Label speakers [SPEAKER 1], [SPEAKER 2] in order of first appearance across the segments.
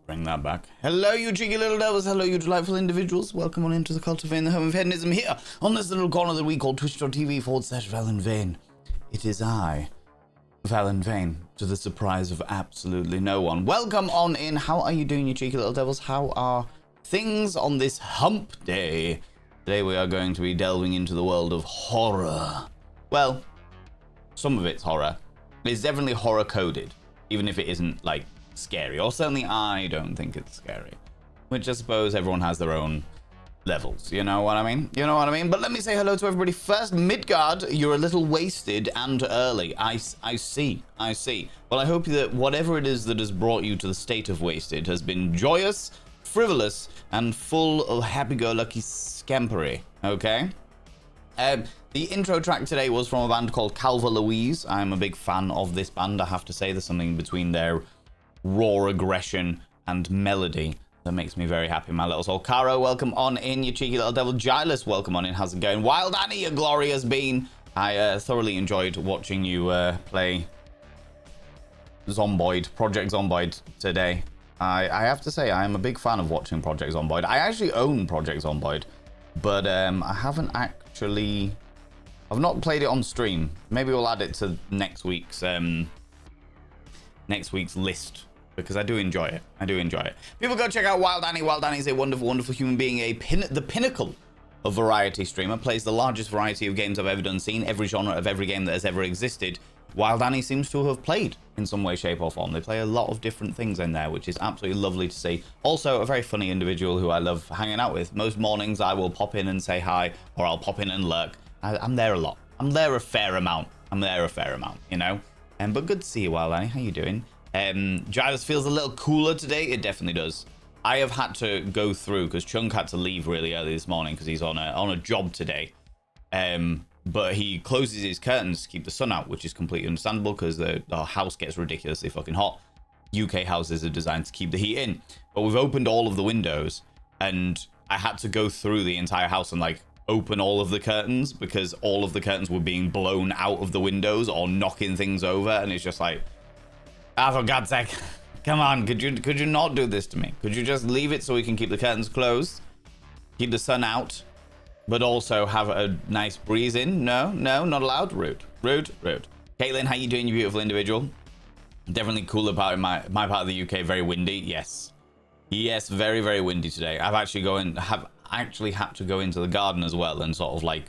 [SPEAKER 1] Bring that back. Hello, you cheeky little devils. Hello, you delightful individuals. Welcome on into the cult of Vane, the home of hedonism, here on this little corner that we call twitch.tv/Valen Vane. It is I, Valen Vane, to the surprise of absolutely no one. Welcome on in. How are you doing, you cheeky little devils? How are things on this hump day? Today we are going to be delving into the world of horror. Well, some of it's horror. It's definitely horror coded, even if it isn't like scary, or certainly I don't think it's scary, which I suppose everyone has their own levels, you know what I mean? You know what I mean? But let me say hello to everybody first. Midgard, you're a little wasted and early. I see. Well, I hope that whatever it is that has brought you to the state of wasted has been joyous, frivolous, and full of happy-go-lucky scampery, okay? The intro track today was from a band called Calva Louise. I'm a big fan of this band, I have to say. There's something between their raw aggression and melody that makes me very happy, my little soul. Caro, welcome on in, you cheeky little devil. Gilus, welcome on in. How's it going? Wild Annie, you glorious bean. I thoroughly enjoyed watching you play Zomboid, Project Zomboid today. I have to say, I am a big fan of watching Project Zomboid. I actually own Project Zomboid, but I haven't actually... I've not played it on stream. Maybe we'll add it to next week's list, because I do enjoy it. People go check out Wild Annie. Wild Annie is a wonderful, wonderful human being, the pinnacle of variety streamer. Plays the largest variety of games I've ever done, seen every genre of every game that has ever existed. Wild Annie seems to have played in some way, shape, or form. They play a lot of different things in there, which is absolutely lovely to see. Also, a very funny individual who I love hanging out with. Most mornings, I will pop in and say hi, or I'll pop in and lurk. I'm there a lot. I'm there a fair amount, you know? But good to see you, Wild Annie. How you doing? Gyrus feels a little cooler today. It definitely does. I have had to go through, because Chunk had to leave really early this morning because he's on a job today. But he closes his curtains to keep the sun out, which is completely understandable because the house gets ridiculously fucking hot. UK houses are designed to keep the heat in. But we've opened all of the windows, and I had to go through the entire house and like open all of the curtains because all of the curtains were being blown out of the windows or knocking things over, and it's just like, for God's sake, come on, could you not do this to me? Could you just leave it so we can keep the curtains closed, keep the sun out, but also have a nice breeze in? No, not allowed. Rude. Caitlin, how you doing, you beautiful individual? Definitely cooler part in my part of the UK. Very windy. Yes, very, very windy today. I've actually had to go into the garden as well and sort of like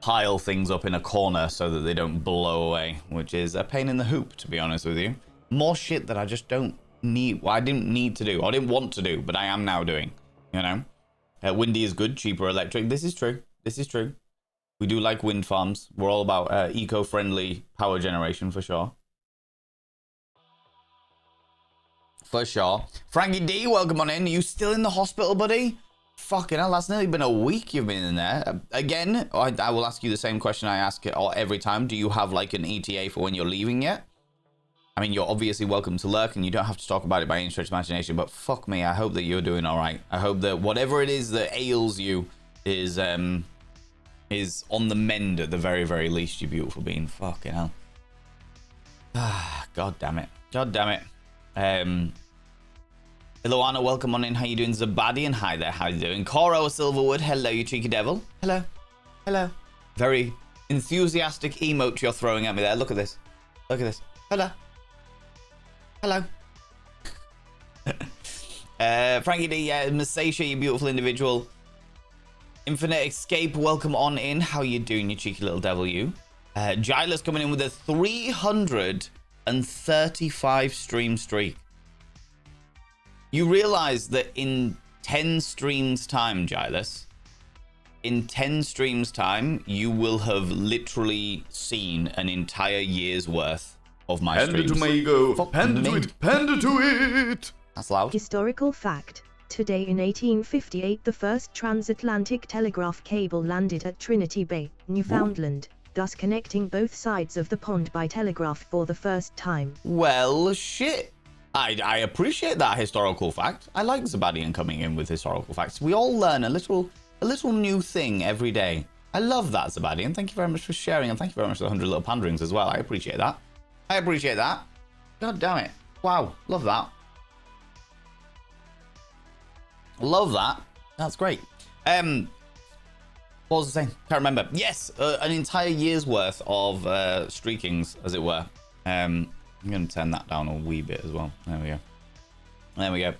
[SPEAKER 1] pile things up in a corner so that they don't blow away, which is a pain in the hoop, to be honest with you. More shit that I just don't need. Well, I didn't need to do. I didn't want to do, but I am now doing, you know? Windy is good, cheaper electric. This is true. We do like wind farms. We're all about eco-friendly power generation for sure. Frankie D, welcome on in. Are you still in the hospital, buddy? Fucking hell, that's nearly been a week you've been in there. Again, I will ask you the same question I ask every time. Do you have like an ETA for when you're leaving yet? I mean, you're obviously welcome to lurk and you don't have to talk about it by any stretch of imagination, but fuck me, I hope that you're doing all right. I hope that whatever it is that ails you is on the mend at the very, very least, you beautiful being. Fucking hell. God damn it. Iloana, welcome on in. How you doing? Zabadian, hi there. How you doing? Coro Silverwood, hello, you cheeky devil. Hello. Very enthusiastic emote you're throwing at me there. Look at this. Hello. Frankie D, Masasha, you beautiful individual. Infinite Escape, welcome on in. How you doing, you cheeky little devil, you? Gilus coming in with a 335 stream streak. You realize that in 10 streams time, Gilus, in 10 streams time, you will have literally seen an entire year's worth of my streams.
[SPEAKER 2] Panda to Mago. Panda to it.
[SPEAKER 1] That's loud.
[SPEAKER 3] Historical fact. Today in 1858, the first transatlantic telegraph cable landed at Trinity Bay, Newfoundland, thus connecting both sides of the pond by telegraph for the first time.
[SPEAKER 1] Well, shit. I appreciate that historical fact. I like Zabadian coming in with historical facts. We all learn a little new thing every day. I love that, Zabadian. Thank you very much for sharing, and thank you very much for the 100 little panderings as well. I appreciate that. God damn it. Wow, love that. Love that. That's great. What was I saying? Can't remember. Yes, an entire year's worth of streakings, as it were. I'm going to turn that down a wee bit as well. There we go. There we go.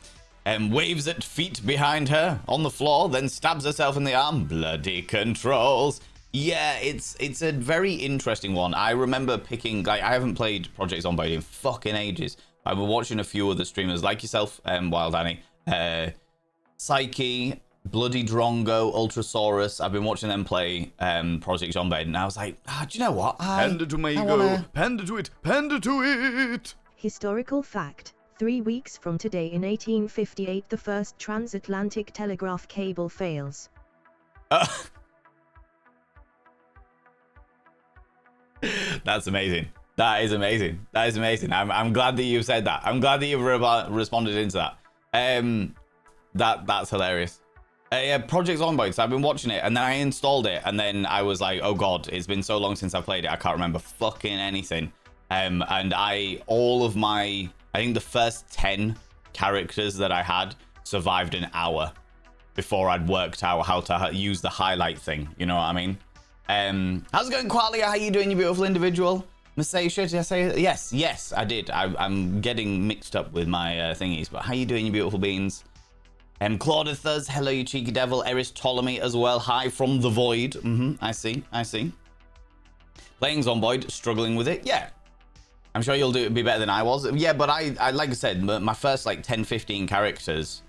[SPEAKER 1] Waves at feet behind her on the floor, then stabs herself in the arm. Bloody controls. Yeah, it's a very interesting one. I remember picking, like, I haven't played Project Zomboid in fucking ages. I've been watching a few other streamers like yourself, Wild Annie, Psyche, Bloody Drongo, Ultrasaurus. I've been watching them play Project Zomboid, and I was like, do you know what?
[SPEAKER 2] Panda to my ego. Panda to it. Panda to it.
[SPEAKER 3] Historical fact. 3 weeks from today in 1858 the first transatlantic telegraph cable fails.
[SPEAKER 1] That's amazing. That is amazing. That is amazing. I'm glad that you've said that. I'm glad that you've responded into that. That's hilarious. Yeah, Project Zomboid. So I've been watching it, and then I installed it, and then I was like, oh god, it's been so long since I played it. I can't remember fucking anything. And all of my, I think the first 10 characters that I had survived an hour before I'd worked out how to use the highlight thing. You know what I mean? How's it going, Qualia? How you doing, you beautiful individual? Masasha, did I say it? Yes, I did. I'm getting mixed up with my thingies, but how you doing, you beautiful beans? Claudithus, hello, you cheeky devil. Eris Ptolemy as well. Hi from the void. I see. Playing Zomboid, struggling with it. Yeah. I'm sure you'll be better than I was. Yeah, but I like I said, my first like 10, 15 characters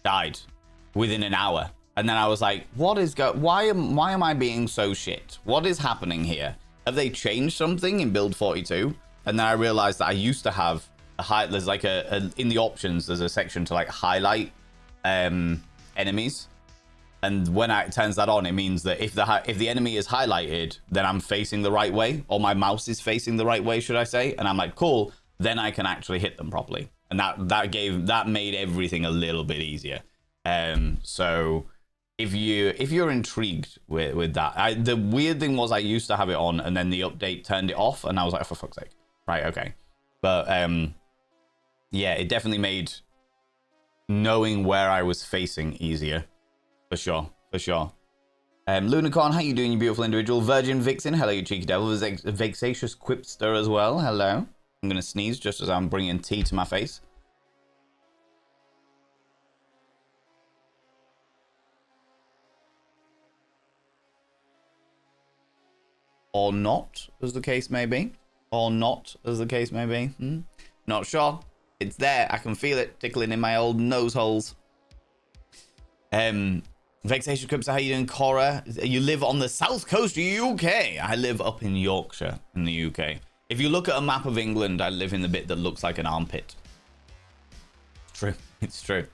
[SPEAKER 1] died within an hour. And then I was like, why am I being so shit? What is happening here? Have they changed something in build 42? And then I realized that I used to have there's like in the options, there's a section to like highlight enemies. And when it turns that on, it means that if the enemy is highlighted, then I'm facing the right way, or my mouse is facing the right way, should I say? And I'm like, cool, then I can actually hit them properly. And that made everything a little bit easier. So if you're intrigued with that, the weird thing was I used to have it on, and then the update turned it off, and I was like, for fuck's sake, right? Okay, but yeah, it definitely made knowing where I was facing easier. For sure. Lunicorn, how you doing, you beautiful individual? Virgin Vixen, hello, you cheeky devil. There's Vexatious Quipster as well, hello. I'm going to sneeze just as I'm bringing tea to my face. Or not, as the case may be. Not sure. It's there. I can feel it tickling in my old nose holes. Vexation Crips, how you doing, Cora? You live on the south coast of UK. I live up in Yorkshire in the UK. If you look at a map of England, I live in the bit that looks like an armpit. True. It's true.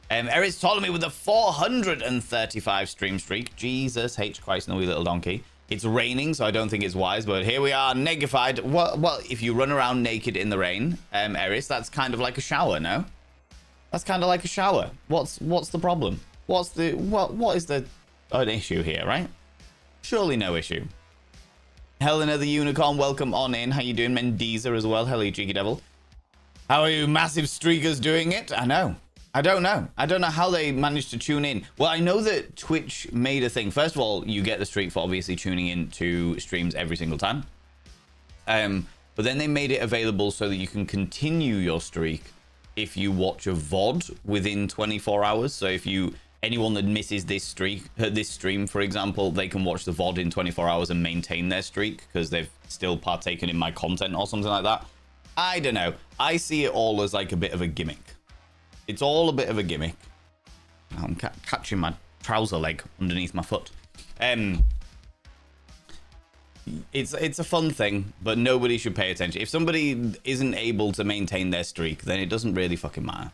[SPEAKER 1] Eris Ptolemy with a 435 stream streak. Jesus H. Christ, no wee little donkey. It's raining, so I don't think it's wise, but here we are, negified. Well, if you run around naked in the rain, Eris, that's kind of like a shower, no? That's kind of like a shower. What's the problem? What is an issue here, right? Surely no issue. Helena the Unicorn, welcome on in. How you doing? Mendiza as well. Hello, you cheeky devil. How are you massive streakers doing it? I know. I don't know how they managed to tune in. Well, I know that Twitch made a thing. First of all, you get the streak for obviously tuning in to streams every single time. But then they made it available so that you can continue your streak if you watch a VOD within 24 hours. So if anyone that misses this stream, for example, they can watch the VOD in 24 hours and maintain their streak because they've still partaken in my content or something like that. I don't know. I see it all as like a bit of a gimmick. It's all a bit of a gimmick. I'm catching my trouser leg underneath my foot. It's a fun thing, but nobody should pay attention. If somebody isn't able to maintain their streak, then it doesn't really fucking matter.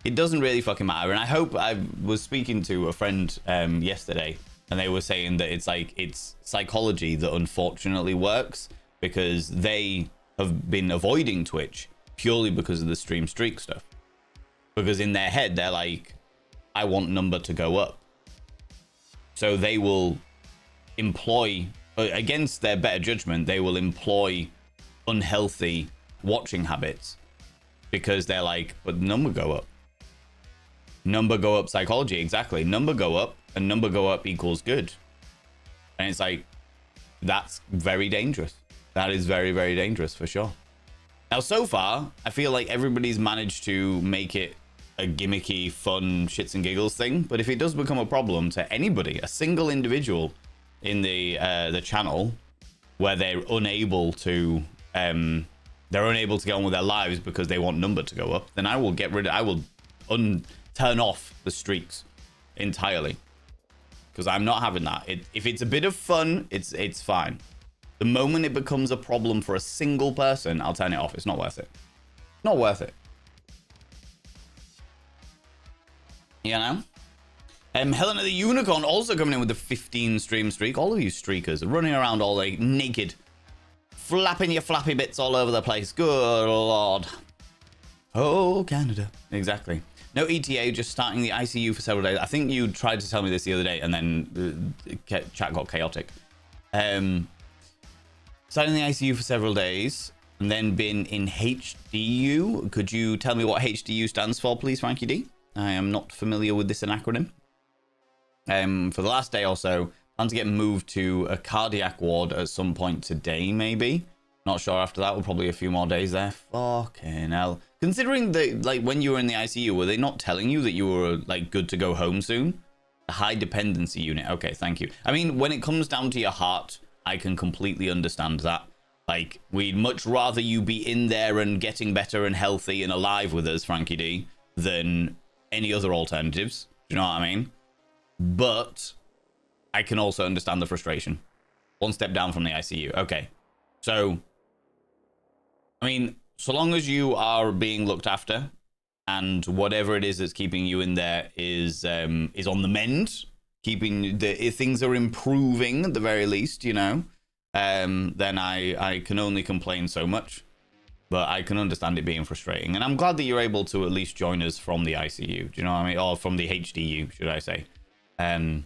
[SPEAKER 1] It doesn't really fucking matter. And I was speaking to a friend yesterday, and they were saying that it's psychology that unfortunately works, because they have been avoiding Twitch purely because of the stream streak stuff. Because in their head, they're like, I want number to go up. So they will employ, against their better judgment, they will employ unhealthy watching habits because they're like, but the number go up. Number go up psychology, exactly. Number go up, and number go up equals good. And it's like, that's very dangerous. That is very, very dangerous for sure. Now, so far, I feel like everybody's managed to make it a gimmicky, fun, shits and giggles thing. But if it does become a problem to anybody, a single individual in the channel, where they're unable to get on with their lives because they want number to go up, then I will turn off the streaks entirely, because I'm not having that. If it's a bit of fun, it's fine. The moment it becomes a problem for a single person, I'll turn it off. It's not worth it. Not worth it. You know? Helena the Unicorn also coming in with the 15 stream streak. All of you streakers are running around all day naked, flapping your flappy bits all over the place. Good lord. Oh, Canada. Exactly. No ETA, just starting the ICU for several days. I think you tried to tell me this the other day, and then chat got chaotic. Starting the ICU for several days, and then been in HDU. Could you tell me what HDU stands for, please, Frankie D? I am not familiar with this acronym. For the last day or so, plan to get moved to a cardiac ward at some point today, maybe. Not sure after that. We'll probably a few more days there. Fucking hell. Considering that, like, when you were in the ICU, were they not telling you that you were, like, good to go home soon? A high dependency unit. Okay, thank you. I mean, when it comes down to your heart, I can completely understand that. Like, we'd much rather you be in there and getting better and healthy and alive with us, Frankie D, than any other alternatives. Do you know what I mean? But I can also understand the frustration. One step down from the ICU. Okay. So, I mean, so long as you are being looked after and whatever it is that's keeping you in there is on the mend, if things are improving at the very least, you know, then I can only complain so much. But I can understand it being frustrating. And I'm glad that you're able to at least join us from the ICU. Do you know what I mean? Or from the HDU, should I say. That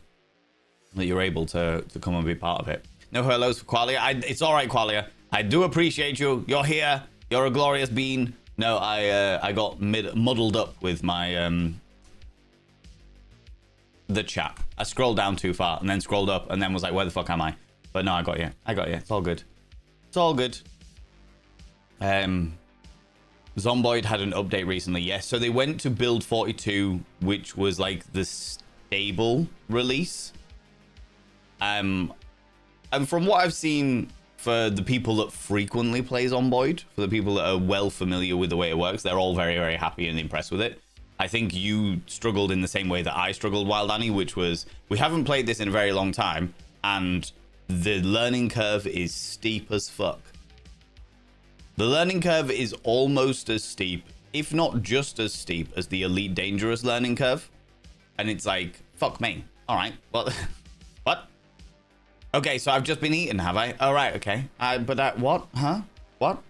[SPEAKER 1] you're able to come and be part of it. No hellos for Qualia. It's all right, Qualia. I do appreciate you. You're here. You're a glorious being. No, I got muddled up with my the chat. I scrolled down too far and then scrolled up and then was like, where the fuck am I? But no, I got you. I got you. It's all good. It's all good. Zomboid had an update recently. Yes, so they went to build 42, which was like the stable release. And from what I've seen, for the people that frequently play Zomboid, for the people that are well familiar with the way it works, they're all very, very happy and impressed with it. I think you struggled in the same way that I struggled, Wild Annie, which was, we haven't played this in a very long time, and the learning curve is steep as fuck. The learning curve is almost as steep, if not just as steep, as the Elite Dangerous learning curve. And it's like, fuck me. All right, well, what? Okay, so I've just been eaten, have I? All right, okay. What? Huh? What?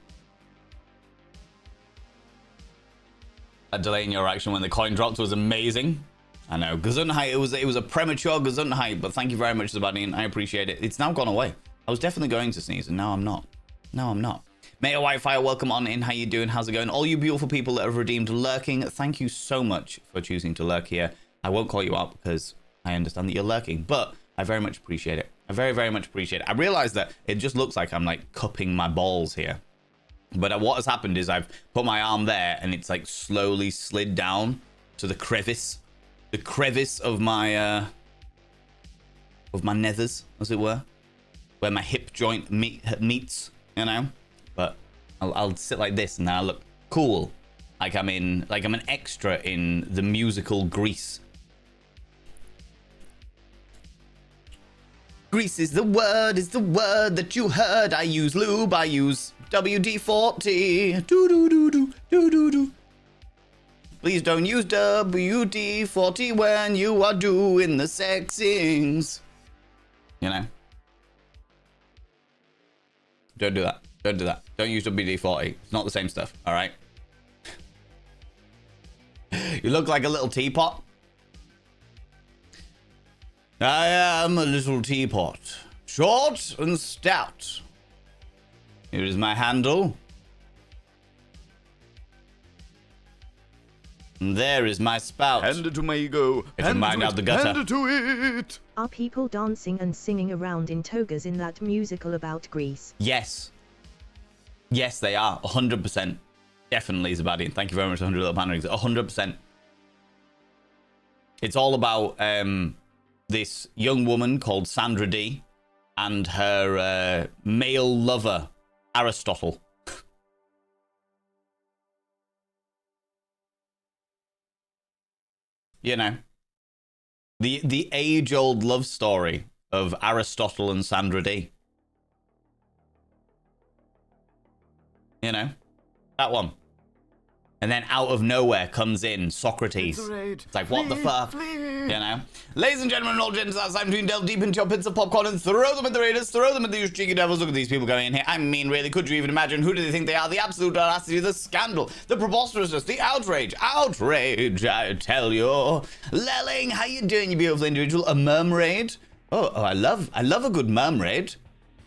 [SPEAKER 1] A delay in your action when the coin dropped was amazing. I know. Gesundheit, it was a premature Gesundheit, but thank you very much, Zabadian. I appreciate it. It's now gone away. I was definitely going to sneeze, and now I'm not. No, I'm not. Mayor Whitefire, welcome on in. How you doing? How's it going? All you beautiful people that have redeemed lurking, thank you so much for choosing to lurk here. I won't call you out because I understand that you're lurking, but I very much appreciate it. I very, very much appreciate it. I realize that it just looks like I'm like cupping my balls here. But what has happened is I've put my arm there and it's like slowly slid down to the crevice of my nethers, as it were, where my hip joint meets, you know. But I'll sit like this and then I look cool, like I'm an extra in the musical Grease. Grease is the word that you heard. I use lube, I use WD-40. Do. Please don't use WD-40 when you are doing the sexings. You know? Don't do that. Don't do that. Don't use WD-40. It's not the same stuff, all right? You look like a little teapot. I am a little teapot, short and stout. Here is my handle. And there is my spout.
[SPEAKER 2] Panda to my ego.
[SPEAKER 1] Get your mind out the gutter.
[SPEAKER 2] Panda to it.
[SPEAKER 3] Are people dancing and singing around in togas in that musical about Greece?
[SPEAKER 1] Yes. Yes, they are. 100%. Definitely, Zabadian. Thank you very much, 100 little panderings. 100%. It's all about this young woman called Sandra D and her male lover, Aristotle. You know, the age-old love story of Aristotle and Sandra D. You know, that one. And then out of nowhere comes in Socrates. It's like, what the fuck? You know? Ladies and gentlemen, all gents, it's time to delve deep into your pits of popcorn and throw them at the raiders, throw them at these cheeky devils. Look at these people going in here. I mean, really, could you even imagine? Who do they think they are? The absolute audacity, the scandal, the preposterousness, the outrage. Outrage, I tell you. Lelling, how you doing, you beautiful individual? A mermaid? Oh, I love a good mermaid.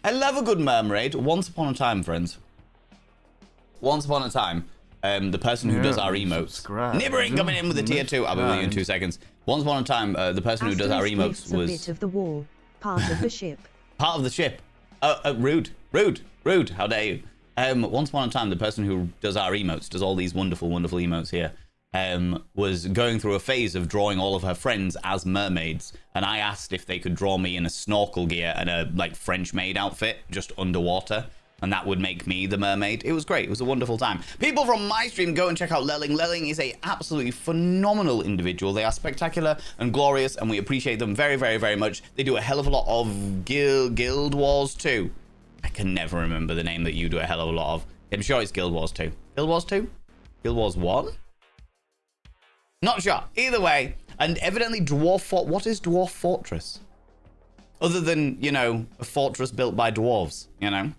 [SPEAKER 1] I love a good mermaid. Once upon a time, friends. Once upon a time. The person who does our emotes. Nibbering coming in with a tier 2. I'll be with you in 2 seconds. Once upon a time, the person who does our emotes was...
[SPEAKER 3] a bit of the wall, part of the ship.
[SPEAKER 1] Part of the ship. Rude. How dare you? Once upon a time, the person who does our emotes, does all these wonderful, wonderful emotes here, was going through a phase of drawing all of her friends as mermaids. And I asked if they could draw me in a snorkel gear and a, like, French maid outfit, just underwater. And that would make me the mermaid. It was great. It was a wonderful time. People from my stream, go and check out Lelling. Lelling is a absolutely phenomenal individual. They are spectacular and glorious, and we appreciate them very, very, very much. They do a hell of a lot of Guild Wars 2. I can never remember the name that you do a hell of a lot of. I'm sure it's Guild Wars 2. Guild Wars 2? Guild Wars 1? Not sure. Either way. And evidently Dwarf Fort. What is Dwarf Fortress? Other than, you know, a fortress built by dwarves, you know?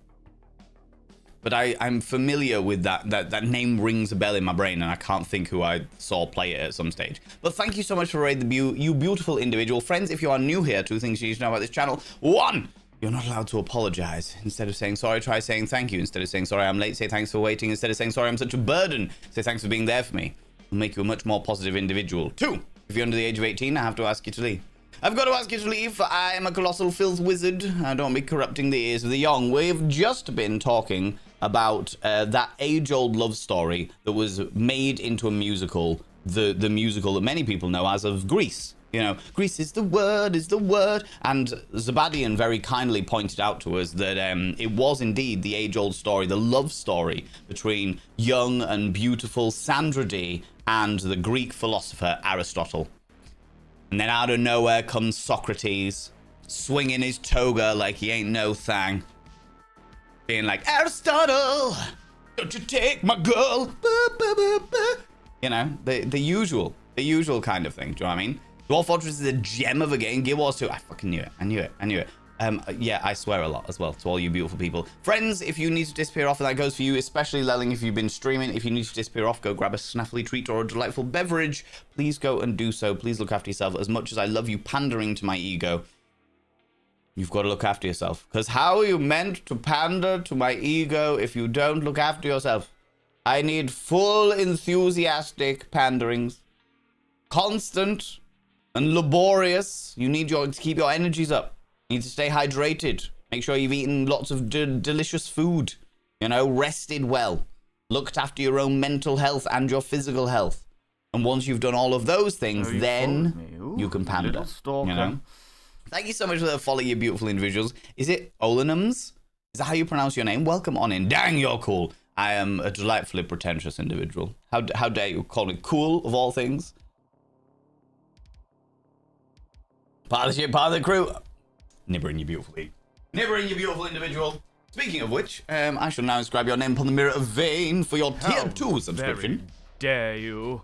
[SPEAKER 1] But I'm familiar with that. That name rings a bell in my brain, and I can't think who I saw play it at some stage. But thank you so much for raiding you beautiful individual. Friends, if you are new here, 2 things you need to know about this channel. 1, you're not allowed to apologize. Instead of saying sorry, try saying thank you. Instead of saying sorry, I'm late, say thanks for waiting. Instead of saying sorry, I'm such a burden, say thanks for being there for me. It'll make you a much more positive individual. 2, if you're under the age of 18, I have to ask you to leave. I've got to ask you to leave, for I am a colossal filth wizard. I don't be corrupting the ears of the young. We've just been talking about that age-old love story that was made into a musical, the musical that many people know as of Grease. You know, Grease is the word, And Zabadian very kindly pointed out to us that it was indeed the age-old story, the love story between young and beautiful Sandra D and the Greek philosopher Aristotle. And then out of nowhere comes Socrates, swinging his toga like he ain't no thing. Being like, Aristotle, don't you take my girl. You know, the usual kind of thing. Do you know what I mean? Dwarf Fortress is a gem of a game. Guild Wars 2, I fucking knew it. Yeah, I swear a lot as well to all you beautiful people. Friends, if you need to disappear off, and that goes for you, especially Lelling if you've been streaming. If you need to disappear off, go grab a snaffly treat or a delightful beverage. Please go and do so. Please look after yourself. As much as I love you pandering to my ego, you've got to look after yourself. Because how are you meant to pander to my ego if you don't look after yourself? I need full enthusiastic panderings. Constant and laborious. You need to keep your energies up. You need to stay hydrated. Make sure you've eaten lots of delicious food. You know, rested well. Looked after your own mental health and your physical health. And once you've done all of those things, then you can pander. You know? Thank you so much for the follow, you beautiful individuals. Is it Olenums? Is that how you pronounce your name? Welcome on in. Dang, you're cool. I am a delightfully pretentious individual. How dare you call me cool, of all things? Part of the ship, part of the crew. Nibbering, you beautiful individual. Speaking of which, I shall now inscribe your name upon the mirror of Vane for your tier 2 subscription.
[SPEAKER 2] Dare you?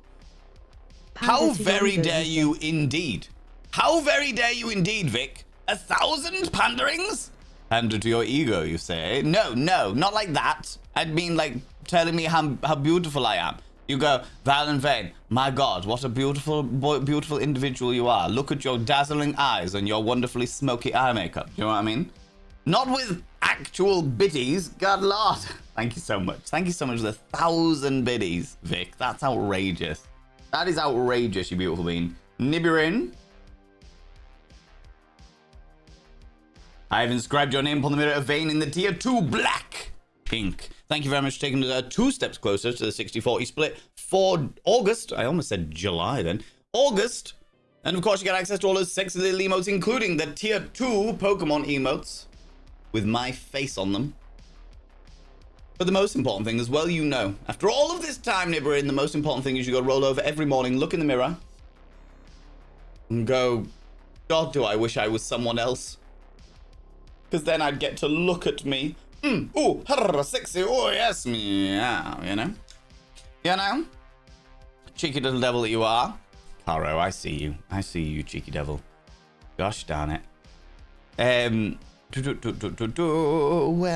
[SPEAKER 1] How very dare you indeed? How very dare you indeed, Vic? 1,000 panderings? Pander to your ego, you say? No, not like that. I'd mean like telling me how beautiful I am. You go, Val and Vane, my God, what a beautiful individual you are. Look at your dazzling eyes and your wonderfully smoky eye makeup. Do you know what I mean? Not with actual biddies. God Lord. Thank you so much. Thank you so much for the 1,000 biddies, Vic. That's outrageous. That is outrageous, you beautiful bean. Nibirin. I have inscribed your name upon the mirror of vein in the tier 2 black ink. Thank you very much for taking 2 steps closer to the 60-40 split for August. I almost said July then. August. And of course, you get access to all those sexy little emotes, including the tier 2 Pokemon emotes with my face on them. But the most important thing as well, you know, after all of this time, Nibirin, the most important thing is you got to roll over every morning, look in the mirror, and go, God, do I wish I was someone else. Because then I'd get to look at me. Ooh, sexy, oh yes, meow, you know? You know? Cheeky little devil that you are. Caro, I see you. I see you, cheeky devil. Gosh darn it. Where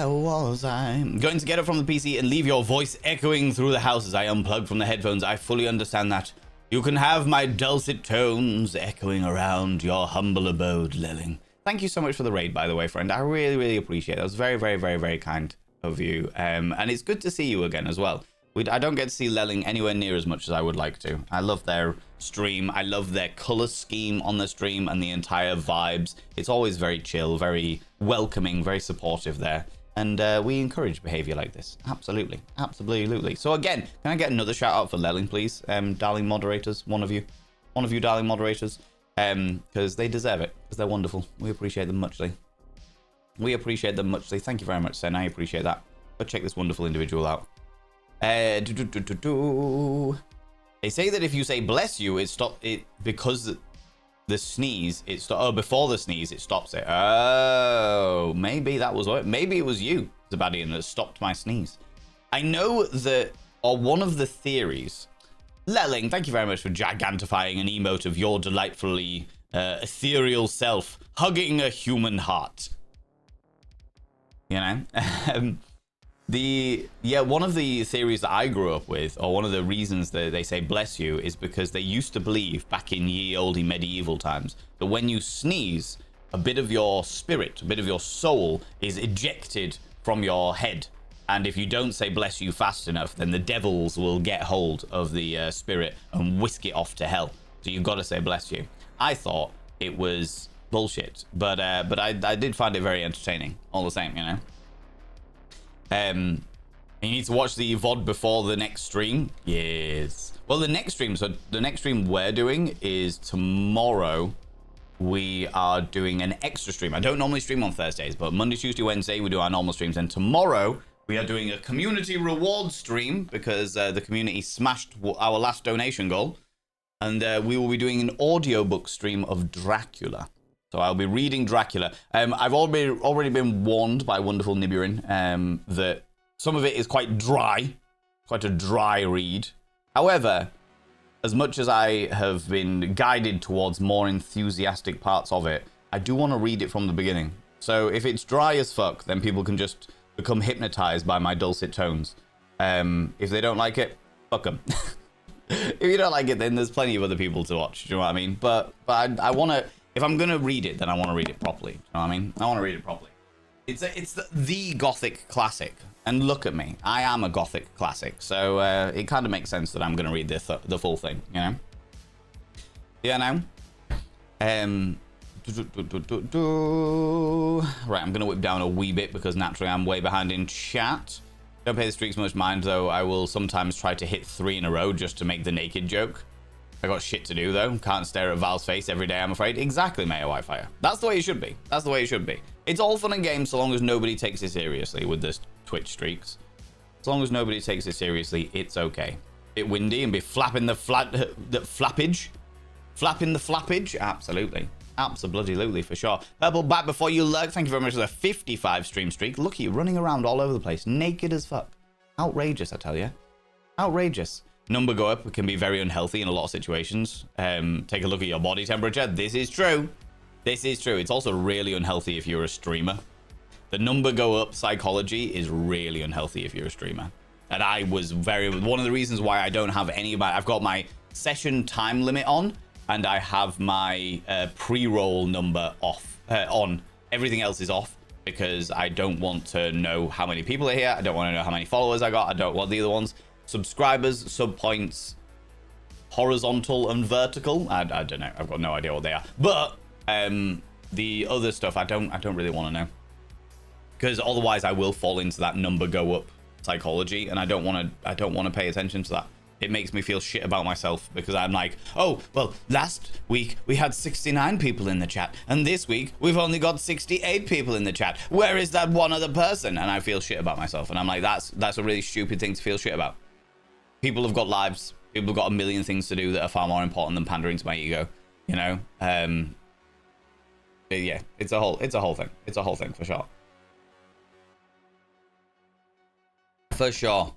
[SPEAKER 1] was I? Going to get it from the PC and leave your voice echoing through the house as I unplug from the headphones. I fully understand that. You can have my dulcet tones echoing around your humble abode, Lilling. Thank you so much for the raid, by the way, friend. I really, really appreciate it. That was very, very, very, very kind of you. And it's good to see you again as well. I don't get to see Lelling anywhere near as much as I would like to. I love their stream. I love their color scheme on the stream and the entire vibes. It's always very chill, very welcoming, very supportive there. And we encourage behavior like this. Absolutely. Absolutely. So again, can I get another shout out for Lelling, please? Darling moderators, one of you darling moderators. Because they deserve it, because they're wonderful. We appreciate them muchly. Thank you very much, Sen. I appreciate that. But check this wonderful individual out. They say that if you say bless you, because the sneeze, before the sneeze, it stops it. Oh, maybe that was what. Maybe it was you, Zabadian, that stopped my sneeze. I know that, or one of the theories. Lelling, thank you very much for gigantifying an emote of your delightfully ethereal self hugging a human heart. You know? One of the theories that I grew up with, or one of the reasons that they say bless you, is because they used to believe back in ye olde medieval times that when you sneeze, a bit of your spirit, a bit of your soul is ejected from your head. And if you don't say bless you fast enough, then the devils will get hold of the spirit and whisk it off to hell. So you've got to say bless you. I thought it was bullshit, but I did find it very entertaining all the same, you know. You need to watch the VOD before the next stream. Yes. Well, the next stream we're doing is tomorrow. We are doing an extra stream. I don't normally stream on Thursdays, but Monday, Tuesday, Wednesday, we do our normal streams. And tomorrow, we are doing a community reward stream because the community smashed our last donation goal. And we will be doing an audiobook stream of Dracula. So I'll be reading Dracula. I've already been warned by wonderful Nibirin that some of it is quite dry. Quite a dry read. However, as much as I have been guided towards more enthusiastic parts of it, I do want to read it from the beginning. So if it's dry as fuck, then people can just become hypnotized by my dulcet tones. If they don't like it, fuck them. If you don't like it, then there's plenty of other people to watch. Do you know what I mean? But I want to, if I'm going to read it, then I want to read it properly. Do you know what I mean? I want to read it properly. It's the Gothic classic. And look at me. I am a Gothic classic. So it kind of makes sense that I'm going to read the full thing, you know? Yeah, now. Right, I'm going to whip down a wee bit because naturally I'm way behind in chat. Don't pay the streaks much mind, though. I will sometimes try to hit 3 in a row just to make the naked joke. I got shit to do, though. Can't stare at Val's face every day, I'm afraid. Exactly, Mayor Wi-Fi. That's the way it should be. That's the way it should be. It's all fun and games so long as nobody takes it seriously with this Twitch streaks. As long as nobody takes it seriously, it's okay. Bit windy and be flapping the flappage. Flapping the flappage? Absolutely. Absolutely, for sure. Purple Bat, before you lurk, thank you very much for the 55 stream streak. Look at you running around all over the place, naked as fuck. Outrageous, I tell you. Outrageous. Number go up can be very unhealthy in a lot of situations. Take a look at your body temperature. This is true. This is true. It's also really unhealthy if you're a streamer. The number go up psychology is really unhealthy if you're a streamer. And I was one of the reasons why I don't have any of my, I've got my session time limit on, and I have my pre-roll number on. Everything else is off because I don't want to know how many people are here. I don't want to know how many followers I got. I don't want the other ones. Subscribers, sub points, horizontal and vertical. I don't know. I've got no idea what they are. But the other stuff, I don't really want to know, because otherwise I will fall into that number go up psychology, and I don't want to pay attention to that. It makes me feel shit about myself, because I'm like, oh, well, last week we had 69 people in the chat, and this week we've only got 68 people in the chat. Where is that one other person? And I feel shit about myself, and I'm like, that's a really stupid thing to feel shit about. People have got lives. People have got a million things to do that are far more important than pandering to my ego, you know? Yeah, it's a whole thing. It's a whole thing for sure. For sure.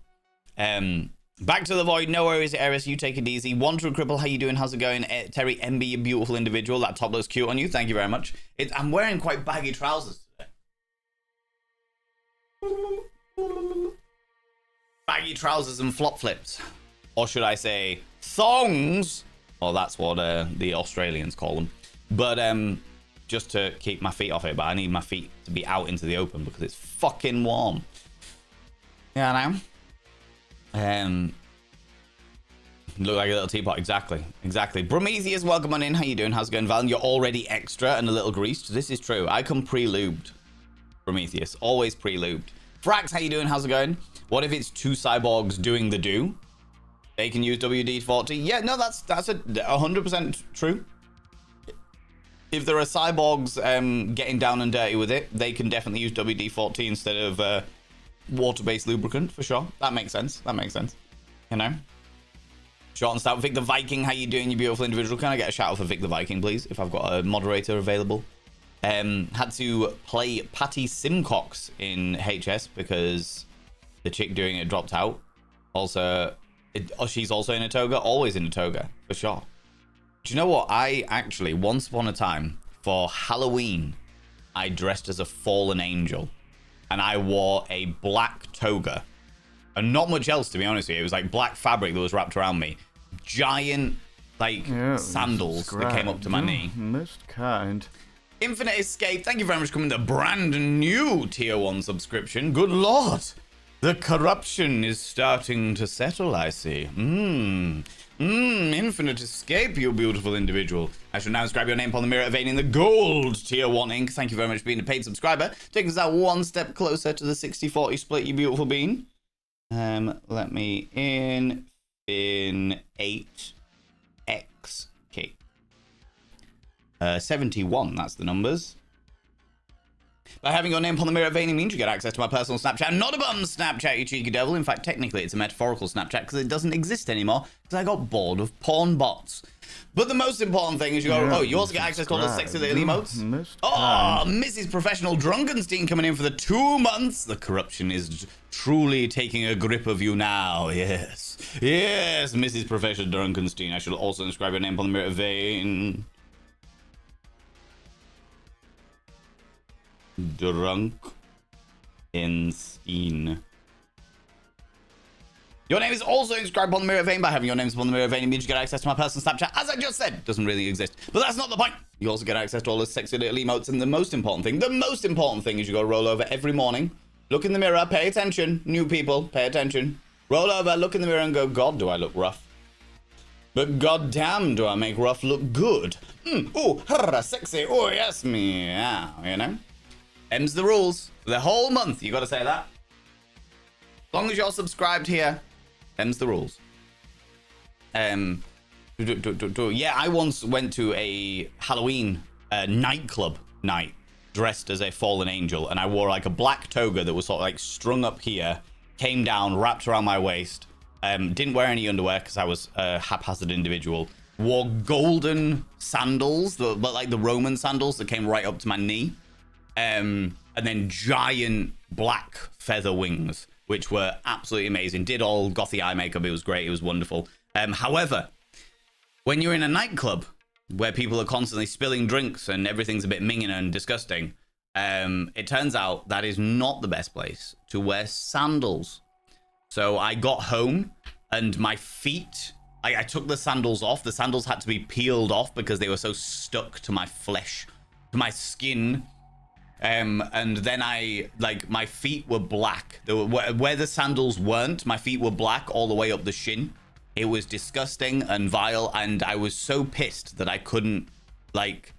[SPEAKER 1] Back to the void. No worries, Eris. You take it easy. One True Cripple, how you doing? How's it going? Terry MB, you beautiful individual. That top looks cute on you. Thank you very much. I'm wearing quite baggy trousers today. Baggy trousers and flop flips. Or should I say thongs? Well, that's what the Australians call them. But just to keep my feet off it. But I need my feet to be out into the open because it's fucking warm. Yeah, I know. Look like a little teapot. Exactly. Prometheus, welcome on in. How you doing? How's it going, Val? You're already extra and a little greased. This is true. I come pre-lubed. Prometheus, always pre-lubed. Frax, how you doing? How's it going? What if it's two cyborgs doing the do? They can use WD-40. Yeah, no, that's 100% true. If there are cyborgs getting down and dirty with it, they can definitely use WD-40 instead of water-based lubricant, for sure. That makes sense. You know? Short and stout. Vic the Viking, how you doing, you beautiful individual? Can I get a shout out for Vic the Viking, please, if I've got a moderator available? Had to play Patty Simcox in HS because the chick doing it dropped out. Also, she's also in a toga. Always in a toga, for sure. Do you know what? I actually, once upon a time, for Halloween, I dressed as a fallen angel. And I wore a black toga. And not much else, to be honest with you. It was like black fabric that was wrapped around me. Giant, like, sandals that came up to my knee.
[SPEAKER 2] Most kind.
[SPEAKER 1] Infinite Escape, thank you very much for coming to a brand new Tier 1 subscription. Good lord. The corruption is starting to settle, I see. Infinite Escape, you beautiful individual. I shall now inscribe your name upon the mirror vein in the gold Tier 1 ink. Thank you very much for being a paid subscriber. Taking us out one step closer to the 60-40 split, you beautiful bean. Let me in 8XK. 71, that's the numbers. By having your name upon the mirror vein means you get access to my personal Snapchat. Not a bum Snapchat, you cheeky devil. In fact, technically, it's a metaphorical Snapchat because it doesn't exist anymore because I got bored of porn bots. But the most important thing is you go, you also get access to all the sexy little emotes. Mrs. Professional Drunkenstein coming in for the 2 months. The corruption is truly taking a grip of you now. Yes, Mrs. Professional Drunkenstein. I shall also inscribe your name upon the mirror vein. Drunk in Steen. Your name is also inscribed upon the mirror vein. By having your names upon the mirror vein, it means you get access to my personal Snapchat. As I just said, doesn't really exist. But that's not the point. You also get access to all the sexy little emotes. And the most important thing is you go roll over every morning, look in the mirror, pay attention. New people, pay attention. Roll over, look in the mirror and go, God, do I look rough? But goddamn, do I make rough look good? Sexy. Oh, yes, meow, you know? Them's the rules. For the whole month, you got to say that. As long as you're subscribed here, them's the rules. Yeah, I once went to a Halloween nightclub night dressed as a fallen angel, and I wore like a black toga that was sort of like strung up here, came down, wrapped around my waist. Didn't wear any underwear because I was a haphazard individual. Wore golden sandals, but like the Roman sandals that came right up to my knee. And then giant black feather wings, which were absolutely amazing. Did all gothy eye makeup. It was great. It was wonderful. However, when you're in a nightclub where people are constantly spilling drinks and everything's a bit minging and disgusting, it turns out that is not the best place to wear sandals. So I got home and my feet, I took the sandals off. The sandals had to be peeled off because they were so stuck to my flesh, to my skin. And then my feet were black. They were, where the sandals weren't, my feet were black all the way up the shin. It was disgusting and vile, and I was so pissed that I couldn't like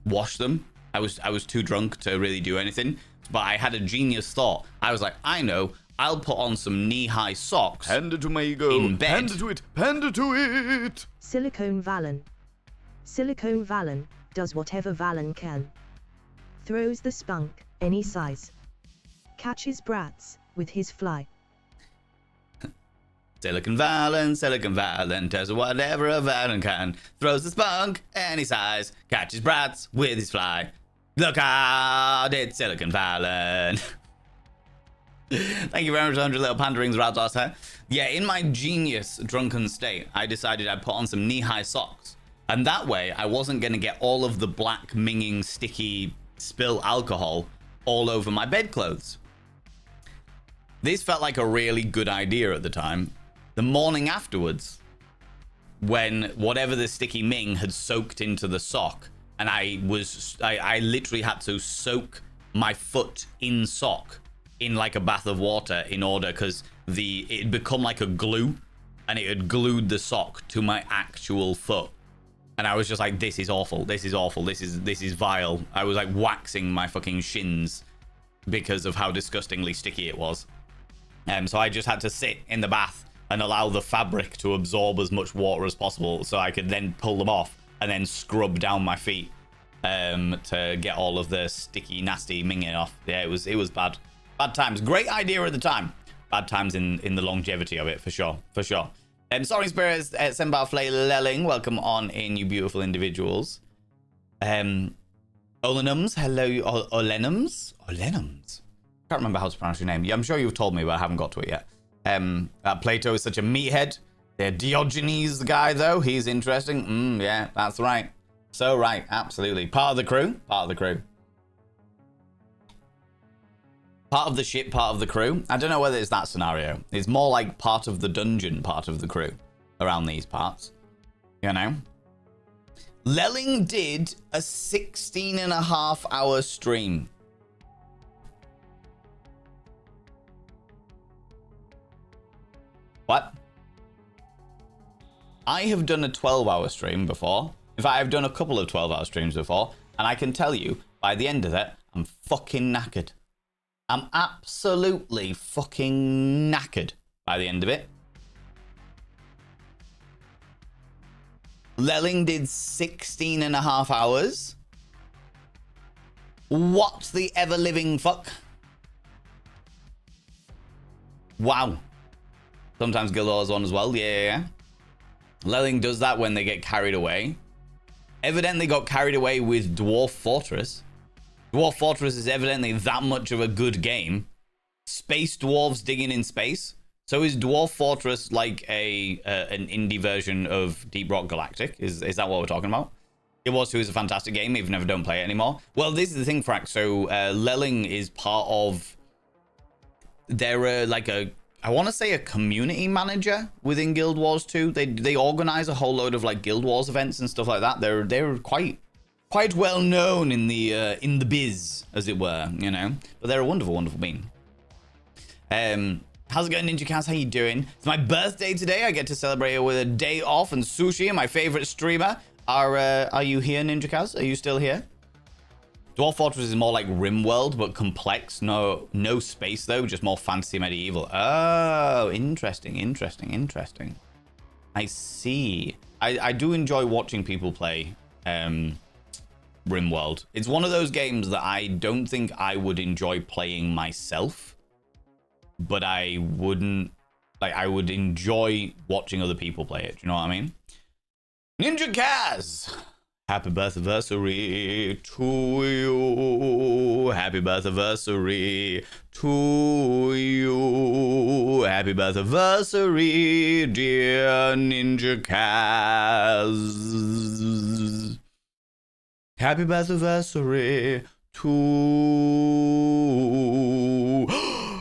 [SPEAKER 1] wash them. I was too drunk to really do anything. But I had a genius thought. I was like, I know, I'll put on some knee-high socks.
[SPEAKER 2] Panda to my ego.
[SPEAKER 1] In bed.
[SPEAKER 2] Panda to it. Panda to it.
[SPEAKER 3] Silicone Valen. Silicone Valen does whatever Valen can. Throws the spunk, any size. Catches brats with his fly.
[SPEAKER 1] Silicon Valen, does whatever a Valen can. Throws the spunk, any size. Catches brats with his fly. Look out, it's Silicon Valen. Thank you very much, 100 little panderings, Radlotter. Yeah, in my genius drunken state, I decided I'd put on some knee-high socks. And that way, I wasn't going to get all of the black, minging, sticky, spill alcohol all over my bedclothes. This felt like a really good idea at the time. The morning afterwards, when whatever the sticky ming had soaked into the sock, and I literally had to soak my foot in sock in like a bath of water in order, because it had become like a glue, and it had glued the sock to my actual foot. And I was just like, this is awful, this is awful, this is vile. I was like waxing my fucking shins because of how disgustingly sticky it was. So I just had to sit in the bath and allow the fabric to absorb as much water as possible, so I could then pull them off and then scrub down my feet to get all of the sticky, nasty minging off. Yeah, it was bad. Bad times. Great idea at the time. Bad times in the longevity of it, for sure. For sure. Sorry, Spirits, Sembar Flay Lelling, welcome on in, you beautiful individuals. Olenums, hello, Olenums? Olenums? Can't remember how to pronounce your name. Yeah, I'm sure you've told me, but I haven't got to it yet. Plato is such a meathead. Diogenes, the guy, though, he's interesting. Yeah, that's right. So right, absolutely. Part of the crew. Part of the crew. Part of the ship, part of the crew. I don't know whether it's that scenario. It's more like part of the dungeon, part of the crew around these parts. You know? Lelling did a 16.5-hour stream. What? I have done a 12-hour stream before. In fact, I've done a couple of 12-hour streams before. And I can tell you, by the end of it, I'm fucking knackered. I'm absolutely fucking knackered by the end of it. Lelling did 16.5 hours. What the ever-living fuck? Wow. Sometimes Galor's on as well. Yeah. Lelling does that when they get carried away. Evidently got carried away with Dwarf Fortress. Dwarf Fortress is evidently that much of a good game. Space dwarves digging in space. So is Dwarf Fortress like an indie version of Deep Rock Galactic? Is that what we're talking about? It was too. It's a fantastic game, even if I don't play it anymore. Well, this is the thing, Frack. So Lelling is part of... They're like a... I want to say a community manager within Guild Wars 2. They organize a whole load of like Guild Wars events and stuff like that. They're quite well known in the biz, as it were, you know. But they're a wonderful, wonderful being. How's it going, Ninja Cast? How you doing? It's my birthday today. I get to celebrate it with a day off and sushi. My favorite streamer. Are you here, Ninja Cast? Are you still here? Dwarf Fortress is more like RimWorld, but complex. No space, though. Just more fantasy medieval. Oh, interesting. I see. I do enjoy watching people play RimWorld. It's one of those games that I don't think I would enjoy playing myself. But I wouldn't... Like, I would enjoy watching other people play it. Do you know what I mean? Ninja Kaz! Happy birthday to you. Happy birthday to you. Happy birthday, dear Ninja Kaz. Happy birthday to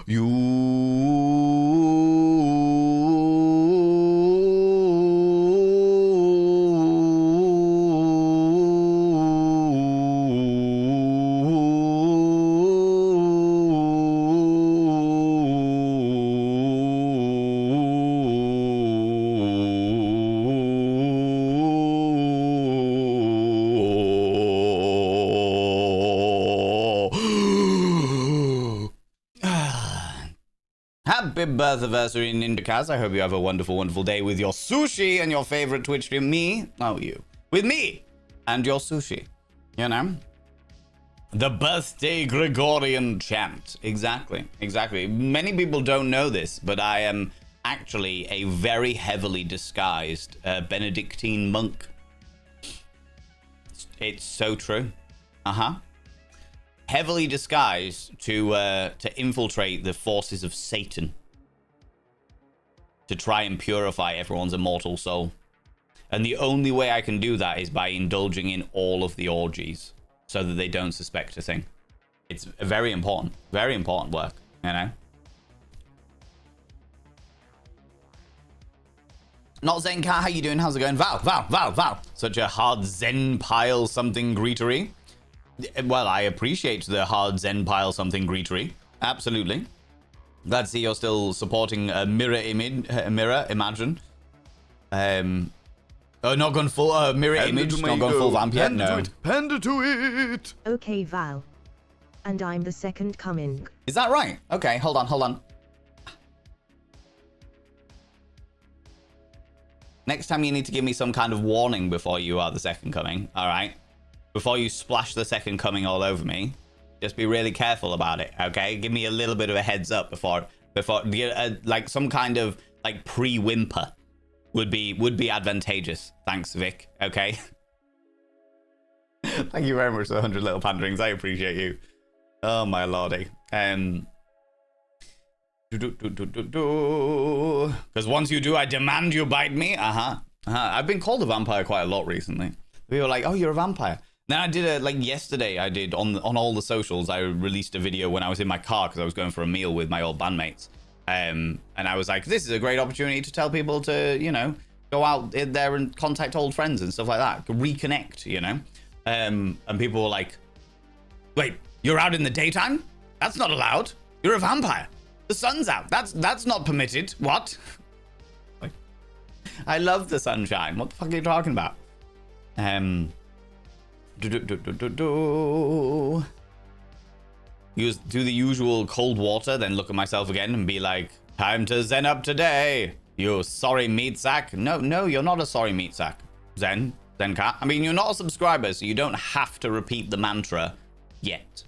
[SPEAKER 1] you. birthversary in Indicaz. I hope you have a wonderful, wonderful day with your sushi and your favorite Twitch stream. Me? Oh, you. With me and your sushi. You know? The birthday Gregorian chant. Exactly. Exactly. Many people don't know this, but I am actually a very heavily disguised Benedictine monk. It's so true. Heavily disguised to infiltrate the forces of Satan, to try and purify everyone's immortal soul. And the only way I can do that is by indulging in all of the orgies, so that they don't suspect a thing. It's very important work, you know? Not Zen Cat, how you doing? How's it going? Val. Such a hard Zen pile something greetery. Well, I appreciate the hard Zen pile something greetery. Absolutely. Glad to see you're still supporting a mirror imagine. Not gone full mirror image, not gone full vamp yet, no.
[SPEAKER 2] Panda to it!
[SPEAKER 3] Okay, Val. And I'm the second coming.
[SPEAKER 1] Is that right? Okay, hold on. Next time you need to give me some kind of warning before you are the second coming, alright? Before you splash the second coming all over me, just be really careful about it, okay? Give me a little bit of a heads up before like some kind of like pre-whimper would be advantageous. Thanks, Vic, okay? Thank you very much for the 100 little panderings. I appreciate you. Oh my lordy. Because once you do, I demand you bite me. I've been called a vampire quite a lot recently. People were like, oh, you're a vampire. Then I did yesterday I did on all the socials, I released a video when I was in my car because I was going for a meal with my old bandmates. And I was like, this is a great opportunity to tell people to, you know, go out there and contact old friends and stuff like that. Reconnect, you know. And people were like, wait, you're out in the daytime? That's not allowed. You're a vampire. The sun's out. That's not permitted. What? Like, I love the sunshine. What the fuck are you talking about? Do the usual cold water, then look at myself again and be like, time to zen up today. You sorry meat sack. No, you're not a sorry meat sack. Zen cat. I mean, you're not a subscriber, so you don't have to repeat the mantra yet.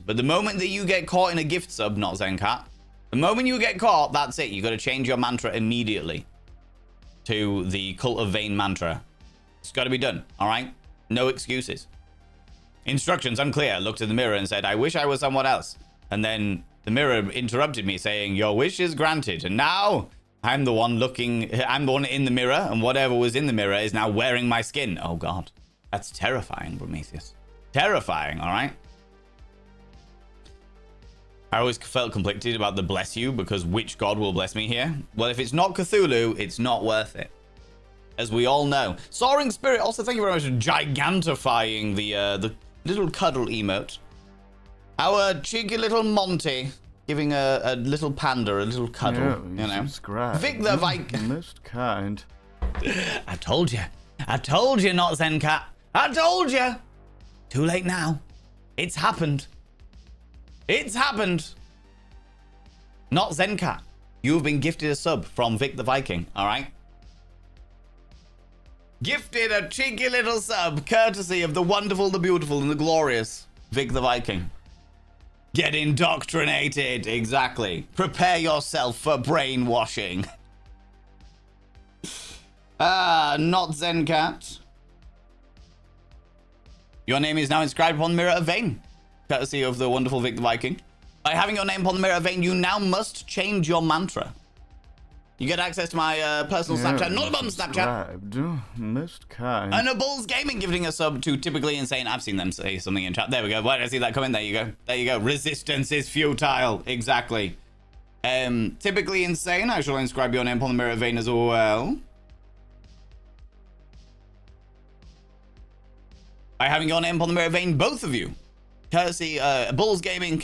[SPEAKER 1] But the moment that you get caught in a gift sub, not Zen Cat, the moment you get caught, that's it. You got to change your mantra immediately to the Cult of Vain mantra. It's got to be done, all right? No excuses. Instructions unclear. Looked in the mirror and said, I wish I was someone else. And then the mirror interrupted me saying, your wish is granted. And now I'm the one in the mirror, and whatever was in the mirror is now wearing my skin. Oh God, that's terrifying, Prometheus. Terrifying, all right? I always felt conflicted about the bless you, because which god will bless me here? Well, if it's not Cthulhu, it's not worth it. As we all know. Soaring Spirit, also thank you very much for gigantifying the little cuddle emote. Our cheeky little Monty giving a little panda a little cuddle,
[SPEAKER 2] yeah,
[SPEAKER 1] you know.
[SPEAKER 2] Subscribe.
[SPEAKER 1] Vic the Viking.
[SPEAKER 2] Most kind.
[SPEAKER 1] I told you, not Zen Cat. I told you. Too late now. It's happened. It's happened. Not Zen Cat. You have been gifted a sub from Vic the Viking, all right? Gifted a cheeky little sub courtesy of the wonderful, the beautiful, and the glorious Vic the Viking. Get indoctrinated, exactly. Prepare yourself for brainwashing. Not Zen Cat. Your name is now inscribed upon the Mirror of Vain, courtesy of the wonderful Vic the Viking. By having your name upon the Mirror of Vain, you now must change your mantra. You get access to my personal Snapchat, not a bum Snapchat.
[SPEAKER 2] Most kind.
[SPEAKER 1] And a Bulls Gaming giving a sub to Typically Insane. I've seen them say something in chat. There we go. Why did I see that come in? There you go. There you go. Resistance is futile. Exactly. Typically Insane. I shall inscribe your name upon the Mirror of Vain as well. By having your name upon the Mirror of Vain, both of you. Courtesy, Bulls Gaming,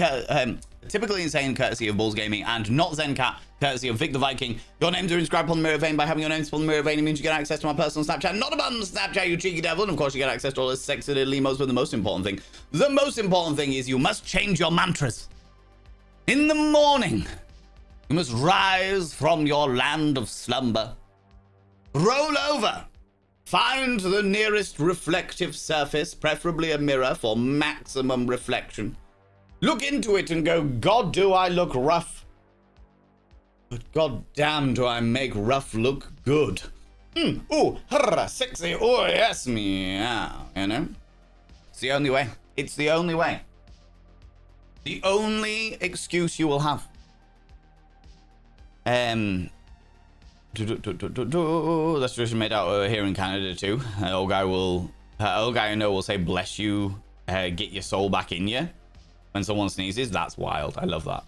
[SPEAKER 1] Typically Insane, courtesy of Bulls Gaming, and Not Zen Cat, courtesy of Vic the Viking. Your names are inscribed upon the Mirror of Vain. By having your names upon the Mirror of Vain, it means you get access to my personal Snapchat. Not a bum Snapchat, you cheeky devil. And of course, you get access to all the sexy little emos. But the most important thing is you must change your mantras. In the morning, you must rise from your land of slumber. Roll over. Find the nearest reflective surface, preferably a mirror for maximum reflection. Look into it and go, God, do I look rough? But god damn, do I make rough look good. Ooh, hurrah, sexy, oh yes, meow, you know? It's the only way. It's the only way. The only excuse you will have. That's just made out here in Canada too. Old guy I know will say, bless you, get your soul back in you. When someone sneezes, that's wild. I love that.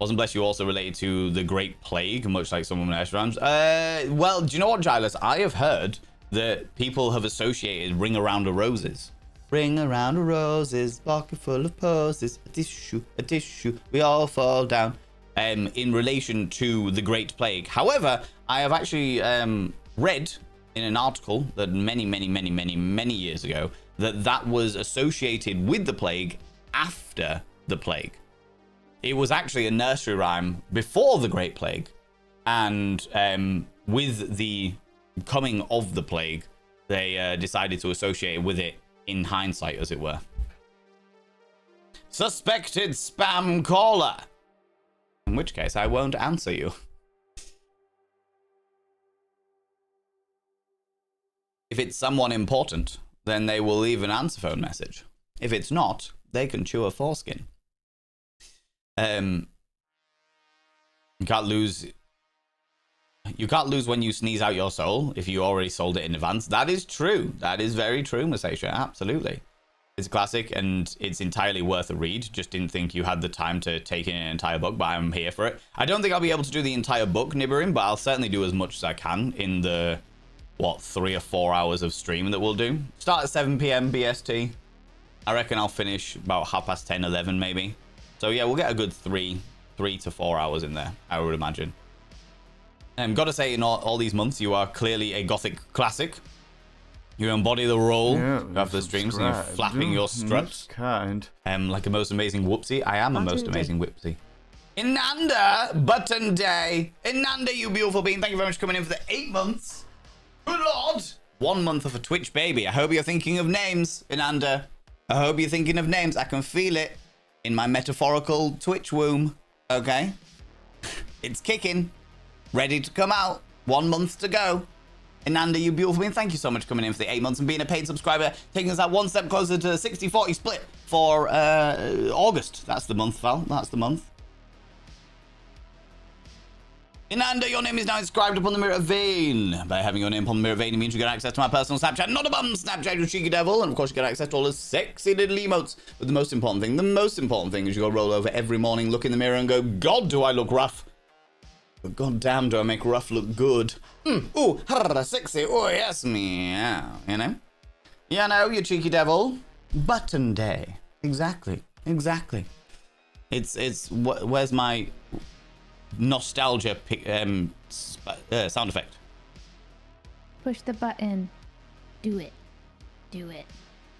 [SPEAKER 1] Wasn't bless you also related to the Great Plague, much like some of my restaurants? Well, do you know what, Giles? I have heard that people have associated ring around the roses. Ring around the roses, pocket full of posies, a tissue, we all fall down. In relation to the Great Plague. However, I have actually read in an article that many years ago that was associated with the plague after the plague. It was actually a nursery rhyme before the Great Plague, and with the coming of the plague, they decided to associate with it in hindsight, as it were. Suspected spam caller. In which case, I won't answer you. If it's someone important, then they will leave an answer phone message. If it's not, they can chew a foreskin. You can't lose when you sneeze out your soul if you already sold it in advance. That is true. That is very true, Masasha. Absolutely. It's a classic and it's entirely worth a read. Just didn't think you had the time to take in an entire book, but I'm here for it. I don't think I'll be able to do the entire book, Nibirin, but I'll certainly do as much as I can in the, 3 or 4 hours of stream that we'll do. Start at 7 p.m. BST. I reckon I'll finish about 10:30, 11 maybe. So yeah, we'll get a good 3 to 4 hours in there, I would imagine. Gotta say, in all these months, you are clearly a gothic classic. You embody the role of the streams, and you're flapping your struts.
[SPEAKER 2] Kind.
[SPEAKER 1] Like a most amazing whoopsie. I am a most amazing whoopsie. Inanda, button day. Inanda, you beautiful being. Thank you very much for coming in for the 8 months. Good lord. 1 month of a Twitch baby. I hope you're thinking of names, Inanda. I hope you're thinking of names. I can feel it in my metaphorical Twitch womb. Okay? It's kicking. Ready to come out. 1 month to go. Inanda, you beautiful being, thank you so much for coming in for the 8 months and being a paid subscriber, taking us that one step closer to 60-40 split for August. That's the month, Val. That's the month. Inanda, your name is now inscribed upon the mirror vein. By having your name upon the mirror vein, it means you get access to my personal Snapchat, not a bum Snapchat with Cheeky Devil, and of course you get access to all the sexy little emotes. But the most important thing is you go roll over every morning, look in the mirror and go, God, do I look rough? But god damn, do I make rough look good. Ooh, harra, sexy, oh yes, meow, you know? You know, you cheeky devil. Button day. Exactly. It's where's my nostalgia sound effect?
[SPEAKER 4] Push the button. Do it.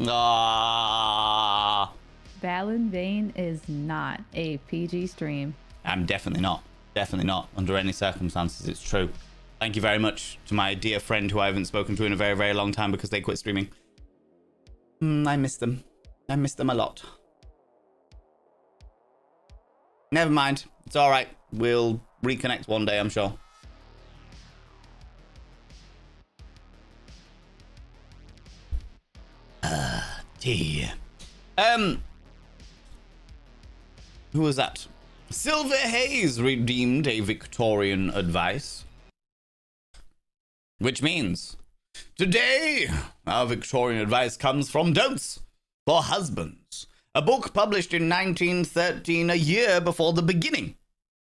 [SPEAKER 1] Ah.
[SPEAKER 4] Valen Vane is not a PG stream.
[SPEAKER 1] I'm definitely not. Definitely not. Under any circumstances, it's true. Thank you very much to my dear friend who I haven't spoken to in a very, very long time because they quit streaming. I miss them. I miss them a lot. Never mind. It's all right. We'll reconnect one day, I'm sure. Tea. Who was that? Silver Haze redeemed a Victorian advice. Which means, today, our Victorian advice comes from Don'ts for Husbands, a book published in 1913, a year before the beginning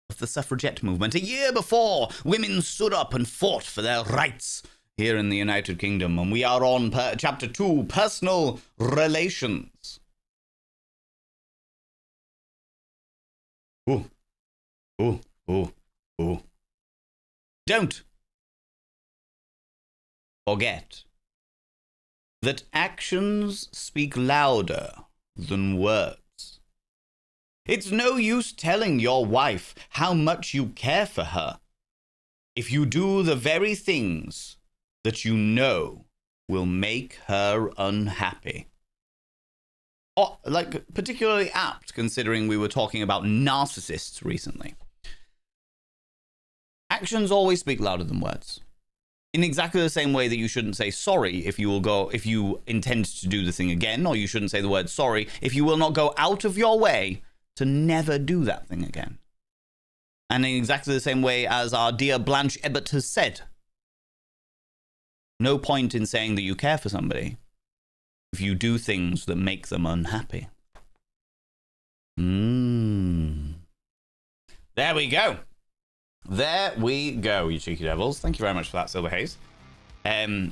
[SPEAKER 1] of the suffragette movement, a year before women stood up and fought for their rights here in the United Kingdom. And we are on chapter 2, Personal Relations. Ooh. Don't forget that actions speak louder than words. It's no use telling your wife how much you care for her if you do the very things that you know will make her unhappy. Or, like, particularly apt considering we were talking about narcissists recently. Actions always speak louder than words. In exactly the same way that you shouldn't say sorry if you intend to do the thing again, or you shouldn't say the word sorry if you will not go out of your way to never do that thing again. And in exactly the same way as our dear Blanche Ebbett has said, no point in saying that you care for somebody if you do things that make them unhappy. There we go. There we go, you cheeky devils. Thank you very much for that, Silver Haze. My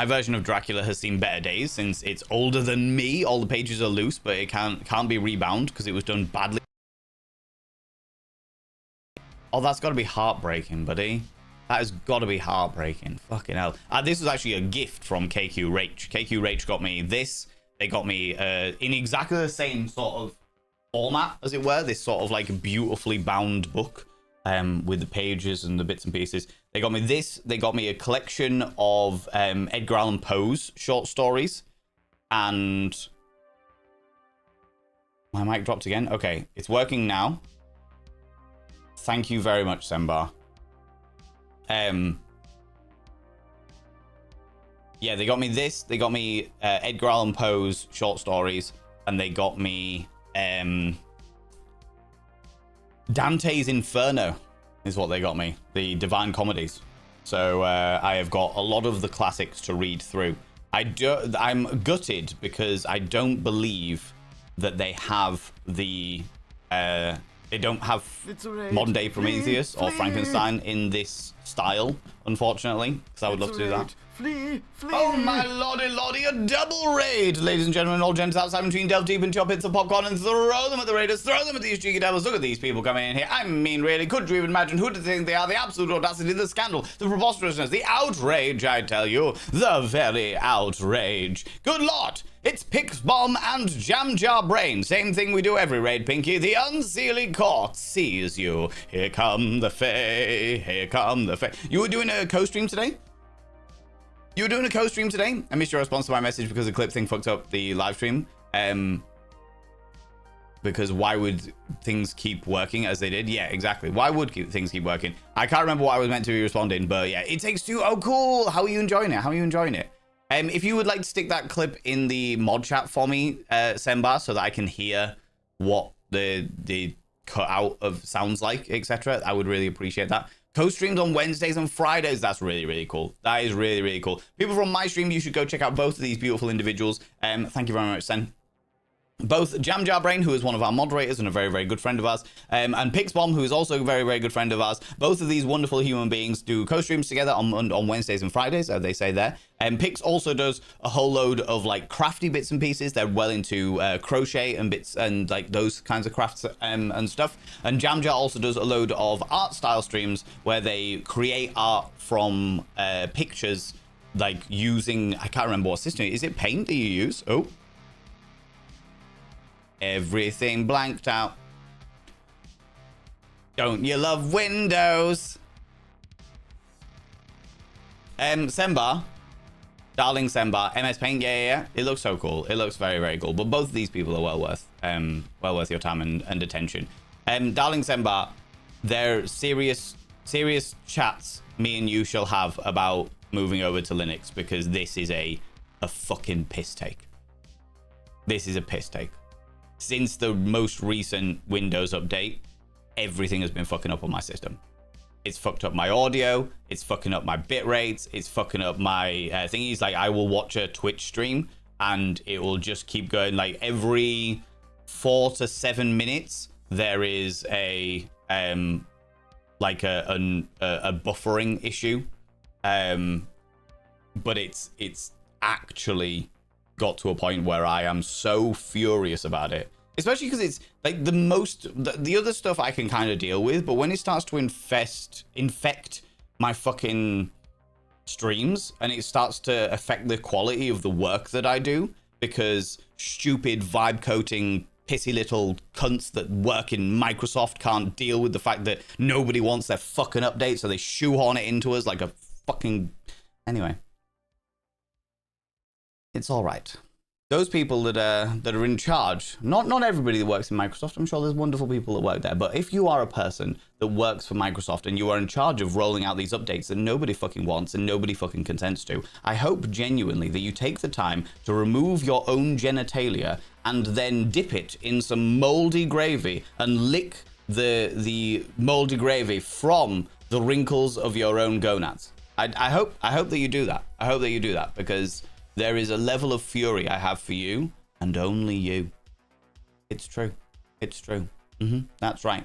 [SPEAKER 1] version of Dracula has seen better days since it's older than me. All the pages are loose, but it can't be rebound because it was done badly. Oh, that's got to be heartbreaking, buddy. That has got to be heartbreaking. Fucking hell. This was actually a gift from KQ Rach. KQ Rach got me this. They got me in exactly the same sort of format, as it were, this sort of like beautifully bound book with the pages and the bits and pieces. They got me this. They got me a collection of Edgar Allan Poe's short stories. And my mic dropped again. Okay, it's working now. Thank you very much, Sembar. Yeah, they got me this. They got me Edgar Allan Poe's short stories, and they got me Dante's Inferno is what they got me, the Divine Comedies. So I have got a lot of the classics to read through. I'm gutted because I don't believe that they have the they don't have modern day Prometheus or Frankenstein in this style, unfortunately, because I would love to do that.
[SPEAKER 2] Flee!
[SPEAKER 1] Oh my lordy, a double raid! Ladies and gentlemen, all gents outside between, delve deep into your pits of popcorn and throw them at the raiders, throw them at these cheeky devils. Look at these people coming in here. I mean, really, could you even imagine who to think they are? The absolute audacity, the scandal, the preposterousness, the outrage, I tell you. The very outrage. Good Lord! It's Pixbomb and Jam Jar Brain. Same thing we do every raid, Pinky. The unseelie court sees you. Here come the Fae. Here come the Fae. You were doing a co-stream today? You were doing a co-stream today? I missed your response to my message because the clip thing fucked up the live stream. Because why would things keep working as they did? Yeah, exactly. Why would things keep working? I can't remember what I was meant to be responding, but yeah, It Takes Two. Oh, cool. How are you enjoying it? How are you enjoying it? If you would like to stick that clip in the mod chat for me, Sembar, so that I can hear what the cutout of sounds like, etc., I would really appreciate that. Co-streams on Wednesdays and Fridays. That's really, really cool. That is really, really cool. People from my stream, you should go check out both of these beautiful individuals. Thank you very much, Sen. Both Jam Jar Brain, who is one of our moderators and a very, very good friend of ours, and Pixbomb, who is also a very, very good friend of ours. Both of these wonderful human beings do co-streams together on Wednesdays and Fridays, as they say there. Pix also does a whole load of like crafty bits and pieces. They're well into crochet and bits and like those kinds of crafts and stuff. And Jam Jar also does a load of art style streams where they create art from pictures, like using, I can't remember what system. Is it Paint that you use? Oh. Everything blanked out. Don't you love Windows? Sembar. Darling Sembar. MS Paint, yeah. It looks so cool. It looks very, very cool. But both of these people are well worth your time and attention. Darling Sembar, they're serious chats me and you shall have about moving over to Linux, because this is a fucking piss take. This is a piss take. Since the most recent Windows update, everything has been fucking up on my system. It's fucked up my audio. It's fucking up my bit rates. It's fucking up my thingies. Like, I will watch a Twitch stream and it will just keep going. Like, every 4 to 7 minutes, there is a buffering issue. But it's actually got to a point where I am so furious about it, especially because it's like the other stuff I can kind of deal with, but when it starts to infect my fucking streams and it starts to affect the quality of the work that I do, because stupid vibe coating pissy little cunts that work in Microsoft can't deal with the fact that nobody wants their fucking update, so they shoehorn it into us like a fucking... Anyway. It's all right. Those people that are in charge, not everybody that works in Microsoft, I'm sure there's wonderful people that work there, but if you are a person that works for Microsoft and you are in charge of rolling out these updates that nobody fucking wants and nobody fucking consents to, I hope genuinely that you take the time to remove your own genitalia and then dip it in some moldy gravy and lick the moldy gravy from the wrinkles of your own gonads. I hope that you do that. I hope that you do that, because there is a level of fury I have for you, and only you. It's true. It's true. That's right.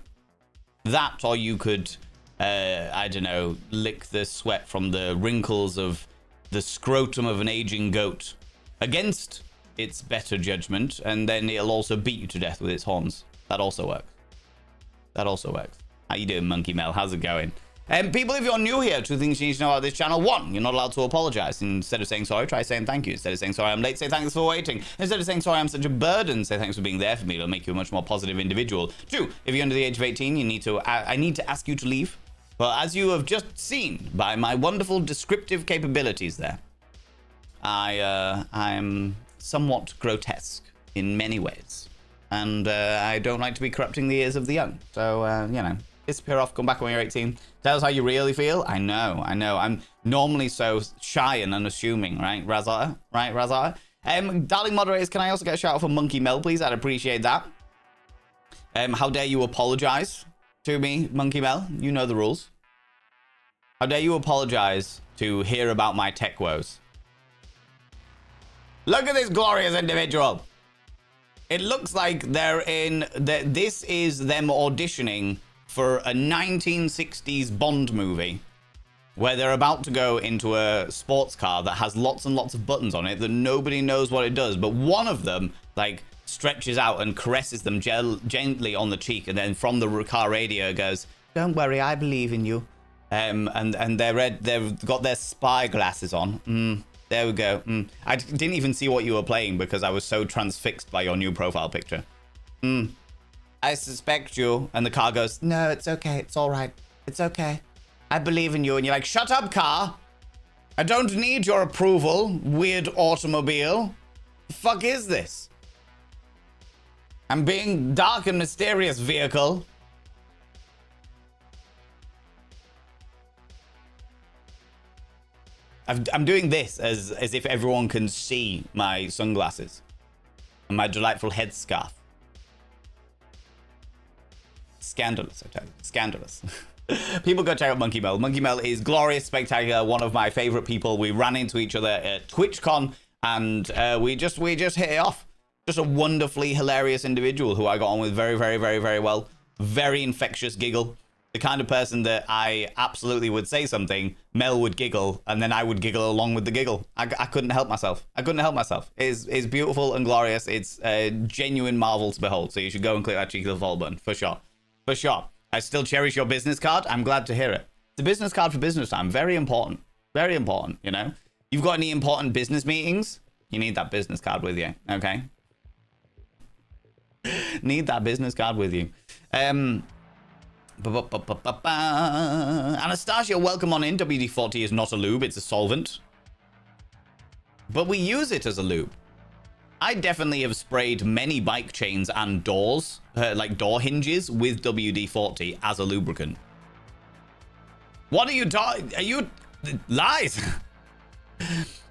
[SPEAKER 1] That, or you could, I don't know, lick the sweat from the wrinkles of the scrotum of an aging goat against its better judgment, and then it'll also beat you to death with its horns. That also works. That also works. How you doing, Monkey Mel? How's it going? People, if you're new here, two things you need to know about this channel. One, you're not allowed to apologize. Instead of saying sorry, try saying thank you. Instead of saying sorry, I'm late, say thanks for waiting. Instead of saying sorry, I'm such a burden, say thanks for being there for me. It'll make you a much more positive individual. Two, if you're under the age of 18, I need to ask you to leave. Well, as you have just seen by my wonderful descriptive capabilities there, I'm somewhat grotesque in many ways. And I don't like to be corrupting the ears of the young. So, you know, disappear off, come back when you're 18. Tell us how you really feel. I know. I'm normally so shy and unassuming, right, Razar? Right, Razar? Darling moderators, can I also get a shout out for Monkey Mel, please? I'd appreciate that. How dare you apologize to me, Monkey Mel? You know the rules. How dare you apologize to hear about my tech woes? Look at this glorious individual. It looks like this is them auditioning for a 1960s Bond movie where they're about to go into a sports car that has lots and lots of buttons on it that nobody knows what it does, but one of them like stretches out and caresses them gently on the cheek, and then from the car radio goes, "Don't worry, I believe in you." And they've got their spy glasses on. There we go. I didn't even see what you were playing because I was so transfixed by your new profile picture. I suspect you. And the car goes, "No, it's okay. It's all right. It's okay. I believe in you." And you're like, "Shut up, car. I don't need your approval, weird automobile. The fuck is this? I'm being dark and mysterious, vehicle." I'm doing this as if everyone can see my sunglasses and my delightful headscarf. Scandalous, I tell you. Scandalous. People go check out Monkey Mel. Monkey Mel is glorious, spectacular, one of my favorite people. We ran into each other at TwitchCon, and we just hit it off. Just a wonderfully hilarious individual who I got on with very, very, very, very well. Very infectious giggle. The kind of person that I absolutely would say something, Mel would giggle, and then I would giggle along with the giggle. I couldn't help myself. I couldn't help myself. It's beautiful and glorious. It's a genuine marvel to behold. So you should go and click that cheeky little follow button, for sure. For sure. I still cherish your business card. I'm glad to hear it. It's a business card for business time. Very important. Very important, you know? You've got any important business meetings? You need that business card with you, okay? Need that business card with you. Anastasia, welcome on in. WD-40 is not a lube, it's a solvent. But we use it as a lube. I definitely have sprayed many bike chains and doors, like door hinges, with WD-40 as a lubricant. What are you talking? Are you... Lies!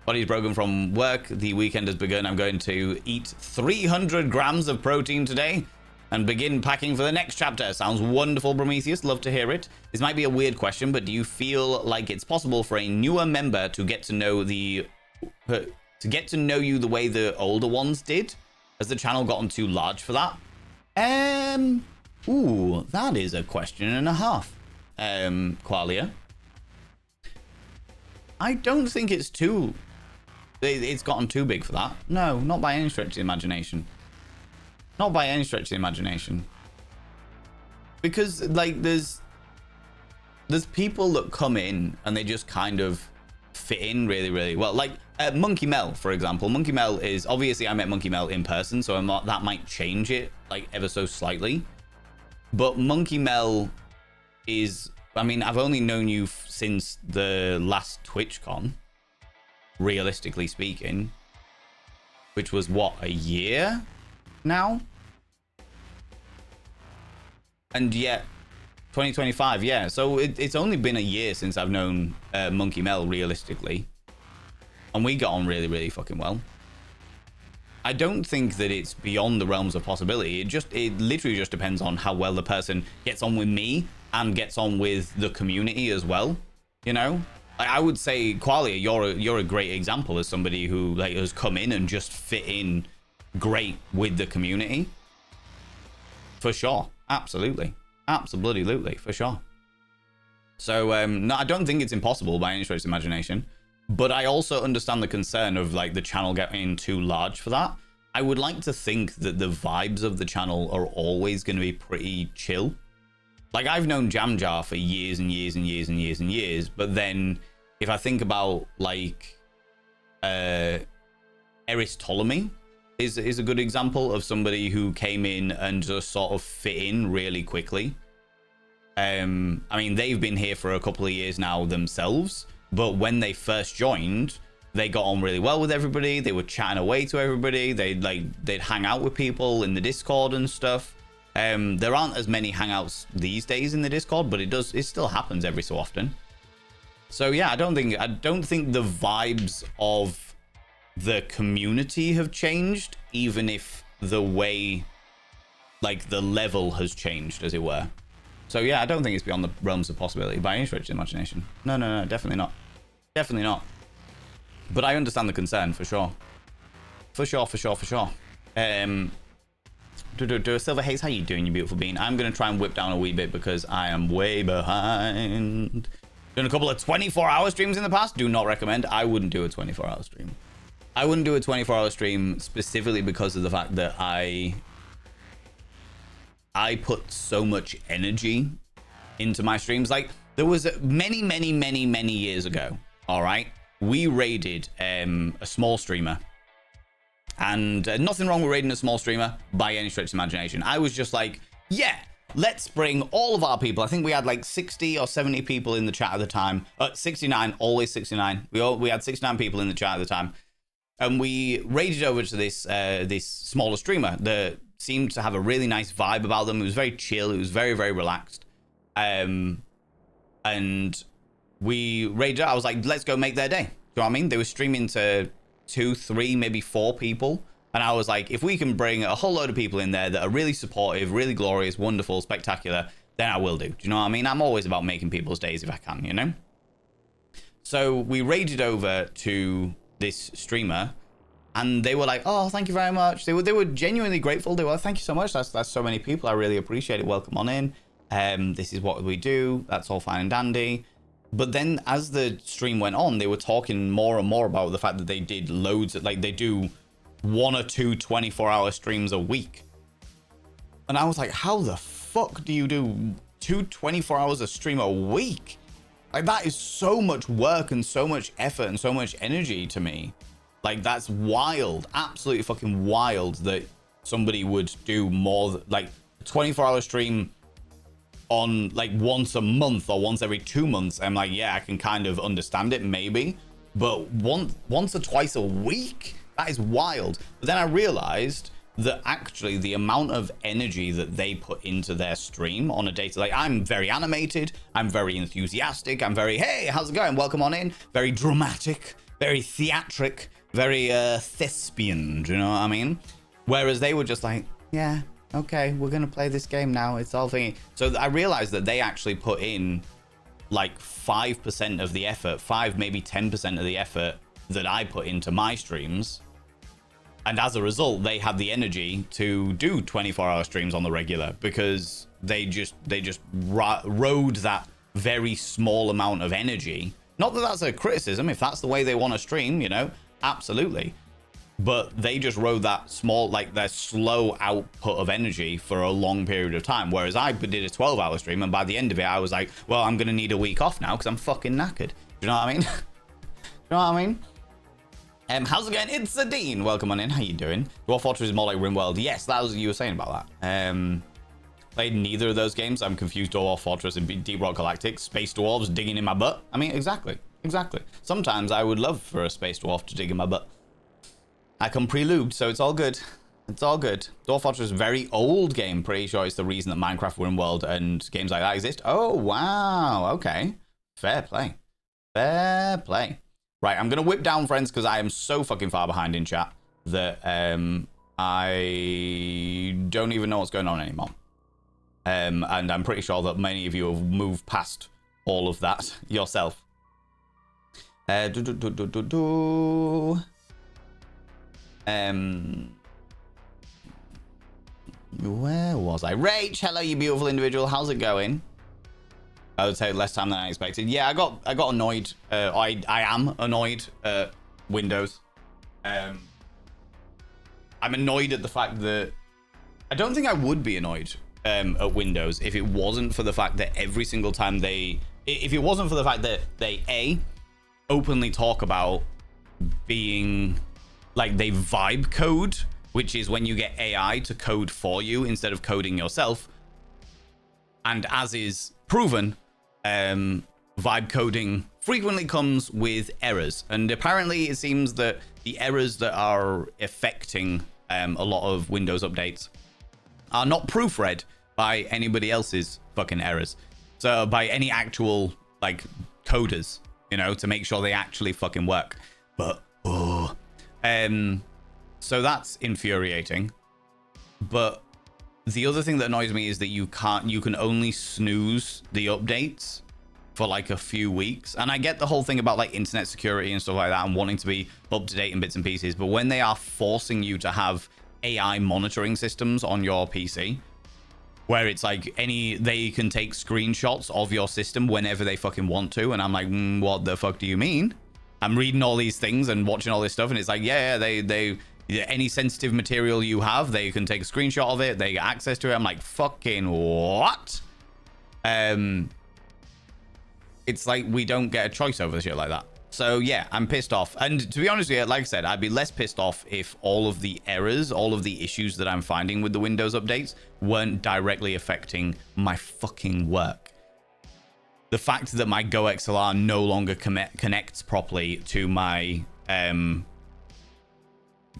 [SPEAKER 1] Body's broken from work. The weekend has begun. I'm going to eat 300 grams of protein today and begin packing for the next chapter. Sounds wonderful, Prometheus. Love to hear it. This might be a weird question, but do you feel like it's possible for a newer member to get to know you the way the older ones did? Has the channel gotten too large for that? Ooh, that is a question and a half. Qualia. I don't think it's gotten too big for that. No, not by any stretch of the imagination. Not by any stretch of the imagination. Because, like, there's people that come in and they just kind of fit in really, really well. Like Monkey Mel, for example. Monkey Mel is obviously I met Monkey Mel in person, so that might change it like ever so slightly. But Monkey Mel is, I mean, I've only known you since the last TwitchCon, realistically speaking, which was what, a year now? And yet 2025, yeah. So it's only been a year since I've known Monkey Mel, realistically. And we got on really, really fucking well. I don't think that it's beyond the realms of possibility. It literally just depends on how well the person gets on with me and gets on with the community as well. You know? I would say, Qualia, you're a great example as somebody who like has come in and just fit in great with the community. For sure. Absolutely. Absolutely, for sure. So, no, I don't think it's impossible by any stretch of imagination. But I also understand the concern of like the channel getting too large for that. I would like to think that the vibes of the channel are always going to be pretty chill. Like, I've known Jamjar for years and years and years and years and years. But then if I think about like Eris Ptolemy is a good example of somebody who came in and just sort of fit in really quickly. I mean, they've been here for a couple of years now themselves, but when they first joined, they got on really well with everybody. They were chatting away to everybody. They'd hang out with people in the Discord and stuff. There aren't as many hangouts these days in the Discord, but it still happens every so often. So yeah, I don't think the vibes of the community have changed, even if the way, like, the level has changed, as it were. So yeah, I don't think it's beyond the realms of possibility by any stretch of the imagination. No, definitely not. Definitely not. But I understand the concern, for sure. For sure. Silver Haze, how you doing, you beautiful bean? I'm going to try and whip down a wee bit because I am way behind. Done a couple of 24-hour streams in the past. Do not recommend. I wouldn't do a 24-hour stream. I wouldn't do a 24-hour stream specifically because of the fact that I put so much energy into my streams. Like, there was many years ago, all right, we raided a small streamer. And nothing wrong with raiding a small streamer by any stretch of imagination. I was just like, yeah, let's bring all of our people. I think we had like 60 or 70 people in the chat at the time. 69, always 69. We had 69 people in the chat at the time. And we raided over to this smaller streamer that seemed to have a really nice vibe about them. It was very chill. It was very, very relaxed. And we raided out. I was like, let's go make their day. Do you know what I mean? They were streaming to 2, 3, maybe 4 people. And I was like, if we can bring a whole load of people in there that are really supportive, really glorious, wonderful, spectacular, then I will do. Do you know what I mean? I'm always about making people's days if I can, you know? So we raided over to this streamer and they were like, oh, thank you very much. They were genuinely grateful. They were like, thank you so much. That's so many people. I really appreciate it. Welcome on in. This is what we do. That's all fine and dandy. But then as the stream went on, they were talking more and more about the fact that they did loads of, like, they do 1 or 2 24-hour streams a week. And I was like, how the fuck do you do 2 24 hours a stream a week? Like, that is so much work and so much effort and so much energy to me. Like, that's wild. Absolutely fucking wild that somebody would do more, like, a 24-hour stream on like once a month or once every 2 months. I'm like, yeah, I can kind of understand it maybe, but once or twice a week, that is wild. But then I realized that actually the amount of energy that they put into their stream on a day to, like, I'm very animated, I'm very enthusiastic, I'm very, hey, how's it going, welcome on in, very dramatic, very theatric, very thespian, do you know what I mean? Whereas they were just like, yeah, okay, we're gonna play this game now, it's all thingy. So I realized that they actually put in like 5% of the effort, 5 maybe 10% of the effort that I put into my streams, and as a result they had the energy to do 24-hour streams on the regular because they just rode that very small amount of energy. Not that that's a criticism, if that's the way they want to stream, you know, absolutely. But they just rode that small, like, their slow output of energy for a long period of time. Whereas I did a 12-hour stream, and by the end of it, I was like, well, I'm going to need a week off now because I'm fucking knackered. Do you know what I mean? You know what I mean? How's it going? It's the Dean. Welcome on in. How you doing? Dwarf Fortress is more like RimWorld. Yes, that was what you were saying about that. Played neither of those games. I'm confused. Dwarf Fortress and Deep Rock Galactic. Space dwarves digging in my butt. I mean, exactly. Sometimes I would love for a space dwarf to dig in my butt. I come pre-lubed, so it's all good. It's all good. Dwarf Fortress is a very old game. Pretty sure it's the reason that Minecraft, RimWorld, and games like that exist. Oh, wow. Okay. Fair play. Right, I'm going to whip down friends because I am so fucking far behind in chat that I don't even know what's going on anymore. And I'm pretty sure that many of you have moved past all of that yourself. Where was I? Rach, hello, you beautiful individual. How's it going? I would say less time than I expected. Yeah, I got annoyed. I am annoyed at Windows. I'm annoyed at the fact that I don't think I would be annoyed at Windows if it wasn't for the fact that every single time if it wasn't for the fact that they openly talk about being like they vibe code, which is when you get AI to code for you instead of coding yourself. And as is proven, vibe coding frequently comes with errors. And apparently it seems that the errors that are affecting a lot of Windows updates are not proofread by anybody else's fucking errors. So by any actual like coders, you know, to make sure they actually fucking work. But so that's infuriating. But the other thing that annoys me is that you can only snooze the updates for like a few weeks. And I get the whole thing about like internet security and stuff like that and wanting to be up to date in bits and pieces. But when they are forcing you to have AI monitoring systems on your PC, where it's like they can take screenshots of your system whenever they fucking want to. And I'm like, what the fuck do you mean? I'm reading all these things and watching all this stuff. And it's like, yeah, they any sensitive material you have, they can take a screenshot of it. They get access to it. I'm like, fucking what? It's like we don't get a choice over shit like that. So yeah, I'm pissed off. And to be honest with you, like I said, I'd be less pissed off if all of the errors, all of the issues that I'm finding with the Windows updates weren't directly affecting my fucking work. The fact that my Go XLR no longer connects properly to my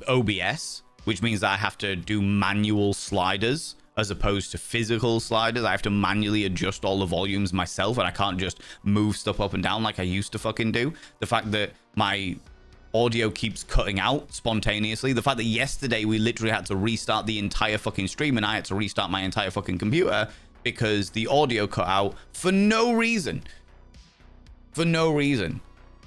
[SPEAKER 1] OBS, which means that I have to do manual sliders as opposed to physical sliders. I have to manually adjust all the volumes myself, and I can't just move stuff up and down like I used to fucking do. The fact that my audio keeps cutting out spontaneously. The fact that yesterday we literally had to restart the entire fucking stream and I had to restart my entire fucking computer because the audio cut out for no reason. For no reason.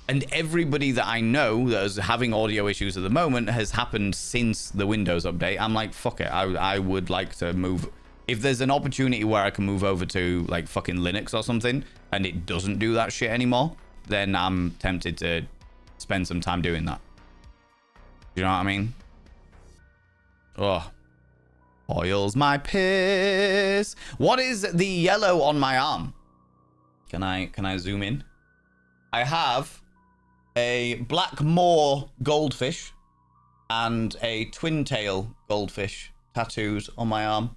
[SPEAKER 1] And everybody that I know that is having audio issues at the moment has happened since the Windows update. I'm like, fuck it. I would like to move. If there's an opportunity where I can move over to like fucking Linux or something and it doesn't do that shit anymore, then I'm tempted to spend some time doing that. You know what I mean? Oh, oils my piss. What is the yellow on my arm? Can I zoom in? I have a black moor goldfish and a twin tail goldfish tattooed on my arm.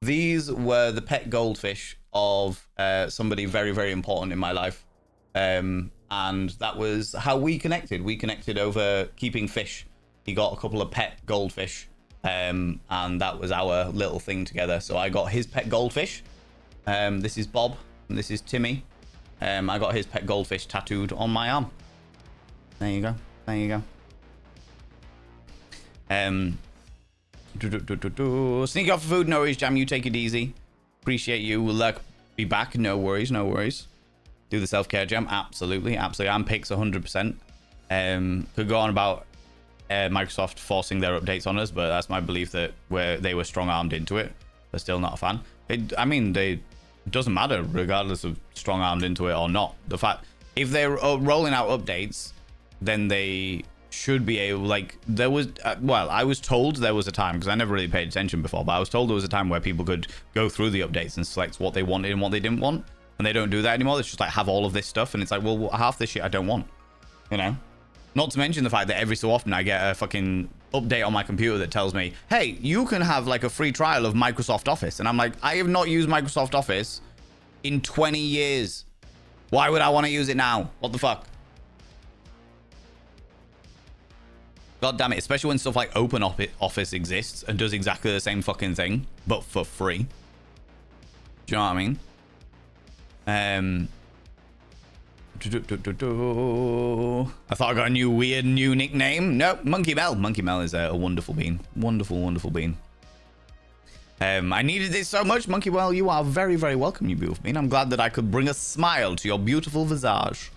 [SPEAKER 1] These were the pet goldfish of somebody very, very important in my life. And that was how we connected. We connected over keeping fish. He got a couple of pet goldfish. And that was our little thing together. So I got his pet goldfish. This is Bob and this is Timmy. I got his pet goldfish tattooed on my arm. There you go. There you go. Sneak off for food. No worries, Jam. You take it easy. Appreciate you. We'll be back. No worries. No worries. Do the self-care, Jam. Absolutely. Absolutely. I'm picks 100%. Could go on about Microsoft forcing their updates on us, but that's my belief that they were strong-armed into it. They're still not a fan. It doesn't matter regardless of strong-armed into it or not. The fact, if they're rolling out updates, then they should be able, like, there was, I was told there was a time, because I never really paid attention before, but I was told there was a time where people could go through the updates and select what they wanted and what they didn't want, and they don't do that anymore. It's just like, have all of this stuff, and it's like, well, half this shit I don't want, you know? Not to mention the fact that every so often I get a fucking update on my computer that tells me, hey, you can have like a free trial of Microsoft Office. And I'm like, I have not used Microsoft Office in 20 years. Why would I want to use it now? What the fuck? God damn it. Especially when stuff like Open Office exists and does exactly the same fucking thing, but for free. Do you know what I mean? I thought I got a weird new nickname. Nope, Monkey Mel. Monkey Mel is a wonderful bean. Wonderful bean. I needed this so much, Monkey Mel. You are very, very welcome, you beautiful bean. I'm glad that I could bring a smile to your beautiful visage.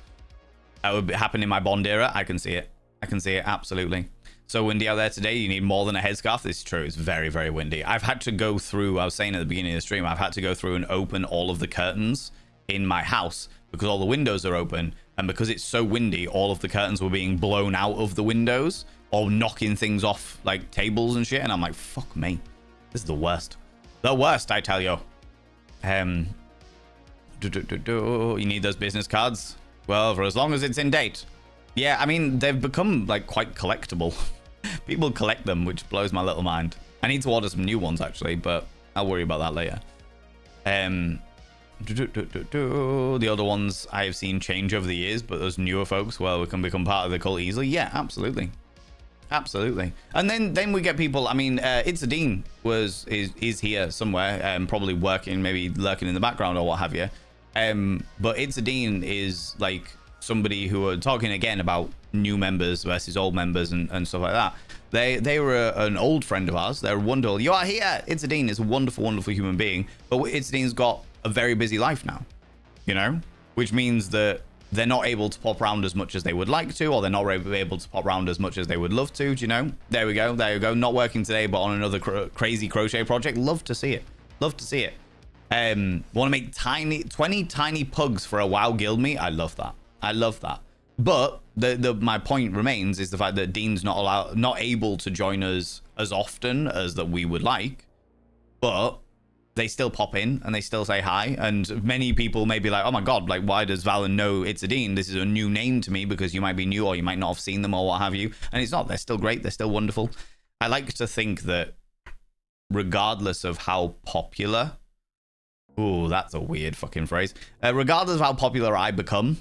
[SPEAKER 1] That would happen in my Bond era. I can see it. I can see it, absolutely. So windy out there today. You need more than a headscarf. This is true. It's very, very windy. I've had to go through, I was saying at the beginning of the stream, I've had to go through and open all of the curtains in my house because all the windows are open, and because it's so windy, all of the curtains were being blown out of the windows or knocking things off like tables and shit, and I'm like, fuck me, this is the worst. The worst, I tell you. You need those business cards? Well, for as long as it's in date. Yeah, I mean, they've become like quite collectible. People collect them, which blows my little mind. I need to order some new ones actually, but I'll worry about that later. The other ones I have seen change over the years, but those newer folks, well, we can become part of the cult easily. Yeah, absolutely. Absolutely. And then we get people, I mean, It's a Dean is here somewhere, probably working, maybe lurking in the background or what have you. But It's a Dean is like somebody who are talking again about new members versus old members and stuff like that. They were an old friend of ours. They're wonderful. You are here. It's a Dean is a wonderful human being, but It's a Dean's got a very busy life now, you know, which means that they're not able to pop around as much as they would like to, or they're not able to pop around as much as they would love to. Do you know? There we go. There you go. Not working today, but on another crazy crochet project. Love to see it. Love to see it. Want to make 20 tiny pugs for a WoW guild meet? I love that. I love that. But my point remains is the fact that Dean's not able to join us as often as that we would like, but they still pop in and they still say hi. And many people may be like, oh my god, like, why does Valen know It's a Dean? This is a new name to me, because you might be new or you might not have seen them or what have you. And it's not. They're still great. They're still wonderful. I like to think that regardless of how popular, ooh, that's a weird fucking phrase, regardless of how popular I become,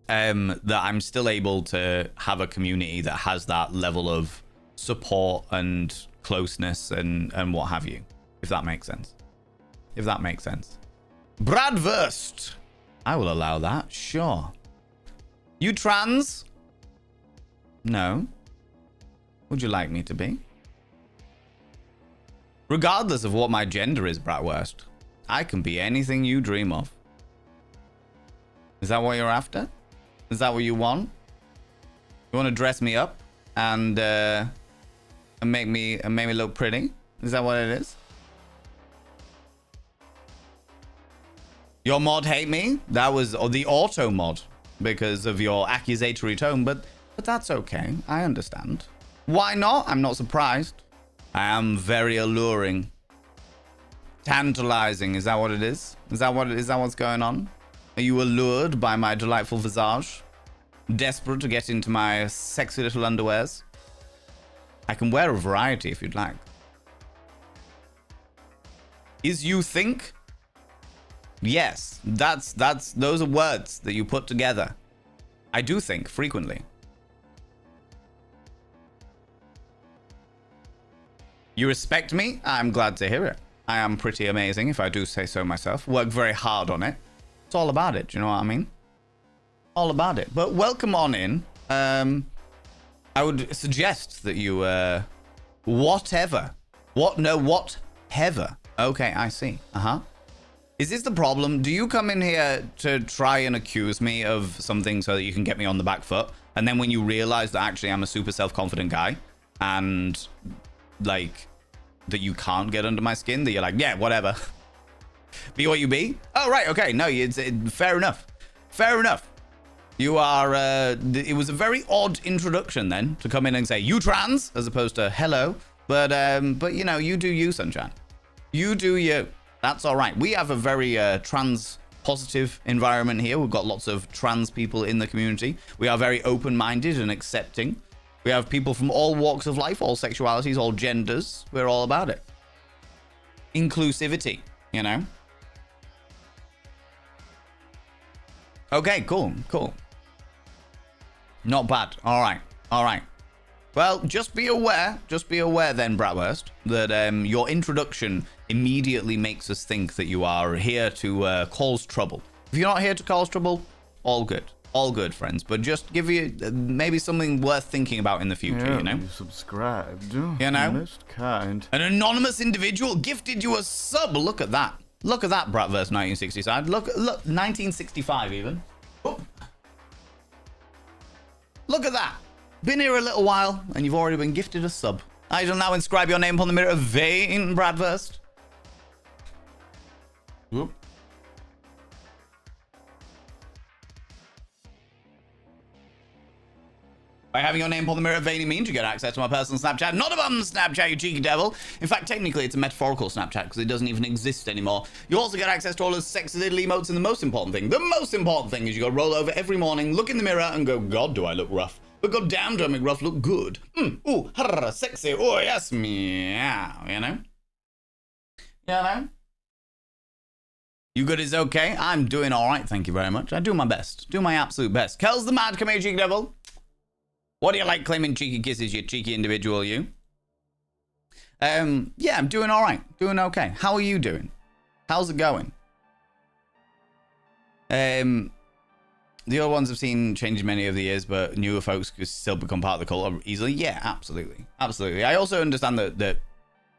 [SPEAKER 1] that I'm still able to have a community that has that level of support and closeness and what have you, if that makes sense. If that makes sense. Bradwurst, I will allow that, sure. You trans? No. Would you like me to be? Regardless of what my gender is, Bratwurst, I can be anything you dream of. Is that what you're after? Is that what you want? You want to dress me up and make me look pretty? Is that what it is? Your mod hate me? That was the auto mod because of your accusatory tone, but that's okay. I understand. Why not? I'm not surprised. I am very alluring. Tantalizing, is that what it is? Is that what's going on? Are you allured by my delightful visage? Desperate to get into my sexy little underwears? I can wear a variety if you'd like. Is you think? Yes, those are words that you put together. I do think frequently. You respect me? I'm glad to hear it. I am pretty amazing, if I do say so myself. Work very hard on it. It's all about it, do you know what I mean? All about it. But welcome on in. I would suggest that you, whatever. Whatever. Okay, I see. Is this the problem? Do you come in here to try and accuse me of something so that you can get me on the back foot? And then when you realize that actually I'm a super self-confident guy and like that you can't get under my skin, that you're like, yeah, whatever. Be what you be? Oh, right. Okay. No, fair enough. Fair enough. You are, it was a very odd introduction then to come in and say, you trans, as opposed to hello. But you know, you do you, sunshine. You do you. That's all right. We have a very trans positive environment here. We've got lots of trans people in the community. We are very open-minded and accepting. We have people from all walks of life, all sexualities, all genders. We're all about it. Inclusivity, you know? Okay, cool, cool. Not bad. All right, all right. Well, just be aware then, Bratwurst, that your introduction immediately makes us think that you are here to cause trouble. If you're not here to cause trouble, all good, friends. But just give you maybe something worth thinking about in the future,
[SPEAKER 2] Yeah,
[SPEAKER 1] you know?
[SPEAKER 2] you subscribed.
[SPEAKER 1] You know?
[SPEAKER 2] Most kind.
[SPEAKER 1] An anonymous individual gifted you a sub. Look at that. Look at that, Bratverse 1965. Look, 1965 even. Oh. Look at that. Been here a little while, and you've already been gifted a sub. I shall now inscribe your name upon the mirror of Vane, Bradverst. Whoop. By having your name upon the mirror of Vane means you get access to my personal Snapchat. Not a bum Snapchat, you cheeky devil. In fact, technically, it's a metaphorical Snapchat because it doesn't even exist anymore. You also get access to all those sexy little emotes, and the most important thing is you go roll over every morning, look in the mirror, and go, God, do I look rough? But god damn, do I make rough look good? Ooh, harr, sexy, oh yes, meow, you know? You know? You good is okay? I'm doing alright, thank you very much. I do my best. Do my absolute best. Kel's the mad, come here, cheeky devil. What do you like claiming cheeky kisses, you cheeky individual, you? Yeah, I'm doing alright. Doing okay. How are you doing? How's it going? The other ones I've seen change many of the years, but newer folks could still become part of the cult easily. Yeah, absolutely. Absolutely. I also understand that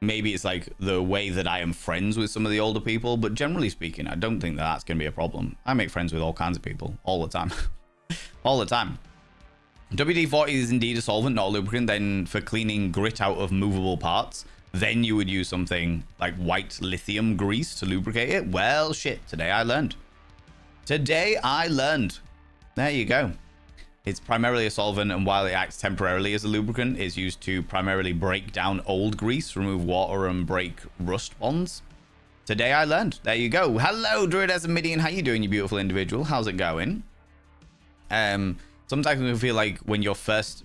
[SPEAKER 1] maybe it's like the way that I am friends with some of the older people, but generally speaking, I don't think that that's going to be a problem. I make friends with all kinds of people all the time. All the time. WD-40 is indeed a solvent, not a lubricant. Then for cleaning grit out of movable parts, then you would use something like white lithium grease to lubricate it. Well, shit. Today I learned. There you go. It's primarily a solvent, and while it acts temporarily as a lubricant, it's used to primarily break down old grease, remove water, and break rust bonds. Today I learned. There you go. Hello, Druid as a Midian. How you doing, you beautiful individual? How's it going? Sometimes I feel like when you first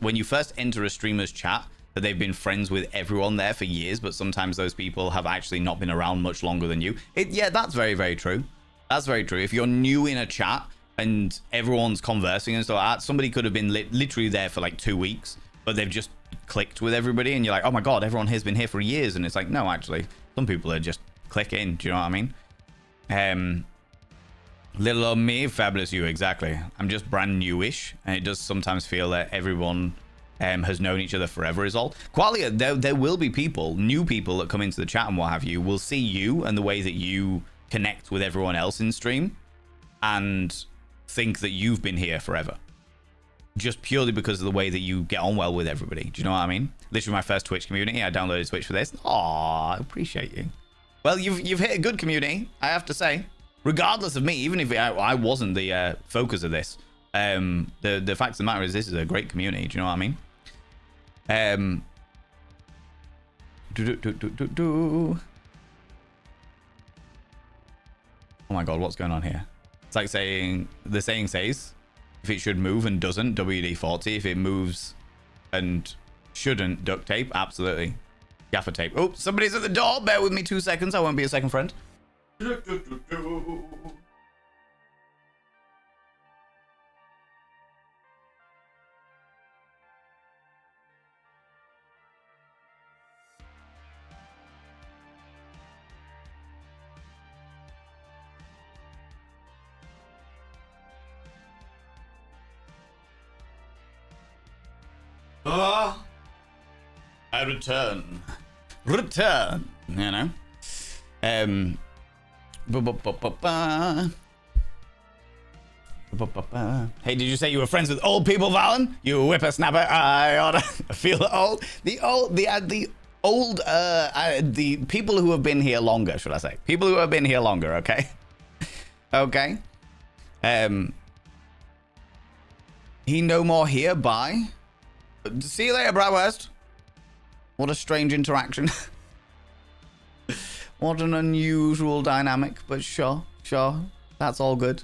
[SPEAKER 1] enter a streamer's chat, that they've been friends with everyone there for years, but sometimes those people have actually not been around much longer than you. Yeah, that's very, very true. That's very true. If you're new in a chat and everyone's conversing and stuff like that, somebody could have been literally there for like 2 weeks, but they've just clicked with everybody, and you're like, oh my god, everyone here's been here for years. And it's like, no, actually, some people are just clicking. Do you know what I mean? Little old me, fabulous you, exactly. I'm just brand newish, and it does sometimes feel that everyone has known each other forever is all. Qualia, there will be people, new people that come into the chat and what have you, will see you and the way that you connect with everyone else in stream and think that you've been here forever. Just purely because of the way that you get on well with everybody. Do you know what I mean? Literally my first Twitch community. I downloaded Twitch for this. Aw, I appreciate you. Well, you've hit a good community, I have to say. Regardless of me, even if I wasn't the focus of this, the fact of the matter is this is a great community. Do you know what I mean? Oh my god, what's going on here? It's like saying, the saying says, if it should move and doesn't, WD-40. If it moves and shouldn't, duct tape. Absolutely. Gaffer tape. Oh, somebody's at the door. Bear with me 2 seconds. I won't be a second, friend. I return, you know. Hey, did you say you were friends with old people, Valen? You whippersnapper. I ought to feel old. The people who have been here longer, should I say? People who have been here longer, okay? Okay. He no more here, bye. See you later, Bratwurst. What a strange interaction. What an unusual dynamic, but sure. That's all good.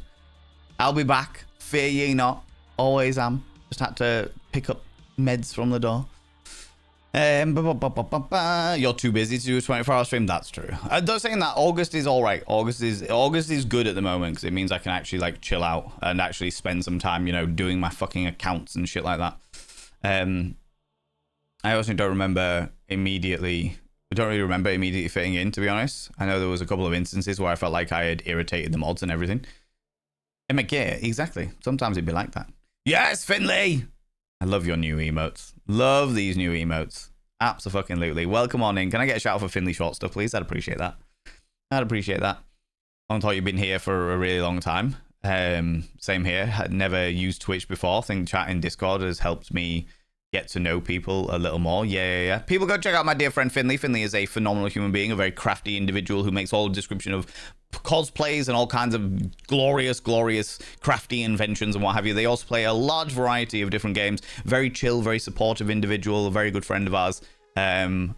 [SPEAKER 1] I'll be back. Fear ye not. Always am. Just had to pick up meds from the door. You're too busy to do a 24-hour stream. That's true. Though saying that, August is all right. August is good at the moment because it means I can actually like chill out and actually spend some time, you know, doing my fucking accounts and shit like that. I also don't really remember immediately fitting in, to be honest. I know there was a couple of instances where I felt like I had irritated the mods and everything. And like, yeah, exactly. Sometimes it'd be like that. Yes, Finley! I love your new emotes. Love these new emotes. Absolutely. Welcome on in. Can I get a shout out for Finley Short Stuff, please? I'd appreciate that. I thought you've been here for a really long time. Same here. Had never used Twitch before. I think chatting Discord has helped me get to know people a little more. Yeah. People go check out my dear friend Finley. Finley is a phenomenal human being, a very crafty individual who makes all the description of cosplays and all kinds of glorious crafty inventions and what have you. They also play a large variety of different games. Very chill, very supportive individual, a very good friend of ours. Like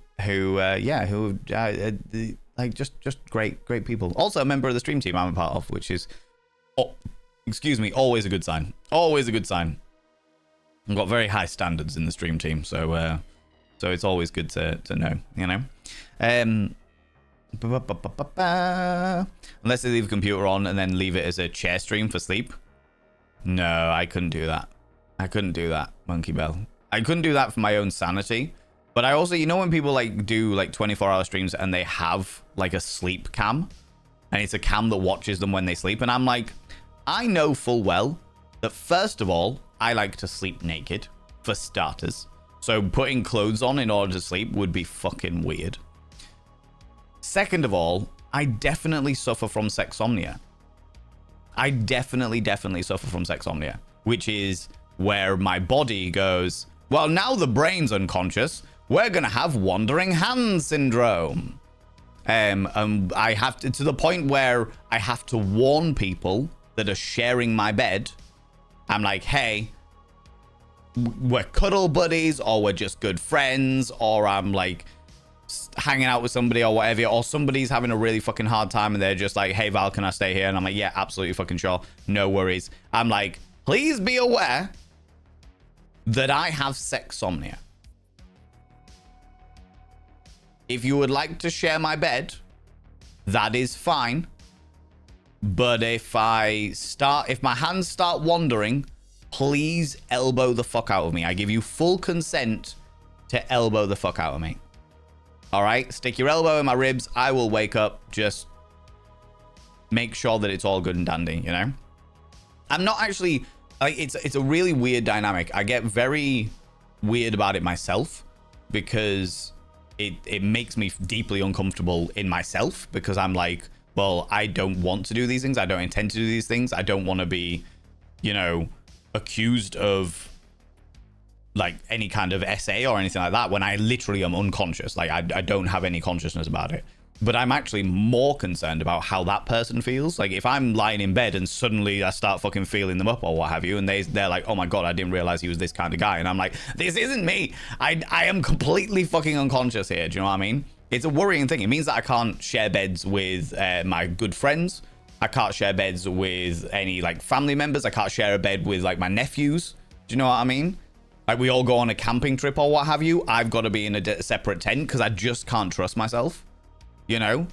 [SPEAKER 1] just great people. Also a member of the stream team I'm a part of, which is, always a good sign. Always a good sign. I've got very high standards in the stream team, so it's always good to know, you know. Unless they leave a computer on and then leave it as a chair stream for sleep. No, I couldn't do that. Monkey Bell. I couldn't do that for my own sanity. But I also, you know, when people like do like 24-hour streams and they have like a sleep cam, and it's a cam that watches them when they sleep, and I'm like, I know full well that first of all, I like to sleep naked, for starters. So putting clothes on in order to sleep would be fucking weird. Second of all, I definitely suffer from sexsomnia. I definitely suffer from sexsomnia, which is where my body goes, well, now the brain's unconscious, we're going to have wandering hand syndrome. I have to the point where I have to warn people that are sharing my bed. I'm like, hey, we're cuddle buddies, or we're just good friends, or I'm like hanging out with somebody or whatever, or somebody's having a really fucking hard time and they're just like, hey Val, can I stay here? And I'm like, yeah, absolutely fucking sure, no worries. I'm like, please be aware that I have sexsomnia. If you would like to share my bed, that is fine. But if my hands start wandering, please elbow the fuck out of me. I give you full consent to elbow the fuck out of me. All right? Stick your elbow in my ribs. I will wake up. Just make sure that it's all good and dandy, you know? I'm not actually... like, it's a really weird dynamic. I get very weird about it myself because it makes me deeply uncomfortable in myself, because I'm like, well, I don't want to do these things. I don't intend to do these things. I don't want to be, you know, accused of like any kind of SA or anything like that when I literally am unconscious. Like I don't have any consciousness about it. But I'm actually more concerned about how that person feels. Like if I'm lying in bed and suddenly I start fucking feeling them up or what have you, and they're like, oh my god, I didn't realize he was this kind of guy, and I'm like, this isn't me. I am completely fucking unconscious here. Do you know what I mean? It's a worrying thing. It means that I can't share beds with my good friends. I can't share beds with any like family members. I can't share a bed with like my nephews. Do you know what I mean? Like we all go on a camping trip or what have you. I've got to be in a separate tent because I just can't trust myself. You know?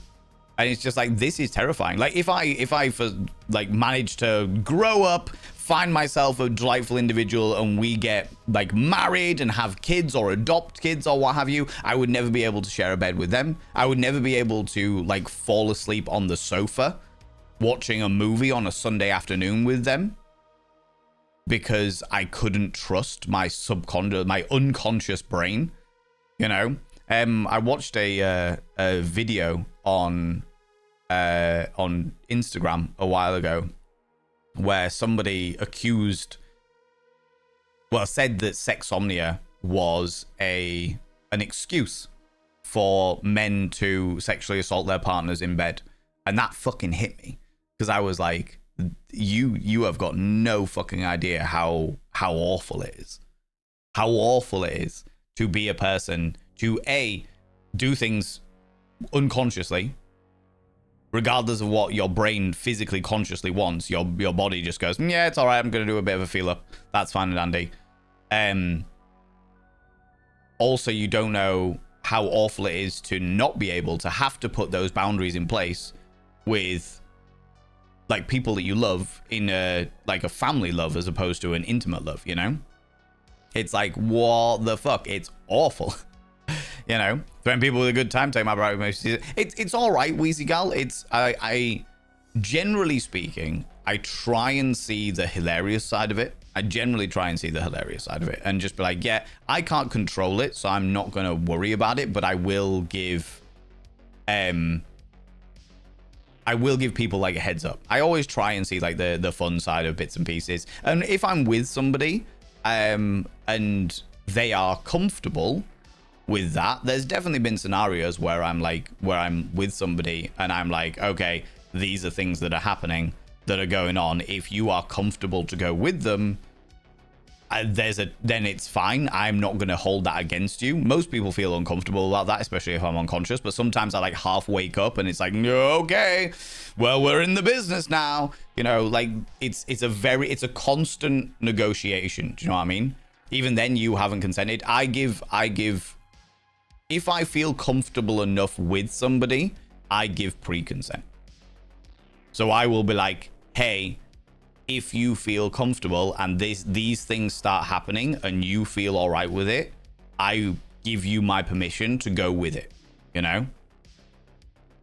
[SPEAKER 1] And it's just like, this is terrifying. Like if I for like manage to grow up, find myself a delightful individual, and we get like married and have kids or adopt kids or what have you, I would never be able to share a bed with them. I would never be able to like fall asleep on the sofa watching a movie on a Sunday afternoon with them, because I couldn't trust my unconscious brain, you know? I watched a video on Instagram a while ago where somebody said that sexsomnia was an excuse for men to sexually assault their partners in bed. And that fucking hit me, because I was like, you have got no fucking idea how awful it is. How awful it is to be a person to A, do things unconsciously, regardless of what your brain physically consciously wants, your body just goes, yeah, it's all right, I'm going to do a bit of a feel up. That's fine and dandy. Also, you don't know how awful it is to not be able to have to put those boundaries in place with like people that you love in a like a family love as opposed to an intimate love, you know? It's like, what the fuck? It's awful. You know, throwing people with a good time, talking about emotions. It's all right, Wheezy Gal. I generally speaking, I try and see the hilarious side of it. I generally try and see the hilarious side of it and just be like, yeah, I can't control it, so I'm not going to worry about it, but I will give people like a heads up. I always try and see like the fun side of bits and pieces. And if I'm with somebody and they are comfortable with that, there's definitely been scenarios where I'm with somebody and I'm like, okay, these are things that are happening, that are going on. If you are comfortable to go with them, then it's fine. I'm not going to hold that against you. Most people feel uncomfortable about that, especially if I'm unconscious, but sometimes I like half wake up and it's like, okay, well, we're in the business now. You know, like it's a constant negotiation. Do you know what I mean? Even then you haven't consented. I give if I feel comfortable enough with somebody, I give pre-consent. So I will be like, hey, if you feel comfortable and these things start happening and you feel all right with it, I give you my permission to go with it, you know?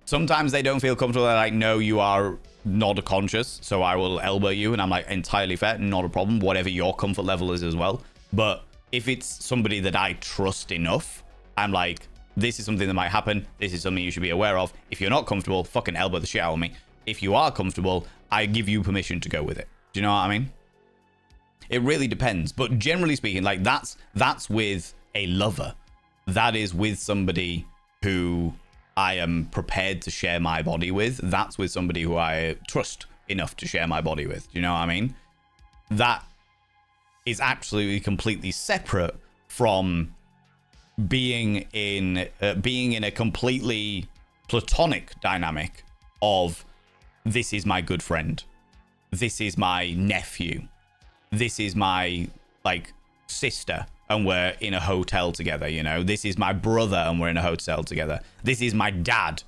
[SPEAKER 1] Sometimes they don't feel comfortable. They're like, no, you are not conscious, so I will elbow you. And I'm like, entirely fair, not a problem, whatever your comfort level is as well. But if it's somebody that I trust enough, I'm like, this is something that might happen. This is something you should be aware of. If you're not comfortable, fucking elbow the shit out of me. If you are comfortable, I give you permission to go with it. Do you know what I mean? It really depends. But generally speaking, like that's with a lover. That is with somebody who I am prepared to share my body with. That's with somebody who I trust enough to share my body with. Do you know what I mean? That is absolutely completely separate from being in a completely platonic dynamic of this is my good friend, this is my nephew, this is my like sister and we're in a hotel together, you know, this is my brother and we're in a hotel together, this is my dad,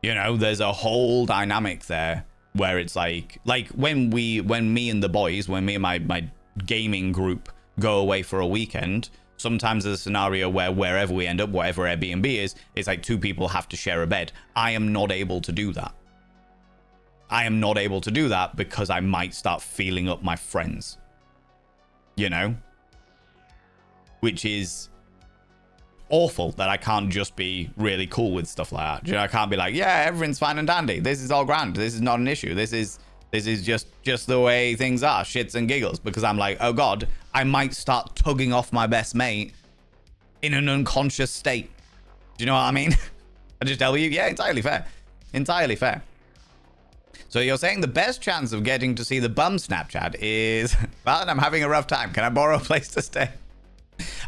[SPEAKER 1] you know. There's a whole dynamic there where it's like when me and the boys, when me and my gaming group go away for a weekend, sometimes there's a scenario where wherever we end up, whatever Airbnb is, it's like two people have to share a bed. I am not able to do that. I am not able to do that because I might start feeling up my friends, you know, which is awful that I can't just be really cool with stuff like that. You know, I can't be like, yeah, everything's fine and dandy. This is all grand. This is not an issue. This is just the way things are, shits and giggles, because I'm like, oh God, I might start tugging off my best mate in an unconscious state. Do you know what I mean? I just tell you, yeah, entirely fair. Entirely fair. So you're saying the best chance of getting to see the bum Snapchat is, well, I'm having a rough time. Can I borrow a place to stay?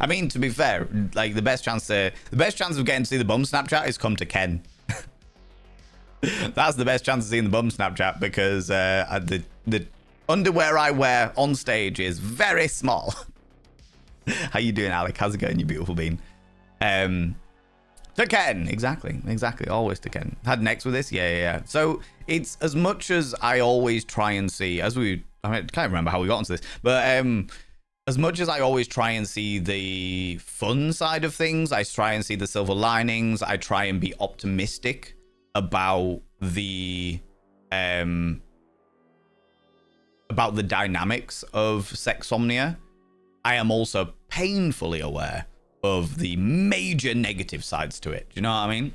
[SPEAKER 1] I mean, to be fair, like the best chance of getting to see the bum Snapchat is come to Ken. That's the best chance of seeing the bum Snapchat because the underwear I wear on stage is very small. How you doing, Alec? How's it going, you beautiful bean? To Ken, exactly, always to Ken. Had next with this, yeah. So it's as much as I always try and see, I can't remember how we got into this, but as much as I always try and see the fun side of things, I try and see the silver linings, I try and be optimistic about the dynamics of sexsomnia. I am also painfully aware of the major negative sides to it. Do you know what I mean?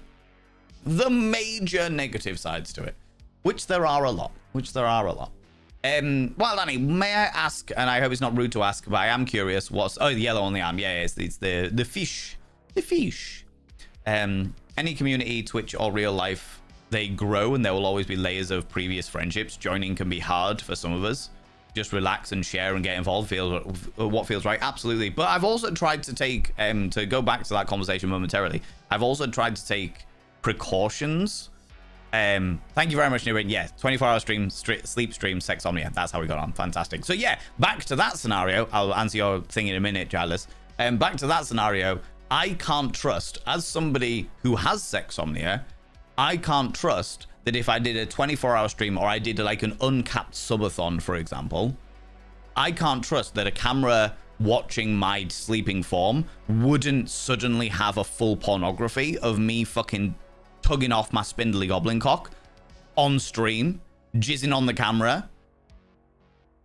[SPEAKER 1] The major negative sides to it, which there are a lot. Well, Danny, may I ask, and I hope it's not rude to ask, but I am curious, the yellow on the arm. Yeah, it's the fish. The fish. Any community, Twitch or real life, they grow and there will always be layers of previous friendships. Joining can be hard for some of us. Just relax and share and get involved. What feels right. Absolutely. But I've also tried to take, to go back to that conversation momentarily, I've also tried to take precautions Thank you very much, Nirin. Yeah, 24-hour stream, sleep stream, sexomnia. That's how we got on. Fantastic. So yeah, back to that scenario. I'll answer your thing in a minute, Giles. Back to that scenario. I can't trust, as somebody who has sexomnia, I can't trust that if I did a 24-hour stream or I did like an uncapped subathon, for example, I can't trust that a camera watching my sleeping form wouldn't suddenly have a full pornography of me fucking tugging off my spindly goblin cock on stream, jizzing on the camera,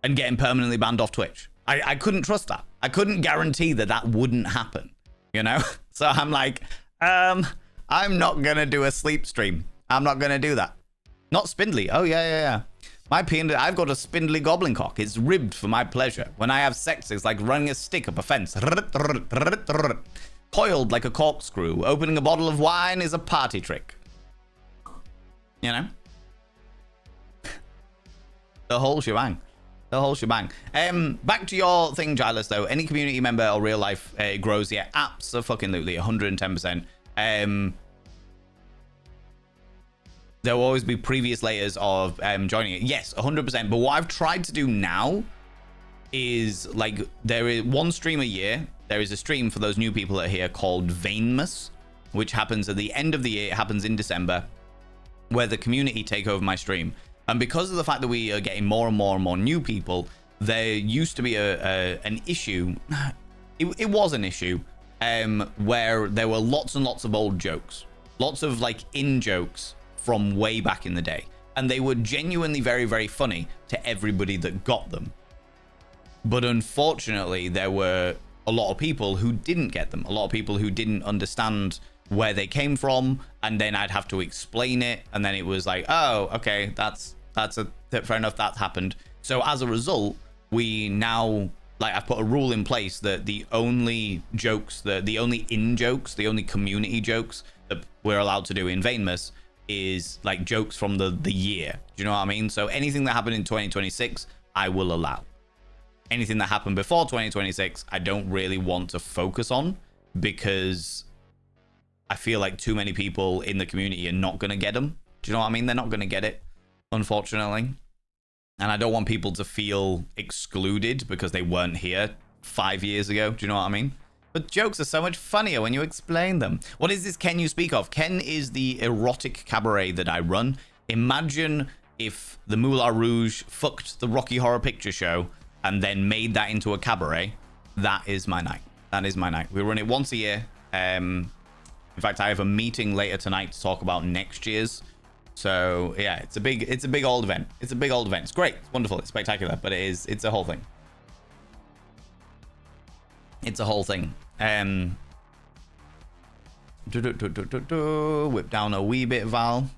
[SPEAKER 1] and getting permanently banned off Twitch. I couldn't trust that. I couldn't guarantee that that wouldn't happen, you know? So I'm like, I'm not gonna do a sleep stream. I'm not gonna do that. Not spindly. Oh, yeah. My penis, I've got a spindly goblin cock. It's ribbed for my pleasure. When I have sex, it's like running a stick up a fence. Coiled like a corkscrew. Opening a bottle of wine is a party trick. You know? The whole shebang. The whole shebang. Back to your thing, Giles, though. Any community member or real life grows, yeah, absolutely, 110%. There will always be previous layers of joining it. Yes, 100%. But what I've tried to do now is, like, there is one stream a year. There is a stream for those new people that are here called Teddymus, which happens at the end of the year. It happens in December, where the community take over my stream. And because of the fact that we are getting more and more new people, there used to be an issue. It was an issue where there were lots and lots of old jokes. Lots of, like, in-jokes from way back in the day. And they were genuinely very, very funny to everybody that got them. But unfortunately, there were a lot of people who didn't get them. A lot of people who didn't understand where they came from. And then I'd have to explain it. And then it was like, oh, okay, that's fair enough, that happened. So as a result, we now, like, I've put a rule in place that the only jokes, the only in-jokes, the only community jokes that we're allowed to do in Teddymus is like jokes from the year. Do you know what I mean? So anything that happened in 2026, I will allow. Anything that happened before 2026, I don't really want to focus on, because I feel like too many people in the community are not going to get them. Do you know what I mean? They're not going to get it, unfortunately. And I don't want people to feel excluded because they weren't here 5 years ago. Do you know what I mean? But jokes are so much funnier when you explain them. What is this Ken you speak of? Ken is the erotic cabaret that I run. Imagine if the Moulin Rouge fucked the Rocky Horror Picture Show and then made that into a cabaret. That is my night. That is my night. We run it once a year. In fact, I have a meeting later tonight to talk about next year's. So yeah, it's a big old event. It's a big old event. It's great. It's wonderful. It's spectacular. But it's a whole thing. It's a whole thing. Whip down a wee bit, Val,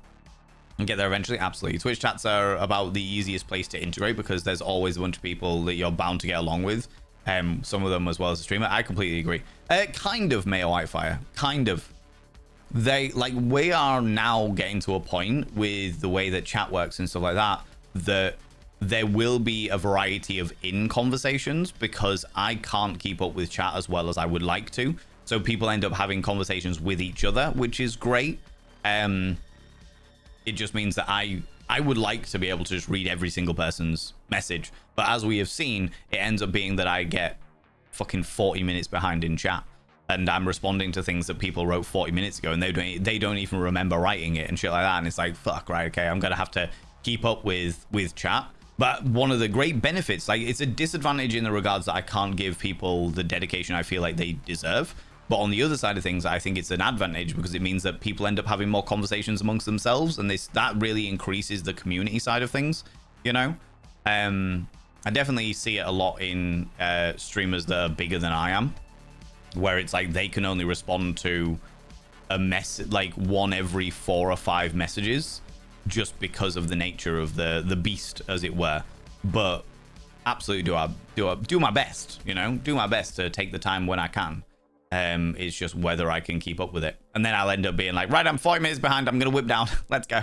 [SPEAKER 1] and get there eventually. Absolutely. Twitch chats are about the easiest place to integrate because there's always a bunch of people that you're bound to get along with. Some of them as well as a streamer. I completely agree. Kind of, Mayo Whitefire. Kind of. We are now getting to a point with the way that chat works and stuff like that, that there will be a variety of conversations because I can't keep up with chat as well as I would like to. So people end up having conversations with each other, which is great. It just means that I would like to be able to just read every single person's message. But as we have seen, it ends up being that I get fucking 40 minutes behind in chat. And I'm responding to things that people wrote 40 minutes ago and they don't even remember writing it and shit like that. And it's like, fuck, right, okay, I'm going to have to keep up with chat. But one of the great benefits, like, it's a disadvantage in the regards that I can't give people the dedication I feel like they deserve. But on the other side of things, I think it's an advantage because it means that people end up having more conversations amongst themselves, and that really increases the community side of things, you know? I definitely see it a lot in streamers that are bigger than I am, where it's like they can only respond to a like one every 4 or 5 messages, just because of the nature of the beast, as it were. But absolutely do my best, you know, do my best to take the time when I can. It's just whether I can keep up with it. And then I'll end up being like, right, I'm 40 minutes behind, I'm gonna whip down. Let's go,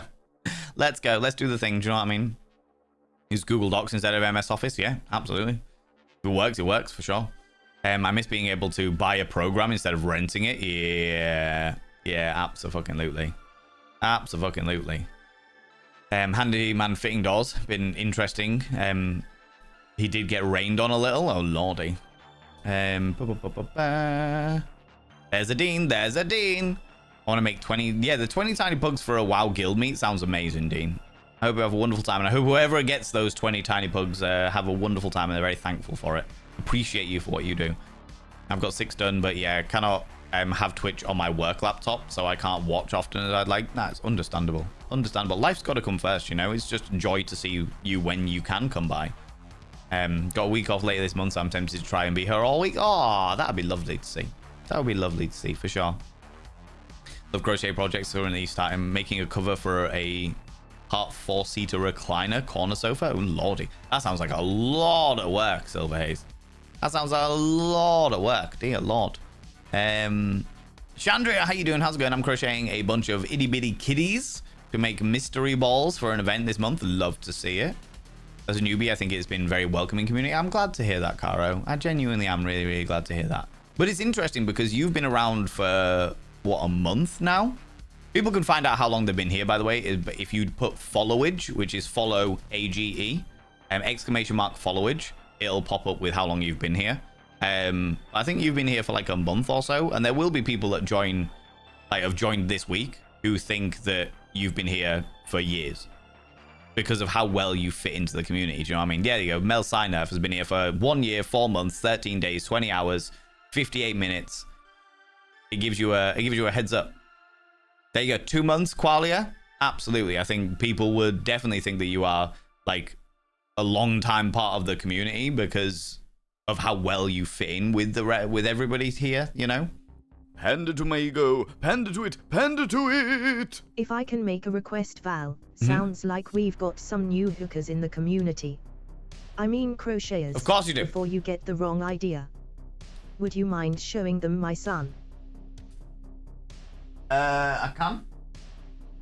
[SPEAKER 1] let's do the thing. Do you know what I mean? Use Google Docs instead of MS Office. Yeah, absolutely. If it works for sure. I miss being able to buy a program instead of renting it. Yeah, absolutely. Handyman fitting doors, been interesting. He did get rained on a little. Oh lordy. There's a Dean. There's a Dean. I want to make 20. Yeah, the 20 tiny pugs for a WoW guild meet sounds amazing, Dean. I hope you have a wonderful time, and I hope whoever gets those 20 tiny pugs have a wonderful time, and they're very thankful for it. Appreciate you for what you do. I've got 6 done, but yeah, I cannot have Twitch on my work laptop, so I can't watch often as I'd like. That's understandable. Understandable. Life's got to come first, you know. It's just joy to see you when you can come by. Got a week off later this month, so I'm tempted to try and be here all week. Oh, that'd be lovely to see. That would be lovely to see, for sure. Love crochet projects currently starting making a cover for a Part 4-seater recliner corner sofa. Oh lordy, that sounds like a lot of work, Silver Haze. That sounds like a lot of work, dear lord. Chandria, how you doing? How's it going? I'm crocheting a bunch of itty bitty kitties to make mystery balls for an event this month. Love to see it. As a newbie, I think it's been a very welcoming community. I'm glad to hear that, Caro. I genuinely am really glad to hear that. But it's interesting because you've been around for what, a month now? People can find out how long they've been here, by the way, if you put followage, which is follow AGE, exclamation mark followage, it'll pop up with how long you've been here. I think you've been here for like a month or so, and there will be people that join, like have joined this week, who think that you've been here for years because of how well you fit into the community. Do you know what I mean? Yeah, there you go. Mel Sinerf has been here for 1 year, 4 months, 13 days, 20 hours, 58 minutes. It gives you a heads up. There you go. 2 months, Qualia. Absolutely. I think people would definitely think that you are like a long time part of the community because of how well you fit in with everybody here, you know?
[SPEAKER 2] Panda to Mago, panda to it, panda to it.
[SPEAKER 3] If I can make a request, Val, sounds like we've got some new hookers in the community. I mean crocheters.
[SPEAKER 1] Of course you do.
[SPEAKER 3] Before you get the wrong idea. Would you mind showing them my son?
[SPEAKER 1] I can.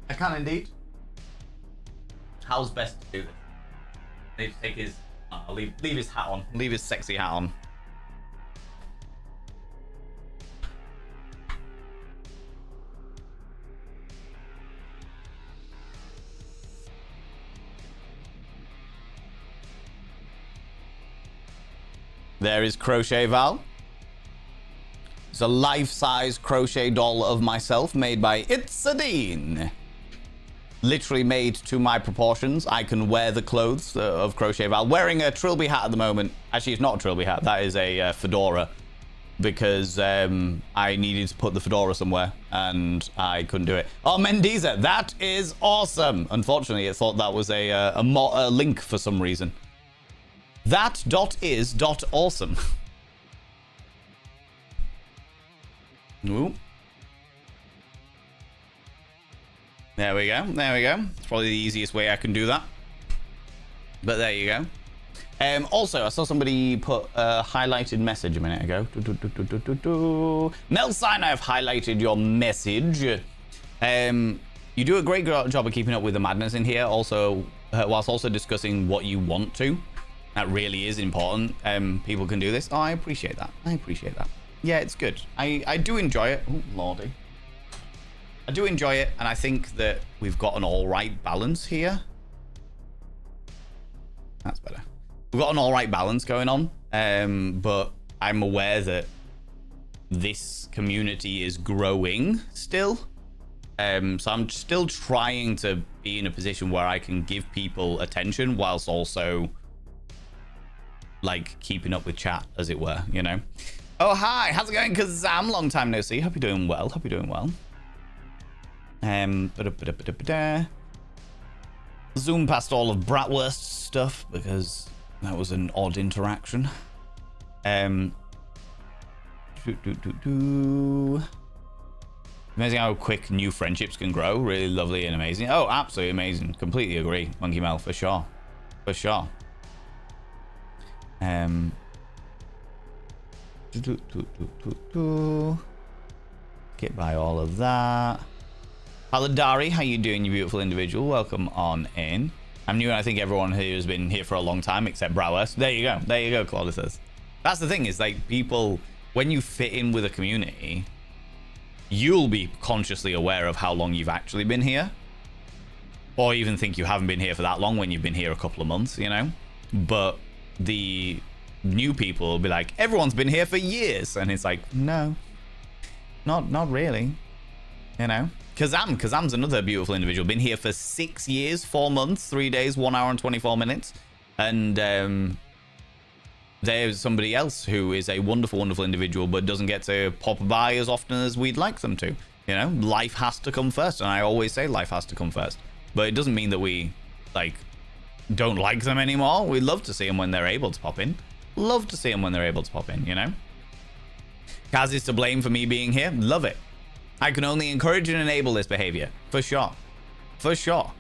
[SPEAKER 1] I can indeed. How's best to do this? I need to take his... I'll leave his hat on. Leave his sexy hat on. There is Crochet Val. It's a life-size crochet doll of myself made by Itzadine. Literally made to my proportions. I can wear the clothes of Crochet Val. Wearing a Trilby hat at the moment. Actually, it's not a Trilby hat. That is a fedora. Because I needed to put the fedora somewhere. And I couldn't do it. Oh, Mendiza. That is awesome. Unfortunately, it thought that was a link for some reason. That.is.awesome. Ooh. There we go. There we go. It's probably the easiest way I can do that. But there you go. Also, I saw somebody put a highlighted message a minute ago. Mel Sign, I've highlighted your message. You do a great job of keeping up with the madness in here. Also, whilst also discussing what you want to. That really is important. People can do this. Oh, I appreciate that. I appreciate that. Yeah, it's good. I do enjoy it. Oh, lordy. I do enjoy it, and I think that we've got an all-right balance here. That's better. We've got an all-right balance going on, but I'm aware that this community is growing still. So I'm still trying to be in a position where I can give people attention whilst also like keeping up with chat, as it were, you know. Oh, hi, how's it going? Kazam, long time no see. Hope you're doing well. Hope you're doing well. Zoom past all of Bratwurst's stuff because that was an odd interaction. Amazing how quick new friendships can grow. Really lovely and amazing. Oh, absolutely amazing. Completely agree, Monkey Mel, for sure. For sure. Get by all of that. Paladari, how you doing, you beautiful individual? Welcome on in. I'm new and I think everyone here has been here for a long time except Browers. There you go. There you go, Claudius. That's the thing, is like people, when you fit in with a community, you'll be consciously aware of how long you've actually been here. or even think you haven't been here for that long when you've been here a couple of months, you know. But the new people will be like, everyone's been here for years, and it's like, no, not really, you know. Kazam's another beautiful individual, been here for 6 years, 4 months, 3 days, 1 hour and 24 minutes, and there's somebody else who is a wonderful, wonderful individual, but doesn't get to pop by as often as we'd like them to. You know, life has to come first, and I always say life has to come first. But it doesn't mean that we, like, don't like them anymore. We love to see them when they're able to pop in. Love to see them when they're able to pop in, you know? Kaz is to blame for me being here. Love it. I can only encourage and enable this behavior. For sure. For sure.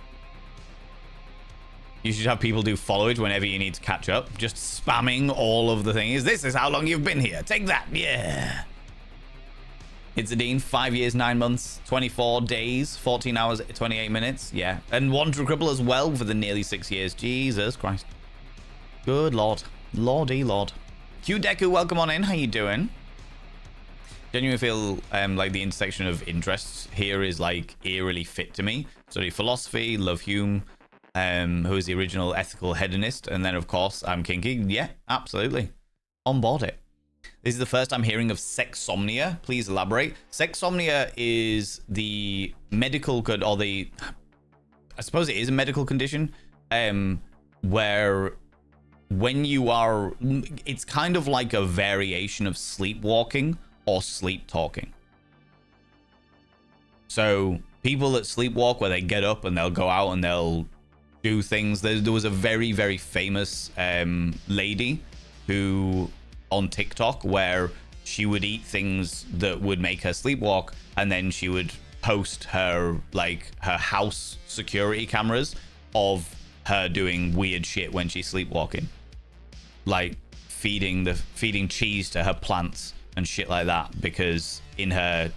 [SPEAKER 1] You should have people do followage whenever you need to catch up. Just spamming all of the things. This is how long you've been here. Take that. Yeah. It's a Dean. 5 years, 9 months, 24 days, 14 hours, 28 minutes. Yeah. And one True Cripple as well for the nearly 6 years. Jesus Christ. Good Lord. Lordy Lord. Q Deku, welcome on in. How you doing? Genuinely feel like the intersection of interests here is like eerily fit to me. Study philosophy, love Hume, who is the original ethical hedonist, and then of course I'm kinky. Yeah, absolutely. On board it. This is the first I'm hearing of sexsomnia. Please elaborate. Sexsomnia is the medical or the, I suppose it is a medical condition, where when you are, it's kind of like a variation of sleepwalking or sleep talking. So people that sleepwalk, where they get up and they'll go out and they'll do things. There was a very, very famous lady who on TikTok where she would eat things that would make her sleepwalk, and then she would post her her house security cameras of her doing weird shit when she's sleepwalking, like feeding cheese to her plants and shit like that, because in her,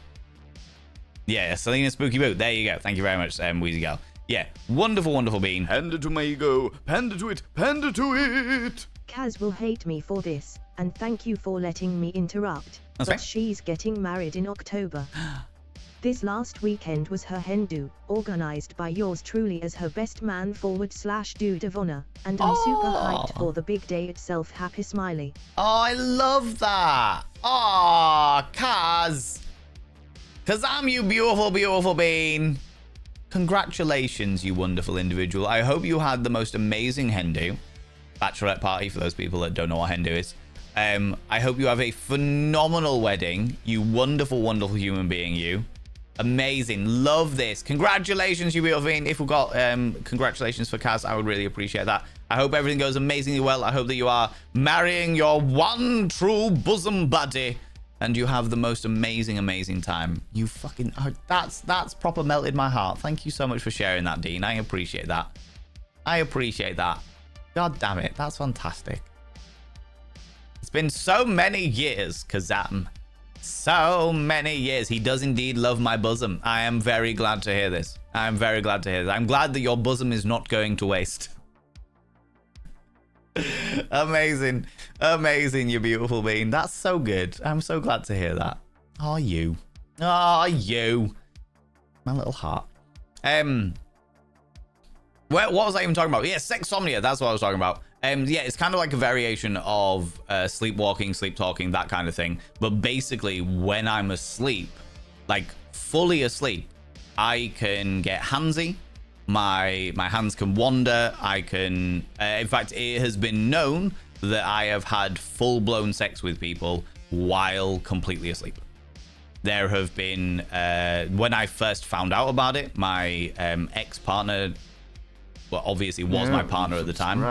[SPEAKER 1] yeah, Selena Spooky Boot. There you go. Thank you very much, Wheezy Girl. Yeah, wonderful, wonderful bean.
[SPEAKER 2] Panda to my ego, panda to it, panda to it.
[SPEAKER 3] Kaz will hate me for this, and thank you for letting me interrupt.
[SPEAKER 1] That's
[SPEAKER 3] but
[SPEAKER 1] right.
[SPEAKER 3] She's getting married in October. This last weekend was her hen do, organized by yours truly as her best man / dude of honor, and I'm super hyped for the big day itself. Happy smiley.
[SPEAKER 1] Oh, I love that. Oh, Kaz. Kazam, you beautiful, beautiful bean. Congratulations, you wonderful individual. I hope you had the most amazing hen do. Bachelorette party, for those people that don't know what hen do is. I hope you have a phenomenal wedding, you wonderful, wonderful human being, you. Amazing. Love this. Congratulations, you beautiful being. If we've got congratulations for Kaz, I would really appreciate that. I hope everything goes amazingly well. I hope that you are marrying your one true bosom buddy, and you have the most amazing, amazing time. You fucking... Oh, that's proper melted my heart. Thank you so much for sharing that, Dean. I appreciate that. I appreciate that. God damn it. That's fantastic. It's been so many years, Kazam. So many years. He does indeed love my bosom. I am very glad to hear this. I am very glad to hear this. I'm glad that your bosom is not going to waste. Amazing. Amazing, you beautiful being. That's so good. I'm so glad to hear that. Oh, you. Oh, you. My little heart. What was I even talking about? Yeah, sexsomnia. That's what I was talking about. Yeah, it's kind of like a variation of sleepwalking, sleep talking, that kind of thing. But basically, when I'm asleep, like fully asleep, I can get handsy. My hands can wander. I can... in fact, it has been known that I have had full-blown sex with people while completely asleep. There have been... when I first found out about it, my ex-partner... Well, obviously was my partner at the time.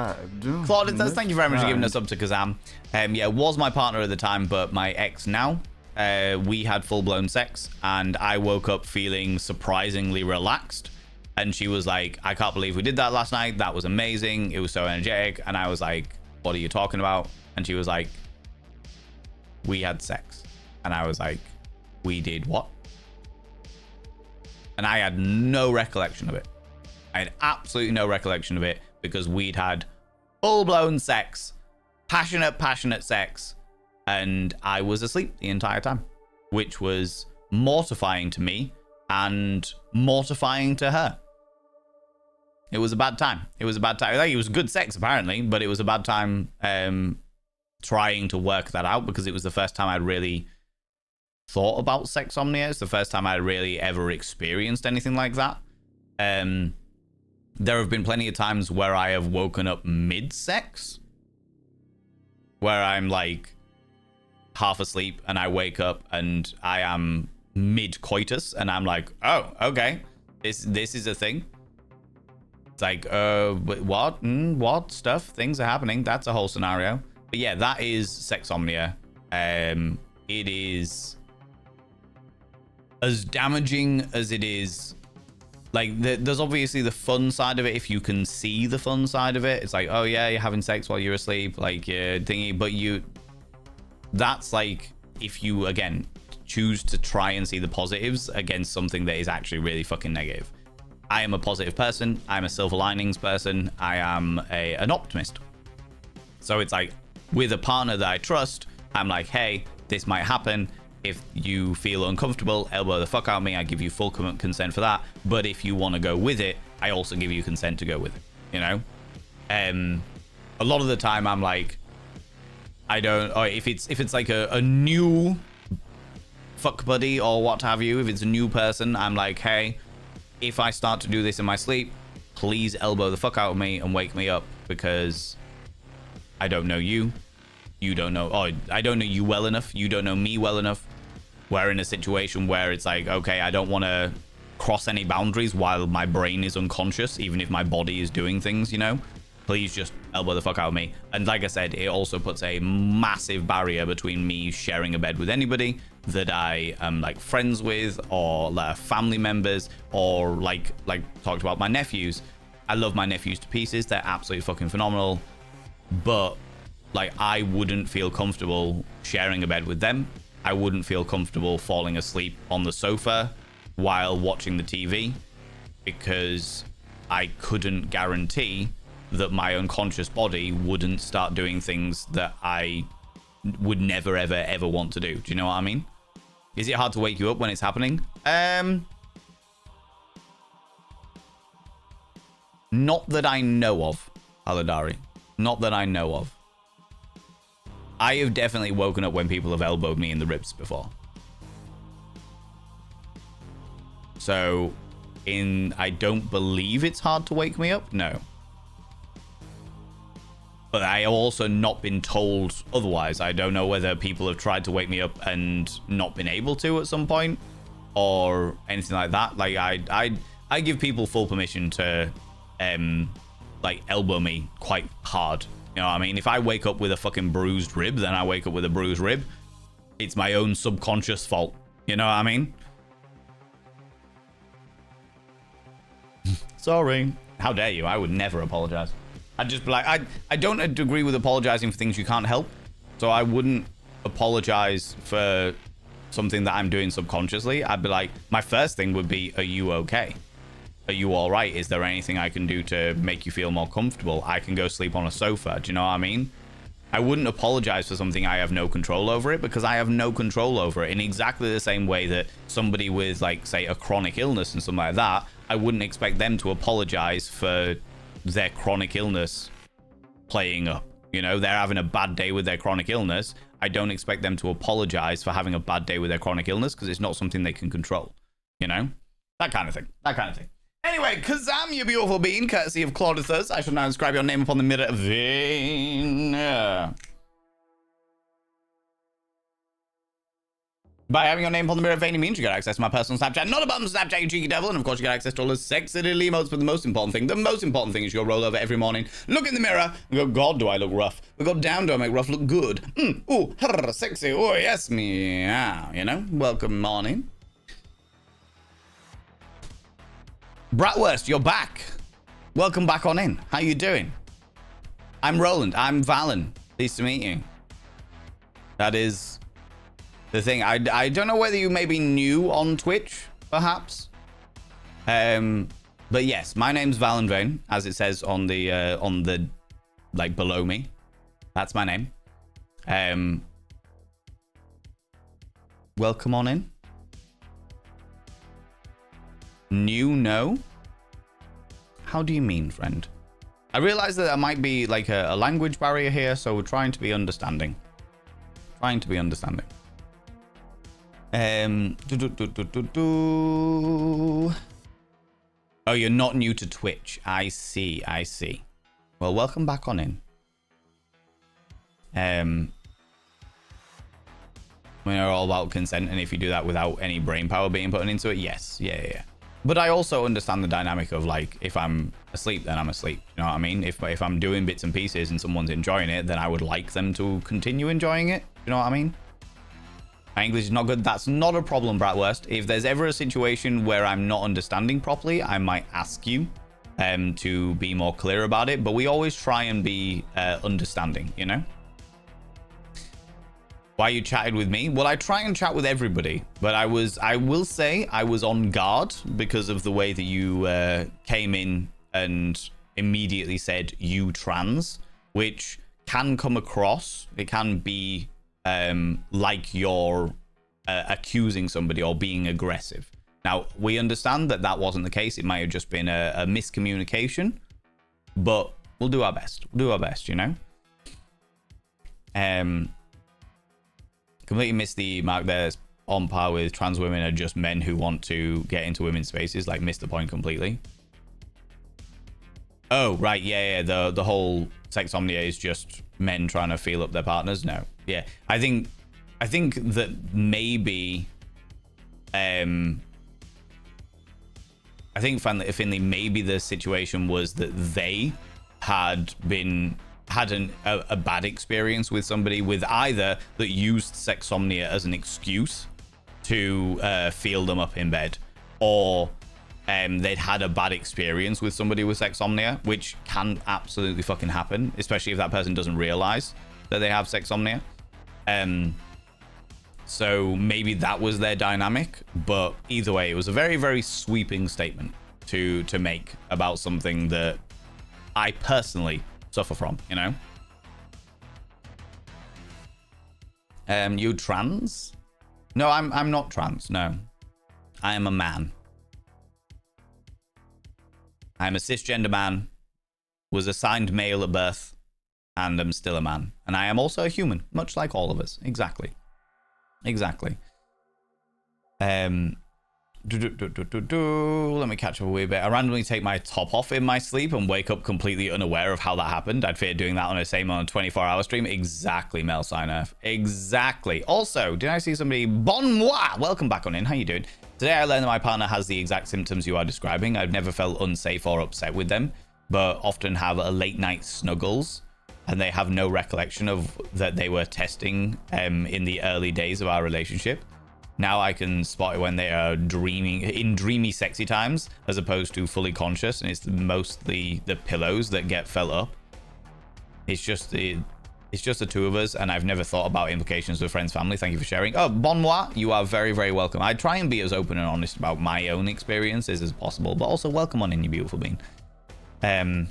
[SPEAKER 1] Claude, thank you very much for giving us up to Kazam. Yeah, was my partner at the time, but my ex now. We had full-blown sex, and I woke up feeling surprisingly relaxed. And she was like, I can't believe we did that last night. That was amazing. It was so energetic. And I was like, what are you talking about? And she was like, we had sex. And I was like, we did what? And I had no recollection of it. I had absolutely no recollection of it, because we'd had full-blown sex, passionate sex, and I was asleep the entire time, which was mortifying to me and mortifying to her. It was a bad time. It was a bad time. Like, it was good sex apparently, but it was a bad time trying to work that out because it was the first time I'd really thought about sexomnia. It's the first time I really ever experienced anything like that. There have been plenty of times where I have woken up mid-sex, where I'm like half asleep and I wake up and I am mid-coitus and I'm like, oh, okay, this is a thing. It's like, what? What stuff? Things are happening. That's a whole scenario. But yeah, that is sexomnia. It is as damaging as it is. Like, there's obviously the fun side of it. If you can see the fun side of it, it's like, oh yeah, you're having sex while you're asleep, like thingy. But that's like if you again choose to try and see the positives against something that is actually really fucking negative. I am a positive person. I'm a silver linings person. I am an optimist. So it's like with a partner that I trust, I'm like, hey, this might happen. If you feel uncomfortable, elbow the fuck out of me. I give you full consent for that. But if you want to go with it, I also give you consent to go with it. You know? A lot of the time I'm like, I don't, or if it's like a new fuck buddy or what have you, if it's a new person, I'm like, hey, if I start to do this in my sleep, please elbow the fuck out of me and wake me up because I don't know you. You don't know, oh, I don't know you well enough. You don't know me well enough. We're in a situation where it's like, okay, I don't want to cross any boundaries while my brain is unconscious, even if my body is doing things, you know? Please just elbow the fuck out of me. And like I said, it also puts a massive barrier between me sharing a bed with anybody that I am like friends with or like family members or like talked about my nephews. I love my nephews to pieces. They're absolutely fucking phenomenal. But like, I wouldn't feel comfortable sharing a bed with them. I wouldn't feel comfortable falling asleep on the sofa while watching the TV because I couldn't guarantee that my unconscious body wouldn't start doing things that I would never, ever, ever want to do. Do you know what I mean? Is it hard to wake you up when it's happening? Not that I know of, Aladari. Not that I know of. I have definitely woken up when people have elbowed me in the ribs before. So, I don't believe it's hard to wake me up. No. But I have also not been told otherwise. I don't know whether people have tried to wake me up and not been able to at some point or anything like that. Like, I give people full permission to, like, elbow me quite hard. You know what I mean? If I wake up with a fucking bruised rib, then I wake up with a bruised rib. It's my own subconscious fault. You know what I mean? Sorry. How dare you? I would never apologize. I'd just be like, I don't agree with apologizing for things you can't help. So I wouldn't apologize for something that I'm doing subconsciously. I'd be like, my first thing would be, are you okay? Are you all right? Is there anything I can do to make you feel more comfortable? I can go sleep on a sofa. Do you know what I mean? I wouldn't apologize for something I have no control over it because I have no control over it in exactly the same way that somebody with, like, say, a chronic illness and something like that, I wouldn't expect them to apologize for their chronic illness playing up. You know, they're having a bad day with their chronic illness. I don't expect them to apologize for having a bad day with their chronic illness because it's not something they can control. You know? That kind of thing. That kind of thing. Anyway, Kazam, you beautiful being, courtesy of Claudithus. I shall now inscribe your name upon the mirror vein. By having your name upon the mirror vein, it means you get access to my personal Snapchat, not a bum Snapchat, you cheeky devil, and of course you get access to all the sexy little emotes, but the most important thing is you'll roll over every morning, look in the mirror, and go, God, do I look rough? We go, down, do I make rough look good? Ooh, sexy, oh yes, meow, you know? Welcome morning. Bratwurst, you're back. Welcome back on in. How you doing? I'm Roland. I'm Valen. Pleased to meet you. That is the thing. I don't know whether you may be new on Twitch, perhaps. But yes, my name's Valen Vane, as it says on the like below me. That's my name. Welcome on in. New, no. How do you mean, friend? I realize that there might be like a language barrier here, so we're trying to be understanding. Trying to be understanding. Oh, you're not new to Twitch. I see. I see. Well, welcome back on in. We're all about consent, and if you do that without any brain power being put into it, yes. Yeah. But I also understand the dynamic of like, if I'm asleep, then I'm asleep. You know what I mean? If I'm doing bits and pieces and someone's enjoying it, then I would like them to continue enjoying it. You know what I mean? My English is not good. That's not a problem, Bratwurst. If there's ever a situation where I'm not understanding properly, I might ask you to be more clear about it. But we always try and be understanding, you know? Why you chatted with me? Well, I try and chat with everybody, but I will say I was on guard because of the way that you came in and immediately said you trans, which can come across. It can be like you're accusing somebody or being aggressive. Now, we understand that that wasn't the case. It might have just been a miscommunication, but we'll do our best. We'll do our best, you know? Completely missed the mark there. On par with trans women are just men who want to get into women's spaces. Like, missed the point completely. Oh, right. Yeah. The whole sexomnia is just men trying to feel up their partners. No. Yeah. I think that maybe... I think, Finley, maybe the situation was that they had a bad experience with somebody with either that used sexomnia as an excuse to feel them up in bed, or they'd had a bad experience with somebody with sexomnia, which can absolutely fucking happen, especially if that person doesn't realize that they have sexomnia. So maybe that was their dynamic, but either way, it was a very, very sweeping statement to make about something that I personally suffer from, you know? You trans? No, I'm not trans, no. I am a man. I'm a cisgender man, was assigned male at birth, and am still a man. And I am also a human, much like all of us. Exactly. Let me catch up a wee bit. I randomly take my top off in my sleep and wake up completely unaware of how that happened. I'd fear doing that on a 24-hour stream. Exactly, Mel Signerf. Exactly. Also, did I see somebody? Bon moi! Welcome back on in. How you doing? Today I learned that my partner has the exact symptoms you are describing. I've never felt unsafe or upset with them, but often have a late night snuggles, and they have no recollection of that they were testing in the early days of our relationship. Now I can spot it when they are dreaming in dreamy, sexy times, as opposed to fully conscious, and it's mostly the pillows that get felt up. It's just the two of us, and I've never thought about implications with friends, family. Thank you for sharing. Oh, bon moi, you are very, very welcome. I try and be as open and honest about my own experiences as possible, but also welcome on in, you beautiful being. I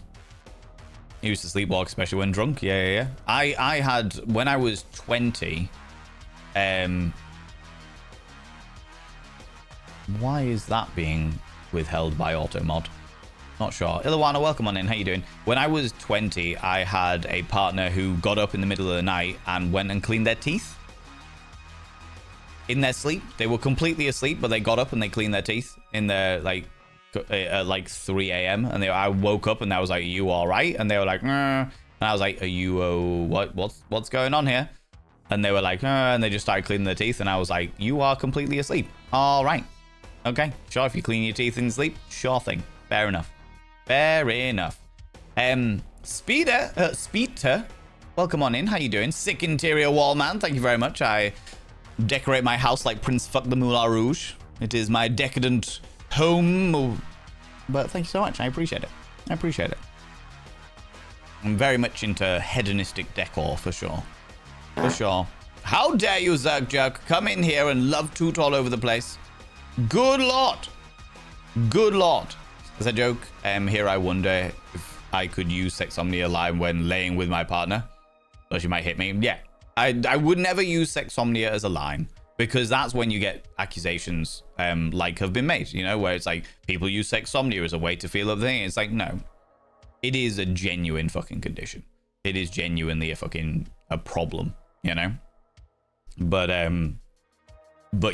[SPEAKER 1] used to sleepwalk, especially when drunk. Yeah. I had, when I was 20, why is that being withheld by automod? Not sure. Illawana, welcome on in. How you doing? When I was 20, I had a partner who got up in the middle of the night and went and cleaned their teeth. In their sleep. They were completely asleep, but they got up and they cleaned their teeth in their, like 3 a.m. And I woke up and I was like, "Are you all right?" And they were like, "Nah." And I was like, "Are you, what's going on here?" And they were like, and they just started cleaning their teeth. And I was like, "You are completely asleep. All right. Okay, sure, if you clean your teeth in sleep, sure thing. Fair enough. Speeder, welcome on in. How you doing? Sick interior wall man. Thank you very much. I decorate my house like Prince Fuck the Moulin Rouge. It is my decadent home. But thank you so much. I appreciate it. I'm very much into hedonistic decor for sure. How dare you, Zerg Jerk, come in here and love toot all over the place. Good lord. As a joke, here I wonder if I could use sexomnia line when laying with my partner. Or she might hit me. Yeah, I would never use sexomnia as a line. Because that's when you get accusations like have been made, you know, where it's like people use sexsomnia as a way to feel other thing. It's like, no, it is a genuine fucking condition. It is genuinely a problem, you know. But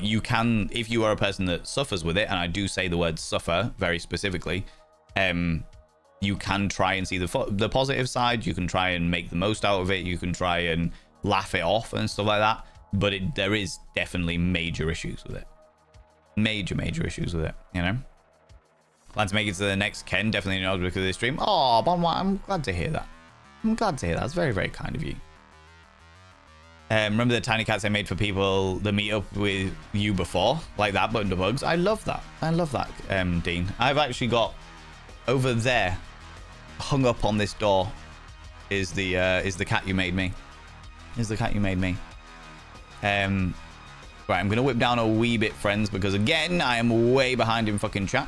[SPEAKER 1] you can, if you are a person that suffers with it, and I do say the word suffer very specifically, you can try and see the positive side. You can try and make the most out of it. You can try and laugh it off and stuff like that. But there is definitely major issues with it. Major issues with it, you know? Plan to make it to the next Ken. Definitely not because of this stream. Oh, Bonwa, I'm glad to hear that. I'm glad to hear that. That's very, very kind of you. Remember the tiny cats I made for people that meet up with you before? Like that, but under bugs. I love that. I love that, Dean. I've actually got over there, hung up on this door, is the cat you made me. Is the cat you made me. Right, I'm gonna whip down a wee bit, friends, because again, I am way behind in fucking chat.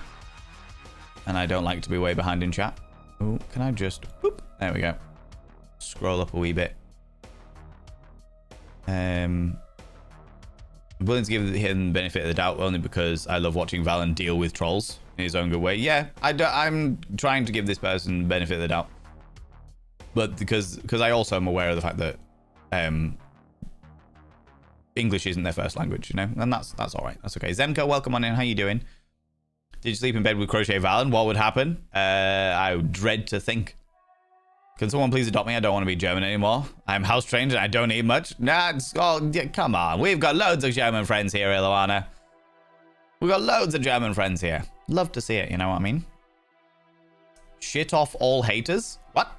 [SPEAKER 1] And I don't like to be way behind in chat. Oh, can I just... Whoop, there we go. Scroll up a wee bit. I'm willing to give him the benefit of the doubt only because I love watching Valen deal with trolls in his own good way. Yeah, I'm trying to give this person the benefit of the doubt. But because I also am aware of the fact that English isn't their first language, you know? And that's all right. That's okay. Zemka, welcome on in. How you doing? Did you sleep in bed with Crochet Valen? What would happen? I dread to think. Can someone please adopt me? I don't want to be German anymore. I'm house trained and I don't eat much. Nah, yeah, come on. We've got loads of German friends here, Iloana. We've got loads of German friends here. Love to see it, you know what I mean? Shit off all haters? What?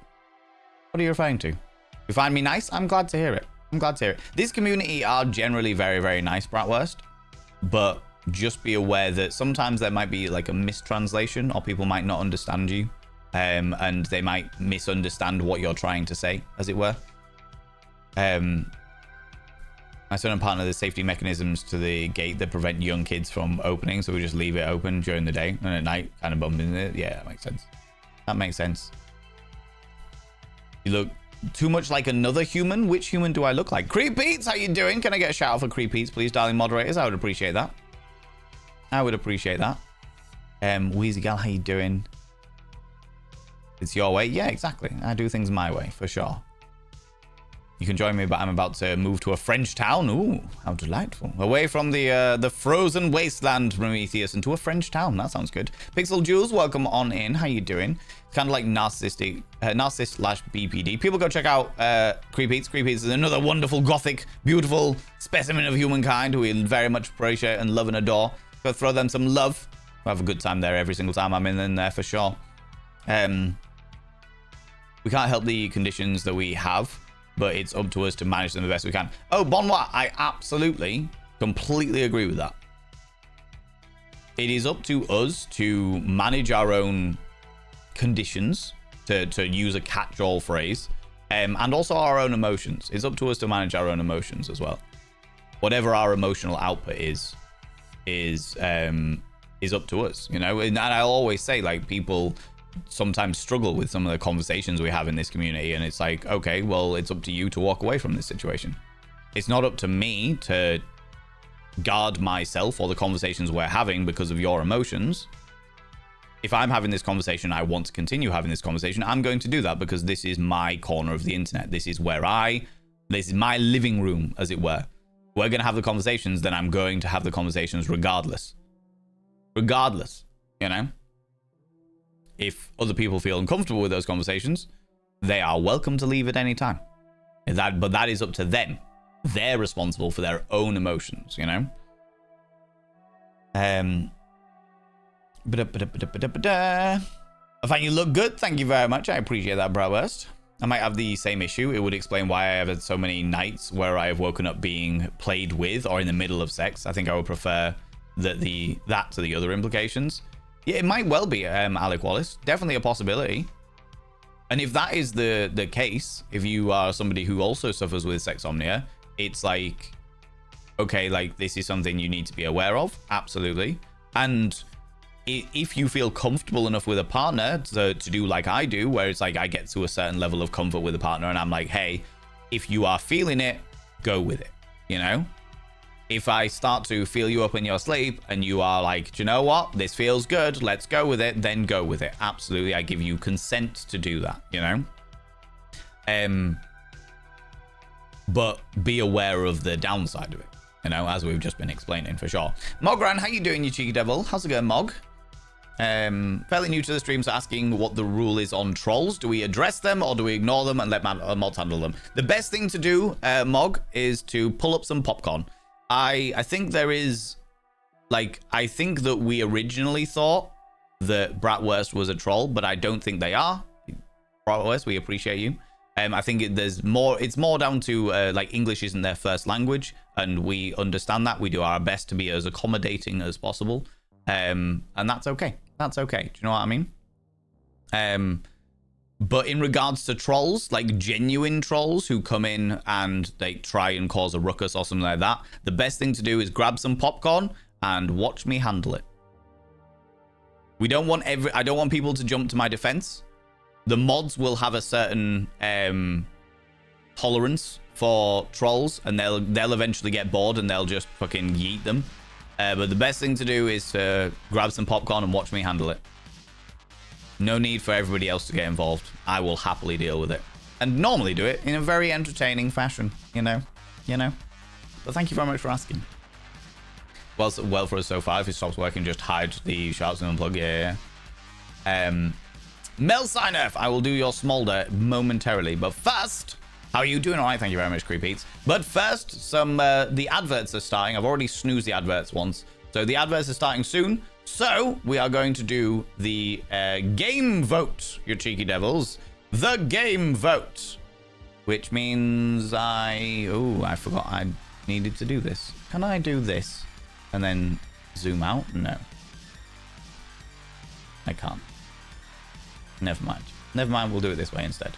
[SPEAKER 1] What are you referring to? You find me nice? I'm glad to hear it. I'm glad to hear it. This community are generally very, very nice, Bratwurst. But just be aware that sometimes there might be like a mistranslation or people might not understand you. And they might misunderstand what you're trying to say, as it were. My son and partner, there's safety mechanisms to the gate that prevent young kids from opening, so we just leave it open during the day, and at night kind of bump in it. Yeah, that makes sense. That makes sense. You look too much like another human. Which human do I look like? Creepeats, how you doing? Can I get a shout out for Creepeats, please, darling moderators? I would appreciate that. I would appreciate that. Wheezy Gal, how you doing? It's your way. Yeah, exactly. I do things my way, for sure. You can join me, but I'm about to move to a French town. Ooh, how delightful. Away from the frozen wasteland, Prometheus, into a French town. That sounds good. Pixel Jules, welcome on in. How you doing? Kind of like narcissist / BPD. People go check out Creepeats. Creepeats is another wonderful, gothic, beautiful specimen of humankind who we very much appreciate and love and adore. Go throw them some love. I have a good time there every single time I'm in there, for sure. We can't help the conditions that we have, but it's up to us to manage them the best we can. Oh, Bonwa, I absolutely, completely agree with that. It is up to us to manage our own conditions, to use a catch-all phrase, and also our own emotions. It's up to us to manage our own emotions as well. Whatever our emotional output is up to us, you know? And I'll always say, like, people sometimes struggle with some of the conversations we have in this community, and it's like, okay, well, it's up to you to walk away from this situation. It's not up to me to guard myself or the conversations we're having because of your emotions. If I'm having this conversation, I want to continue having this conversation, I'm going to do that because this is my corner of the internet. This is this is my living room, as it were. We're going to have the conversations, then I'm going to have the conversations regardless. Regardless, you know? If other people feel uncomfortable with those conversations, they are welcome to leave at any time. But that is up to them. They're responsible for their own emotions, you know? I find you look good. Thank you very much. I appreciate that, Browurst. I might have the same issue. It would explain why I have had so many nights where I have woken up being played with or in the middle of sex. I think I would prefer that to the other implications. Yeah, it might well be, Alec Wallace. Definitely a possibility. And if that is the case, if you are somebody who also suffers with sexomnia, it's like, okay, like, this is something you need to be aware of. Absolutely. And if you feel comfortable enough with a partner to do like I do, where it's like I get to a certain level of comfort with a partner and I'm like, hey, if you are feeling it, go with it, you know? If I start to feel you up in your sleep and you are like, do you know what? This feels good. Let's go with it. Then go with it. Absolutely. I give you consent to do that, you know? But be aware of the downside of it, you know, as we've just been explaining for sure. Mogran, how you doing, you cheeky devil? How's it going, Mog? Fairly new to the stream, so asking what the rule is on trolls. Do we address them or do we ignore them and let mods handle them? The best thing to do, Mog, is to pull up some popcorn. I think there is, like, I think that we originally thought that Bratwurst was a troll, but I don't think they are. Bratwurst, we appreciate you. I think it's more down to, like, English isn't their first language, and we understand that. We do our best to be as accommodating as possible, and that's okay. That's okay. Do you know what I mean? But in regards to trolls, like genuine trolls who come in and they try and cause a ruckus or something like that, the best thing to do is grab some popcorn and watch me handle it. I don't want people to jump to my defense. The mods will have a certain tolerance for trolls, and they'll eventually get bored and they'll just fucking yeet them. But the best thing to do is to grab some popcorn and watch me handle it. No need for everybody else to get involved. I will happily deal with it. And normally do it in a very entertaining fashion, you know? But thank you very much for asking. Well for us so far. If it stops working, just hide the shouts and unplug. Yeah. Mel Signerf, I will do your smolder momentarily. But first, how are you doing? All right, thank you very much, Creepeats. But first, the adverts are starting. I've already snoozed the adverts once. So the adverts are starting soon. So we are going to do the game vote, you cheeky devils. The game vote. Which means I forgot I needed to do this. Can I do this and then zoom out? No. I can't. Never mind. Never mind, we'll do it this way instead.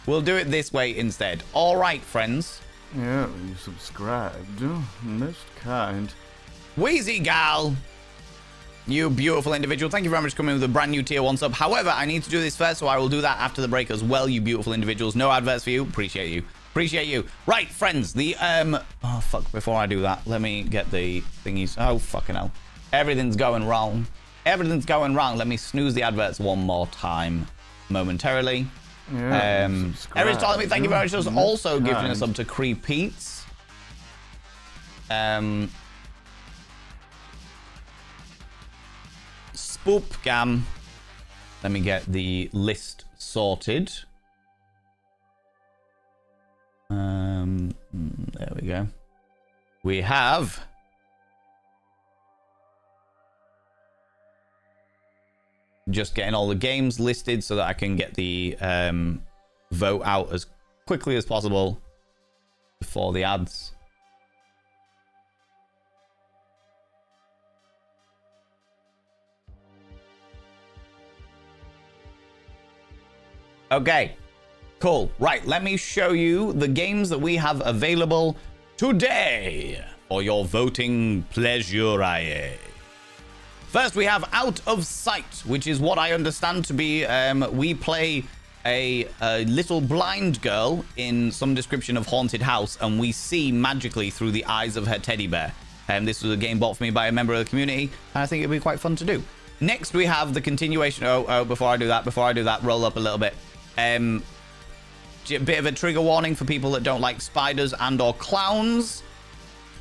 [SPEAKER 1] We'll do it this way instead. All right, friends.
[SPEAKER 2] Yeah, you subscribed. Most kind.
[SPEAKER 1] Wheezy Gal. You beautiful individual. Thank you very much for coming with a brand new tier 1 sub. However, I need to do this first, so I will do that after the break as well, you beautiful individuals. No adverts for you. Appreciate you. Appreciate you. Right, friends. Oh, fuck. Before I do that, let me get the thingies. Oh, fucking hell. Everything's going wrong. Everything's going wrong. Let me snooze the adverts one more time momentarily.
[SPEAKER 2] Yeah,
[SPEAKER 1] Eric's telling me thank you very much for also giving a sub to Creepeats. Spoopgam. Let me get the list sorted. There we go. We have just getting all the games listed so that I can get the vote out as quickly as possible before the ads. Okay, cool. Right, let me show you the games that we have available today for your voting pleasure. First, we have Out of Sight, which is what I understand to be, we play a little blind girl in some description of haunted house, and we see magically through the eyes of her teddy bear. This was a game bought for me by a member of the community, and I think it'd be quite fun to do. Next, we have the continuation. Before I do that, roll up a little bit. Bit of a trigger warning for people that don't like spiders and or clowns.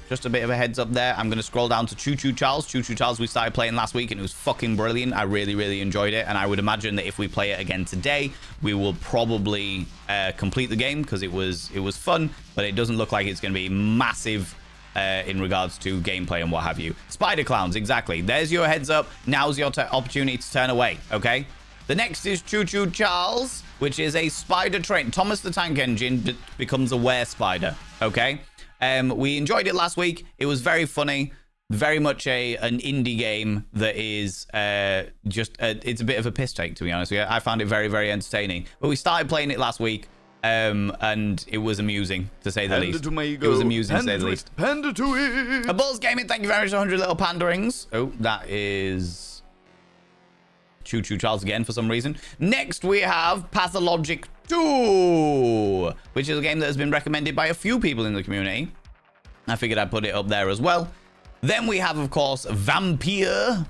[SPEAKER 1] Just a bit of a heads up there. I'm going to scroll down to Choo Choo Charles. Choo Choo Charles we started playing last week and it was fucking brilliant. I really, really enjoyed it. And I would imagine that if we play it again today, we will probably complete the game because it was fun, but it doesn't look like it's going to be massive in regards to gameplay and what have you. Spider clowns, exactly. There's your heads up. Now's your opportunity to turn away, okay? The next is Choo Choo Charles, which is a spider train. Thomas the Tank Engine becomes a were spider, okay? We enjoyed it last week. It was very funny. Very much an indie game that is it's a bit of a piss take, to be honest with you. I found it very, very entertaining. But we started playing it last week, and it was amusing, to say the least. It was amusing, to say the least.
[SPEAKER 2] Panda to it.
[SPEAKER 1] A Bulls Gaming, thank you very much for 100 little panda rings. Oh, that is Choo Choo Charles again for some reason. Next, we have Pathologic 2, which is a game that has been recommended by a few people in the community. I figured I'd put it up there as well. Then we have, of course, Vampire,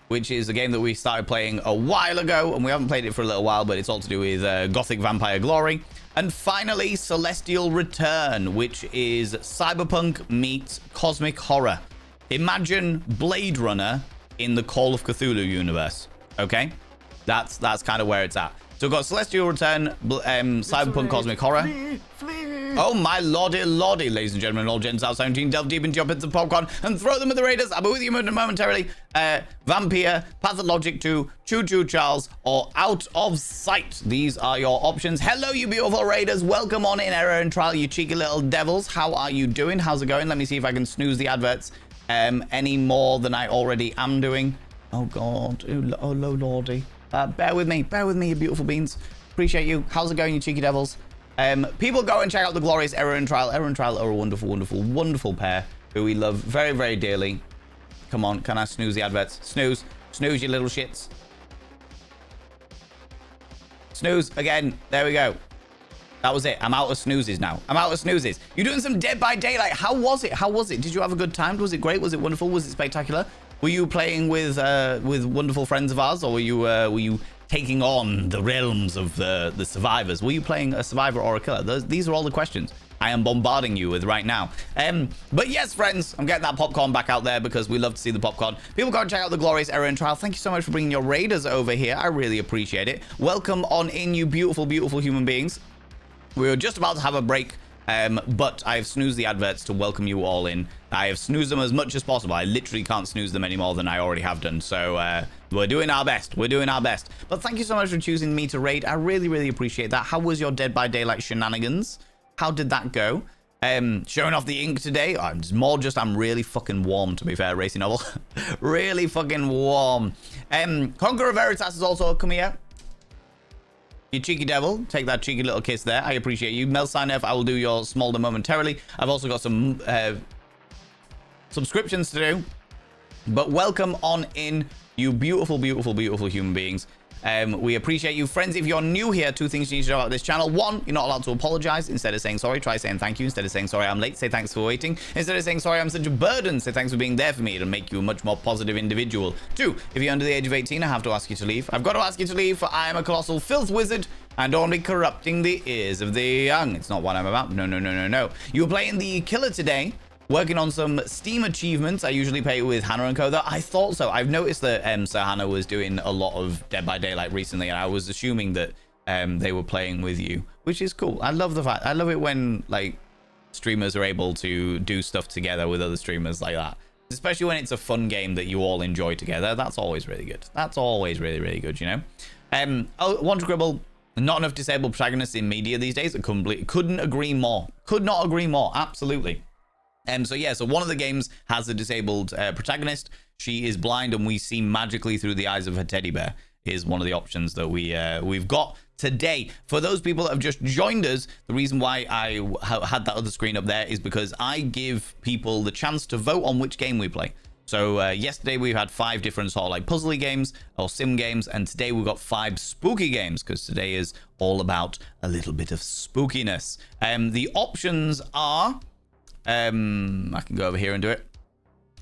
[SPEAKER 1] which is a game that we started playing a while ago, and we haven't played it for a little while, but it's all to do with Gothic Vampire Glory. And finally, Celestial Return, which is cyberpunk meets cosmic horror. Imagine Blade Runner in the Call of Cthulhu universe. Okay, that's kind of where it's at. So we've got Celestial Return, cyberpunk cosmic horror. Oh my lordy, ladies and gentlemen, all gents out 17, delve deep into your bits of popcorn and throw them at the raiders. I'll be with you momentarily. Vampire, Pathologic 2, Choo Choo Charles, or Out of Sight. These are your options. Hello, you beautiful raiders. Welcome on in, Error and Trial, you cheeky little devils. How are you doing? How's it going? Let me see if I can snooze the adverts any more than I already am doing. Oh god, oh lordy. Bear with me, you beautiful beans. Appreciate you. How's it going, you cheeky devils? People go and check out the glorious Error and Trial. Error and Trial are a wonderful, wonderful, wonderful pair who we love very, very dearly. Come on, can I snooze the adverts? Snooze, you little shits. Snooze again. There we go. That was it. I'm out of snoozes now. You're doing some Dead by Daylight. How was it? Did you have a good time? Was it great? Was it wonderful? Was it spectacular? Were you playing with wonderful friends of ours, or were you taking on the realms of the survivors? Were you playing a survivor or a killer? These are all the questions I am bombarding you with right now. But yes, friends, I'm getting that popcorn back out there because we love to see the popcorn. People go and check out the glorious Error and Trial. Thank you so much for bringing your raiders over here. I really appreciate it. Welcome on in, you beautiful, beautiful human beings. We were just about to have a break, but I've snoozed the adverts to welcome you all in. I have snoozed them as much as possible. I literally can't snooze them any more than I already have done. So we're doing our best. But thank you so much for choosing me to raid. I really, really appreciate that. How was your Dead by Daylight shenanigans? How did that go? Showing off the ink today. I'm really fucking warm, to be fair, Racing Novel. Really fucking warm. Conqueror Veritas is also come here. You cheeky devil, take that cheeky little kiss there. I appreciate you. Mel Sinef, I will do your smolder momentarily. I've also got some subscriptions to do. But welcome on in, you beautiful, beautiful, beautiful human beings. We appreciate you. Friends, if you're new here, two things you need to know about this channel. One, you're not allowed to apologize. Instead of saying sorry, try saying thank you. Instead of saying sorry, I'm late, say thanks for waiting. Instead of saying sorry, I'm such a burden, say thanks for being there for me. It'll make you a much more positive individual. Two, if you're under the age of 18, I have to ask you to leave. I've got to ask you to leave, for I am a colossal filth wizard and don't be corrupting the ears of the young. It's not what I'm about. No. You were playing the killer today. Working on some Steam achievements. I usually play with Hannah and Co. Though I thought so. I've noticed that Sir Hannah was doing a lot of Dead by Daylight recently, and I was assuming that they were playing with you, which is cool. I love it when like streamers are able to do stuff together with other streamers like that, especially when it's a fun game that you all enjoy together. That's always really good. That's always really, really good, you know. Wonder Gribble. Not enough disabled protagonists in media these days. Couldn't agree more. Could not agree more. Absolutely. So one of the games has a disabled protagonist. She is blind, and we see magically through the eyes of her teddy bear. Is one of the options that we've got today. For those people that have just joined us, the reason why I had that other screen up there is because I give people the chance to vote on which game we play. So yesterday we had 5 different sort of like puzzly games or sim games, and today we've got 5 spooky games because today is all about a little bit of spookiness. The options are. I can go over here and do it.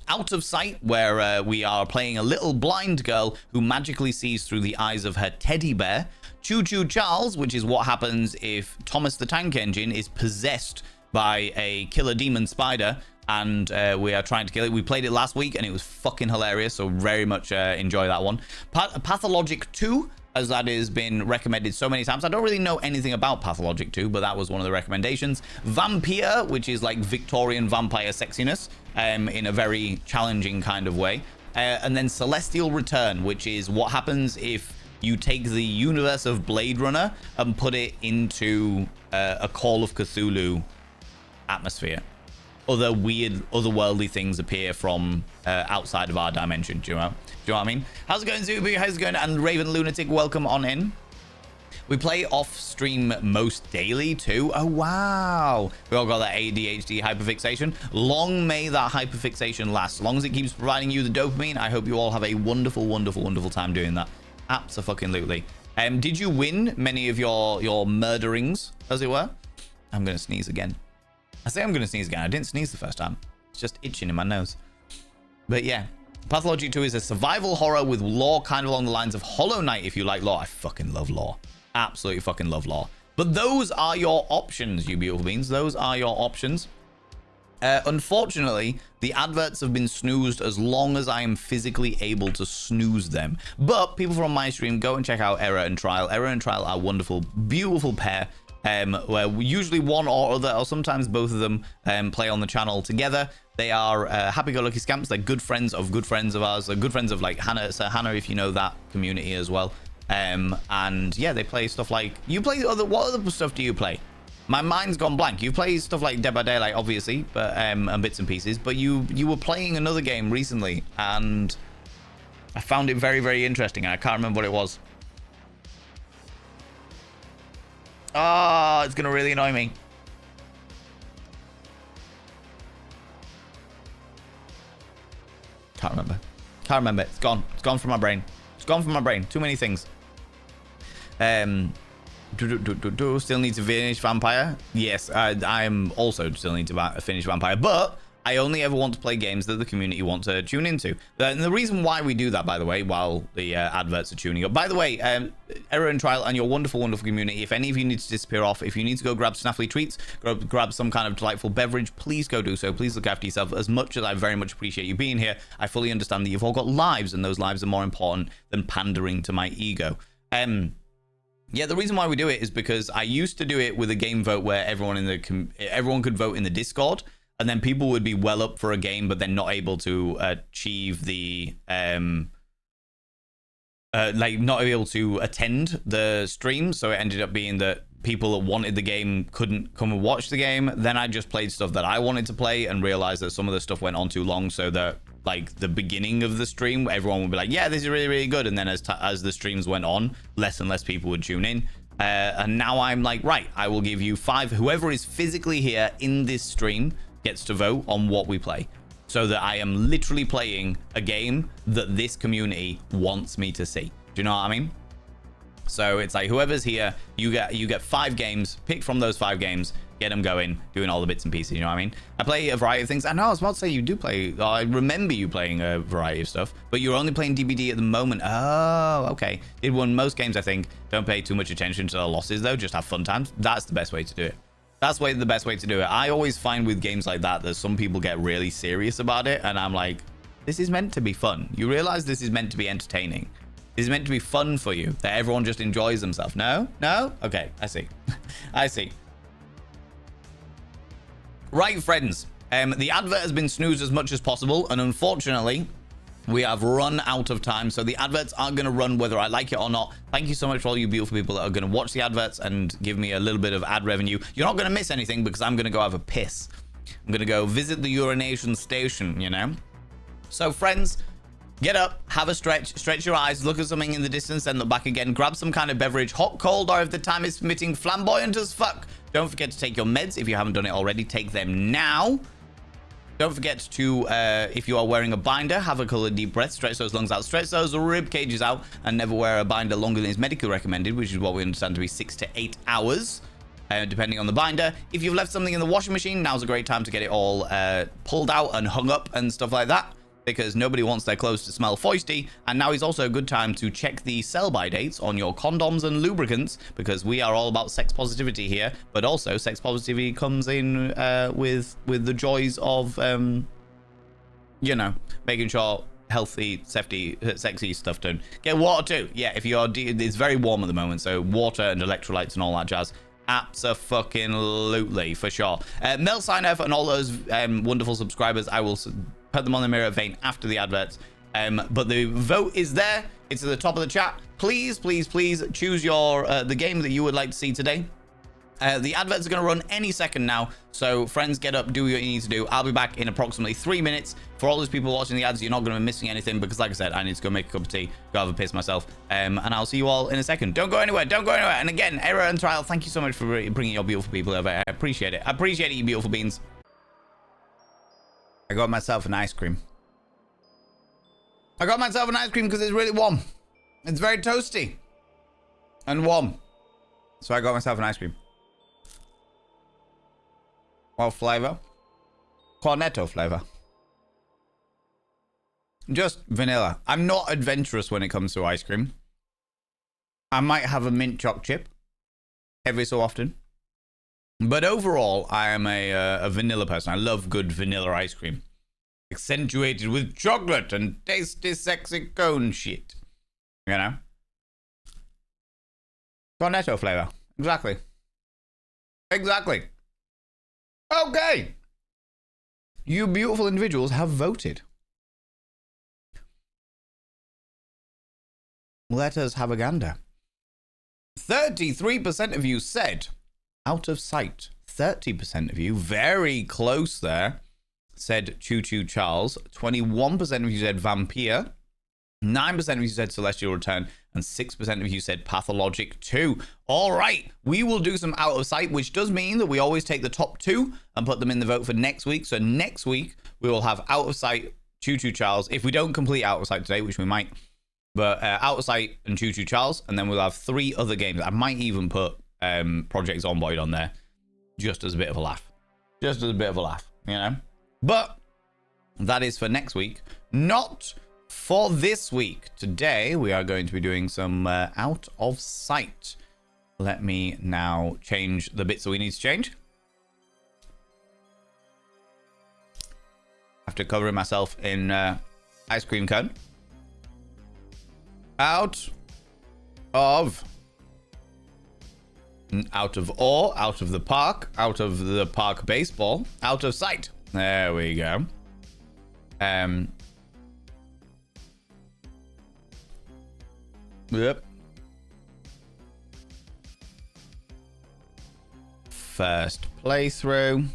[SPEAKER 1] Out of Sight, where we are playing a little blind girl who magically sees through the eyes of her teddy bear. Choo Choo Charles, which is what happens if Thomas the Tank Engine is possessed by a killer demon spider, and we are trying to kill it. We played it last week and it was fucking hilarious, so very much enjoy that one. Pathologic 2, as that has been recommended so many times. I don't really know anything about Pathologic 2, but that was one of the recommendations. Vampire, which is like Victorian vampire sexiness in a very challenging kind of way. And then Celestial Return, which is what happens if you take the universe of Blade Runner and put it into a Call of Cthulhu atmosphere. Other weird, otherworldly things appear from outside of our dimension. Do you know what I mean? How's it going, Zubu? How's it going? And Raven Lunatic, welcome on in. We play off stream most daily too. Oh wow, we all got that ADHD hyperfixation. Long may that hyperfixation last. As long as it keeps providing you the dopamine, I hope you all have a wonderful, wonderful, wonderful time doing that. Abso-fucking-lutely. Did you win many of your murderings, as it were? I'm gonna sneeze again. I say I'm going to sneeze again. I didn't sneeze the first time. It's just itching in my nose. But yeah. Pathology 2 is a survival horror with lore kind of along the lines of Hollow Knight if you like lore. I fucking love lore. Absolutely fucking love lore. But those are your options, you beautiful beings. Those are your options. Unfortunately, the adverts have been snoozed as long as I am physically able to snooze them. But people from my stream, go and check out Error and Trial. Error and Trial are a wonderful, beautiful pair. Where usually one or other, or sometimes both of them, play on the channel together. They are happy-go-lucky scamps. They're good friends of ours. They're good friends of like Hannah, Sir Hannah, if you know that community as well. And yeah, they play stuff like what other stuff do you play? My mind's gone blank. You play stuff like Dead by Daylight, obviously, but and bits and pieces. But you were playing another game recently, and I found it very, very interesting. I can't remember what it was. Oh, it's gonna really annoy me. Can't remember. It's gone. It's gone from my brain. Too many things. Still need to finish Vampire. Yes, I am also still need to finish Vampire, but I only ever want to play games that the community want to tune into. And the reason why we do that, by the way, while the adverts are tuning up. By the way, Error and Trial and your wonderful, wonderful community, if any of you need to disappear off, if you need to go grab snaffly treats, grab some kind of delightful beverage, please go do so. Please look after yourself. As much as I very much appreciate you being here, I fully understand that you've all got lives, and those lives are more important than pandering to my ego. Yeah, the reason why we do it is because I used to do it with a game vote where everyone could vote in the Discord, and then people would be well up for a game, but then not able to achieve the not able to attend the stream. So it ended up being that people that wanted the game couldn't come and watch the game. Then I just played stuff that I wanted to play and realized that some of the stuff went on too long, so that like the beginning of the stream, everyone would be like, yeah, this is really, really good. And then as the streams went on, less and less people would tune in. And now I'm like, right, I will give you 5. Whoever is physically here in this stream gets to vote on what we play. So that I am literally playing a game that this community wants me to see. Do you know what I mean? So it's like whoever's here, you get 5 games, pick from those 5 games, get them going, doing all the bits and pieces, you know what I mean? I play a variety of things. I know I was about to say you do play, I remember you playing a variety of stuff, but you're only playing DBD at the moment. Oh, okay. Did won most games, I think. Don't pay too much attention to the losses though, just have fun times. That's the best way to do it. That's the best way to do it. I always find with games like that some people get really serious about it, and I'm like, this is meant to be fun. You realize this is meant to be entertaining. This is meant to be fun for you, that everyone just enjoys themselves. No? Okay, I see. I see. Right, friends. The advert has been snoozed as much as possible, and unfortunately, we have run out of time. So the adverts are going to run whether I like it or not. Thank you so much for all you beautiful people that are going to watch the adverts and give me a little bit of ad revenue. You're not going to miss anything because I'm going to go have a piss. I'm going to go visit the urination station, you know? So, friends, get up, have a stretch your eyes, look at something in the distance, then look back again, grab some kind of beverage, hot, cold, or if the time is permitting, flamboyant as fuck. Don't forget to take your meds. If you haven't done it already, take them now. Don't forget to, if you are wearing a binder, have a couple of deep breaths, stretch those lungs out, stretch those rib cages out, and never wear a binder longer than is medically recommended, which is what we understand to be 6 to 8 hours, depending on the binder. If you've left something in the washing machine, now's a great time to get it all pulled out and hung up and stuff like that, because nobody wants their clothes to smell foisty. And now is also a good time to check the sell-by dates on your condoms and lubricants, because we are all about sex positivity here, but also sex positivity comes in with the joys of you know, making sure healthy, sexy stuff done. Get water too. Yeah, if you're it's very warm at the moment, so water and electrolytes and all that jazz. Abso-fucking-lutely, for sure. Mel Sign-Off and all those wonderful subscribers, I will put them on the mirror vein after the adverts. But the vote is there. It's at the top of the chat. Please, please, please choose your the game that you would like to see today. The adverts are going to run any second now. So, friends, get up, do what you need to do. I'll be back in approximately 3 minutes. For all those people watching the ads, you're not going to be missing anything because, like I said, I need to go make a cup of tea, go have a piss myself. And I'll see you all in a second. Don't go anywhere. Don't go anywhere. And again, Error and Trial, thank you so much for bringing your beautiful people over. I appreciate it. I appreciate it, you beautiful beans. I got myself an ice cream. I got myself an ice cream because it's really warm. It's very toasty and warm. So I got myself an ice cream. What flavor? Cornetto flavor. Just vanilla. I'm not adventurous when it comes to ice cream. I might have a mint choc chip every so often. But overall, I am a vanilla person. I love good vanilla ice cream. Accentuated with chocolate and tasty, sexy cone shit. You know? Cornetto flavor. Exactly. Exactly. Okay. You beautiful individuals have voted. Let us have a gander. 33% of you said out of sight. 30% of you, very close there, said Choo Choo Charles. 21% of you said Vampire. 9% of you said Celestial Return. And 6% of you said Pathologic 2. All right, we will do some out of sight, which does mean that we always take the top 2 and put them in the vote for next week. So next week, we will have out of sight, Choo Choo Charles. If we don't complete out of sight today, which we might, but out of sight and Choo Choo Charles. And then we'll have 3 other games. I might even put Project Zomboid on there just as a bit of a laugh. Just as a bit of a laugh, you know? But that is for next week, not for this week. Today, we are going to be doing some out of sight. Let me now change the bits that we need to change. After covering myself in ice cream cone. Out of awe, out of the park baseball, out of sight. There we go. Yep. First playthrough.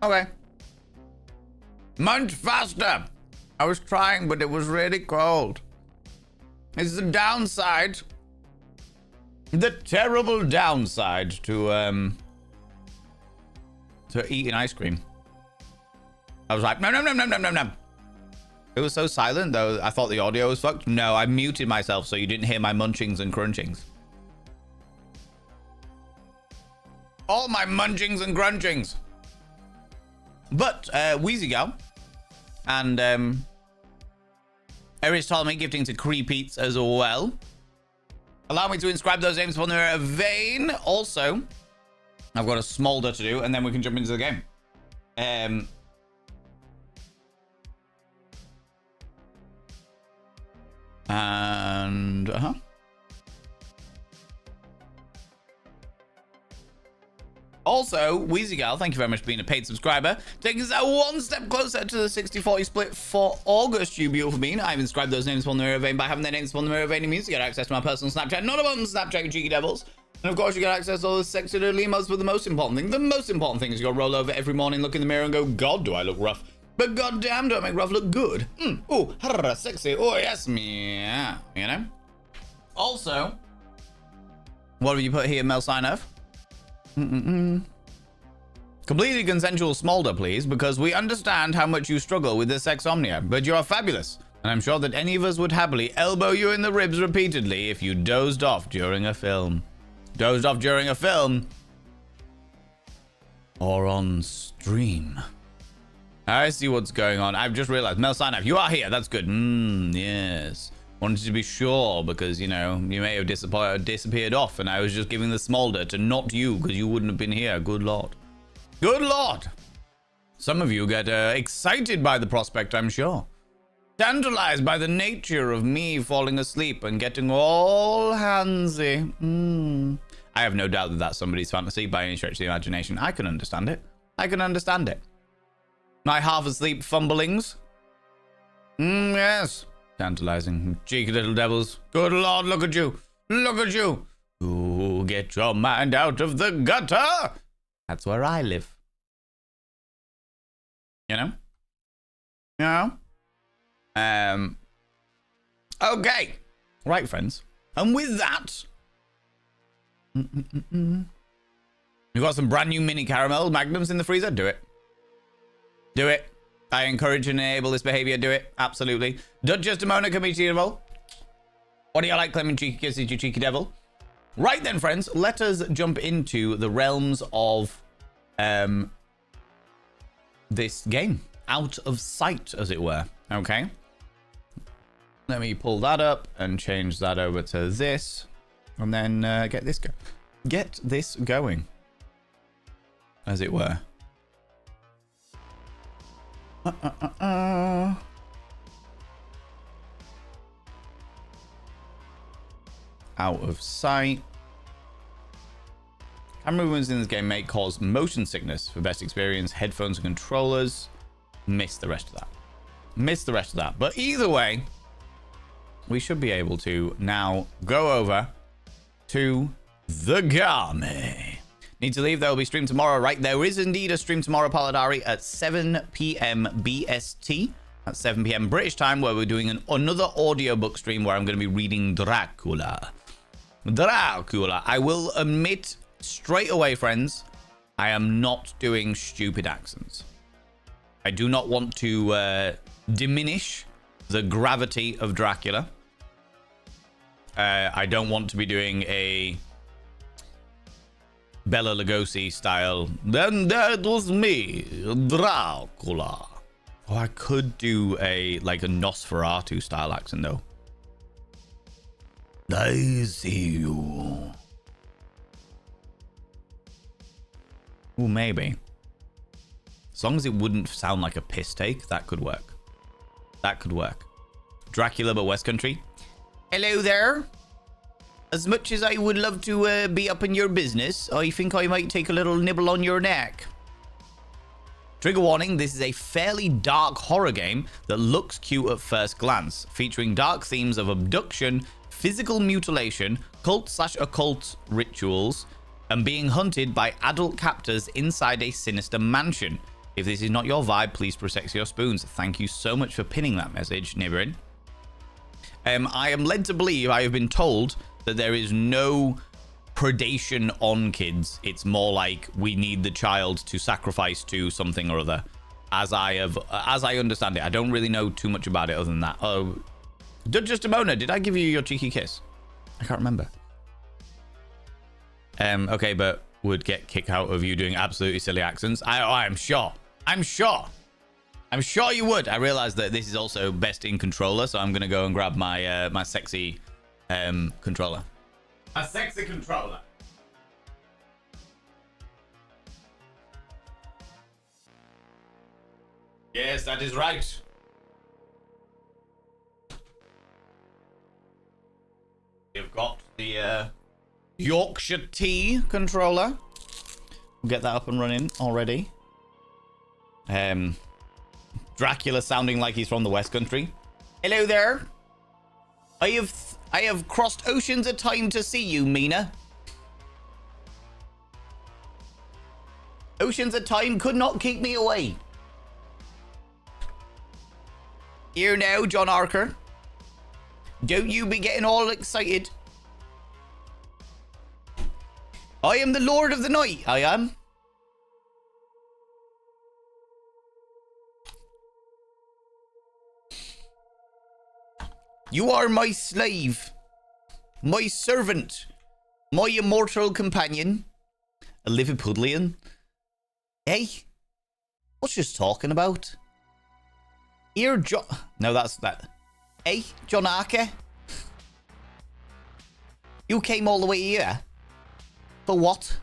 [SPEAKER 1] Okay. Much faster. I was trying, but it was really cold. It's the downside. The terrible downside to eating ice cream. I was like, no, no, no, no, no, no, no. It was so silent, though. I thought the audio was fucked. No, I muted myself so you didn't hear my munchings and crunchings. All my munchings and crunchings. But Wheezy Gal and Eris Ptolemy gifting to Creepeats as well. Allow me to inscribe those names upon their vein. Also, I've got a smolder to do, and then we can jump into the game. Also, Wheezy Gal, thank you very much for being a paid subscriber. Taking us one step closer to the 60-40 split for August, you beautiful being. I've inscribed those names upon the mirror vein by having their names upon the mirror vein. You get access to my personal Snapchat, not about Snapchat, you cheeky devils. And of course, you get access to all the sexy little emos, but the most important thing is you gotta roll over every morning, look in the mirror and go, God, do I look rough. But goddamn, do I make rough look good. Oh, sexy. Oh, yes, yeah. You know? Also, what have you put here, Mel Signoff? Completely consensual smolder, please, because we understand how much you struggle with this sexomnia, but you are fabulous, and I'm sure that any of us would happily elbow you in the ribs repeatedly if you dozed off during a film. Dozed off during a film? Or on stream? I see what's going on. I've just realized. Mel Sinaf, you are here. That's good. Yes. Wanted to be sure because, you know, you may have disappeared off and I was just giving the smolder to not you because you wouldn't have been here. Good Lord. Good Lord. Some of you get excited by the prospect, I'm sure. Tantalized by the nature of me falling asleep and getting all handsy. I have no doubt that that's somebody's fantasy by any stretch of the imagination. I can understand it. I can understand it. My half-asleep fumblings. Yes. Tantalizing. Cheeky little devils. Good Lord, look at you. Look at you. Ooh, get your mind out of the gutter. That's where I live. You know? You know? Okay. Right, friends. And with that... We've got some brand new mini caramel magnums in the freezer. Do it. Do it. I encourage and enable this behavior. Do it. Absolutely. Duchess Demona, come to you. What do you like, Clement Cheeky Kisses, you cheeky devil? Right then, friends. Let us jump into the realms of this game. Out of sight, as it were. Okay. Let me pull that up and change that over to this. And then get this going. As it were. Out of sight. Camera movements in this game may cause motion sickness. For best experience, headphones and controllers. Miss the rest of that. Miss the rest of that. But either way, we should be able to now go over to the Garmy. Need to leave. There will be stream tomorrow, right? There is indeed a stream tomorrow, Paladari, at 7 p.m. BST. At 7 p.m. British time, where we're doing another audiobook stream where I'm going to be reading Dracula. Dracula. I will admit straight away, friends, I am not doing stupid accents. I do not want to diminish the gravity of Dracula. I don't want to be doing a Bela Lugosi style. Then that was me, Dracula. Oh, I could do a Nosferatu style accent though. I see you. Ooh, maybe. As long as it wouldn't sound like a piss take, that could work. That could work. Dracula, but West Country. Hello there. As much as I would love to be up in your business, I think I might take a little nibble on your neck. Trigger warning, this is a fairly dark horror game that looks cute at first glance, featuring dark themes of abduction, physical mutilation, cult/occult rituals, and being hunted by adult captors inside a sinister mansion. If this is not your vibe, please protect your spoons. Thank you so much for pinning that message, Nibirin. I am led to believe, I have been told, that there is no predation on kids. It's more like we need the child to sacrifice to something or other. As I understand it. I don't really know too much about it other than that. Oh, Duchess Demona, did I give you your cheeky kiss? I can't remember. Okay, but would get kicked out of you doing absolutely silly accents. I'm sure. I'm sure you would. I realized that this is also best in controller, so I'm gonna go and grab my my sexy controller. A sexy controller. Yes, that is right. We've got the Yorkshire Tea controller. We'll get that up and running already. Dracula sounding like he's from the West Country. Hello there. I have crossed oceans of time to see you, Mina. Oceans of time could not keep me away. Here now, John Archer. Don't you be getting all excited. I am the Lord of the Night, I am. You are my slave, my servant, my immortal companion, a Liverpudlian. Hey, What's she talking about? Here, John. No, that's that. Hey, John Arker. You came all the way here. For what?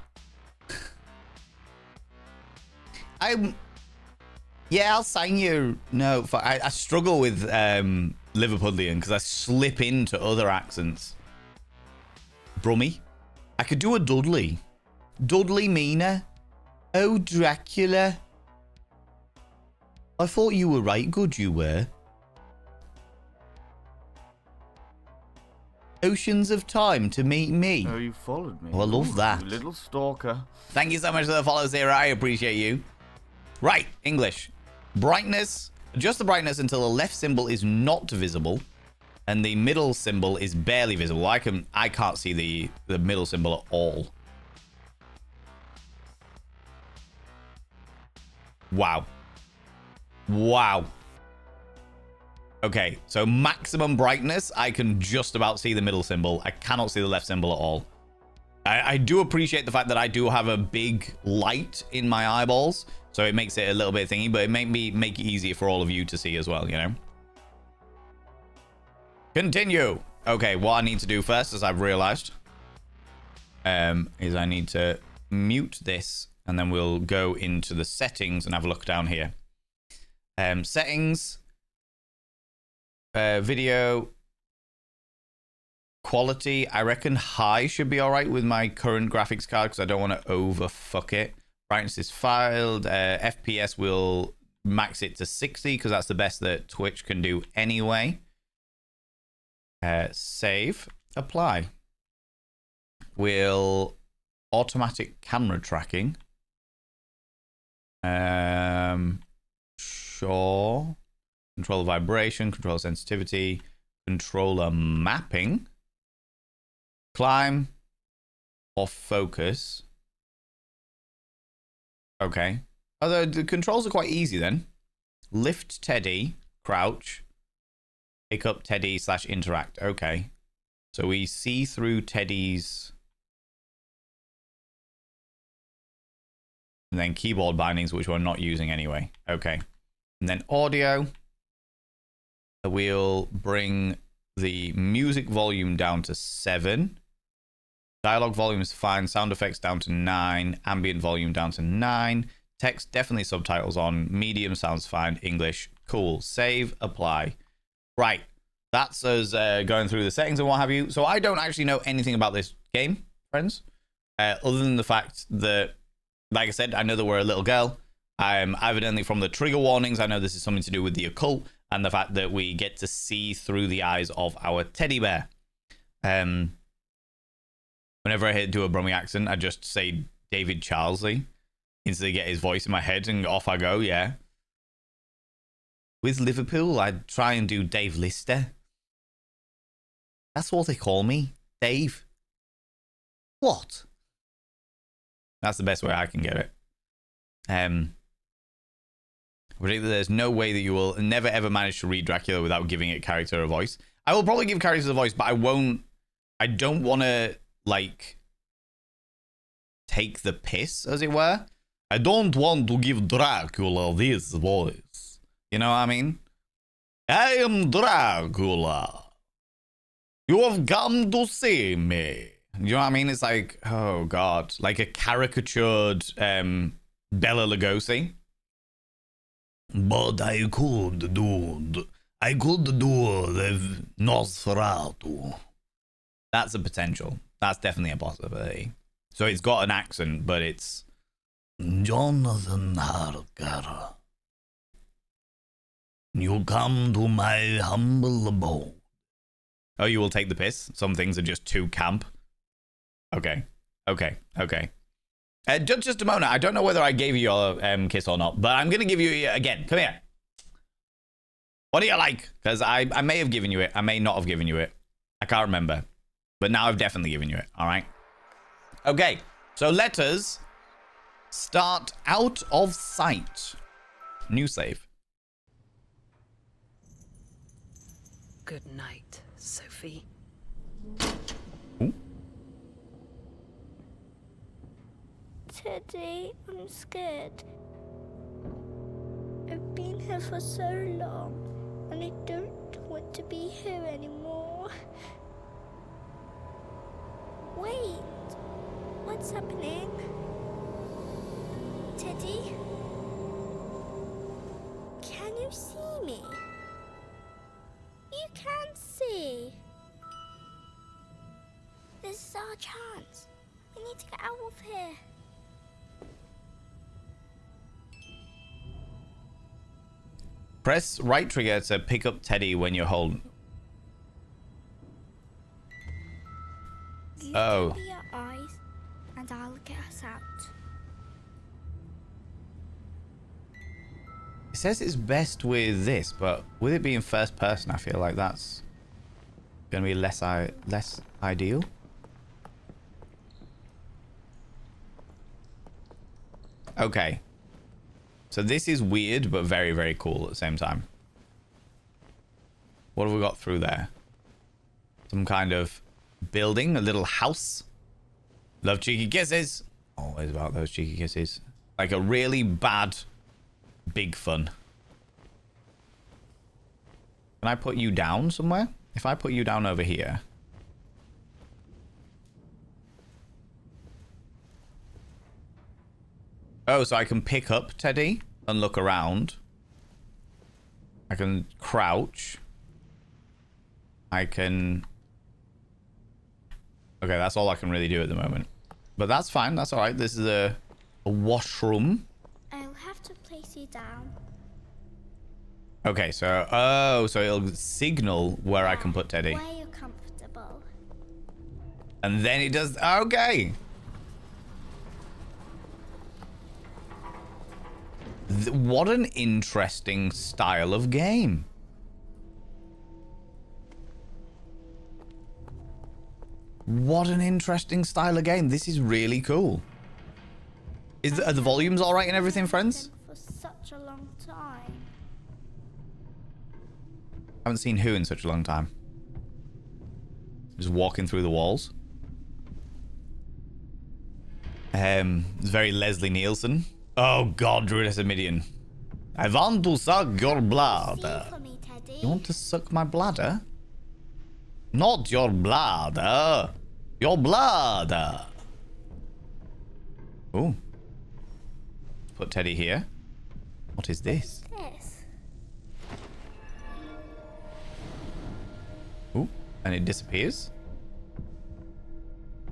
[SPEAKER 1] Yeah, I'll sign you. No, I struggle with Liverpudlian because I slip into other accents. Brummy. I could do a Dudley. Dudley Mina. Oh, Dracula. I thought you were right good, you were. Oceans of time to meet me.
[SPEAKER 2] Oh, you followed me.
[SPEAKER 1] Oh, I love that.
[SPEAKER 2] You little stalker.
[SPEAKER 1] Thank you so much for the follows here. I appreciate you. Right, English. Brightness. Adjust the brightness until the left symbol is not visible and the middle symbol is barely visible. I can't see the middle symbol at all. Wow. Wow. Okay, so maximum brightness, I can just about see the middle symbol. I cannot see the left symbol at all. I do appreciate the fact that I do have a big light in my eyeballs, so it makes it a little bit thingy, but it make it easier for all of you to see as well, you know? Continue. Okay, what I need to do first, as I've realized, is I need to mute this, and then we'll go into the settings and have a look down here. Settings, video quality. I reckon high should be all right with my current graphics card because I don't want to overfuck it. Brightness is filed. FPS will max it to 60 because that's the best that Twitch can do anyway. Save, apply. Will automatic camera tracking. Sure. Controller vibration, controller sensitivity, controller mapping, climb, off focus. Okay. Although the controls are quite easy then. Lift Teddy, crouch, pick up Teddy / interact. Okay. So we see through Teddy's. And then keyboard bindings, which we're not using anyway. Okay. And then audio. We'll bring the music volume down to 7. Dialogue volume is fine. Sound effects down to 9. Ambient volume down to 9. Text, definitely subtitles on. Medium sounds fine. English, cool. Save, apply. Right. That's us going through the settings and what have you. So I don't actually know anything about this game, friends. Other than the fact that, like I said, I know that we're a little girl. Evidently from the trigger warnings, I know this is something to do with the occult and the fact that we get to see through the eyes of our teddy bear. Whenever I do a Brummie accent, I just say David Charlesley. Instantly get his voice in my head and off I go, yeah. With Liverpool, I'd try and do Dave Lister. That's what they call me, Dave. What? That's the best way I can get it. There's no way that you will never ever manage to read Dracula without giving it character a voice. I will probably give characters a voice, but I don't want to, like, take the piss, as it were. I don't want to give Dracula this voice. You know what I mean? I am Dracula. You have come to see me. You know what I mean? It's like, oh God, like a caricatured Bela Lugosi. But I could do the Nosferatu. That's a potential. That's definitely a possibility. So it's got an accent, but it's Jonathan Harker. You come to my humble abode. Oh, you will take the piss? Some things are just too camp. Okay. Just a moment. I don't know whether I gave you your kiss or not, but I'm going to give you again. Come here. What do you like? Because I may have given you it. I may not have given you it. I can't remember. But now I've definitely given you it. All right. Okay. So let us start Out of Sight. New save.
[SPEAKER 5] Good night, Sophie.
[SPEAKER 1] Ooh.
[SPEAKER 6] Teddy, I'm scared. here for so long, and I don't want to be here anymore. Wait, what's happening? Teddy? Can you see me? You can see. This is our chance. We need to get out of here.
[SPEAKER 1] Press right trigger to pick up Teddy when you're holding.
[SPEAKER 6] You
[SPEAKER 1] Oh.
[SPEAKER 6] cover your eyes, and I'll get us out.
[SPEAKER 1] It says it's best with this, but with it being first person, I feel like that's gonna be less ideal. Okay. So this is weird, but very, very cool at the same time. What have we got through there? Some kind of building, a little house. Love cheeky kisses. Always about those cheeky kisses. Like a really bad big fun. Can I put you down somewhere? If I put you down over here. Oh, so I can pick up Teddy and look around. I can crouch. I can... Okay, that's all I can really do at the moment. But that's fine. That's all right. This is a washroom.
[SPEAKER 6] I'll have to place you down.
[SPEAKER 1] Okay, so... Oh, so it'll signal where I can put Teddy.
[SPEAKER 6] Where you're comfortable.
[SPEAKER 1] And then it does... Okay. What an interesting style of game. What an interesting style of game. This is really cool. Are the volumes all right and everything, friends?
[SPEAKER 6] For such a long time.
[SPEAKER 1] Haven't seen who in such a long time. Just walking through the walls. It's very Leslie Nielsen. Oh God, Druidess of Midian. I want to suck your bladder.
[SPEAKER 6] See for me, Teddy.
[SPEAKER 1] You want to suck my bladder? Not your bladder. Your bladder. Oh. Put Teddy here. What is this?
[SPEAKER 6] This.
[SPEAKER 1] Oh, and it disappears.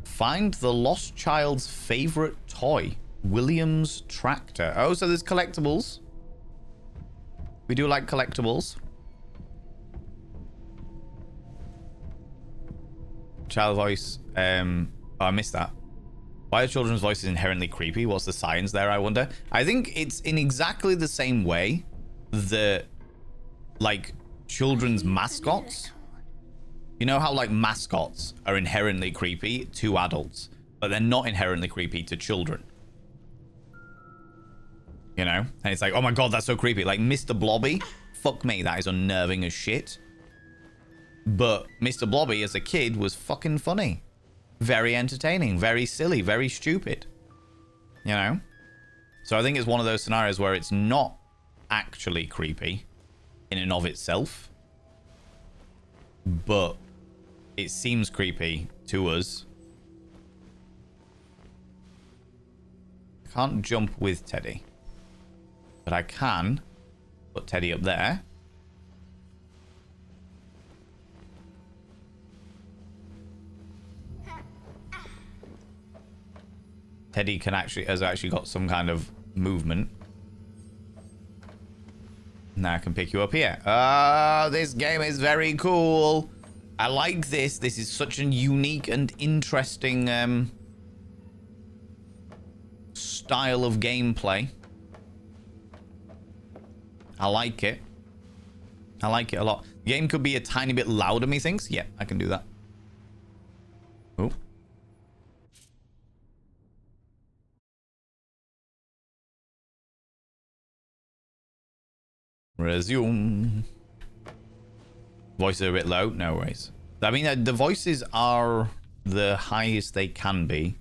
[SPEAKER 1] Find the lost child's favorite toy. William's tractor. Oh, so there's collectibles. We do like collectibles. Child voice. Oh, I missed that. Why are children's voices inherently creepy? What's the science there, I wonder? I think it's in exactly the same way that, like, children's mascots. You know how, like, mascots are inherently creepy to adults, but they're not inherently creepy to children. You know? And it's like, oh my God, that's so creepy. Like, Mr. Blobby, fuck me, that is unnerving as shit. But Mr. Blobby as a kid was fucking funny. Very entertaining, very silly, very stupid. You know? So I think it's one of those scenarios where it's not actually creepy in and of itself. But it seems creepy to us. I can't jump with Teddy. But I can put Teddy up there. Teddy has actually got some kind of movement. Now I can pick you up here. Ah, this game is very cool. I like this. This is such a unique and interesting style of gameplay. I like it. I like it a lot. The game could be a tiny bit louder, methinks. Yeah, I can do that. Oh. Resume. Voices are a bit low. No worries. I mean, the voices are the highest they can be.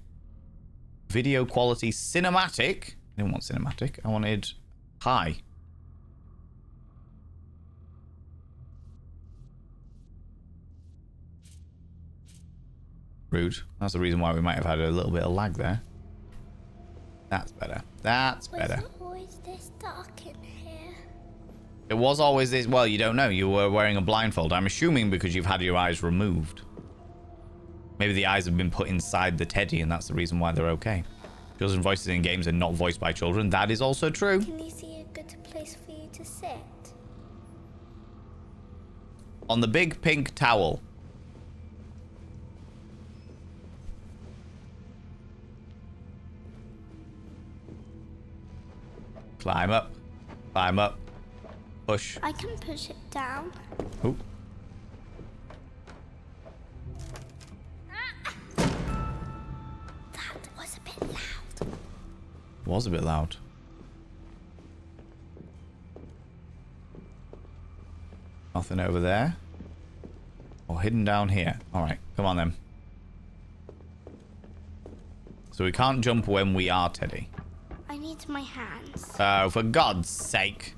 [SPEAKER 1] Video quality cinematic. I didn't want cinematic. I wanted high. Rude. That's the reason why we might have had a little bit of lag there. That's better. That's better.
[SPEAKER 6] Was it always this dark in here?
[SPEAKER 1] It was always this. Well, you don't know. You were wearing a blindfold. I'm assuming because you've had your eyes removed. Maybe the eyes have been put inside the teddy, and that's the reason why they're okay. Children's voices in games are not voiced by children. That is also true.
[SPEAKER 6] Can you see a good place for you to sit?
[SPEAKER 1] On the big pink towel. Climb up. Climb up. Push.
[SPEAKER 6] I can push it down.
[SPEAKER 1] Ooh.
[SPEAKER 6] That was a bit loud.
[SPEAKER 1] Was a bit loud. Nothing over there. Or hidden down here. Alright, come on then. So we can't jump when we are Teddy.
[SPEAKER 6] I need my hands.
[SPEAKER 1] Oh, for God's sake.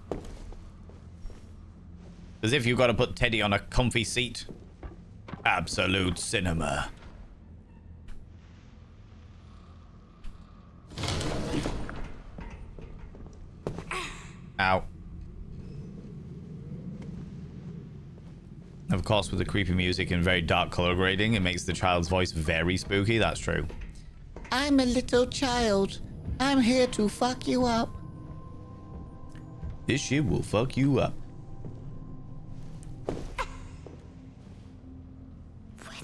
[SPEAKER 1] As if you've got to put Teddy on a comfy seat. Absolute cinema. Ow. Of course, with the creepy music and very dark color grading, it makes the child's voice very spooky. That's true.
[SPEAKER 7] I'm a little child. I'm here to fuck you up.
[SPEAKER 1] This shit will fuck you up.
[SPEAKER 6] We're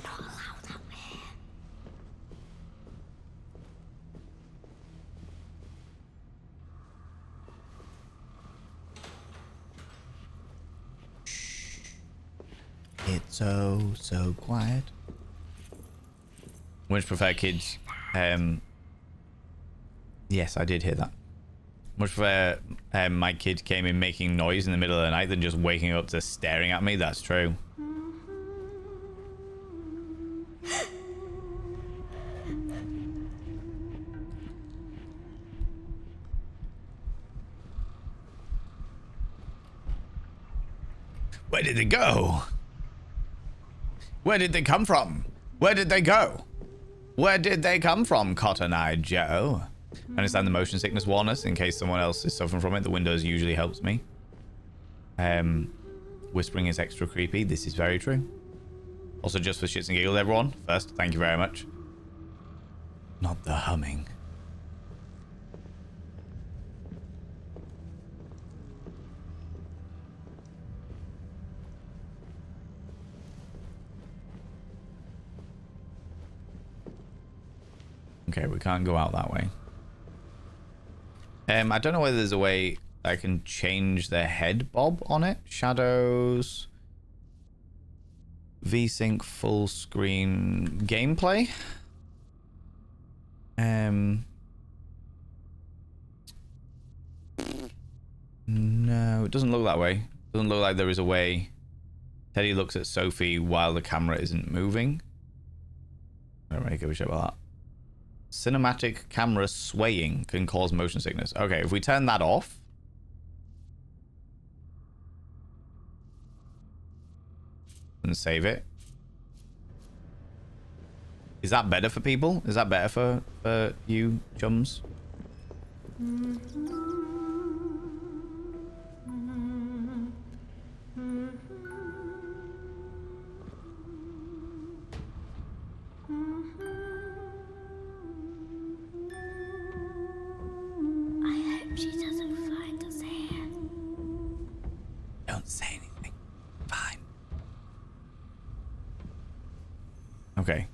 [SPEAKER 6] not allowed out here.
[SPEAKER 1] It's so quiet. Much prefer kids. Yes, I did hear that. Much prefer my kid came in making noise in the middle of the night than just waking up to staring at me. That's true. Where did they go? Where did they come from? Where did they go? Where did they come from, Cotton Eye Joe? I understand the motion sickness warnings in case someone else is suffering from it. The windows usually helps me. Whispering is extra creepy. This is very true. Also, just for shits and giggles, everyone. First, thank you very much. Not the humming. Okay, we can't go out that way. I don't know whether there's a way I can change the head bob on it. Shadows. VSync full screen gameplay. No, it doesn't look that way. It doesn't look like there is a way. Teddy looks at Sophie while the camera isn't moving. I don't really give a shit about that. Cinematic camera swaying can cause motion sickness. Okay, if we turn that off. And save it. Is that better for people? Is that better for you, chums?
[SPEAKER 6] She doesn't find us here.
[SPEAKER 1] Don't say anything. Fine. Okay.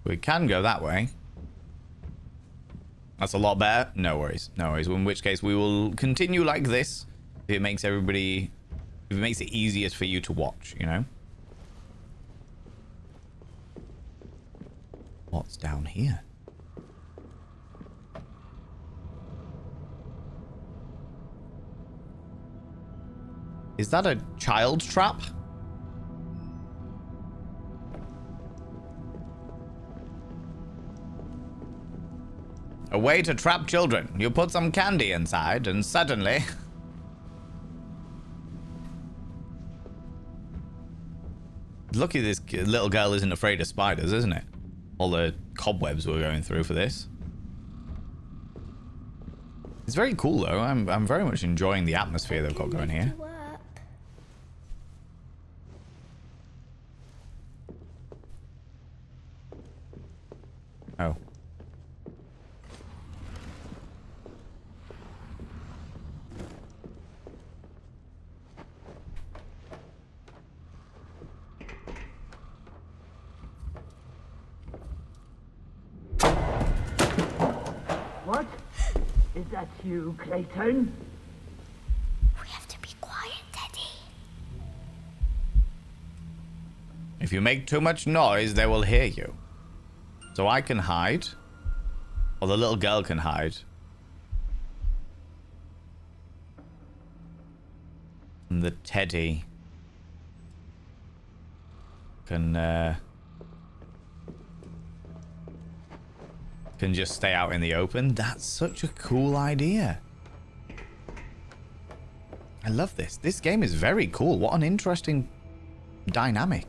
[SPEAKER 1] We can go that way. That's a lot better. No worries. No worries. In which case, we will continue like this. If it makes everybody... If it makes it easiest for you to watch, you know? What's down here? Is that a child trap? A way to trap children. You put some candy inside and suddenly... Lucky this little girl isn't afraid of spiders, isn't it? All the cobwebs we're going through for this. It's very cool though. I'm very much enjoying the atmosphere they've got going here. Oh.
[SPEAKER 8] What? Is that you, Clayton?
[SPEAKER 6] We have to be quiet, Teddy.
[SPEAKER 1] If you make too much noise, they will hear you. So I can hide. Or the little girl can hide. And the Teddy can just stay out in the open. That's such a cool idea. I love this. This game is very cool. What an interesting dynamic.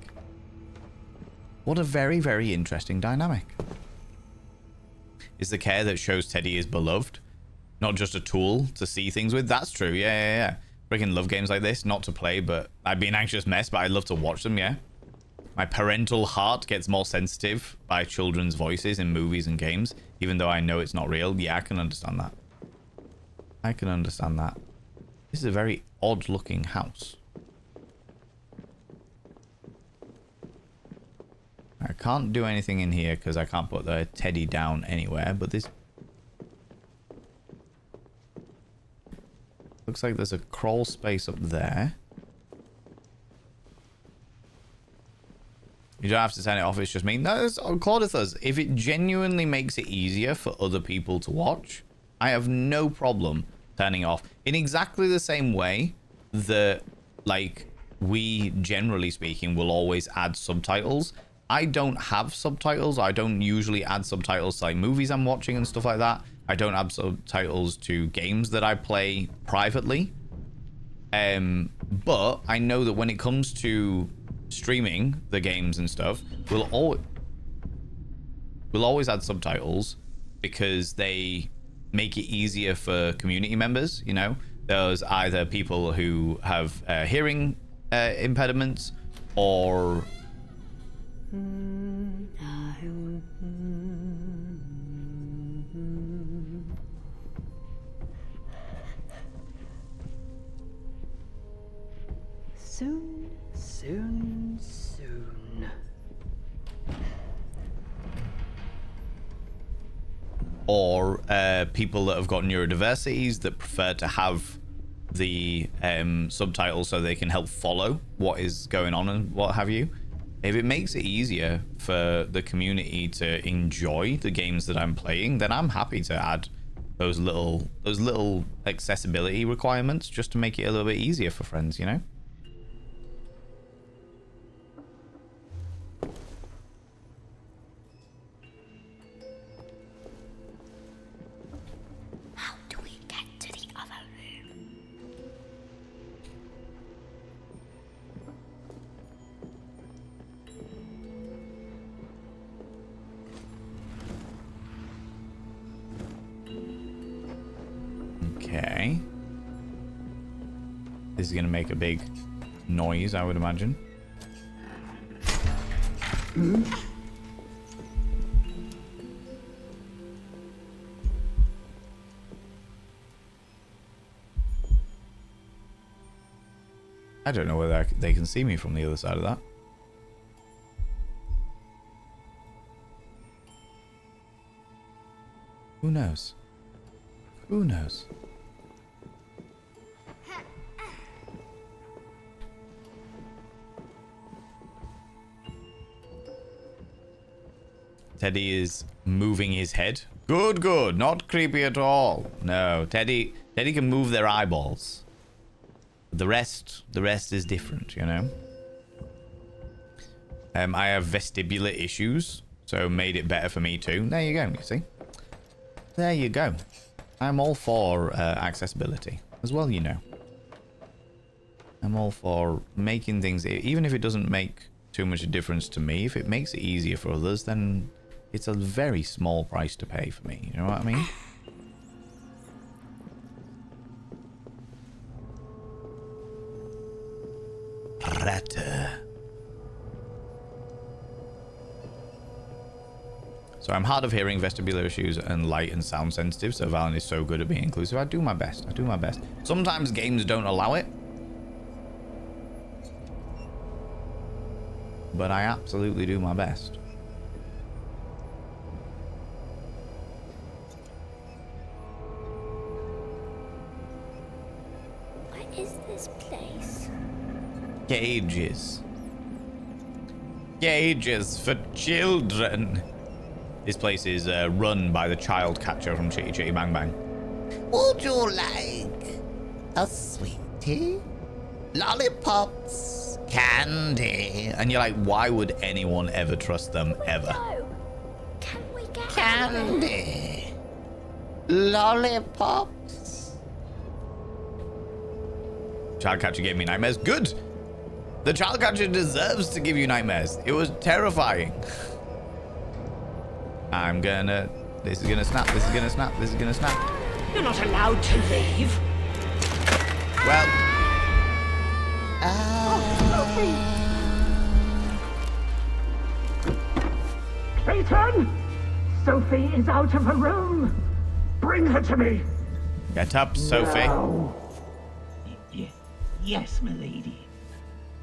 [SPEAKER 1] What a very, very interesting dynamic. Is the care that shows Teddy is beloved, not just a tool to see things with? That's true. Yeah. Freaking love games like this. Not to play, but I'd be an anxious mess, but I'd love to watch them, yeah. My parental heart gets more sensitive by children's voices in movies and games, even though I know it's not real. Yeah, I can understand that. I can understand that. This is a very odd looking house. I can't do anything in here because I can't put the Teddy down anywhere, but this looks like there's a crawl space up there. You don't have to turn it off, it's just me. No, Claudia says, if it genuinely makes it easier for other people to watch, I have no problem turning it off. In exactly the same way that, like, we, generally speaking, will always add subtitles. I don't have subtitles. I don't usually add subtitles to, like, movies I'm watching and stuff like that. I don't add subtitles to games that I play privately. But I know that when it comes to streaming the games and stuff, we'll always add subtitles because they make it easier for community members. You know, there's either people who have hearing impediments or
[SPEAKER 5] Soon.
[SPEAKER 1] or people that have got neurodiversities that prefer to have the subtitles so they can help follow what is going on and what have you. If it makes it easier for the community to enjoy the games that I'm playing, then I'm happy to add those little accessibility requirements just to make it a little bit easier for friends, you know?
[SPEAKER 6] How do we get to the other room?
[SPEAKER 1] Okay. This is going to make a big noise, I would imagine. I don't know whether they can see me from the other side of that. Who knows? Who knows? Teddy is moving his head. Good, good. Not creepy at all. No, Teddy can move their eyeballs. The rest is different, you know. I have vestibular issues, so made it better for me too. There you go, you see. There you go. I'm all for accessibility as well, you know. I'm all for making things, even if it doesn't make too much a difference to me. If it makes it easier for others, then it's a very small price to pay for me. You know what I mean? Ratter. So I'm hard of hearing, vestibular issues, and light and sound sensitive, so Valen is so good at being inclusive. I do my best. I do my best. Sometimes games don't allow it. But I absolutely do my best.
[SPEAKER 6] What is this place?
[SPEAKER 1] Cages. Cages for children. This place is run by the child catcher from Chitty Chitty Bang Bang.
[SPEAKER 7] Would you like a sweetie? Lollipops? Candy?
[SPEAKER 1] And you're like, why would anyone ever trust them, ever?
[SPEAKER 6] No. Can we get
[SPEAKER 7] Candy? Lollipops?
[SPEAKER 1] Child catcher gave me nightmares. Good! The child catcher deserves to give you nightmares. It was terrifying. I'm gonna... This is gonna snap. This is gonna snap. This is gonna snap.
[SPEAKER 8] You're not allowed to leave.
[SPEAKER 1] Well...
[SPEAKER 8] Clayton! Sophie is out of her room. Bring her to me.
[SPEAKER 1] Get up, Sophie.
[SPEAKER 8] Now. Yes, milady.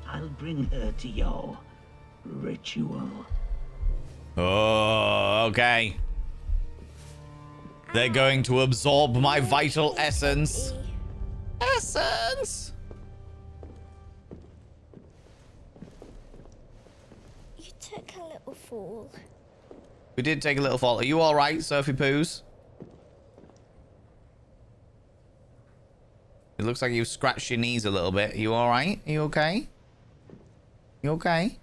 [SPEAKER 8] I'll bring her to your ritual.
[SPEAKER 1] Oh, okay. They're going to absorb my vital essence. Essence!
[SPEAKER 6] You took a little fall.
[SPEAKER 1] We did take a little fall. Are you alright, Sophie Poos? It looks like you've scratched your knees a little bit. Are you alright? Are you okay? You okay?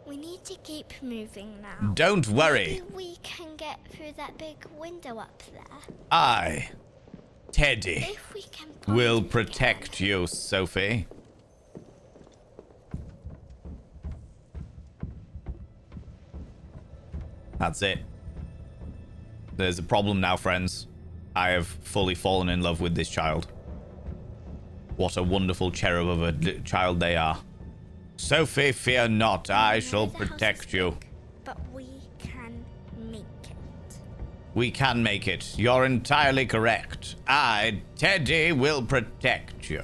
[SPEAKER 6] We need to keep moving now.
[SPEAKER 1] Don't worry.
[SPEAKER 6] Maybe we can get through that big window up there.
[SPEAKER 1] I, Teddy,
[SPEAKER 6] If we can find
[SPEAKER 1] will
[SPEAKER 6] it
[SPEAKER 1] protect you, Sophie. That's it. There's a problem now, friends. I have fully fallen in love with this child. What a wonderful cherub of a child they are. Sophie, fear not. I shall
[SPEAKER 6] know the house
[SPEAKER 1] protect
[SPEAKER 6] is
[SPEAKER 1] you.
[SPEAKER 6] big, but we can make it.
[SPEAKER 1] We can make it. You're entirely correct. I, Teddy, will protect you.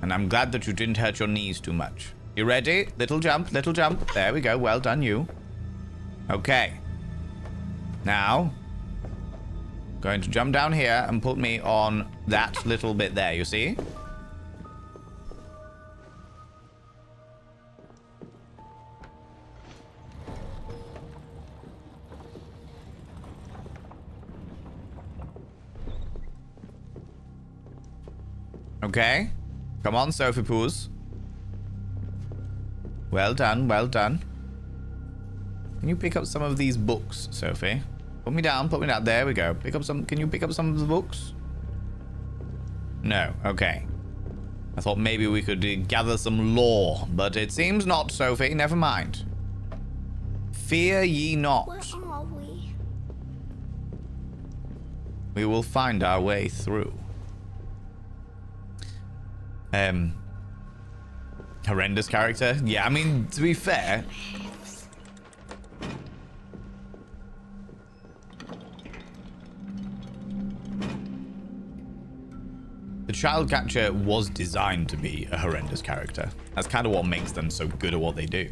[SPEAKER 1] And I'm glad that you didn't hurt your knees too much. You ready? Little jump, little jump. There we go. Well done, you. Okay. Now, going to jump down here and put me on that little bit there, you see? Okay. Come on, Sophie Poos. Well done, well done. Can you pick up some of these books, Sophie? Put me down, put me down. There we go. Pick up some. Can you pick up some of the books? No. Okay. I thought maybe we could gather some lore, but it seems not, Sophie. Never mind. Fear ye not.
[SPEAKER 6] Where are we?
[SPEAKER 1] We will find our way through. Horrendous character? Yeah, I mean, to be fair... The child catcher was designed to be a horrendous character. That's kind of what makes them so good at what they do.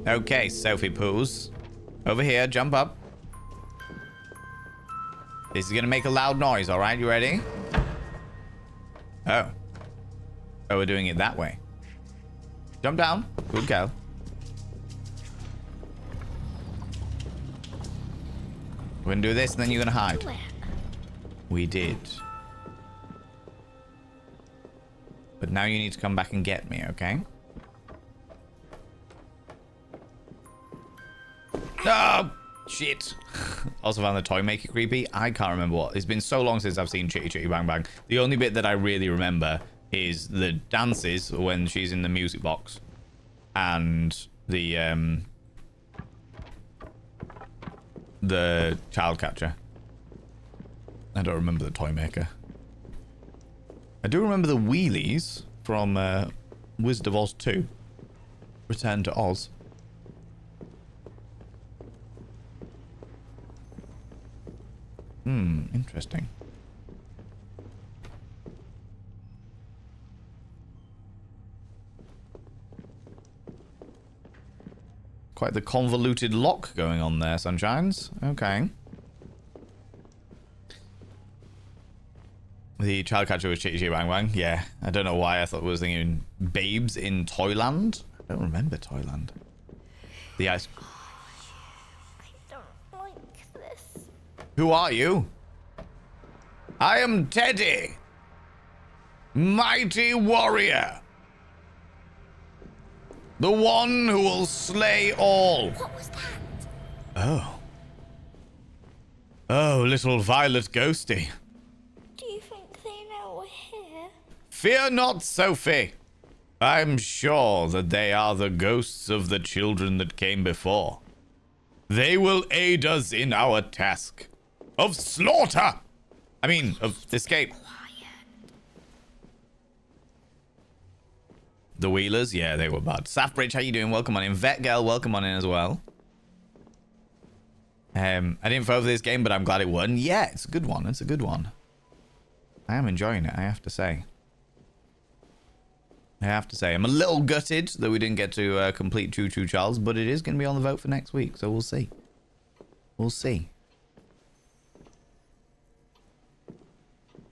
[SPEAKER 1] Okay, Sophie Poos. Over here, jump up. This is gonna make a loud noise, alright? You ready? Oh. Oh, we're doing it that way. Jump down. Good girl. We're gonna do this and then you're gonna hide. We did. But now you need to come back and get me, okay? Oh, Shit. Also found the toy maker creepy. I can't remember what. It's been so long since I've seen Chitty Chitty Bang Bang. The only bit that I really remember is the dances when she's in the music box. And the child catcher. I don't remember the toy maker. I do remember the wheelies from Wizard of Oz 2. Return to Oz. Interesting. Quite the convoluted lock going on there, Sunshines. Okay. The child catcher was Chitty Chitty Bang Bang. Yeah, I don't know why I thought it was thinking Babes in Toyland. I don't remember Toyland. The ice.
[SPEAKER 6] I don't like this.
[SPEAKER 1] Who are you? I am Teddy, mighty warrior, the one who will slay all.
[SPEAKER 6] What was that?
[SPEAKER 1] Oh. Oh, little violet ghosty.
[SPEAKER 6] Do you think they know we're here?
[SPEAKER 1] Fear not, Sophie. I'm sure that they are the ghosts of the children that came before. They will aid us in our task of slaughter. I mean, of escape. The Wheelers, yeah, they were bad. Safbridge, how you doing? Welcome on in. Vet Girl, welcome on in as well. I didn't vote for this game, but I'm glad it won. Yeah, it's a good one. It's a good one. I am enjoying it, I have to say. I have to say. I'm a little gutted that we didn't get to complete Choo Choo Charles, but it is going to be on the vote for next week, so we'll see. We'll see.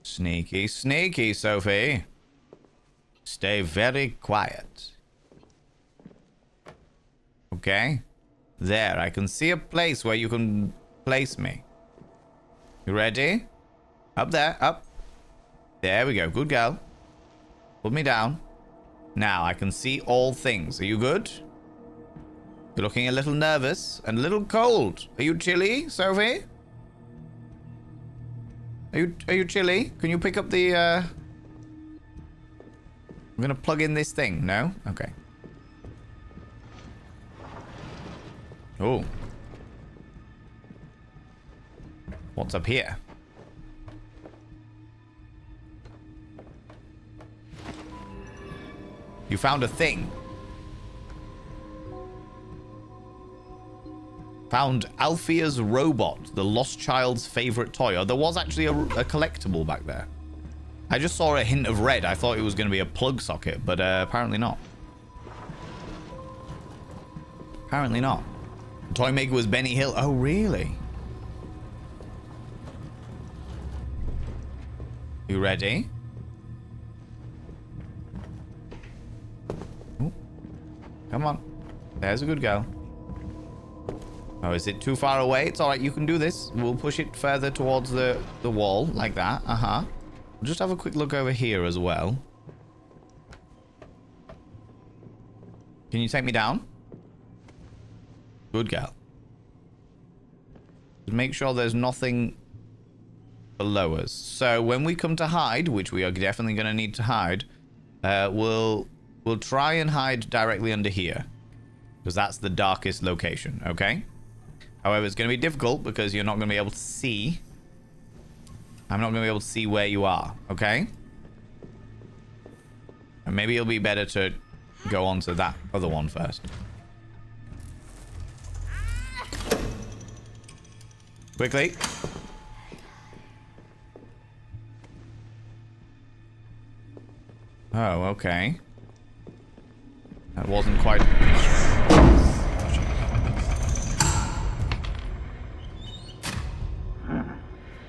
[SPEAKER 1] Sneaky, sneaky, Sophie. Stay very quiet. Okay. There, I can see a place where you can place me. You ready? Up there, up. There we go, good girl. Put me down. Now, I can see all things. Are you good? You're looking a little nervous and a little cold. Are you chilly, Sophie? Are you chilly? Can you pick up the I'm gonna plug in this thing. No? Okay. Oh. What's up here? You found a thing. Found Althea's robot, the lost child's favorite toy. Oh, there was actually a collectible back there. I just saw a hint of red. I thought it was going to be a plug socket, but apparently not. Apparently not. The toy maker was Benny Hill. Oh, really? You ready? Ooh. Come on. There's a good girl. Oh, is it too far away? It's all right. You can do this. We'll push it further towards the wall like that. Uh-huh. We'll just have a quick look over here as well. Can you take me down? Good girl. Just make sure there's nothing below us. So when we come to hide, which we are definitely going to need to hide, we'll try and hide directly under here. Because that's the darkest location, okay? However, it's going to be difficult because you're not going to be able to see. I'm not going to be able to see where you are, okay? And maybe it'll be better to go on to that other one first. Quickly. Oh, okay. That wasn't quite...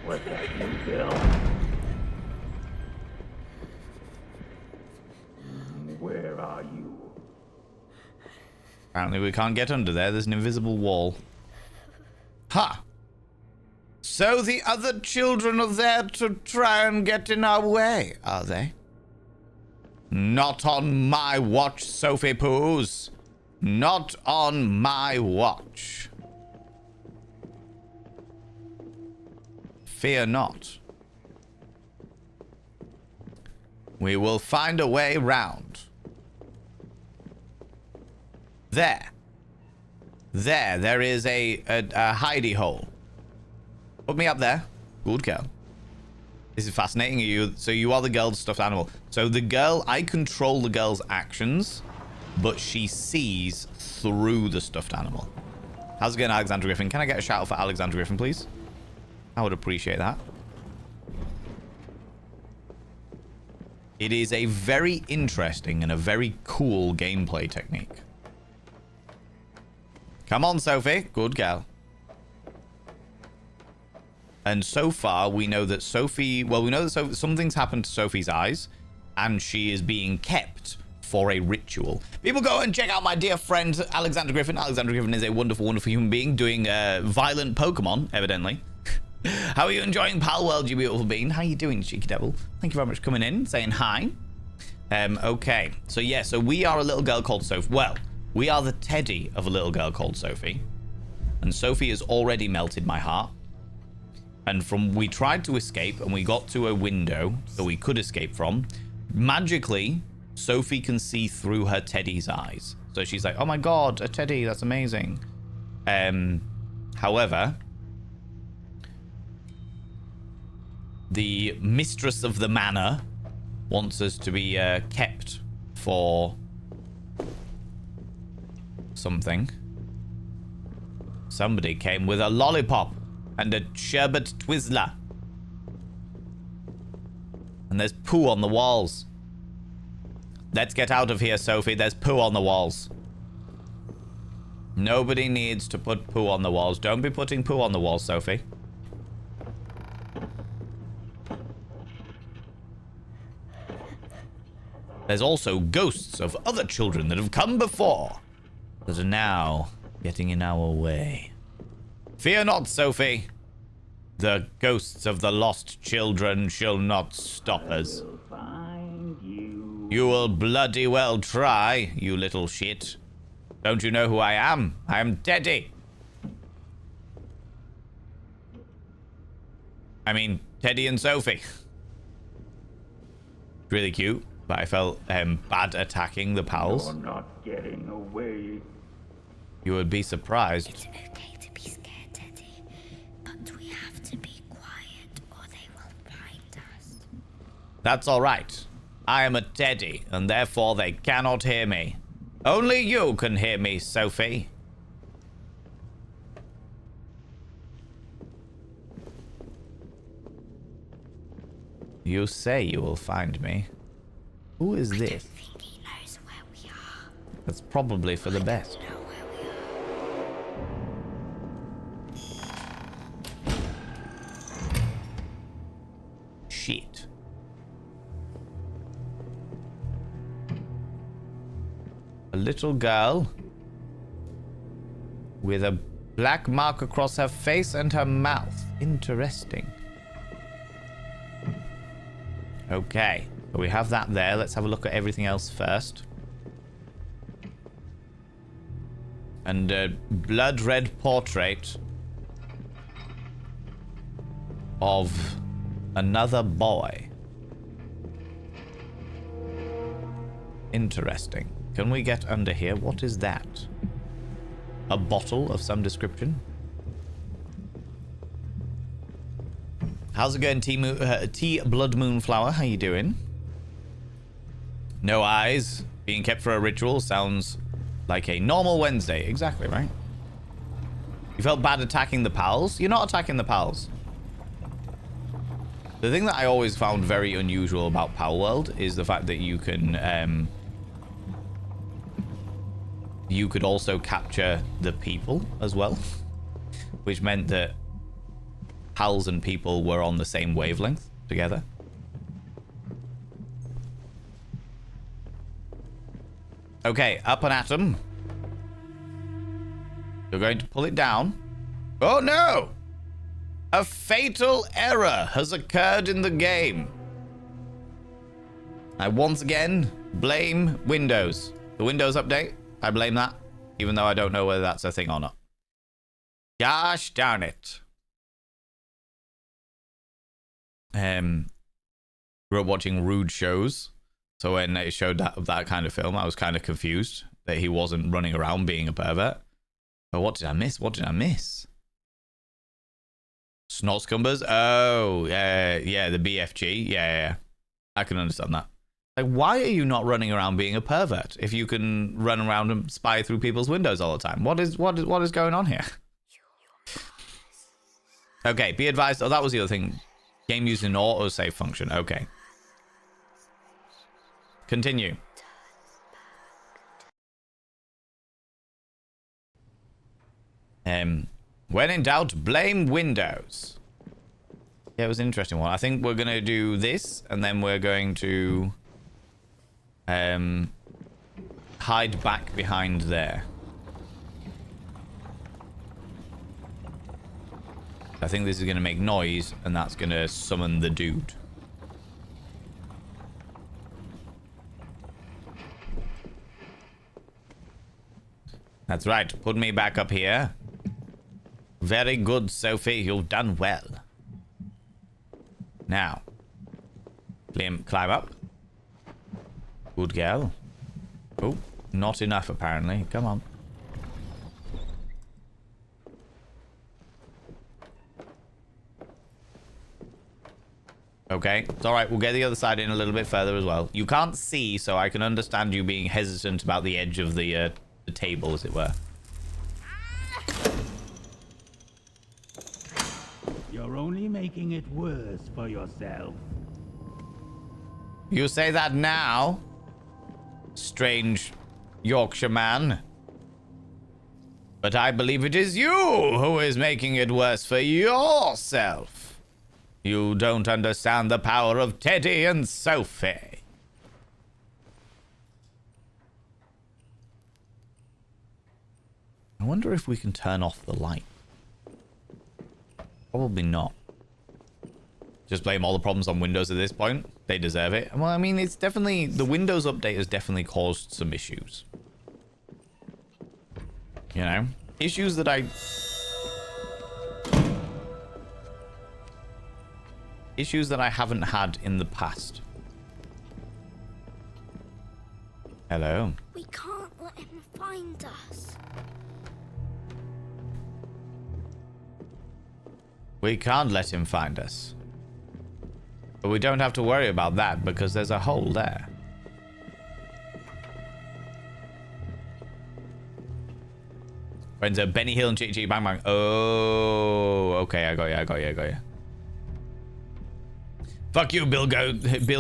[SPEAKER 8] Was that you, Bill? Where are you?
[SPEAKER 1] Apparently we can't get under there. There's an invisible wall. Ha! So the other children are there to try and get in our way, are they? Not on my watch, Sophie Poos. Not on my watch. Fear not. We will find a way round. There. There is a hidey hole. Put me up there. Good girl. This is fascinating. So you are the girl's stuffed animal. So the girl, I control the girl's actions, but she sees through the stuffed animal. How's it going, Alexander Griffin? Can I get a shout out for Alexander Griffin, please? I would appreciate that. It is a very interesting and a very cool gameplay technique. Come on, Sophie. Good girl. And so far, we know that Sophie... Well, we know that something's happened to Sophie's eyes, and she is being kept for a ritual. People, go and check out my dear friend, Alexander Griffin. Alexander Griffin is a wonderful, wonderful human being doing violent Pokemon, evidently. How are you enjoying Pal World, you beautiful being? How you doing, cheeky devil? Thank you very much for coming in, saying hi. Okay. So, yeah, so we are a little girl called Sophie. Well... We are the teddy of a little girl called Sophie. And Sophie has already melted my heart. And we tried to escape and we got to a window that we could escape from. Magically, Sophie can see through her teddy's eyes. So she's like, oh my god, a teddy, that's amazing. However, the mistress of the manor wants us to be kept for... something. Somebody came with a lollipop and a sherbet Twizzler. And there's poo on the walls. Let's get out of here, Sophie. There's poo on the walls. Nobody needs to put poo on the walls. Don't be putting poo on the walls, Sophie. There's also ghosts of other children that have come before that are now getting in our way. Fear not, Sophie. The ghosts of the lost children shall not stop us. You will bloody well try, you little shit. Don't you know who I am? I am Teddy. I mean, Teddy and Sophie. Really cute, but I felt bad attacking the pals.
[SPEAKER 8] You're not getting away.
[SPEAKER 1] You would be surprised.
[SPEAKER 6] It's okay to be scared, Teddy, but we have to be quiet or they will find us.
[SPEAKER 1] That's all right. I am a teddy, and therefore they cannot hear me. Only you can hear me, Sophie. You say you will find me. Who is
[SPEAKER 6] I
[SPEAKER 1] this?
[SPEAKER 6] don't think he knows where we are.
[SPEAKER 1] That's probably for the best.
[SPEAKER 6] Know where we are.
[SPEAKER 1] Shit. A little girl with a black mark across her face and her mouth. Interesting. Okay, so we have that there. Let's have a look at everything else first. And a blood red portrait of another boy. Interesting. Can we get under here? What is that? A bottle of some description? How's it going, T Blood Moon Flower? How you doing? No eyes. Being kept for a ritual sounds like a normal Wednesday. Exactly, right? You felt bad attacking the pals? You're not attacking the pals. The thing that I always found very unusual about Pal World is the fact that you can, you could also capture the people as well, which meant that pals and people were on the same wavelength together. Okay, up and at 'em. You're going to pull it down. Oh no! A fatal error has occurred in the game. I once again blame Windows. The Windows update, I blame that, even though I don't know whether that's a thing or not. Gosh darn it. grew up watching rude shows. So when it showed that kind of film, I was kind of confused that he wasn't running around being a pervert. But what did I miss? What did I miss? Snotscumbers? Oh, yeah, the BFG. Yeah. I can understand that. Like, why are you not running around being a pervert if you can run around and spy through people's windows all the time? What is going on here? Okay, be advised. Oh, that was the other thing. Game using autosave function. Okay. Continue. When in doubt, blame Windows. Yeah, it was an interesting one. I think we're going to do this, and then we're going to hide back behind there. I think this is going to make noise, and that's going to summon the dude. That's right. Put me back up here. Very good, Sophie. You've done well. Now, climb up. Good girl. Oh, not enough apparently. Come on. Okay, it's alright. We'll get the other side in a little bit further as well. You can't see, so I can understand you being hesitant about the edge of the table, as it were.
[SPEAKER 9] You're only making it worse for yourself.
[SPEAKER 1] You say that now, strange Yorkshire man. But I believe it is you who is making it worse for yourself. You don't understand the power of Teddy and Sophie. I wonder if we can turn off the light. Probably not. Just blame all the problems on Windows at this point. They deserve it. Well, I mean, it's definitely... The Windows update has definitely caused some issues. You know? Issues that I... Issues that I haven't had in the past. Hello.
[SPEAKER 6] We can't let him find us.
[SPEAKER 1] We can't let him find us. But we don't have to worry about that because there's a hole there. Friends are Benny Hill and Chitty Chitty Bang Bang. Oh, okay, I got you. Fuck you, Bill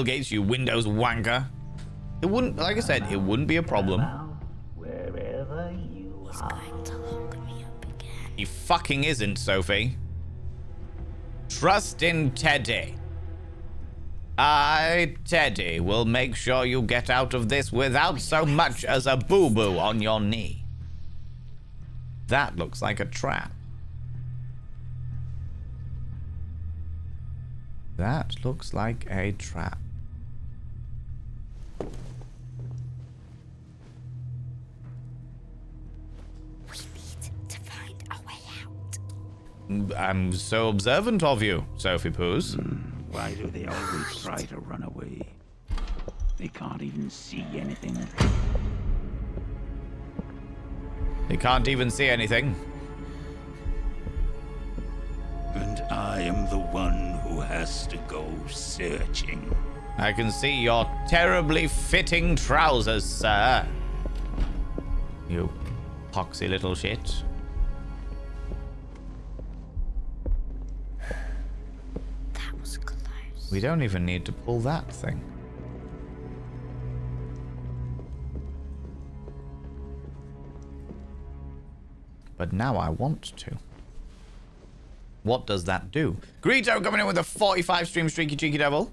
[SPEAKER 1] Gates, you Windows wanker. It wouldn't, like I said, it wouldn't be a problem.
[SPEAKER 9] Wherever you
[SPEAKER 6] He's going to lock me up again.
[SPEAKER 1] He fucking isn't, Sophie. Trust in Teddy. Teddy, will make sure you get out of this without so much as a boo-boo on your knee. That looks like a trap. That looks like a trap.
[SPEAKER 6] We need to find a way out.
[SPEAKER 1] I'm so observant of you, Sophie Poos.
[SPEAKER 9] Why do they always try to run away? They can't even see anything.
[SPEAKER 1] They can't even see anything.
[SPEAKER 9] And I am the one who has to go searching.
[SPEAKER 1] I can see your terribly fitting trousers, sir. You poxy little shit.
[SPEAKER 6] That was close.
[SPEAKER 1] We don't even need to pull that thing. But now I want to. What does that do? Greedo coming in with a 45 stream streaky cheeky devil.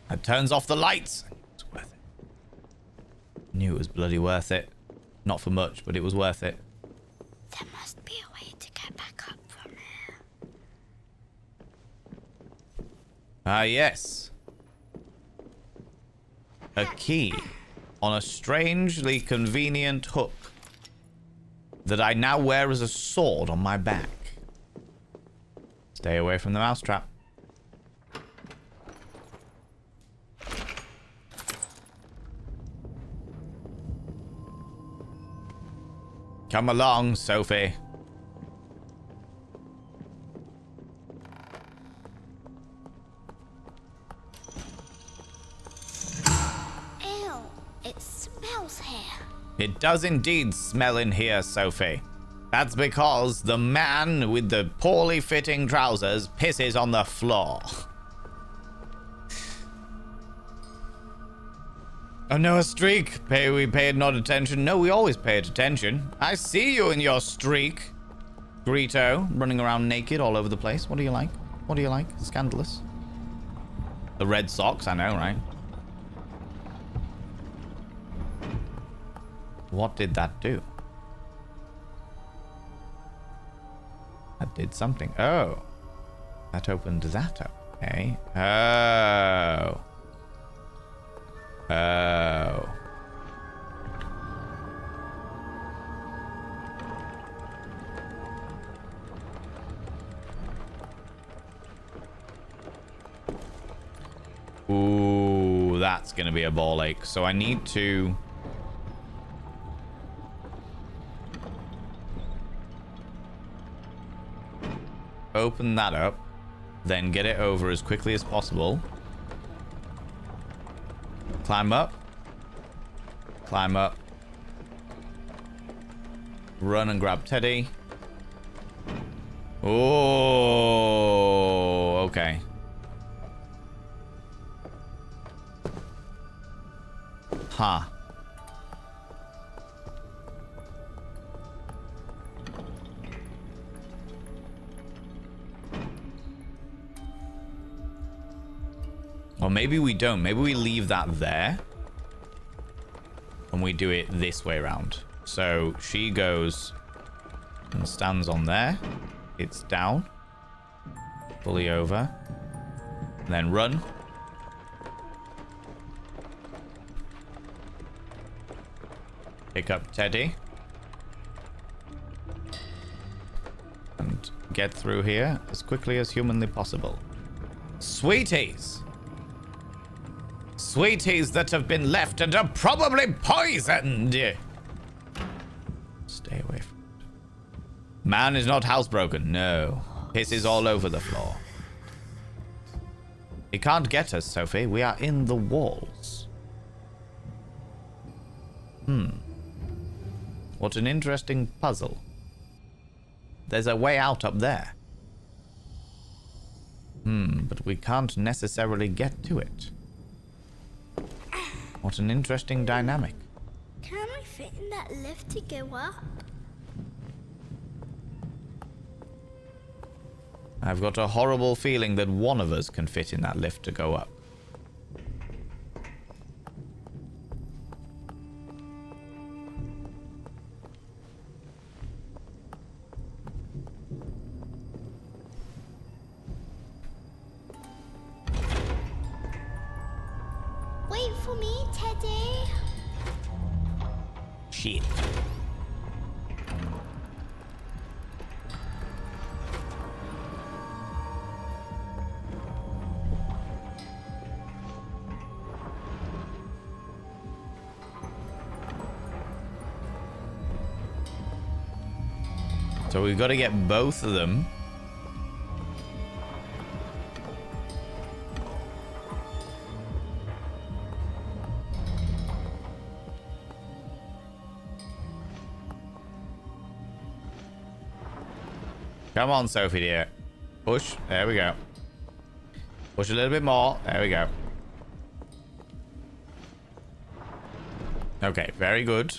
[SPEAKER 1] That turns off the lights. It's worth it. Knew it was bloody worth it. Not for much, but it was worth it.
[SPEAKER 6] There must be a way to get back up from here.
[SPEAKER 1] Ah, yes. A key. on a strangely convenient hook that I now wear as a sword on my back. Stay away from the mousetrap. Come along, Sophie.
[SPEAKER 6] Ew, it smells here.
[SPEAKER 1] It does indeed smell in here, Sophie. That's because the man with the poorly fitting trousers pisses on the floor. Oh no, a streak. We paid not attention. No, we always paid attention. I see you in your streak. Greeto, running around naked all over the place. What do you like? What do you like? Scandalous. The red socks, I know, right? What did that do? That did something. Oh. That opened that up. Okay. Oh. Oh. Ooh, that's gonna be a ball ache. So I need to... open that up, then get it over as quickly as possible. Climb up. Climb up. Run and grab Teddy. Oh, okay. Huh. Or maybe we don't. Maybe we leave that there. And we do it this way around. So she goes and stands on there. It's down. Fully over. And then run. Pick up Teddy. And get through here as quickly as humanly possible. Sweeties! Sweeties that have been left and are probably poisoned. Stay away from it. Man is not housebroken. No. Pisses all over the floor. He can't get us, Sophie. We are in the walls. What an interesting puzzle. There's a way out up there. But we can't necessarily get to it. What an interesting dynamic.
[SPEAKER 6] Can we fit in that lift to go up?
[SPEAKER 1] I've got a horrible feeling that one of us can fit in that lift to go up.
[SPEAKER 6] Wait for me, Teddy.
[SPEAKER 1] Shit. So we've got to get both of them. Come on, Sophie, dear. Push. There we go. Push a little bit more. There we go. Okay, very good.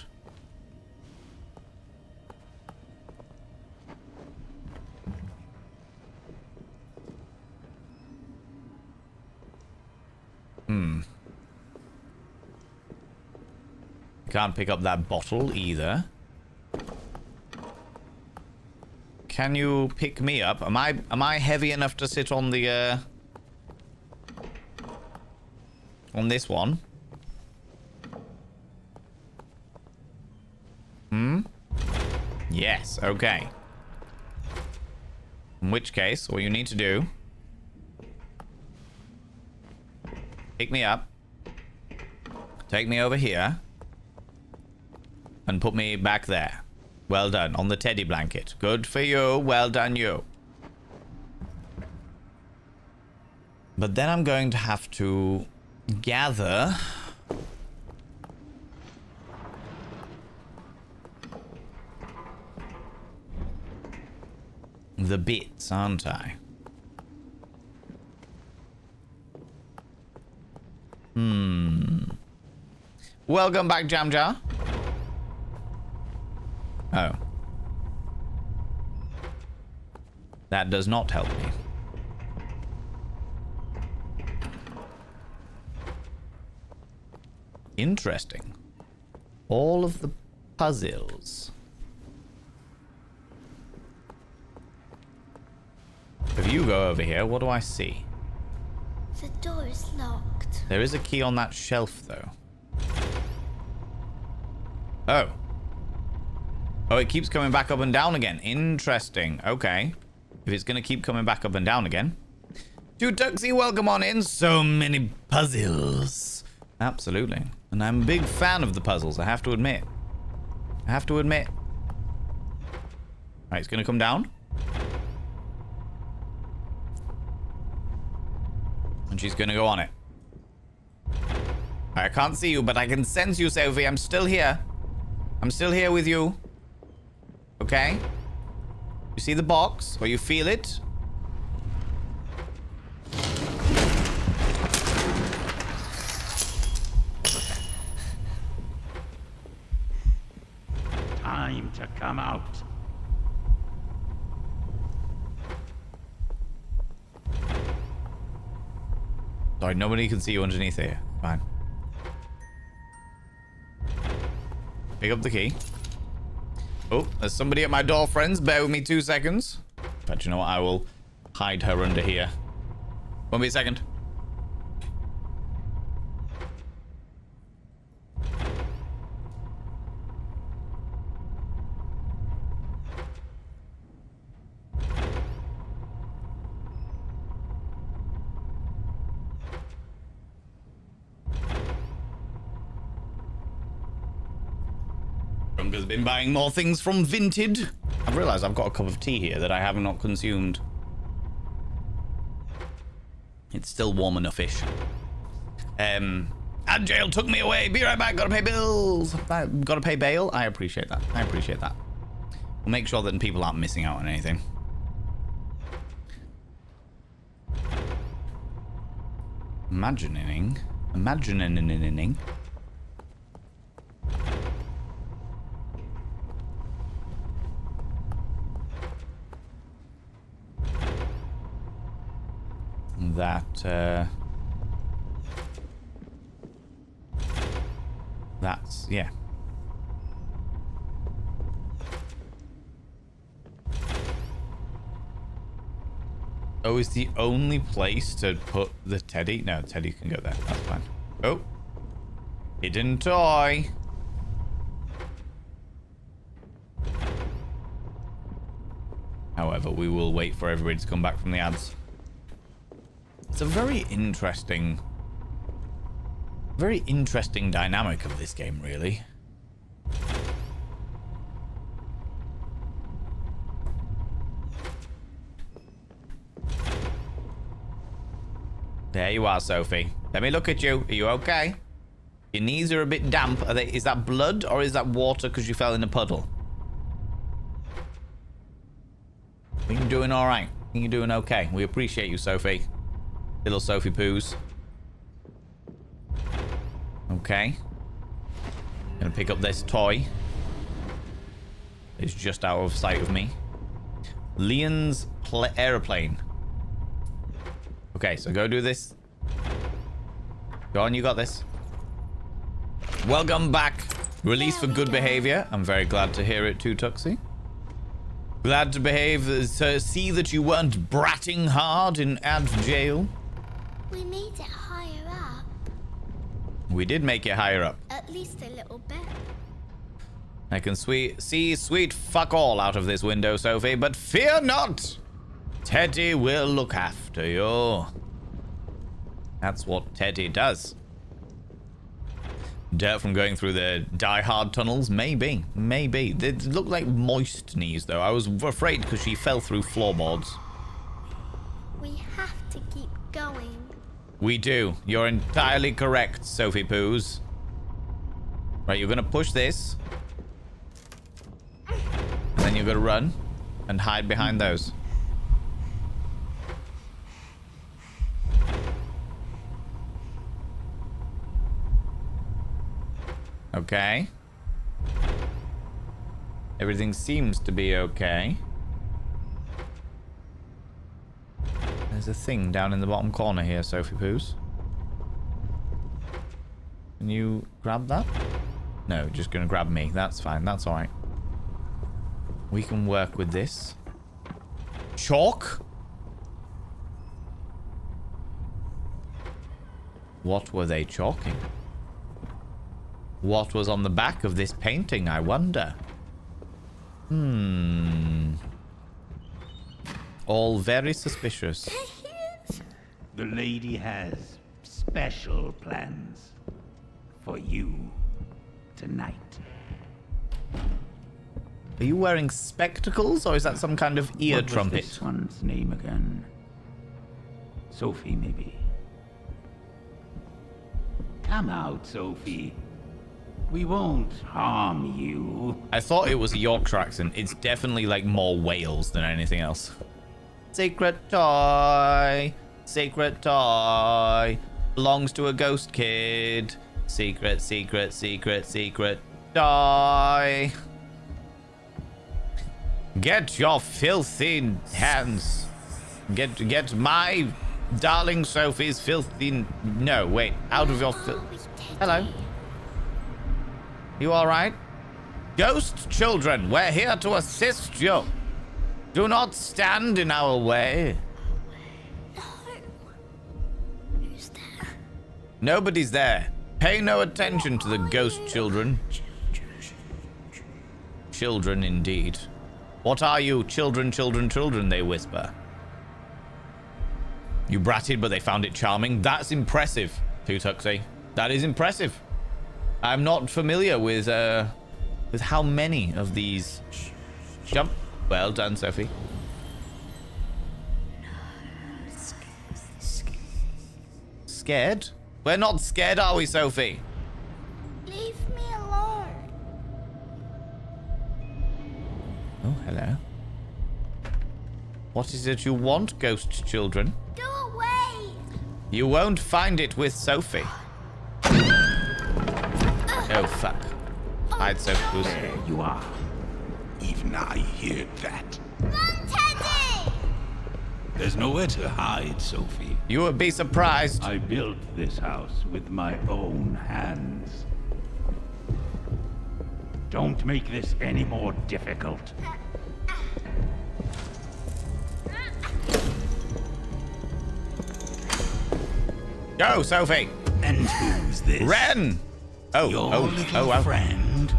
[SPEAKER 1] Can't pick up that bottle either. Can you pick me up? Am I heavy enough to sit on the on this one? Yes, okay. In which case, what you need to do... Pick me up. Take me over here. And put me back there. Well done. On the teddy blanket. Good for you. Well done, you. But then I'm going to have to gather... the bits, aren't I? Welcome back, Jam Jar. Oh. That does not help me. Interesting. All of the puzzles. If you go over here, what do I see?
[SPEAKER 6] The door is locked.
[SPEAKER 1] There is a key on that shelf, though. Oh. Oh, it keeps coming back up and down again. Interesting. Okay. If it's going to keep coming back up and down again. Dude Tuxie, welcome on in. So many puzzles. Absolutely. And I'm a big fan of the puzzles, I have to admit. I have to admit. Alright, it's going to come down. And she's going to go on it. I can't see you, but I can sense you, Sophie. I'm still here. I'm still here with you. Okay? You see the box? Or you feel it?
[SPEAKER 9] Time to come out.
[SPEAKER 1] Sorry, nobody can see you underneath here. Fine. Pick up the key. Oh, there's somebody at my door, friends. Bear with me 2 seconds. But you know what? I will hide her under here. Won't be a second. Has been buying more things from Vinted. I've realized I've got a cup of tea here that I have not consumed. It's still warm enough-ish. And jail took me away. Be right back. Gotta pay bills. Gotta pay bail. I appreciate that. I appreciate that. We'll make sure that people aren't missing out on anything. Imagining. That's, yeah. Oh, is the only place to put the teddy? No, teddy can go there. That's fine. Oh. Hidden toy. However, we will wait for everybody to come back from the ads. It's a very interesting dynamic of this game, really. There you are, Sophie. Let me look at you. Are you okay? Your knees are a bit damp. Are they? Is that blood or is that water because you fell in a puddle? I think you're doing all right. I think you're doing okay. We appreciate you, Sophie. Little Sophie Poos. Okay. Gonna pick up this toy. It's just out of sight of me. Leon's aeroplane. Okay, so go do this. Go on, you got this. Welcome back. Release for good behavior. I'm very glad to hear it too, Tuxie. Glad to behave, to see that you weren't bratting hard in ad jail.
[SPEAKER 6] We made it higher up.
[SPEAKER 1] We did make it higher up.
[SPEAKER 6] At least a little bit.
[SPEAKER 1] I can see sweet fuck all out of this window, Sophie, but fear not! Teddy will look after you. That's what Teddy does. Dirt from going through the die-hard tunnels? Maybe. Maybe. They look like moist knees, though. I was afraid because she fell through floorboards.
[SPEAKER 6] We have to keep going.
[SPEAKER 1] We do. You're entirely correct, Sophie Poos. Right, you're going to push this. And then you're going to run and hide behind those. Okay. Everything seems to be okay. There's a thing down in the bottom corner here, Sophie Poos. Can you grab that? No, just gonna grab me. That's fine. That's alright. We can work with this. Chalk? What were they chalking? What was on the back of this painting, I wonder? All very suspicious.
[SPEAKER 9] The lady has special plans for you tonight.
[SPEAKER 1] Are you wearing spectacles, or is that some kind of ear
[SPEAKER 9] What was
[SPEAKER 1] trumpet?
[SPEAKER 9] this one's name again? Sophie, maybe. Come out, Sophie. We won't harm you.
[SPEAKER 1] I thought it was a Yorkshire accent. It's definitely like more Wales than anything else. Secret toy. Secret toy. Belongs to a ghost kid. Secret, secret, secret, secret toy. Get your filthy hands. Get my darling Sophie's filthy... No, wait. Out of your... Hello. You all right? Ghost children, we're here to assist you. Do not stand in our way.
[SPEAKER 6] No. Who's there?
[SPEAKER 1] Nobody's there. Pay no attention to the ghost children. Children, indeed. What are you? Children, children, children, they whisper. You bratted, but they found it charming. That's impressive, Tutuxie. That is impressive. I'm not familiar with how many of these... Jump. Well done, Sophie. Scared? We're not scared, are we, Sophie?
[SPEAKER 6] Leave me alone.
[SPEAKER 1] Oh, hello. What is it you want, ghost children?
[SPEAKER 6] Go away.
[SPEAKER 1] You won't find it with Sophie. Oh, fuck. Hide, Sophie.
[SPEAKER 9] There you are.
[SPEAKER 10] Even I hear that.
[SPEAKER 6] Run, Teddy.
[SPEAKER 10] There's nowhere to hide, Sophie.
[SPEAKER 1] You would be surprised.
[SPEAKER 9] I built this house with my own hands. Don't make this any more difficult.
[SPEAKER 1] Go, Sophie.
[SPEAKER 10] And who's this?
[SPEAKER 1] Ren. Oh,
[SPEAKER 10] Your
[SPEAKER 1] oh,
[SPEAKER 10] little
[SPEAKER 1] oh, well.
[SPEAKER 10] friend.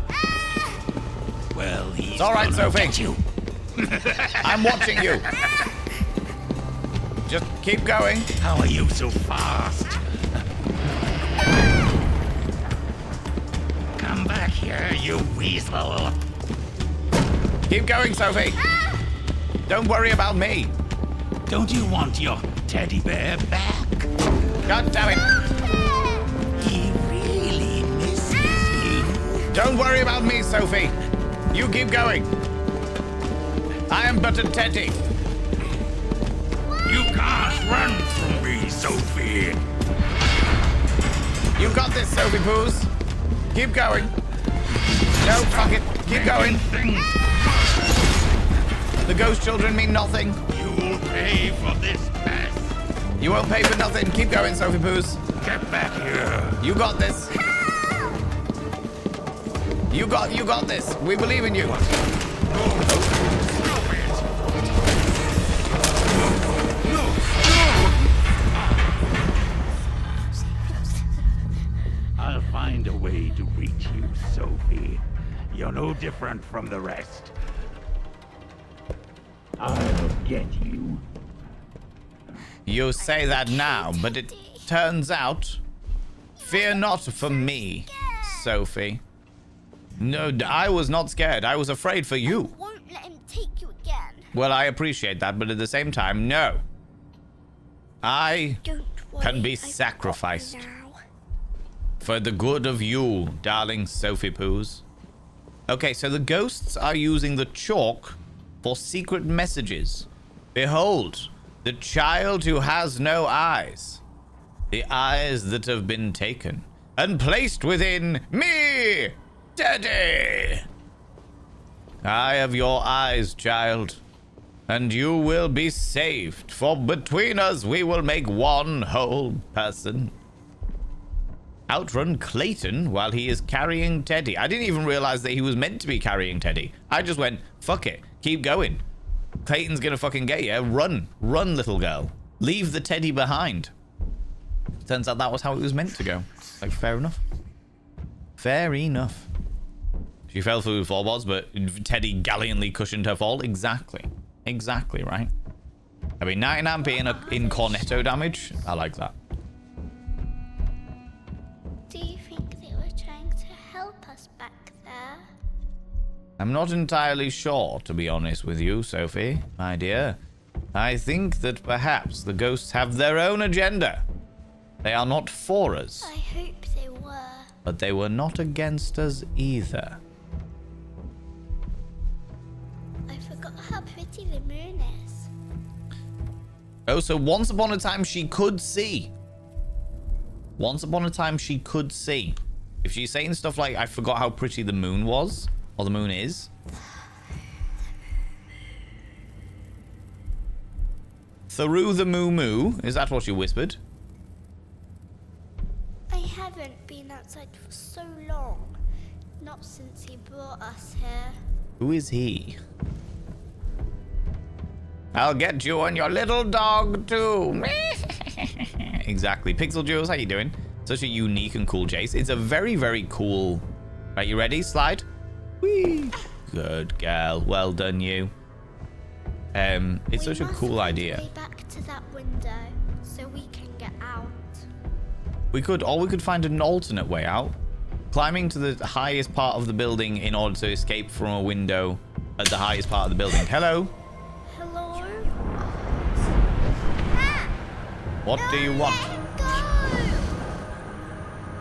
[SPEAKER 10] Well, he's
[SPEAKER 1] It's all right,
[SPEAKER 10] gonna
[SPEAKER 1] Sophie.
[SPEAKER 10] get you.
[SPEAKER 1] I'm watching you. Just keep going.
[SPEAKER 10] How are you so fast? Come back here, you weasel.
[SPEAKER 1] Keep going, Sophie. Don't worry about me.
[SPEAKER 10] Don't you want your teddy bear back?
[SPEAKER 1] God damn it.
[SPEAKER 10] He really misses you.
[SPEAKER 1] Don't worry about me, Sophie. You keep going. I am but a teddy.
[SPEAKER 10] You can't run from me, Sophie.
[SPEAKER 1] You got this, Sophie Poos. Keep going. No, fuck it. Keep going. The ghost children mean nothing.
[SPEAKER 10] You'll pay for this mess.
[SPEAKER 1] You won't pay for nothing. Keep going, Sophie Poos.
[SPEAKER 10] Get back here.
[SPEAKER 1] You got this. You got this. We believe in you.
[SPEAKER 9] I'll find a way to reach you, Sophie. You're no different from the rest. I'll get you.
[SPEAKER 1] You say that now, but it turns out... Fear not for me, Sophie. No, I was not scared. I was afraid for you.
[SPEAKER 6] I won't let him take you again.
[SPEAKER 1] Well, I appreciate that, but at the same time, no. I can be sacrificed. For the good of you, darling Sophie Poos. Okay, so the ghosts are using the chalk for secret messages. Behold, the child who has no eyes. The eyes that have been taken and placed within me, Teddy. I have your eyes, child, and you will be saved, for between us we will make one whole person. Outrun Clayton while he is carrying Teddy. I didn't even realize that he was meant to be carrying Teddy. I just went, fuck it, keep going. Clayton's gonna fucking get you. Run, little girl. Leave the Teddy behind. Turns out that was how it was meant to go. Like, fair enough. Fair enough. She fell through the floorboards, but Teddy gallantly cushioned her fall. Exactly. Exactly, right? I mean, 99p in cornetto damage. I like that.
[SPEAKER 6] Do you think they were trying to help us back there?
[SPEAKER 1] I'm not entirely sure, to be honest with you, Sophie, my dear. I think that perhaps the ghosts have their own agenda. They are not for us.
[SPEAKER 6] I hope they were.
[SPEAKER 1] But they were not against us either.
[SPEAKER 6] I forgot how pretty the moon is.
[SPEAKER 1] Oh, so once upon a time she could see. Once upon a time she could see. If she's saying stuff like, I forgot how pretty the moon was, or the moon is. Through the moo moo, is that what you whispered?
[SPEAKER 6] I haven't been outside for so long. Not since he brought us here.
[SPEAKER 1] Who is he? I'll get you and your little dog too. Exactly. Pixel Jules, how you doing? Such a unique and cool chase. It's a very, very cool... Right, you ready? Slide. Whee! Good girl. Well done, you. It's such a cool idea.
[SPEAKER 6] We back to that window so we can get out.
[SPEAKER 1] We could find an alternate way out. Climbing to the highest part of the building in order to escape from a window at the highest part of the building. Hello?
[SPEAKER 6] Hello? Ah!
[SPEAKER 1] What do you want?
[SPEAKER 6] Let him go!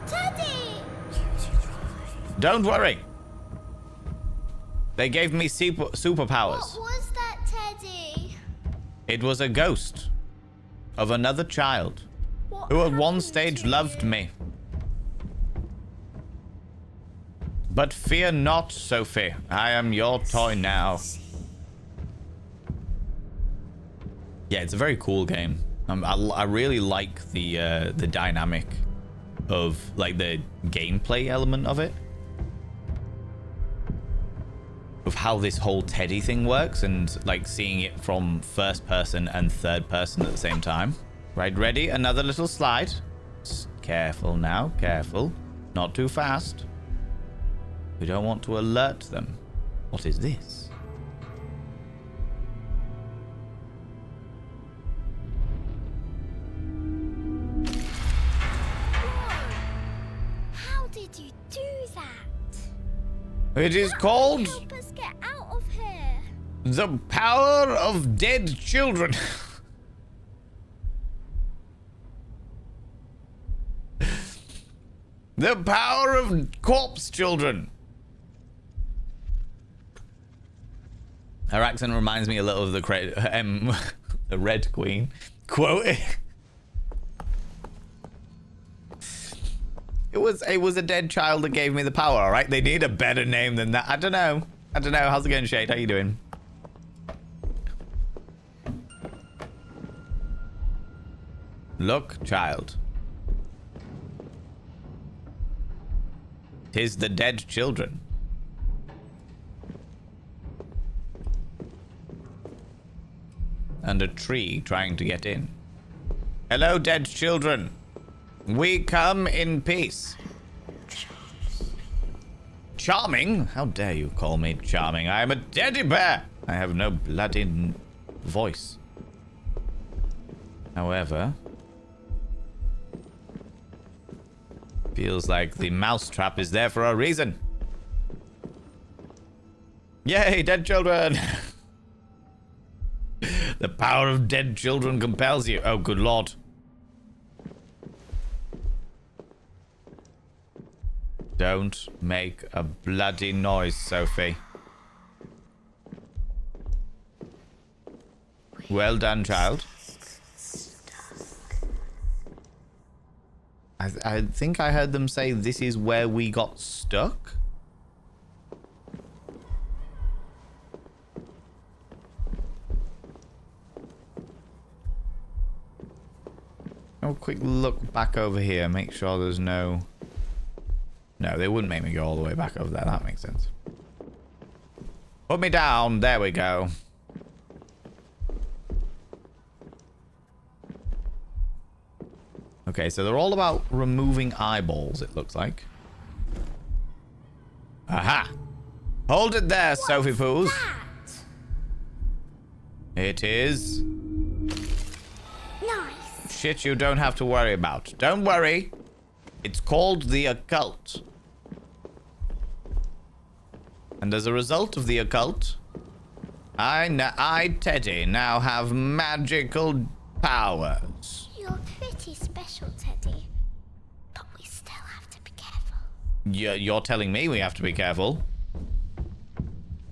[SPEAKER 6] Teddy!
[SPEAKER 1] Don't worry. They gave me superpowers.
[SPEAKER 6] What was that, Teddy?
[SPEAKER 1] It was a ghost of another child who at one stage loved me. But fear not, Sophie. I am your toy now. Yeah, it's a very cool game. I really like the dynamic of like the gameplay element of it, of how this whole Teddy thing works, and like seeing it from first person and third person at the same time. Right, ready? Another little slide. Careful now, careful. Not too fast. We don't want to alert them. What is this?
[SPEAKER 6] How did you do that?
[SPEAKER 1] It is called
[SPEAKER 6] Help us get out of here.
[SPEAKER 1] the power of dead children. The power of corpse children. Her accent reminds me a little of the Red Queen. Quote. It was a dead child that gave me the power, all right? They need a better name than that. I don't know. How's it going, Shade? How you doing? Look, child. 'Tis the dead children. And a tree trying to get in. Hello, dead children. We come in peace. charming? How dare you call me charming? I am a teddy bear. I have no bloody voice. However, feels like the mousetrap is there for a reason. Yay, dead children! The power of dead children compels you. Oh, good lord. Don't make a bloody noise, Sophie. Well done, child. I think I heard them say this is where we got stuck. Have a quick look back over here. Make sure there's no... No, they wouldn't make me go all the way back over there. That makes sense. Put me down. There we go. Okay, so they're all about removing eyeballs, it looks like. Aha! Hold it there, Sophie Poos. It is...
[SPEAKER 6] Nice.
[SPEAKER 1] Shit you don't have to worry about. Don't worry. It's called the occult. And as a result of the occult, I, Teddy, now have magical powers.
[SPEAKER 6] You're pretty special, Teddy. But we still have to be careful.
[SPEAKER 1] You're telling me we have to be careful?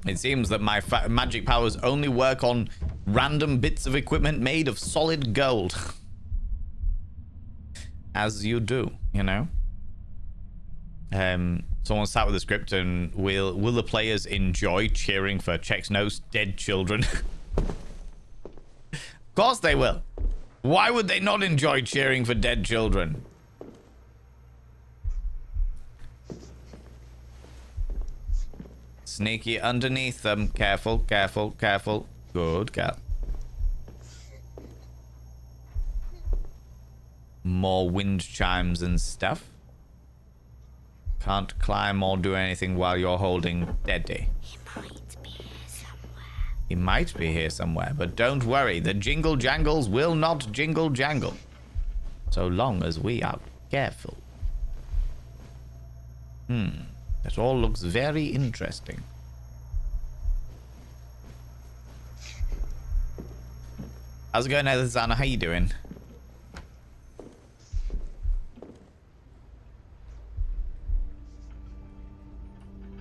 [SPEAKER 1] It seems that my magic powers only work on random bits of equipment made of solid gold. As you do, you know? Someone sat with the script and will the players enjoy cheering for Check's Nose dead children? Of course they will. Why would they not enjoy cheering for dead children? Sneaky underneath them. Careful, careful, careful. Good girl. More wind chimes and stuff. Can't climb or do anything while you're holding Teddy. He might be here somewhere, but don't worry. The jingle jangles will not jingle jangle. So long as we are careful. That all looks very interesting. How's it going, Elizana? How you doing?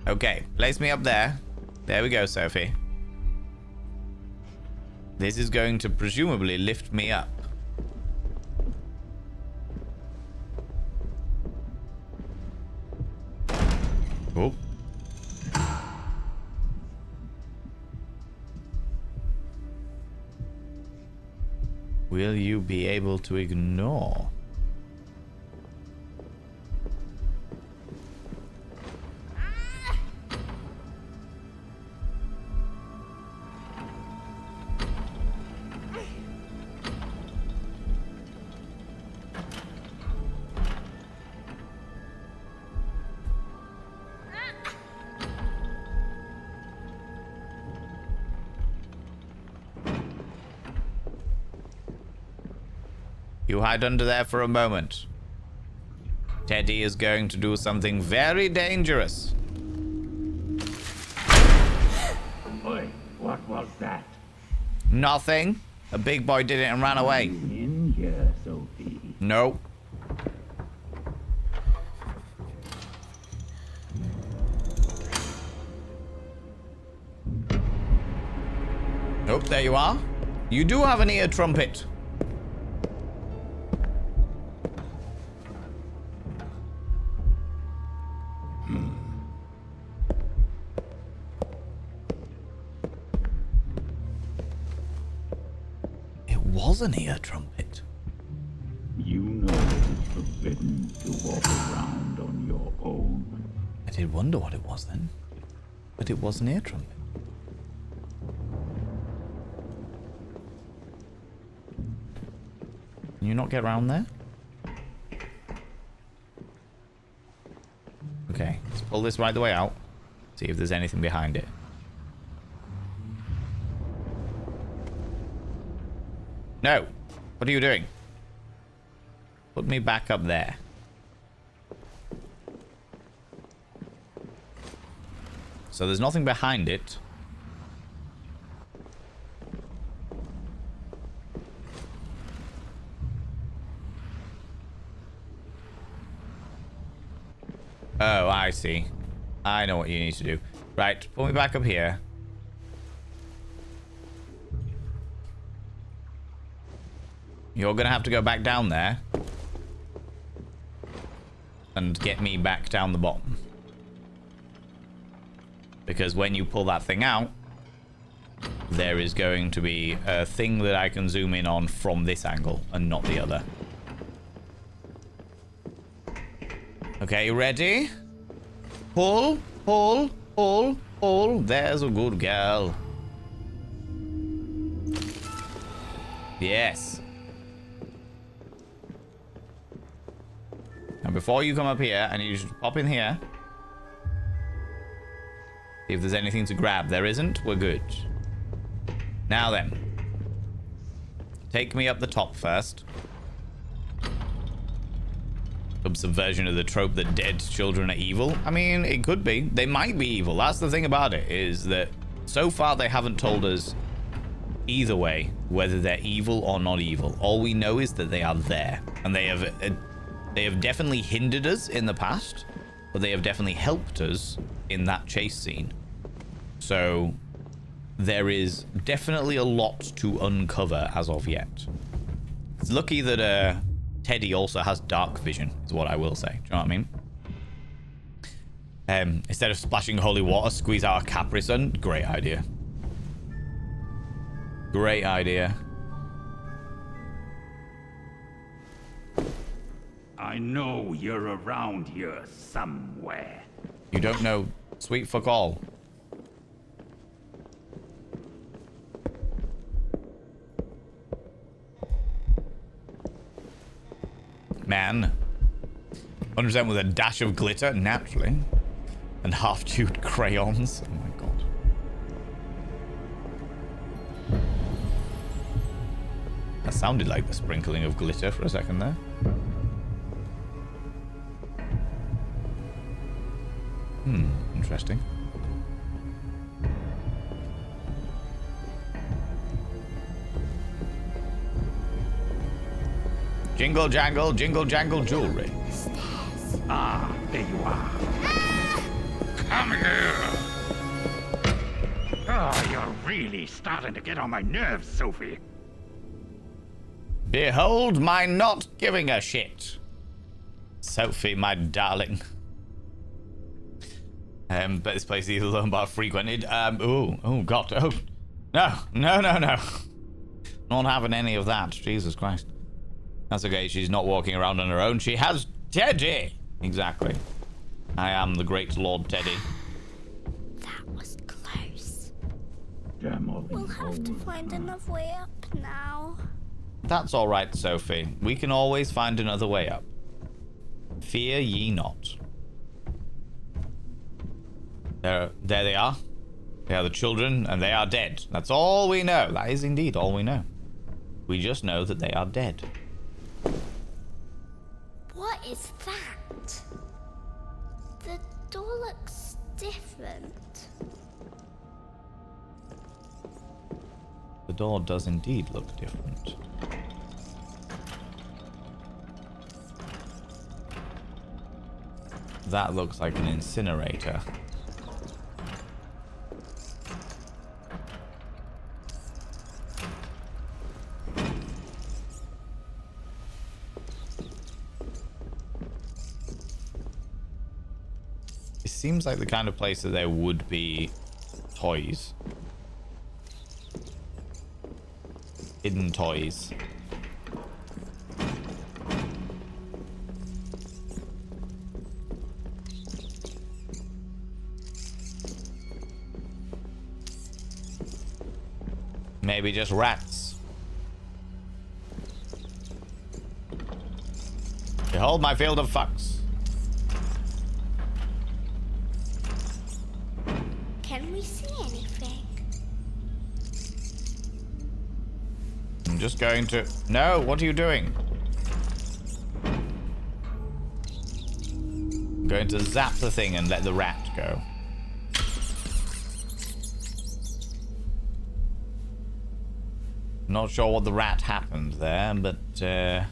[SPEAKER 1] Okay, place me up there. There we go, Sophie. This is going to presumably lift me up. Oh. Will you be able to ignore? You hide under there for a moment. Teddy is going to do something very dangerous.
[SPEAKER 9] Oi, what was that?
[SPEAKER 1] Nothing. A big boy did it and ran away.
[SPEAKER 9] In here, Sophie.
[SPEAKER 1] No. Oh, there you are. You do have an ear trumpet. An ear trumpet.
[SPEAKER 9] You know it's forbidden to walk around on your own.
[SPEAKER 1] I did wonder what it was then. But it was an ear trumpet. Can you not get around there? Okay, Okay, let's pull this right the way out. See if there's anything behind it. No! What are you doing? Put me back up there. So there's nothing behind it. Oh, I see. I know what you need to do. Right, put me back up here. You're gonna have to go back down there. And get me back down the bottom. Because when you pull that thing out, there is going to be a thing that I can zoom in on from this angle and not the other. Okay, ready? Pull, pull, pull, pull. There's a good girl. Yes. Now, before you come up here, I need you to pop in here. See if there's anything to grab. There isn't. We're good. Now then. Take me up the top first. Some subversion of the trope that dead children are evil. I mean, it could be. They might be evil. That's the thing about it, is that so far they haven't told us either way whether they're evil or not evil. All we know is that they are there. And they have definitely hindered us in the past, but they have definitely helped us in that chase scene. So there is definitely a lot to uncover as of yet. It's lucky that Teddy also has dark vision, is what I will say. Do you know what I mean? Instead of splashing holy water, squeeze out a Capri Sun. Great idea. Great idea.
[SPEAKER 9] I know you're around here somewhere.
[SPEAKER 1] You don't know sweet fuck all. Man. 100% with a dash of glitter, naturally. And half-chewed crayons. Oh my god. That sounded like the sprinkling of glitter for a second there. Interesting. Jingle jangle, jingle jangle jewelry.
[SPEAKER 9] Ah, there you are. Come here. Oh, you're really starting to get on my nerves, Sophie.
[SPEAKER 1] Behold my not giving a shit. Sophie, my darling. But this place is alone bar frequented. Oh god. Oh no. Not having any of that. Jesus Christ. That's okay, she's not walking around on her own. She has Teddy. Exactly. I am the great Lord Teddy.
[SPEAKER 6] That was close.
[SPEAKER 9] We'll
[SPEAKER 6] We'll have to find another way up now.
[SPEAKER 1] That's alright, Sophie. We can always find another way up. Fear ye not. There they are. They are the children, and they are dead. That's all we know. That is indeed all we know. We just know that they are dead.
[SPEAKER 6] What is that? The door looks different.
[SPEAKER 1] The door does indeed look different. That looks like an incinerator. It seems like the kind of place that there would be toys. Hidden toys. Maybe just rats. Behold my field of fucks.
[SPEAKER 6] we see anything?
[SPEAKER 1] I'm just going to... No, what are you doing? I'm going to zap the thing and let the rat go. Not sure what the rat happened there, but... The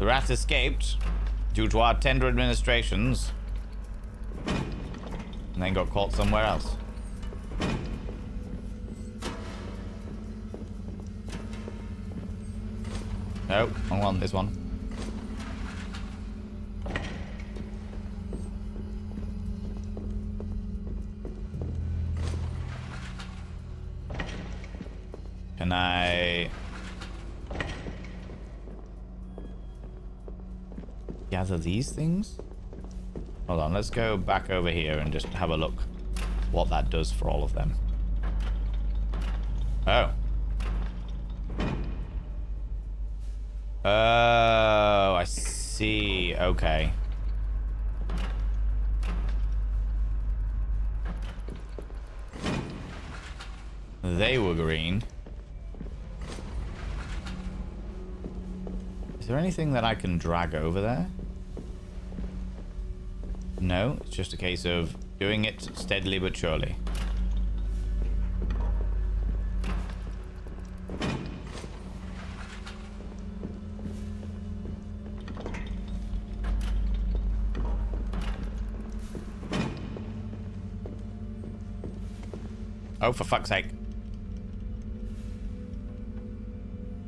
[SPEAKER 1] rat escaped due to our tender administrations and then got caught somewhere else. No, I want this one. Can I gather these things? Hold on, let's go back over here and just have a look what that does for all of them. Oh. Oh, I see. Okay. They were green. Is there anything that I can drag over there? No, it's just a case of doing it steadily but surely. Oh, for fuck's sake.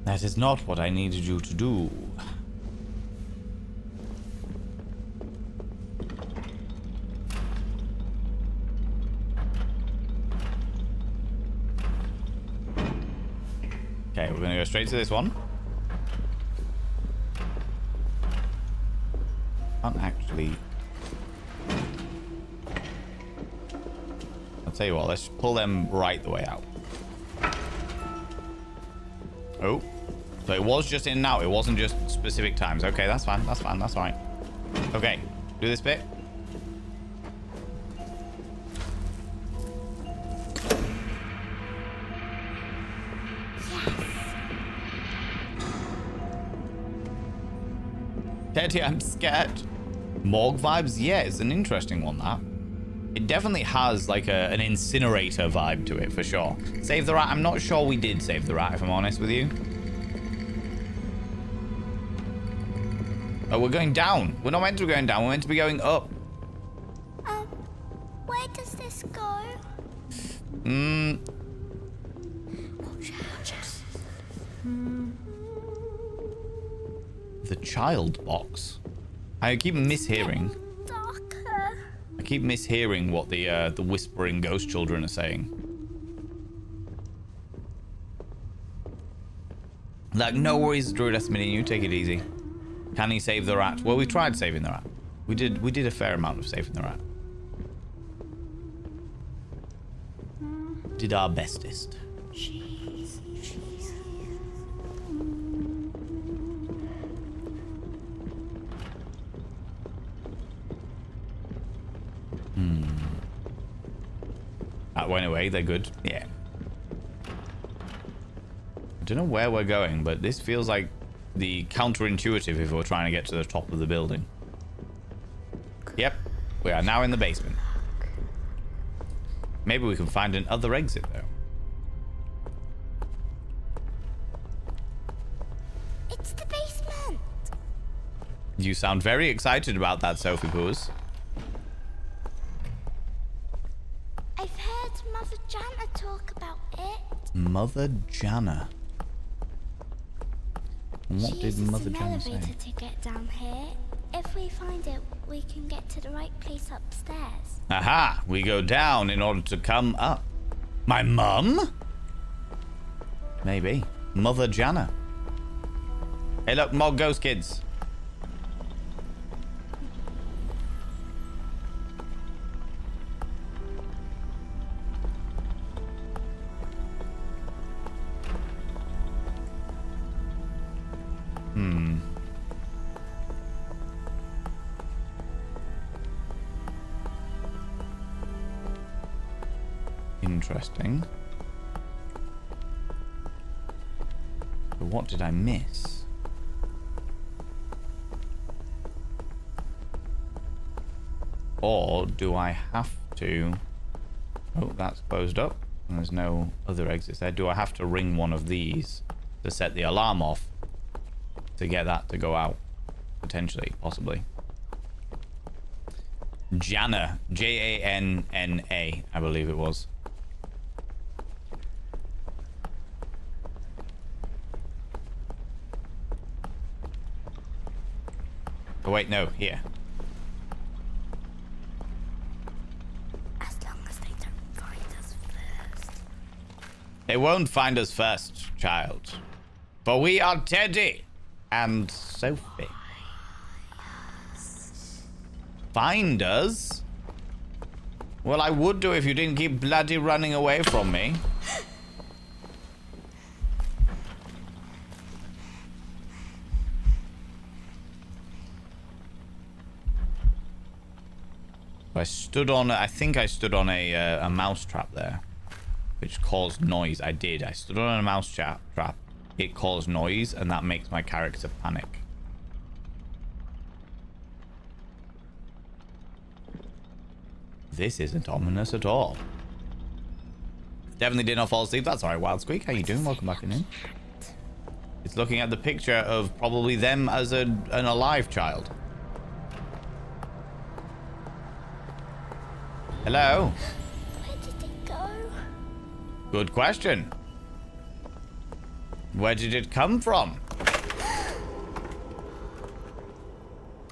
[SPEAKER 1] That is not what I needed you to do. Okay, we're gonna go straight to this one. Can't actually... I'll tell you what, let's pull them right the way out. Oh. So it was just in and out, it wasn't just specific times. Okay, that's fine, that's fine, that's fine. Okay, do this bit. Teddy, I'm scared. Morgue vibes? Yeah, it's an interesting one, that. It definitely has like an incinerator vibe to it, for sure. Save the rat. I'm not sure we did save the rat, if I'm honest with you. Oh, we're going down. We're not meant to be going down. We're meant to be going up.
[SPEAKER 6] Where does this go?
[SPEAKER 1] The child box. I keep mishearing.
[SPEAKER 6] Darker.
[SPEAKER 1] I keep mishearing what the whispering ghost children are saying. Like, no worries, Druid Estimating, you take it easy. Can he save the rat? Well, we tried saving the rat. We did a fair amount of saving the rat. Did our bestest. That went away, they're good. Yeah. I don't know where we're going, but this feels like the counterintuitive if we're trying to get to the top of the building. Yep, we are now in the basement. Maybe we can find another exit, though.
[SPEAKER 6] It's the basement.
[SPEAKER 1] You sound very excited about that, Sophie Poos.
[SPEAKER 6] I've heard Mother Jana talk about it.
[SPEAKER 1] Mother Jana. And what did Mother Jana say?
[SPEAKER 6] She uses an elevator to get down here. If we find it, we can get to the right place upstairs.
[SPEAKER 1] Aha! We go down in order to come up. My mum? Maybe. Mother Jana. Hey, look, more ghost kids. interesting. But what did I miss? Or do I have to... Oh, that's closed up. And there's no other exits there. Do I have to ring one of these to set the alarm off to get that to go out? Potentially, possibly. Janna. Janna, I believe it was. Oh, wait, no, here.
[SPEAKER 6] As long as they don't find us first.
[SPEAKER 1] They won't find us first, child. For we are Teddy and Sophie. Find us? Well, I would do if you didn't keep bloody running away from me. I think I stood on a mouse trap there, which caused noise. I did. I stood on a mouse trap. It caused noise, and that makes my character panic. This isn't ominous at all. Definitely did not fall asleep. That's alright, Wild Squeak. How you doing? Welcome back in. It's looking at the picture of probably them as an alive child. Hello?
[SPEAKER 6] Where did it go?
[SPEAKER 1] Good question. Where did it come from?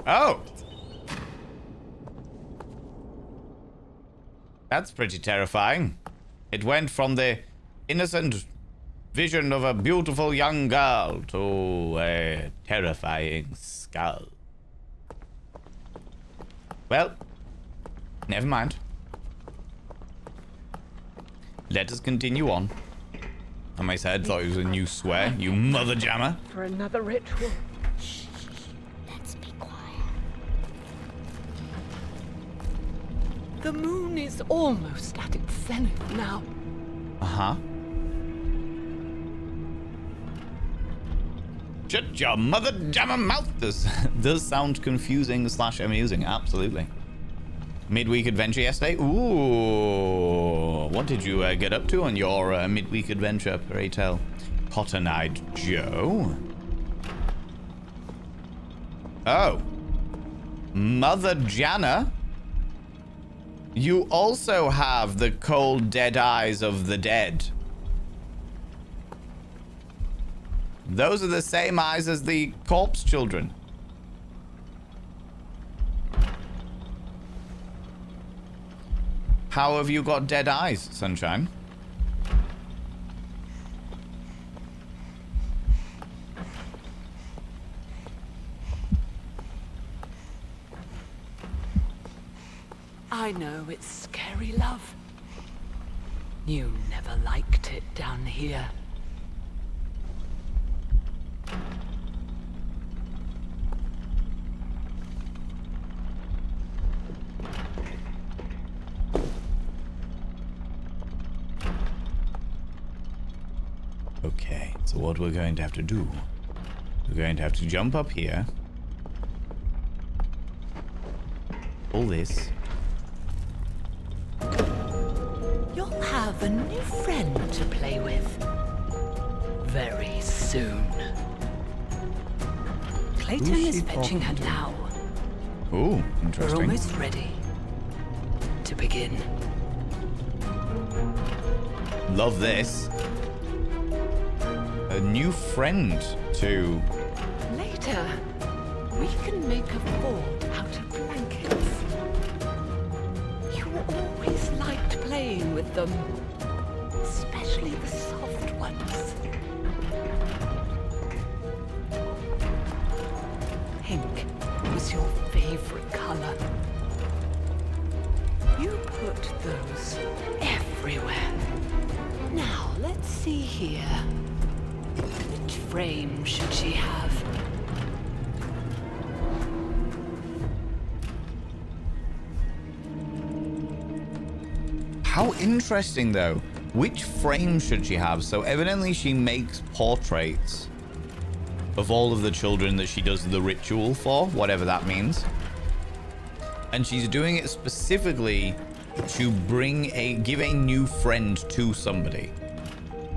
[SPEAKER 1] Oh! That's pretty terrifying. It went from the innocent vision of a beautiful young girl to a terrifying skull. Well, never mind. Let us continue on. And my head thought it was a new swear, you mother jammer.
[SPEAKER 8] For another ritual.
[SPEAKER 6] Shh. Let's be quiet.
[SPEAKER 8] The moon is almost at its zenith now.
[SPEAKER 1] Uh-huh. Shut your mother jammer mouth. This does sound confusing / amusing, absolutely. Midweek adventure yesterday? Ooh. What did you get up to on your midweek adventure, pray tell? Cotton-eyed Joe? Oh. Mother Janna? You also have the cold, dead eyes of the dead. Those are the same eyes as the corpse children. How have you got dead eyes, Sunshine?
[SPEAKER 8] I know it's scary, love. You never liked it down here.
[SPEAKER 1] Okay, so what we're going to have to do, we're going to have to jump up here. Pull this.
[SPEAKER 8] You'll have a new friend to play with. Very soon. Clayton is fetching her now.
[SPEAKER 1] Ooh,
[SPEAKER 8] We're
[SPEAKER 1] interesting.
[SPEAKER 8] almost ready to begin.
[SPEAKER 1] Love this. A new friend to...
[SPEAKER 8] Later, we can make a fort out of blankets. You always liked playing with them, especially the soft ones. Pink was your favorite color. You put those everywhere. Now, let's see here. Which frame should she have?
[SPEAKER 1] How interesting, though. Which frame should she have? So evidently she makes portraits of all of the children that she does the ritual for, whatever that means. And she's doing it specifically to give a new friend to somebody.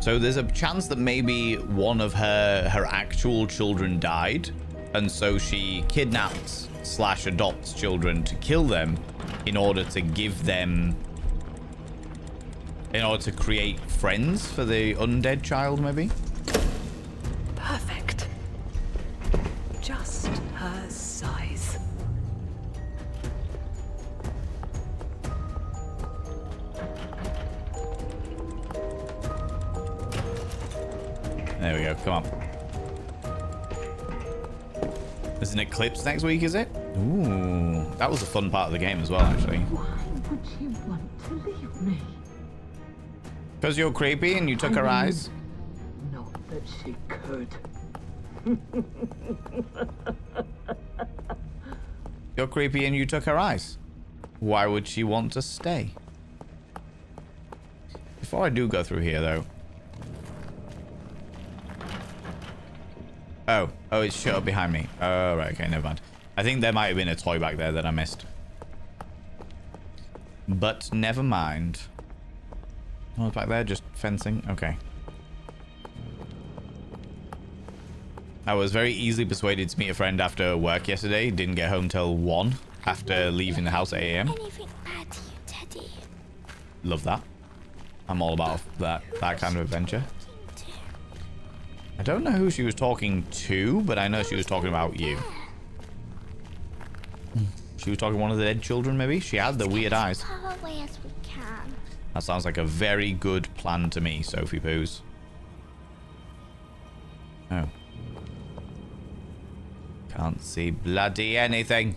[SPEAKER 1] So there's a chance that maybe one of her actual children died, and so she kidnaps / adopts children to kill them in order to give them, in order to create friends for the undead child, maybe.
[SPEAKER 8] Perfect. Just her size.
[SPEAKER 1] There we go. Come on. There's an eclipse next week, is it? Ooh, that was a fun part of the game as well, actually.
[SPEAKER 5] Why would she want to leave me?
[SPEAKER 1] Because you're creepy and you took her eyes.
[SPEAKER 5] Not that she could.
[SPEAKER 1] You're creepy and you took her eyes. Why would she want to stay? Before I do go through here, though. Oh, it's shut up behind me. Oh, right, okay, never mind. I think there might have been a toy back there that I missed. But never mind. What's back there? Just fencing? Okay. I was very easily persuaded to meet a friend after work yesterday. Didn't get home till 1 after leaving the house at 8 a.m.
[SPEAKER 6] Anything bad to you, Teddy?
[SPEAKER 1] Love that. I'm all about that kind of adventure. I don't know who she was talking to, but I know she was talking about you. She was talking to one of the dead children, maybe? She had the weird eyes.
[SPEAKER 6] As far away as we can.
[SPEAKER 1] That sounds like a very good plan to me, Sophie Poos. Oh. Can't see bloody anything.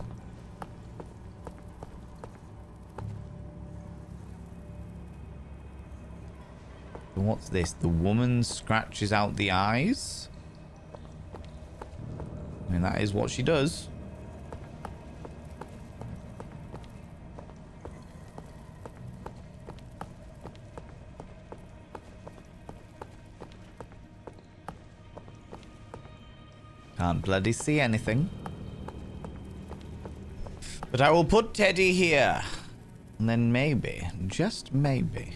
[SPEAKER 1] What's this? The woman scratches out the eyes? I mean, that is what she does. Can't bloody see anything. But I will put Teddy here. And then maybe, just maybe.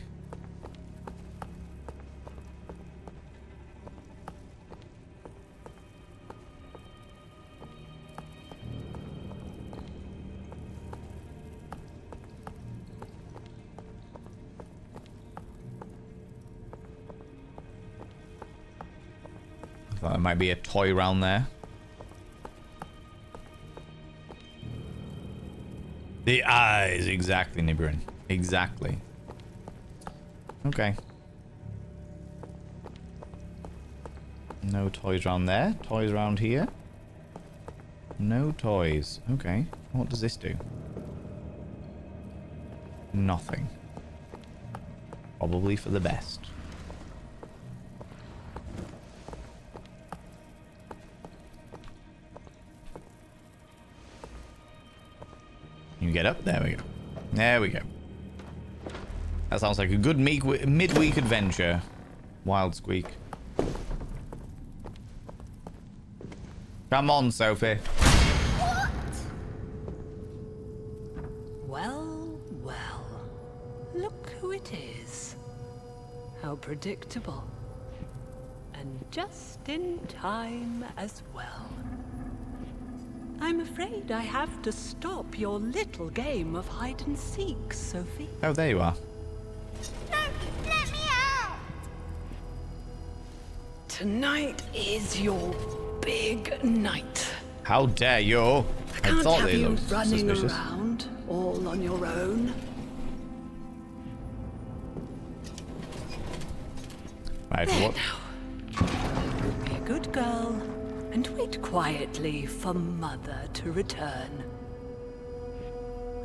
[SPEAKER 1] Thought there might be a toy around there. The eyes, exactly, Nibirin. Exactly. Okay. No toys around there. Toys around here. No toys. Okay. What does this do? Nothing. Probably for the best. You get up? There we go. There we go. That sounds like a good midweek adventure. Wild squeak. Come on, Sophie.
[SPEAKER 6] What?
[SPEAKER 8] Well, well. Look who it is. How predictable. And just in time as well. I'm afraid I have to stop your little game of hide and seek, Sophie.
[SPEAKER 1] Oh, there you are.
[SPEAKER 6] No, let me out!
[SPEAKER 8] Tonight is your big night.
[SPEAKER 1] How dare you?
[SPEAKER 8] I can't
[SPEAKER 1] thought
[SPEAKER 8] have
[SPEAKER 1] they
[SPEAKER 8] you
[SPEAKER 1] looked
[SPEAKER 8] running
[SPEAKER 1] suspicious.
[SPEAKER 8] around all on your own.
[SPEAKER 1] Right,
[SPEAKER 8] There
[SPEAKER 1] what?
[SPEAKER 8] now. Be a good girl and wait quietly for Mother to return.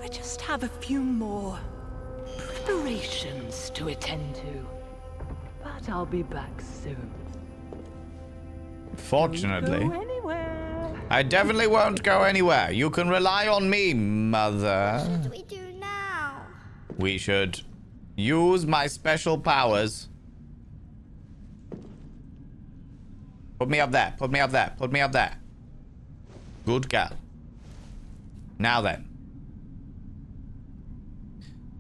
[SPEAKER 8] I just have a few more preparations to attend to. But I'll be back soon.
[SPEAKER 1] Fortunately.
[SPEAKER 8] Don't go anywhere.
[SPEAKER 1] I definitely won't go anywhere. You can rely on me, Mother.
[SPEAKER 6] What do we do now?
[SPEAKER 1] We should Use my special powers. Put me up there. Put me up there. Put me up there. Good girl. Now then.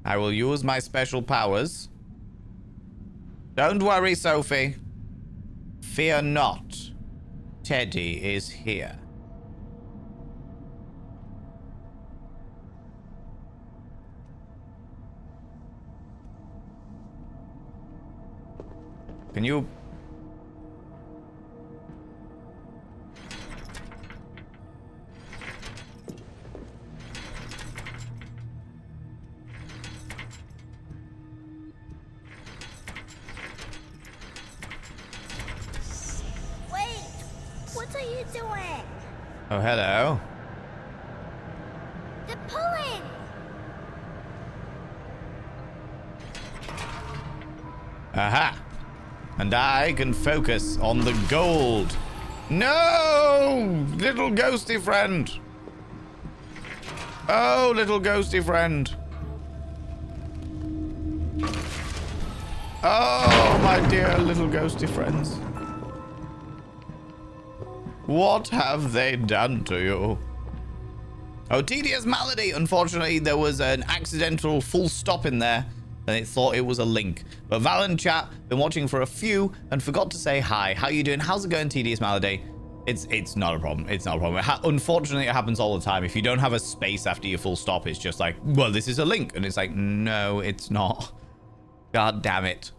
[SPEAKER 1] I will use my special powers. Don't worry, Sophie. Fear not. Teddy is here. Can you...
[SPEAKER 6] Wait! What are you doing?
[SPEAKER 1] Oh, hello.
[SPEAKER 6] They're pulling!
[SPEAKER 1] Aha! And I can focus on the gold. No! Little ghosty friend. Oh, little ghosty friend. Oh, my dear little ghosty friends. What have they done to you? Oh, tedious malady. Unfortunately, there was an accidental full stop in there, and it thought it was a link. But Val and chat, been watching for a few, and forgot to say hi. How you doing? How's it going, tedious malady? It's not a problem. It's not a problem. Unfortunately, it happens all the time. If you don't have a space after your full stop, it's just like, well, this is a link. And it's like, no, it's not. God damn it.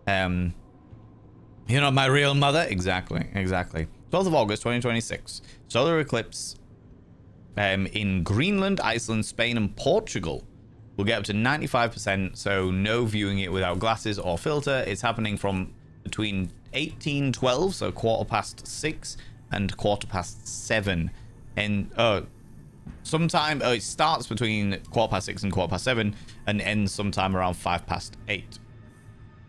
[SPEAKER 1] You're not my real mother? Exactly. 12th of August, 2026. Solar eclipse in Greenland, Iceland, Spain, and Portugal. We'll get up to 95%, so no viewing it without glasses or filter. It's happening from between 18:12, so 6:15, and 7:15. And sometime it starts between 6:15 and 7:15, and ends sometime around 8:05.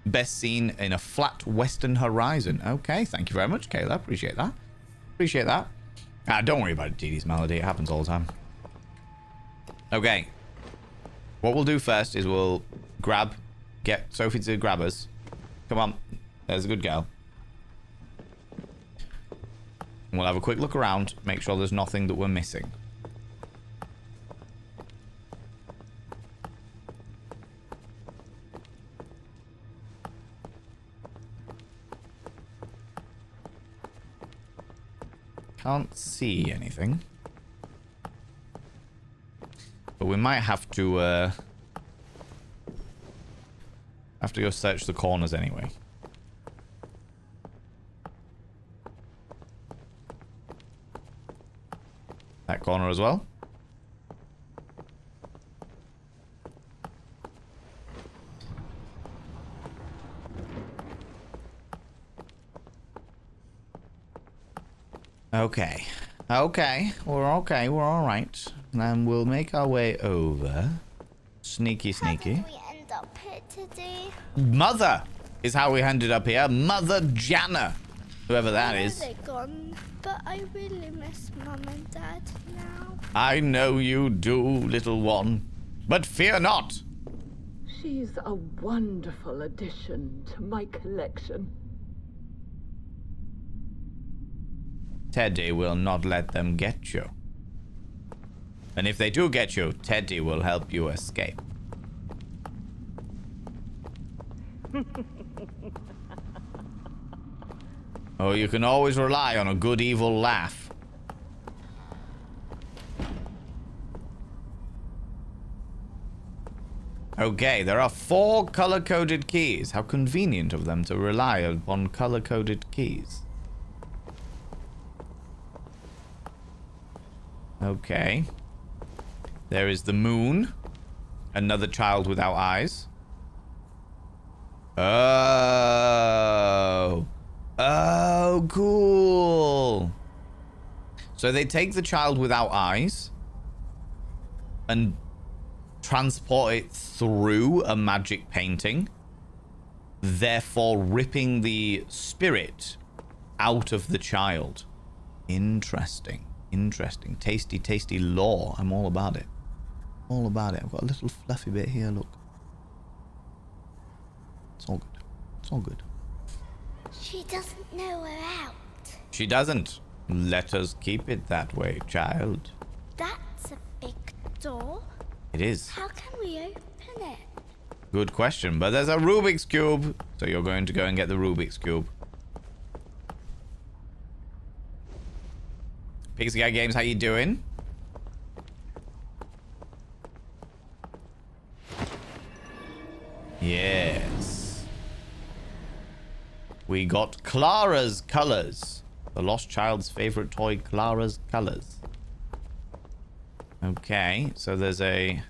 [SPEAKER 1] Best seen in a flat western horizon. Okay, thank you very much, Kayla. Appreciate that. Don't worry about it, tedious malady. It happens all the time. Okay. What we'll do first is we'll get Sophie to grab us. Come on. There's a good girl. And we'll have a quick look around, make sure there's nothing that we're missing. Can't see anything. But we might have to go search the corners anyway. That corner as well. Okay. We're all right. And we'll make our way over. Sneaky.
[SPEAKER 6] How did we end up here today?
[SPEAKER 1] Mother is how we ended up here. Mother Jana. Whoever that is.
[SPEAKER 6] They're gone, but I really miss Mum and Dad now.
[SPEAKER 1] I know you do, little one. But fear not.
[SPEAKER 5] She's a wonderful addition to my collection.
[SPEAKER 1] Teddy will not let them get you. And if they do get you, Teddy will help you escape. Oh, you can always rely on a good evil laugh. Okay, there are 4 color-coded keys. How convenient of them to rely upon color-coded keys. Okay. There is the moon. Another child without eyes. Oh. Oh, cool. So they take the child without eyes and transport it through a magic painting, therefore ripping the spirit out of the child. Interesting. Tasty lore. I'm all about it. I've got a little fluffy bit here, look. It's all good. It's all good.
[SPEAKER 6] She doesn't know we're out.
[SPEAKER 1] She doesn't. Let us keep it that way, child.
[SPEAKER 6] That's a big door.
[SPEAKER 1] It is.
[SPEAKER 6] How can we open it?
[SPEAKER 1] Good question, but there's a Rubik's Cube. So you're going to go and get the Rubik's Cube. Pixie Guy Games, how you doing? Yes. We got Clara's Colors. The lost child's favorite toy, Clara's Colors. Okay, so there's a...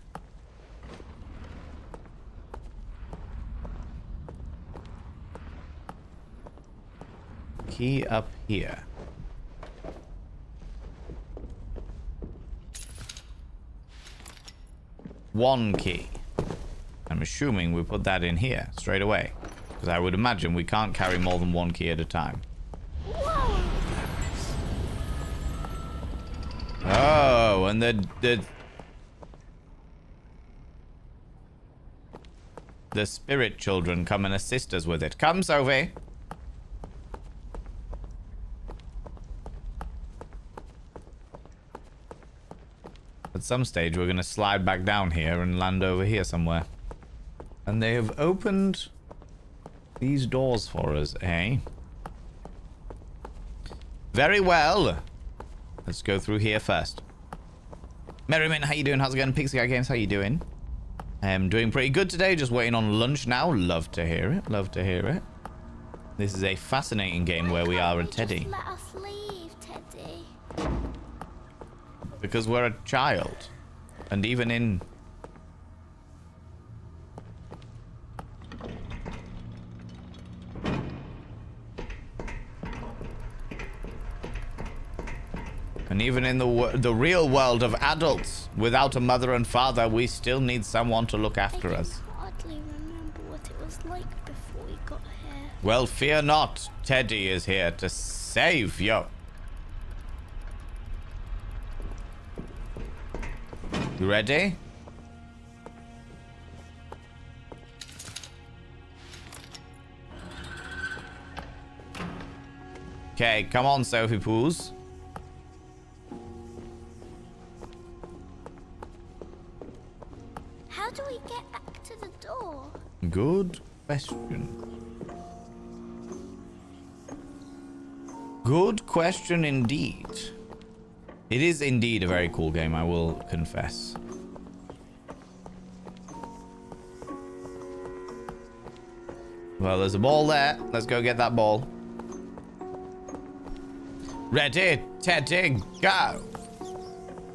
[SPEAKER 1] key up here. One key. I'm assuming we put that in here straight away. Because I would imagine we can't carry more than one key at a time.
[SPEAKER 6] Whoa!
[SPEAKER 1] Oh, and the spirit children come and assist us with it. Come, Sophie. At some stage, we're going to slide back down here and land over here somewhere. And they have opened these doors for us, eh? Very well. Let's go through here first. Merriman, how you doing? How's it going? Pixie Guy Games, how you doing? I'm doing pretty good today. Just waiting on lunch now. Love to hear it. Love to hear it. This is a fascinating game where we are a Teddy.
[SPEAKER 6] Just let us leave, Teddy.
[SPEAKER 1] Because we're a child. And even in... And even in the real world of adults, without a mother and father, we still need someone to look after us.
[SPEAKER 6] I hardly remember what it was like before we got here.
[SPEAKER 1] Well, fear not. Teddy is here to save you. You ready? Okay, come on, Sophie Poos.
[SPEAKER 6] How do we get back to the door?
[SPEAKER 1] Good question. Good question indeed. It is indeed a very cool game, I will confess. Well, there's a ball there. Let's go get that ball. Ready, Teddy, go!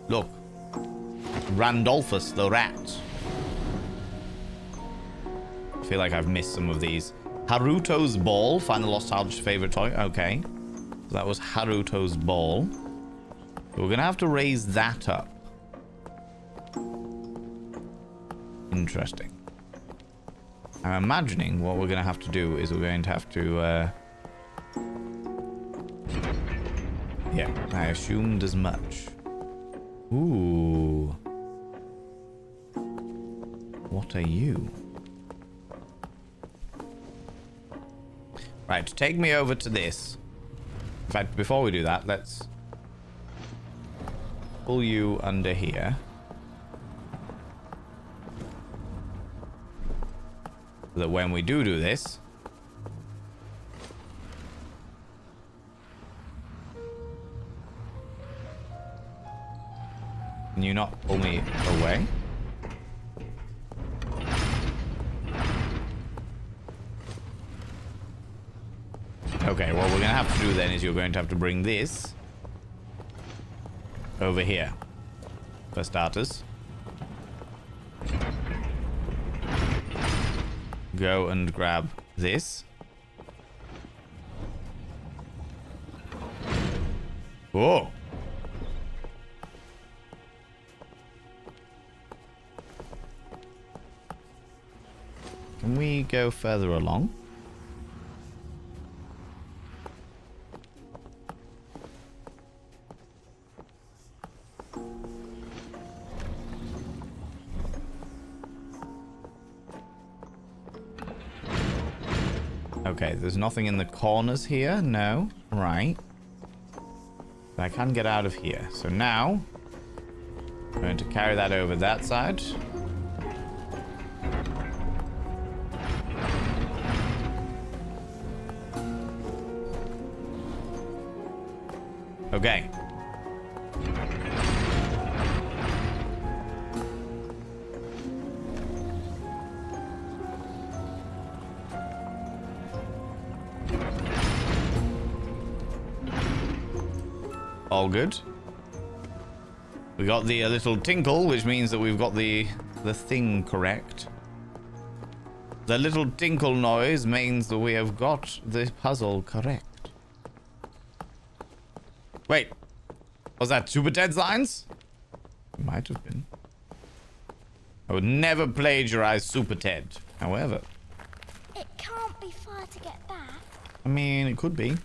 [SPEAKER 1] Look. Randolphus the rat. I feel like I've missed some of these. Haruto's ball. Find the lost child's favorite toy. Okay. So that was Haruto's ball. So we're going to have to raise that up. Interesting. I'm imagining what we're going to have to do is we're going to have to... Yeah, I assumed as much. Ooh. What are you? Right, take me over to this. In fact, before we do that, let's pull you under here. So that when we do this, can you not pull me away? Okay, what we're going to have to do then is you're going to have to bring this over here, for starters. Go and grab this. Whoa. Can we go further along? Okay, there's nothing in the corners here. No. Right. But I can get out of here. So now, I'm going to carry that over that side. Okay. All good. We got the little tinkle, which means that we've got the thing correct. The little tinkle noise means that we have got the puzzle correct. Wait, was that Super Ted's lines? It might have been. I would never plagiarize Super Ted. However,
[SPEAKER 6] It can't be far to get back.
[SPEAKER 1] I mean, it could be.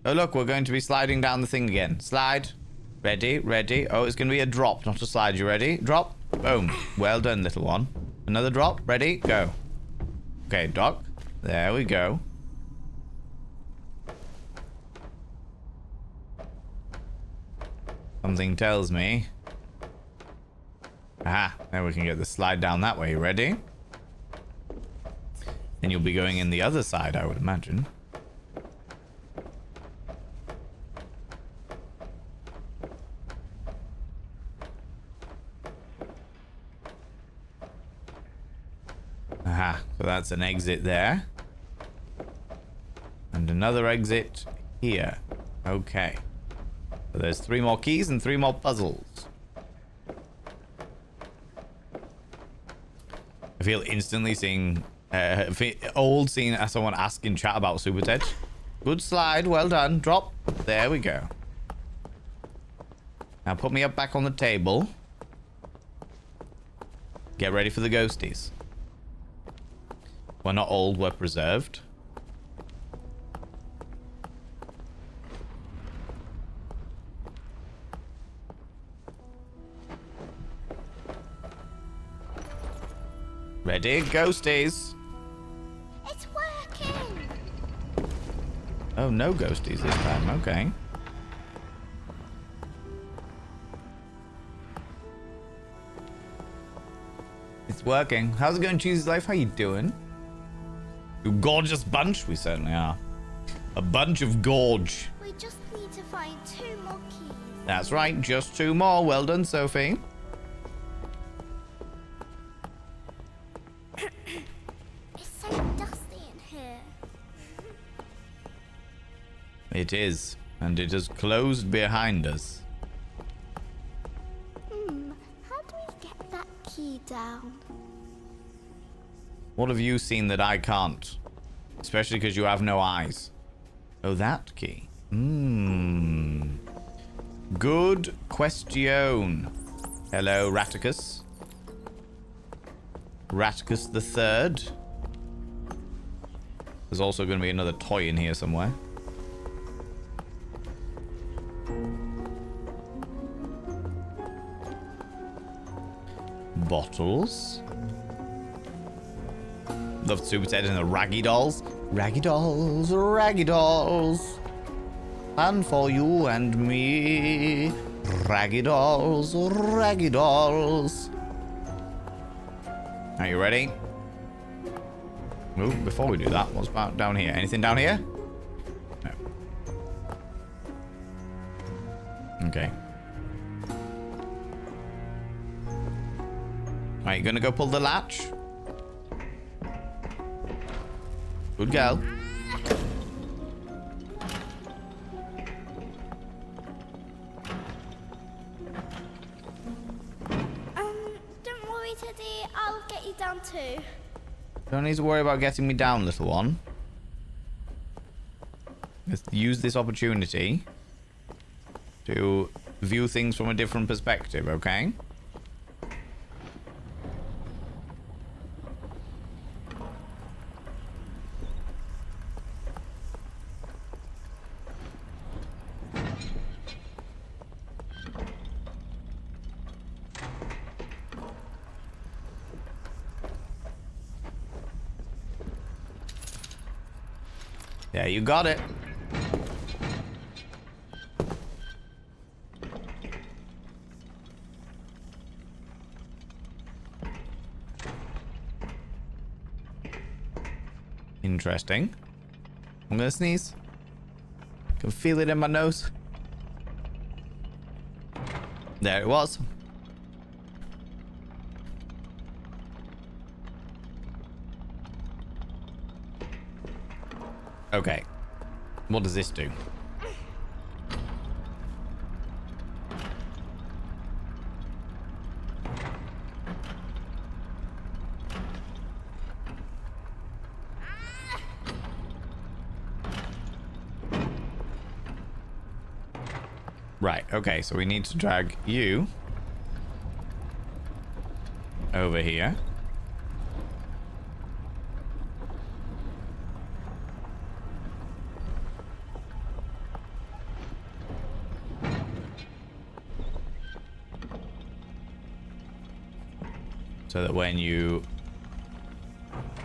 [SPEAKER 1] Oh, look, we're going to be sliding down the thing again. Slide. Ready, ready. Oh, it's going to be a drop, not a slide. You ready? Drop. Boom. Well done, little one. Another drop. Ready? Go. Okay, Doc. There we go. Something tells me. Aha. Now we can get the slide down that way. Ready? Then you'll be going in the other side, I would imagine. Aha, so that's an exit there. And another exit here. Okay. So there's 3 more keys and 3 more puzzles. I feel instantly seeing... seeing someone ask in chat about Super Ted. Good slide, well done. Drop. There we go. Now put me up back on the table. Get ready for the ghosties. We're not old, we're preserved. Ready? Ghosties.
[SPEAKER 6] It's working.
[SPEAKER 1] Oh, no ghosties this time. Okay. It's working. How's it going, Cheesy's Life? How you doing? You gorgeous bunch? We certainly are. A bunch of gorge.
[SPEAKER 6] We just need to find 2 more keys.
[SPEAKER 1] That's right. Just 2 more. Well done, Sophie.
[SPEAKER 6] It's so dusty in here.
[SPEAKER 1] It is. And it is closed behind us.
[SPEAKER 6] How do we get that key down?
[SPEAKER 1] What have you seen that I can't? Especially because you have no eyes. Oh, that key. Good question. Hello, Raticus. Raticus the Third. There's also going to be another toy in here somewhere. Bottles. Loved Super Ted and the Raggy Dolls. Raggy Dolls, Raggy Dolls. And for you and me. Raggy Dolls, Raggy Dolls. Are you ready? Ooh, before we do that, what's about down here? Anything down here? No. Okay. Right, you gonna go pull the latch? Good girl.
[SPEAKER 6] Don't worry, Teddy. I'll get you down too.
[SPEAKER 1] Don't need to worry about getting me down, little one. Let's use this opportunity to view things from a different perspective, okay? Yeah, you got it. Interesting. I'm gonna sneeze. Can feel it in my nose. There it was. Okay. What does this do? Right, okay, so we need to drag you over here. So that when you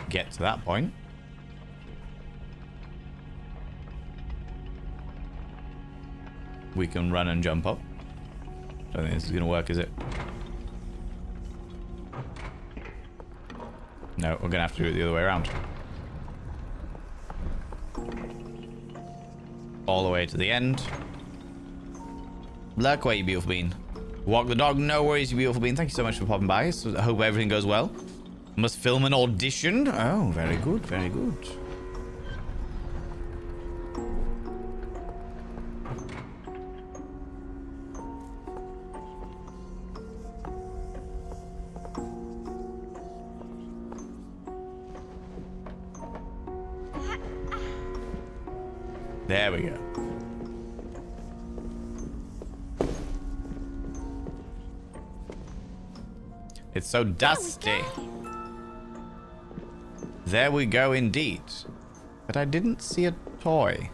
[SPEAKER 1] get to that point, we can run and jump up. Don't think this is gonna work, is it? No, we're gonna have to do it the other way around. All the way to the end. Luck away, you beautiful bean. Walk the dog, no worries, you beautiful bean. Thank you so much for popping by. So I hope everything goes well. Must film an audition. Oh, very good, very good. There we go. It's so dusty. There we go indeed. But I didn't see a toy.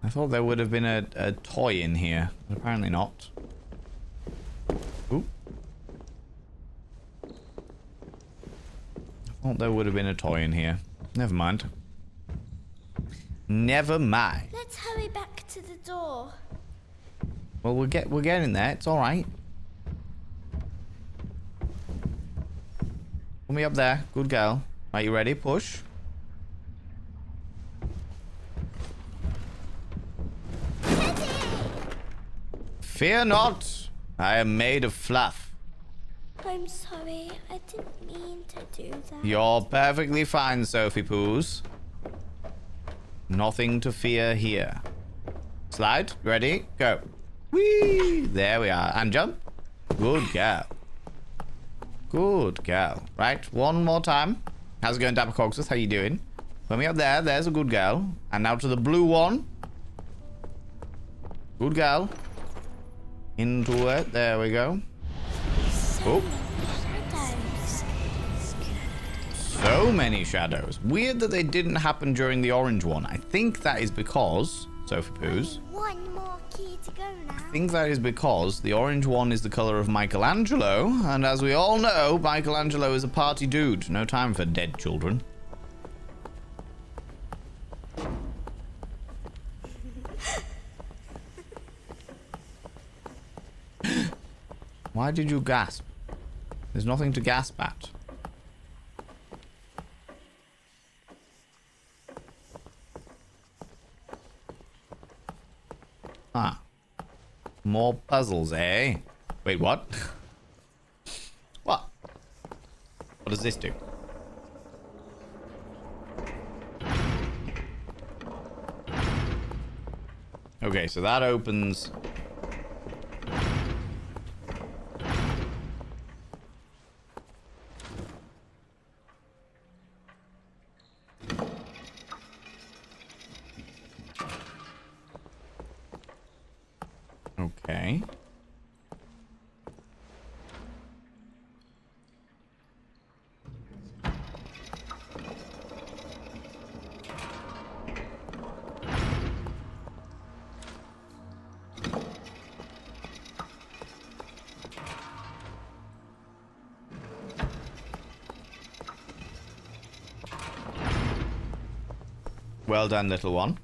[SPEAKER 1] I thought there would have been a toy in here, but apparently not. Ooh. I thought there would have been a toy in here. Never mind. Never mind.
[SPEAKER 6] Let's hurry back to the door.
[SPEAKER 1] Well, we're getting there. It's all right. Put me up there. Good girl. Are you ready? Push.
[SPEAKER 6] Teddy!
[SPEAKER 1] Fear not. I am made of fluff.
[SPEAKER 6] I'm sorry. I didn't mean to do that.
[SPEAKER 1] You're perfectly fine, Sophie Poos. Nothing to fear here. Slide. Ready? Go. Whee! There we are. And jump. Good girl. Good girl. Right. One more time. How's it going, Dapper Cogsworth? How you doing? Put me up there. There's a good girl. And now to the blue one. Good girl. Into it. There we go. Oh. So many shadows. Weird that they didn't happen during the orange one. I think that is because... Sophie Poos.
[SPEAKER 6] One more key to go now.
[SPEAKER 1] I think that is because the orange one is the color of Michelangelo. And as we all know, Michelangelo is a party dude. No time for dead children. Why did you gasp? There's nothing to gasp at. Ah. More puzzles, eh? Wait, what? What? What does this do? Okay, so that opens... Okay. Well done, little one.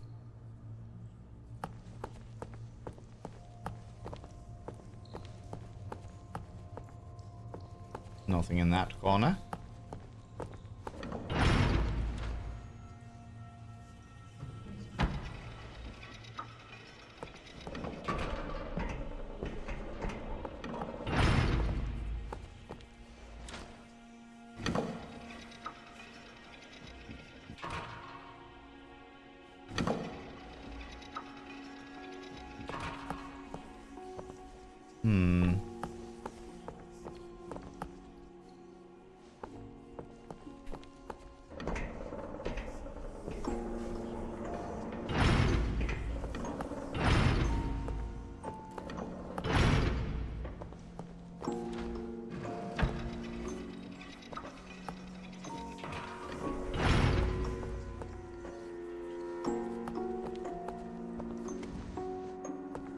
[SPEAKER 1] Nothing in that corner.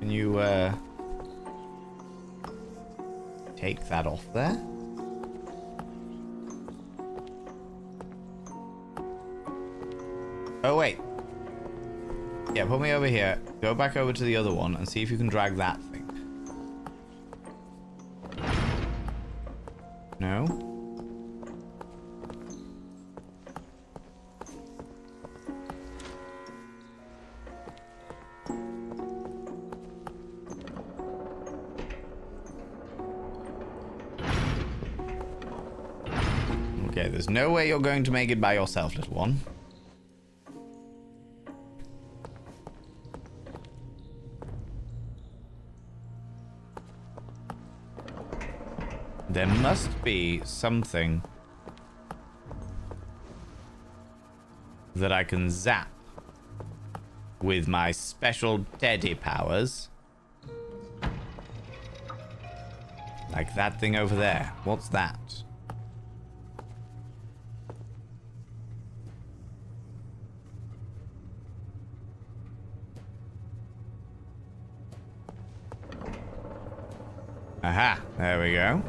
[SPEAKER 1] Can you, take that off there? Oh, wait. Yeah, put me over here. Go back over to the other one and see if you can drag that thing. No? Okay, there's no way you're going to make it by yourself, little one. There must be something that I can zap with my special teddy powers. Like that thing over there. What's that? Aha, there we go.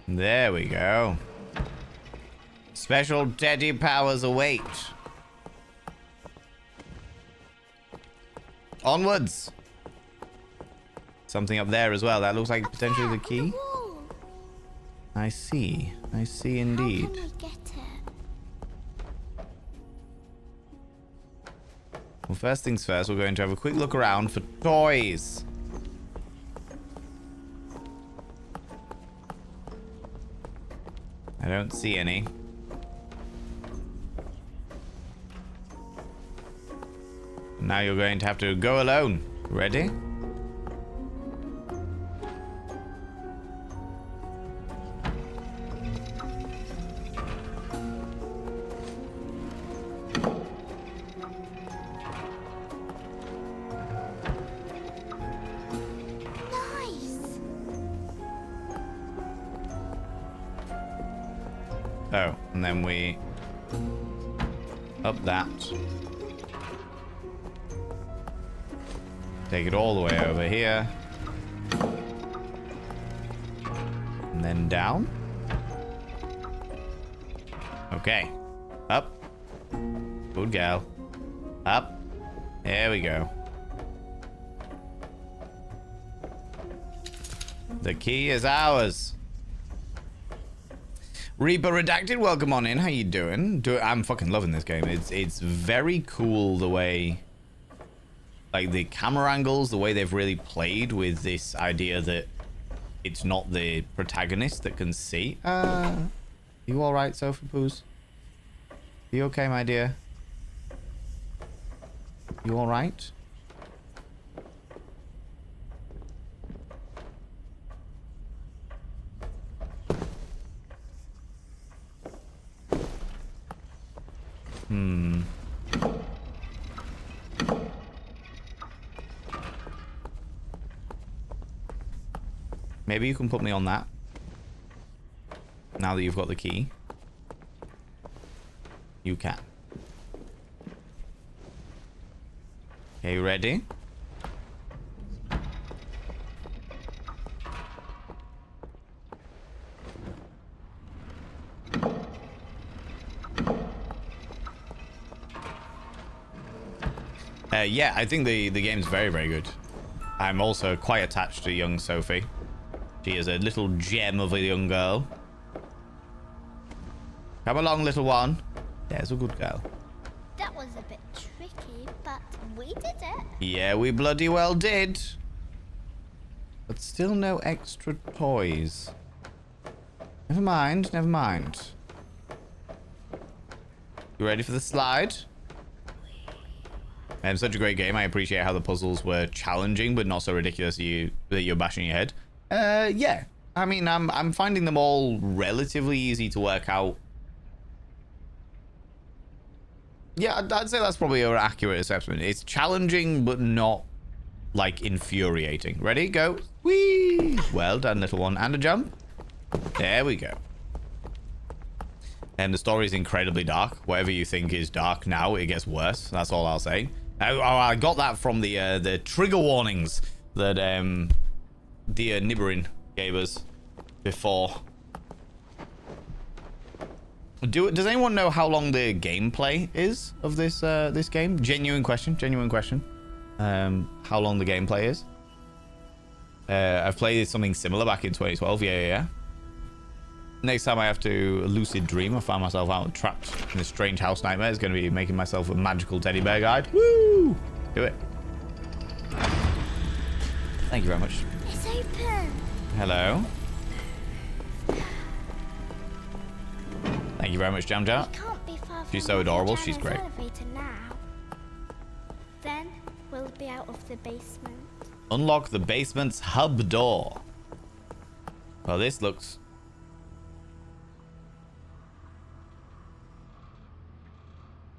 [SPEAKER 1] There we go. Special teddy powers await. Onwards. Something up there as well. That looks like potentially the key. I see. I see indeed.
[SPEAKER 6] How can we get it?
[SPEAKER 1] Well, first things first, we're going to have a quick look around for toys. I don't see any. Now you're going to have to go alone. Ready? Oh, and then we up that. Take it all the way over here. And then down. Okay. Up. Good gal. Up. There we go. The key is ours. Reaper Redacted, welcome on in. How you doing? I'm fucking loving this game. It's very cool the way, like, the camera angles, the way they've really played with this idea that it's not the protagonist that can see. You all right, Sophie Poos? You okay, my dear? You all right? Maybe you can put me on that. Now that you've got the key. You can. Okay, you ready? Yeah, I think the game's very, very good. I'm also quite attached to young Sophie. She is a little gem of a young girl. Come along, little one. There's a good girl.
[SPEAKER 6] That was a bit tricky, but we did it.
[SPEAKER 1] Yeah, we bloody well did. But still no extra toys. Never mind, never mind. You ready for the slide? Such a great game. I appreciate how the puzzles were challenging, but not so ridiculous that you're bashing your head. Yeah. I mean, I'm finding them all relatively easy to work out. Yeah, I'd say that's probably an accurate assessment. It's challenging, but not, like, infuriating. Ready? Go. Whee! Well done, little one. And a jump. There we go. And the story is incredibly dark. Whatever you think is dark now, it gets worse. That's all I'll say. I got that from the trigger warnings that the Nibirin gave us before. Does anyone know how long the gameplay is of this this game? Genuine question. Genuine question. How long the gameplay is? I've played something similar back in 2012. Yeah. Next time I have to lucid dream, I find myself out trapped in a strange house nightmare. It's going to be making myself a magical teddy bear guide. Woo! Do it. Thank you very much.
[SPEAKER 6] It's open.
[SPEAKER 1] Hello. Thank you very much, Jam Jam.
[SPEAKER 6] Can't be far
[SPEAKER 1] She's
[SPEAKER 6] from
[SPEAKER 1] so adorable.
[SPEAKER 6] Jana's
[SPEAKER 1] She's great.
[SPEAKER 6] elevator now. Then we'll be out of the basement.
[SPEAKER 1] Unlock the basement's hub door. Well, this looks...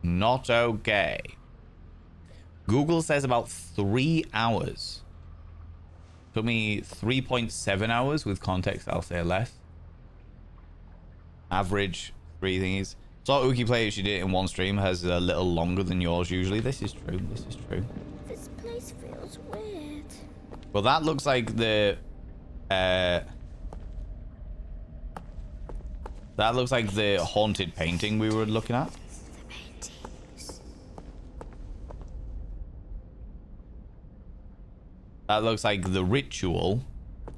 [SPEAKER 1] not okay. Google says about 3 hours. Took me 3.7 hours. With context, I'll say less. Average 3 thingies. Saw Uki play it. She did it in one stream. Has a little longer than yours usually. This is true. This is true.
[SPEAKER 6] This place feels weird.
[SPEAKER 1] Well, that looks like the... that looks like the haunted painting we were looking at. That looks like the ritual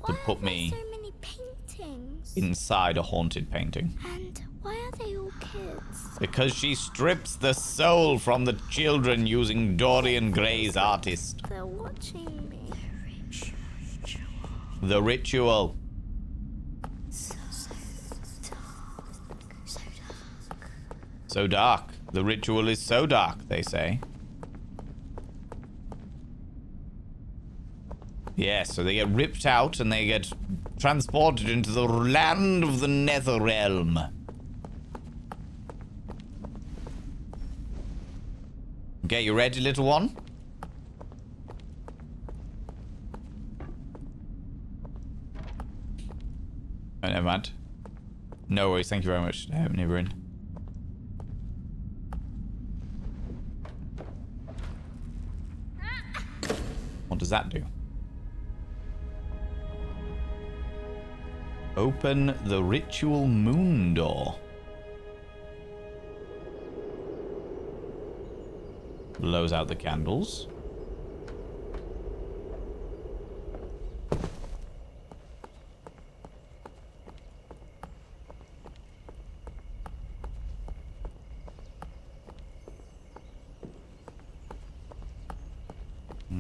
[SPEAKER 1] to put me
[SPEAKER 6] so many paintings?
[SPEAKER 1] inside a haunted painting.
[SPEAKER 6] And why are they all kids?
[SPEAKER 1] Because she strips the soul from the children using Dorian Gray's artist.
[SPEAKER 6] They're watching me.
[SPEAKER 1] The ritual.
[SPEAKER 6] So dark.
[SPEAKER 1] So dark. The ritual is so dark, they say. Yes, so they get ripped out and they get transported into the land of the Nether Realm. Okay, you ready, little one? Oh, never mind. No worries, thank you very much, Nibirin. What does that do? Open the ritual moon door. Blows out the candles.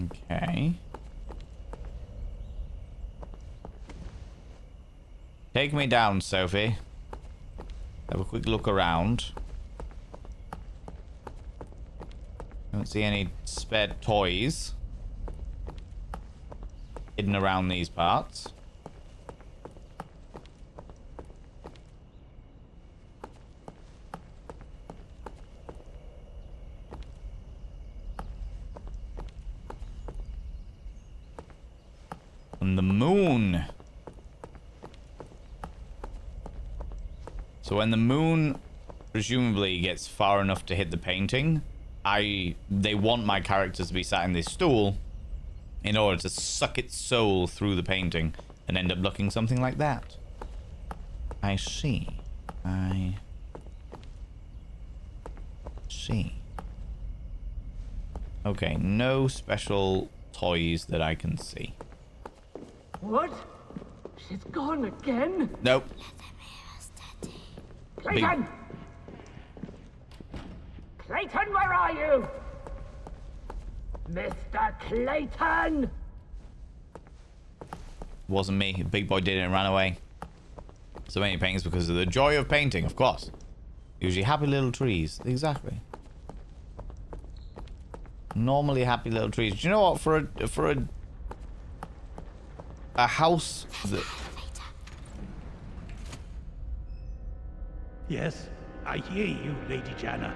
[SPEAKER 1] Okay. Take me down, Sophie. Have a quick look around. Don't see any spare toys hidden around these parts. And the moon. So when the moon presumably gets far enough to hit the painting, they want my characters to be sat in this stool in order to suck its soul through the painting and end up looking something like that. I see. I see. Okay, no special toys that I can see.
[SPEAKER 5] What? She's gone again?
[SPEAKER 1] Nope.
[SPEAKER 5] Clayton! Clayton, where are you? Mr. Clayton!
[SPEAKER 1] Wasn't me. Big boy did it and ran away. So many paintings because of the joy of painting, of course. Usually happy little trees. Exactly. Normally happy little trees. Do you know what? For a house that...
[SPEAKER 9] Yes, I hear you, Lady Jana.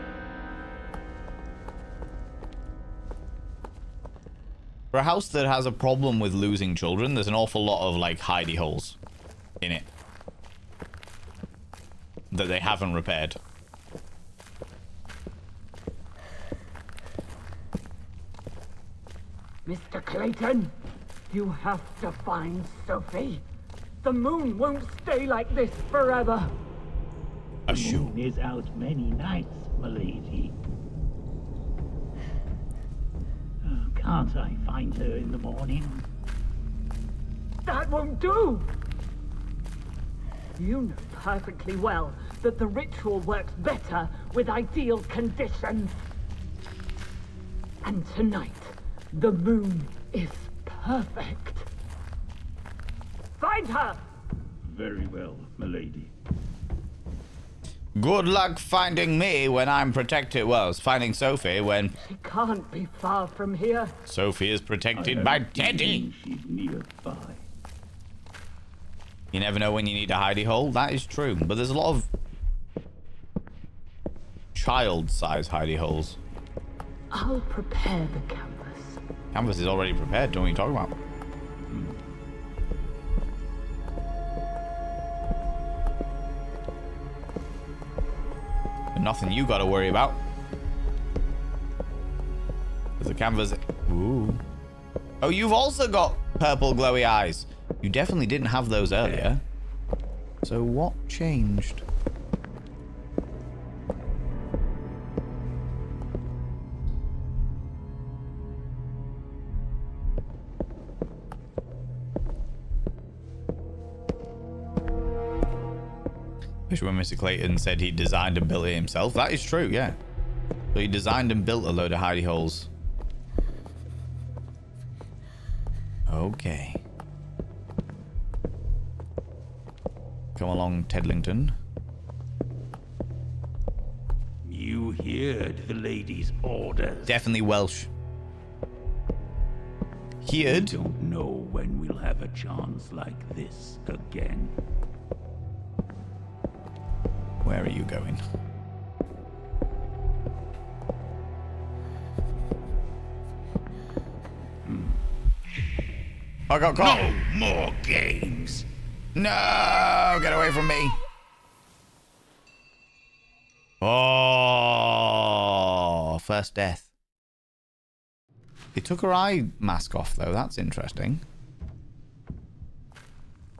[SPEAKER 1] For a house that has a problem with losing children, there's an awful lot of, like, hidey holes in it that they haven't repaired.
[SPEAKER 5] Mr. Clayton, you have to find Sophie. The moon won't stay like this forever.
[SPEAKER 9] The moon is out many nights, m'lady. Can't I find her in the morning?
[SPEAKER 5] That won't do! You know perfectly well that the ritual works better with ideal conditions. And tonight, the moon is perfect. Find her!
[SPEAKER 9] Very well, m'lady.
[SPEAKER 1] Good luck finding me when I'm protected. Well, it's finding Sophie when...
[SPEAKER 5] She can't be far from here.
[SPEAKER 1] Sophie is protected by Teddy.
[SPEAKER 9] She's nearby.
[SPEAKER 1] You never know when you need a hidey hole. That is true. But there's a lot of child-sized hidey holes.
[SPEAKER 5] I'll prepare the canvas.
[SPEAKER 1] Canvas is already prepared. Don't know what you're talking about. Nothing you gotta worry about. There's a canvas. Ooh. Oh, you've also got purple glowy eyes. You definitely didn't have those earlier. So what changed? Wish when Mr. Clayton said he designed and built it himself. That is true, yeah. So he designed and built a load of hidey holes. Okay. Come along, Tedlington.
[SPEAKER 9] You heard the lady's orders.
[SPEAKER 1] Definitely Welsh.
[SPEAKER 9] We
[SPEAKER 1] Heard?
[SPEAKER 9] don't know when we'll have a chance like this again.
[SPEAKER 1] Where are you going? I got caught.
[SPEAKER 10] No more games.
[SPEAKER 1] No, get away from me. Oh, first death. They took her eye mask off, though. That's interesting.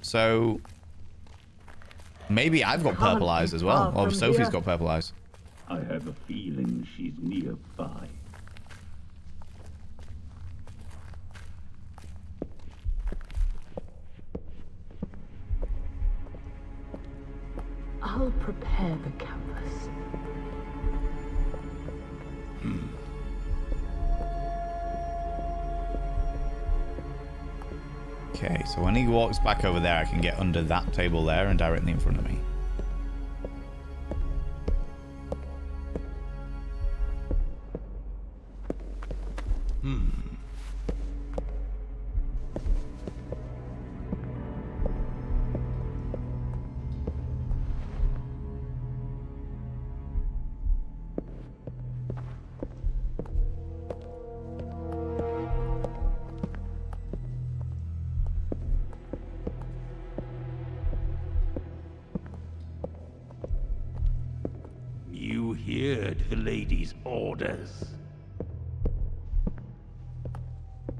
[SPEAKER 1] So, maybe I've got purple eyes as well. Or Sophie's got purple eyes.
[SPEAKER 9] I have a feeling she's nearby.
[SPEAKER 5] I'll prepare the canvas.
[SPEAKER 1] Okay, so when he walks back over there, I can get under that table there and directly in front of me.
[SPEAKER 9] You heard the lady's orders.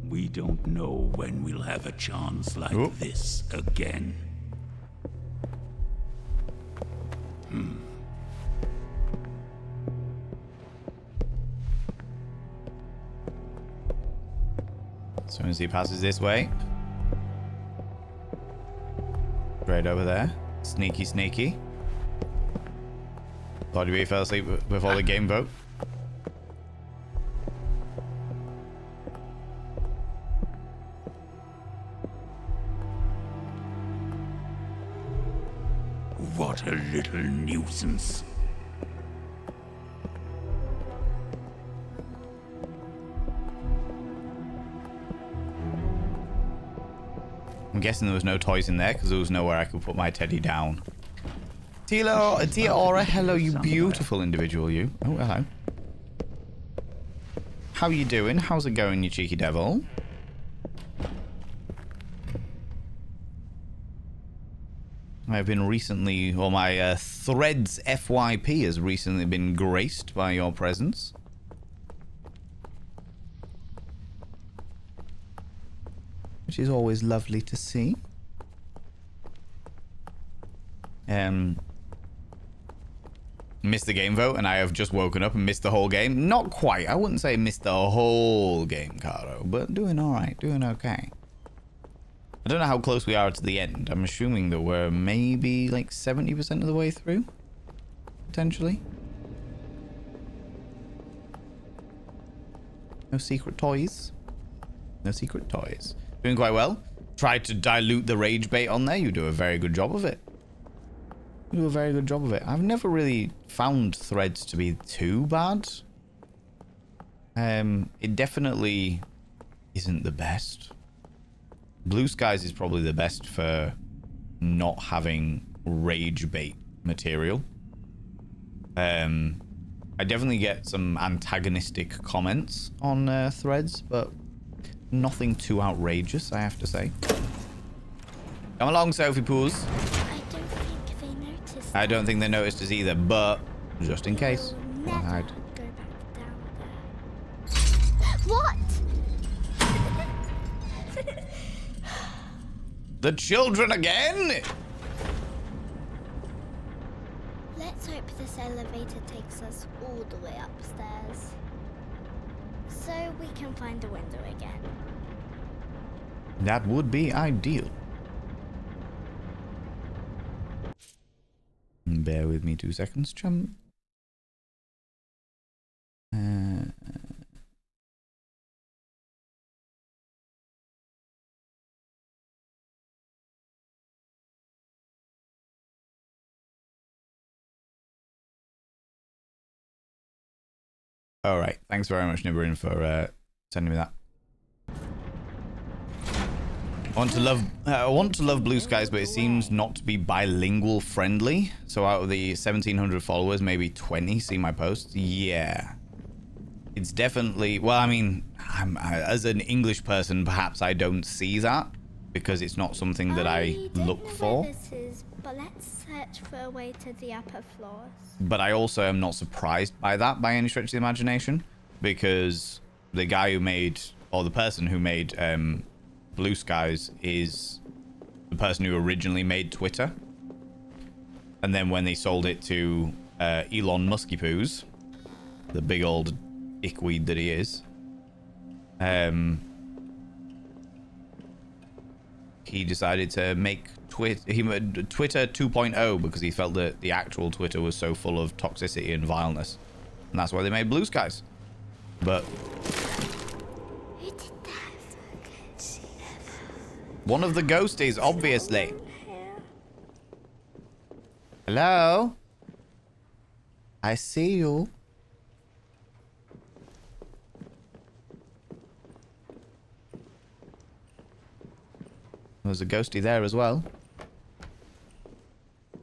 [SPEAKER 9] We don't know when we'll have a chance like this again.
[SPEAKER 1] As soon as he passes this way. Right over there. Sneaky, sneaky. Thought you fell asleep before the game vote.
[SPEAKER 10] What a little nuisance.
[SPEAKER 1] I'm guessing there was no toys in there because there was nowhere I could put my teddy down. Tia Aura, hello, you beautiful individual, you. Oh, hello. How you doing? How's it going, you cheeky devil? I've been recently, or my Threads FYP has recently been graced by your presence. Which is always lovely to see. Missed the game vote, and I have just woken up and missed the whole game. Not quite. I wouldn't say missed the whole game, Caro, but doing all right, doing okay. I don't know how close we are to the end. I'm assuming that we're maybe like 70% of the way through, potentially. No secret toys. No secret toys. Doing quite well. Tried to dilute the rage bait on there. You do a very good job of it. You do a very good job of it. I've never really found Threads to be too bad. It definitely isn't the best. Blue Skies is probably the best for not having rage bait material. I definitely get some antagonistic comments on Threads, but nothing too outrageous, I have to say. Come along, Sophie Poos. I don't think they noticed us either, but just in case.
[SPEAKER 6] Never go back down there. What?
[SPEAKER 1] The children again?
[SPEAKER 6] Let's hope this elevator takes us all the way upstairs. So we can find the window again.
[SPEAKER 1] That would be ideal. Bear with me 2 seconds, chum. All right. Thanks very much, Nibirin, for sending me that. I want to love Blue Skies, but it seems not to be bilingual friendly. So out of the 1,700 followers, maybe 20 see my posts. Yeah. It's definitely... Well, I mean, as an English person, perhaps I don't see that because it's not something that I look for.
[SPEAKER 6] This is, but let's search for a way to the upper floors.
[SPEAKER 1] But I also am not surprised by that by any stretch of the imagination, because the guy who made, or the person who made Blue Skies is the person who originally made Twitter. And then when they sold it to Elon Muskipoos, the big old dickweed that he is, he decided to make Twitter 2.0 because he felt that the actual Twitter was so full of toxicity and vileness. And that's why they made Blue Skies. But one of the ghosties, obviously. Hello? I see you. There's a ghosty there as well.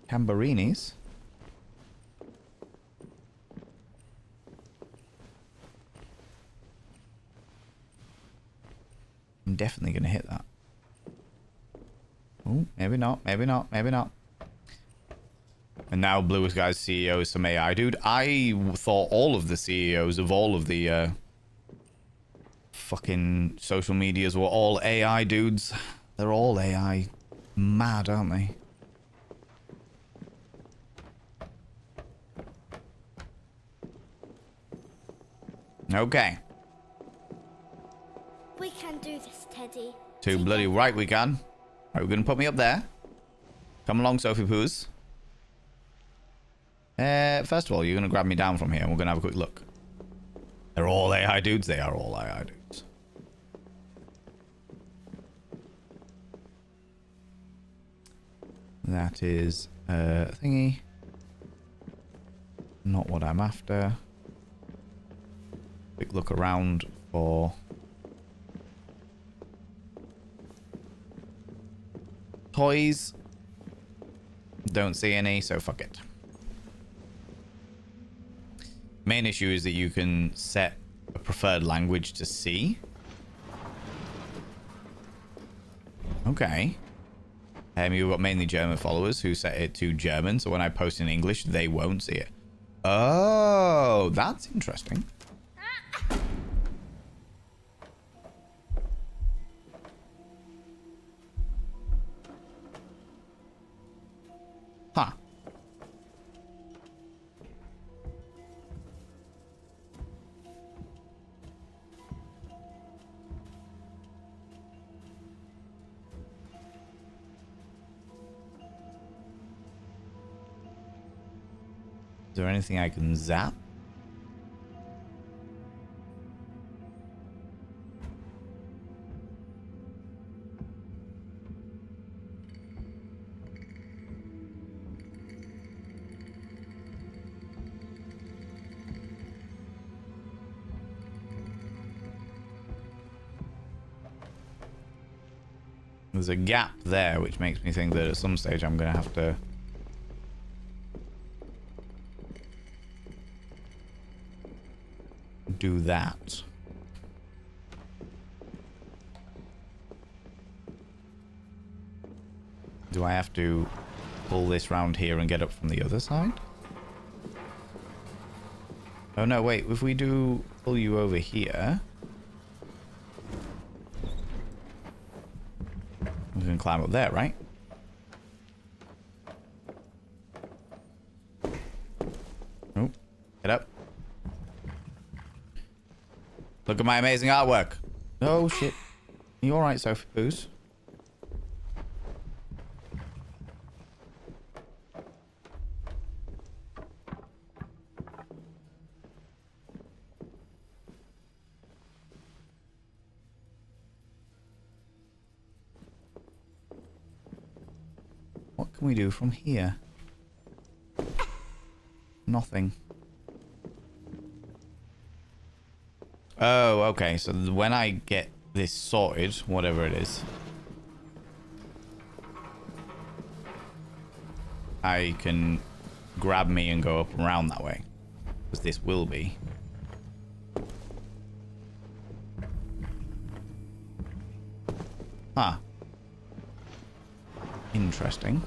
[SPEAKER 1] Cambarinis. I'm definitely going to hit that. Oh, maybe not, maybe not, maybe not. And now Blue Skies CEO is some AI dude. I thought all of the CEOs of all of the fucking social medias were all AI dudes. They're all AI mad, aren't they? Okay.
[SPEAKER 6] We can do this, Teddy.
[SPEAKER 1] Too bloody right we can. Are we going to put me up there? Come along, Sophie Poos. First of all, you're going to grab me down from here and we're going to have a quick look. They're all AI dudes. They are all AI dudes. That is thingy. Not what I'm after. Quick look around for toys. Don't see any, so fuck it. Main issue is that you can set a preferred language to see. Okay. You've got mainly German followers who set it to German, so when I post in English, they won't see it. Oh, that's interesting. Huh. Is there anything I can zap? There's a gap there, which makes me think that at some stage I'm going to have to do that. Do I have to pull this round here and get up from the other side? Oh no, wait, if we do pull you over here, we can climb up there, right? Oh, get up. Look at my amazing artwork. Oh shit. Are you alright, Sophie Poos? What can we do from here? Nothing. Oh, okay. So when I get this sorted, whatever it is, I can grab me and go up and around that way. Because this will be. Huh. Interesting.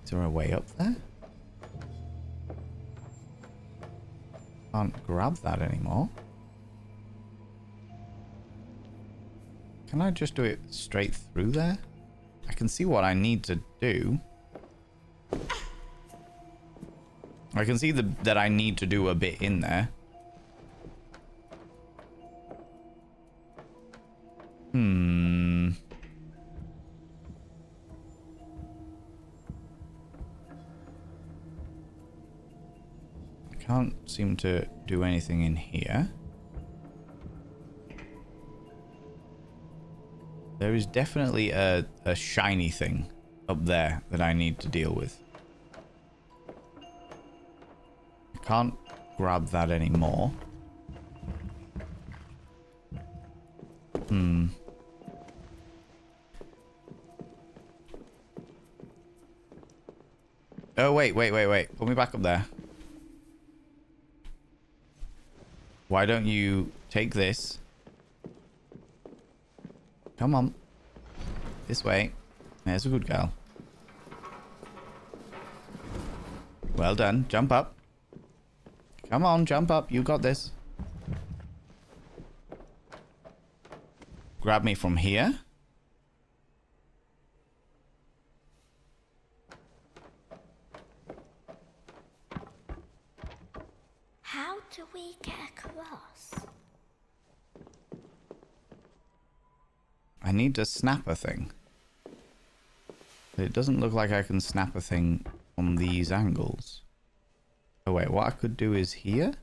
[SPEAKER 1] Is there a way up there? Can't grab that anymore. Can I just do it straight through there? I can see what I need to do. I can see that I need to do a bit in there. Can't seem to do anything in here. There is definitely a shiny thing up there that I need to deal with. I can't grab that anymore. Oh, wait. Put me back up there. Why don't you take this? Come on. This way. There's a good girl. Well done. Jump up. Come on, jump up. You got this. Grab me from here.
[SPEAKER 6] How we get across?
[SPEAKER 1] I need to snap a thing. It doesn't look like I can snap a thing on these angles. Oh wait, what I could do is here?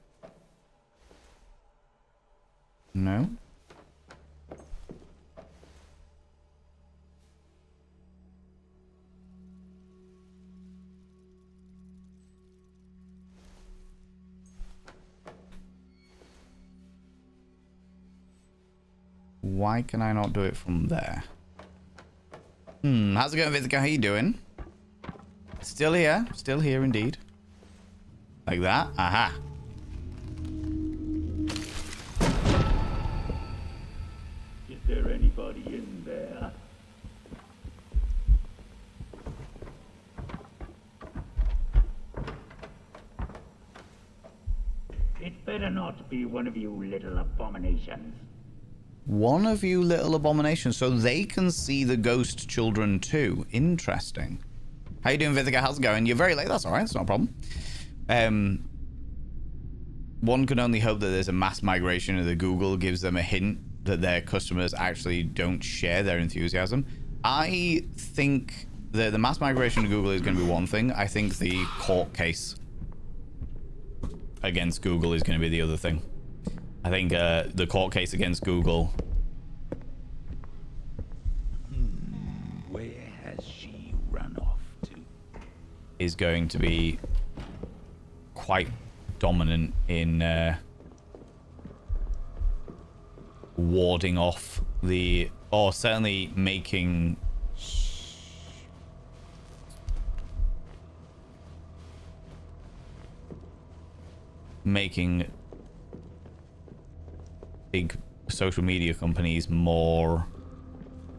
[SPEAKER 1] No? Why can I not do it from there? How's it going, Vizika? How you doing? Still here indeed. Like that? Aha.
[SPEAKER 9] Is there anybody in there? It better not be one of you little abominations.
[SPEAKER 1] One of you little abominations, so they can see the ghost children too. Interesting. How you doing, Vizika? How's it going? You're very late. That's all right. It's not a problem. One can only hope that there's a mass migration and that Google gives them a hint that their customers actually don't share their enthusiasm. I think that the mass migration to Google is going to be one thing. I think the court case against Google is going to be the other thing. I think the court case against Google.
[SPEAKER 9] Where has she run off to?
[SPEAKER 1] Is going to be quite dominant in warding off the, or certainly making big social media companies more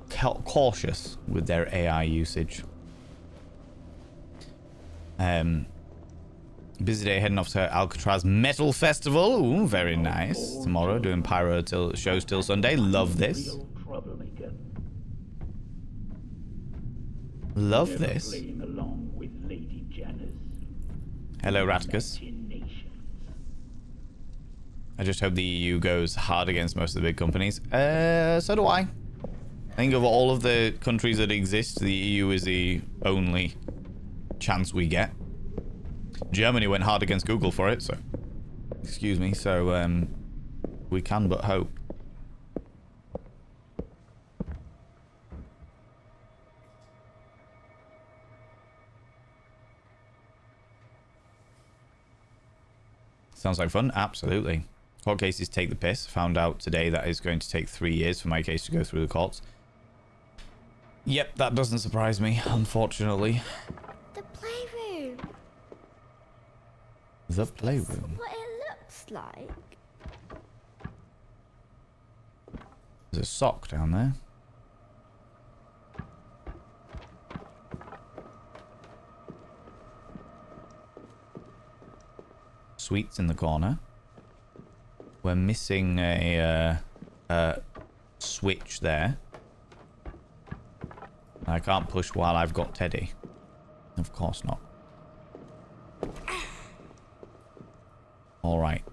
[SPEAKER 1] cautious with their AI usage. Busy day heading off to Alcatraz Metal Festival. Ooh, very nice. Tomorrow doing pyro shows till Sunday. Love this. Love this. Hello, Raticus. I just hope the EU goes hard against most of the big companies. So do I. I think of all of the countries that exist, the EU is the only chance we get. Germany went hard against Google for it, so... Excuse me, so, we can but hope. Sounds like fun? Absolutely. Court cases take the piss. Found out today that it's going to take 3 years for my case to go through the courts. Yep, that doesn't surprise me, unfortunately.
[SPEAKER 6] The playroom.
[SPEAKER 1] The playroom.
[SPEAKER 6] What it looks like.
[SPEAKER 1] There's a sock down there. Sweets in the corner. We're missing a switch there. I can't push while I've got Teddy. Of course not. All right.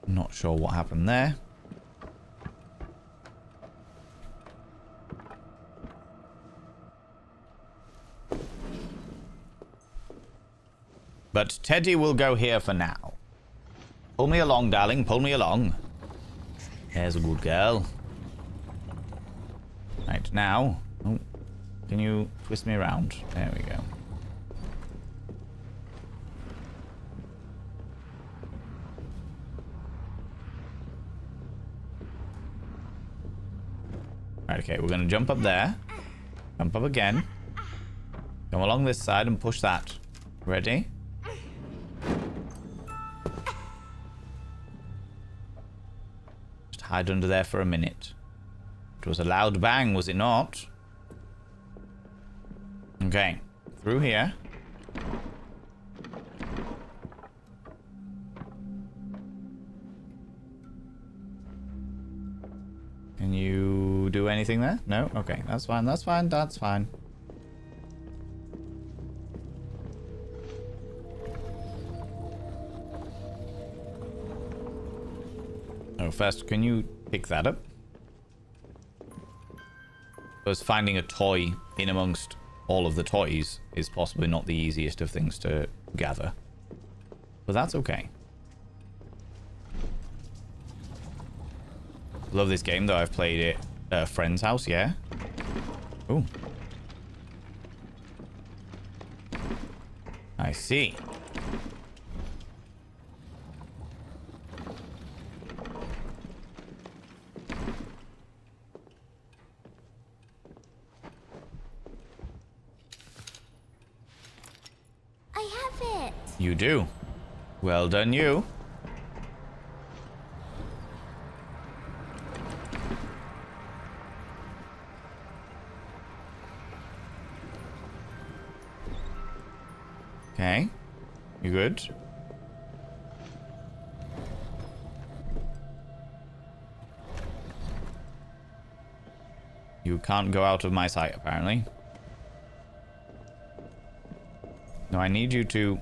[SPEAKER 1] Not sure what happened there. But Teddy will go here for now. Pull me along, darling. Pull me along. There's a good girl. Right, now. Oh, can you twist me around? There we go. Right, okay, we're going to jump up there. Jump up again. Come along this side and push that. Ready? Just hide under there for a minute. It was a loud bang, was it not? Okay, through here. Can you do anything there? No? Okay, that's fine, that's fine, that's fine. Oh, first, can you pick that up? Because finding a toy in amongst all of the toys is possibly not the easiest of things to gather. But that's okay. Love this game, though. I've played it at a friend's house, yeah. Ooh. I see.
[SPEAKER 6] I have it.
[SPEAKER 1] You do. Well done, you. Okay. You good? You can't go out of my sight, apparently. No, I need you to...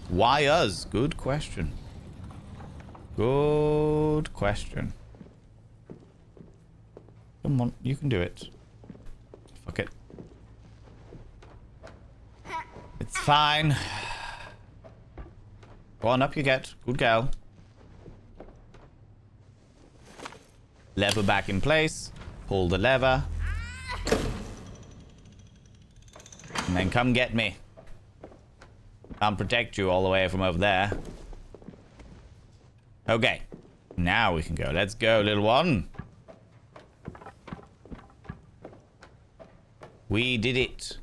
[SPEAKER 1] Why us? Good question. Good question. Come on, you can do it. Fuck it. It's fine. Go on, up you get. Good girl. Lever back in place. Pull the lever. And then come get me. I'll protect you all the way from over there. Okay. Now we can go. Let's go, little one. We did it.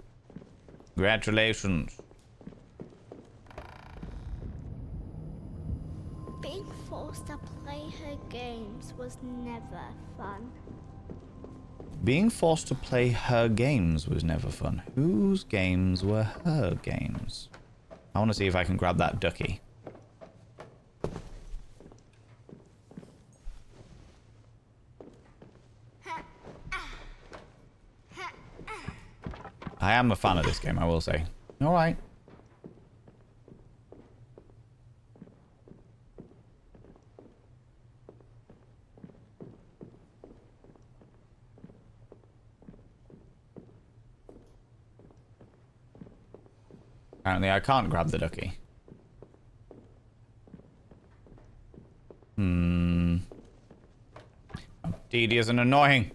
[SPEAKER 1] Congratulations.
[SPEAKER 6] Being forced to play her games was never fun.
[SPEAKER 1] Being forced to play her games was never fun. Whose games were her games? I want to see if I can grab that ducky. I am a fan of this game, I will say. Alright. Apparently I can't grab the ducky. How tedious and annoying.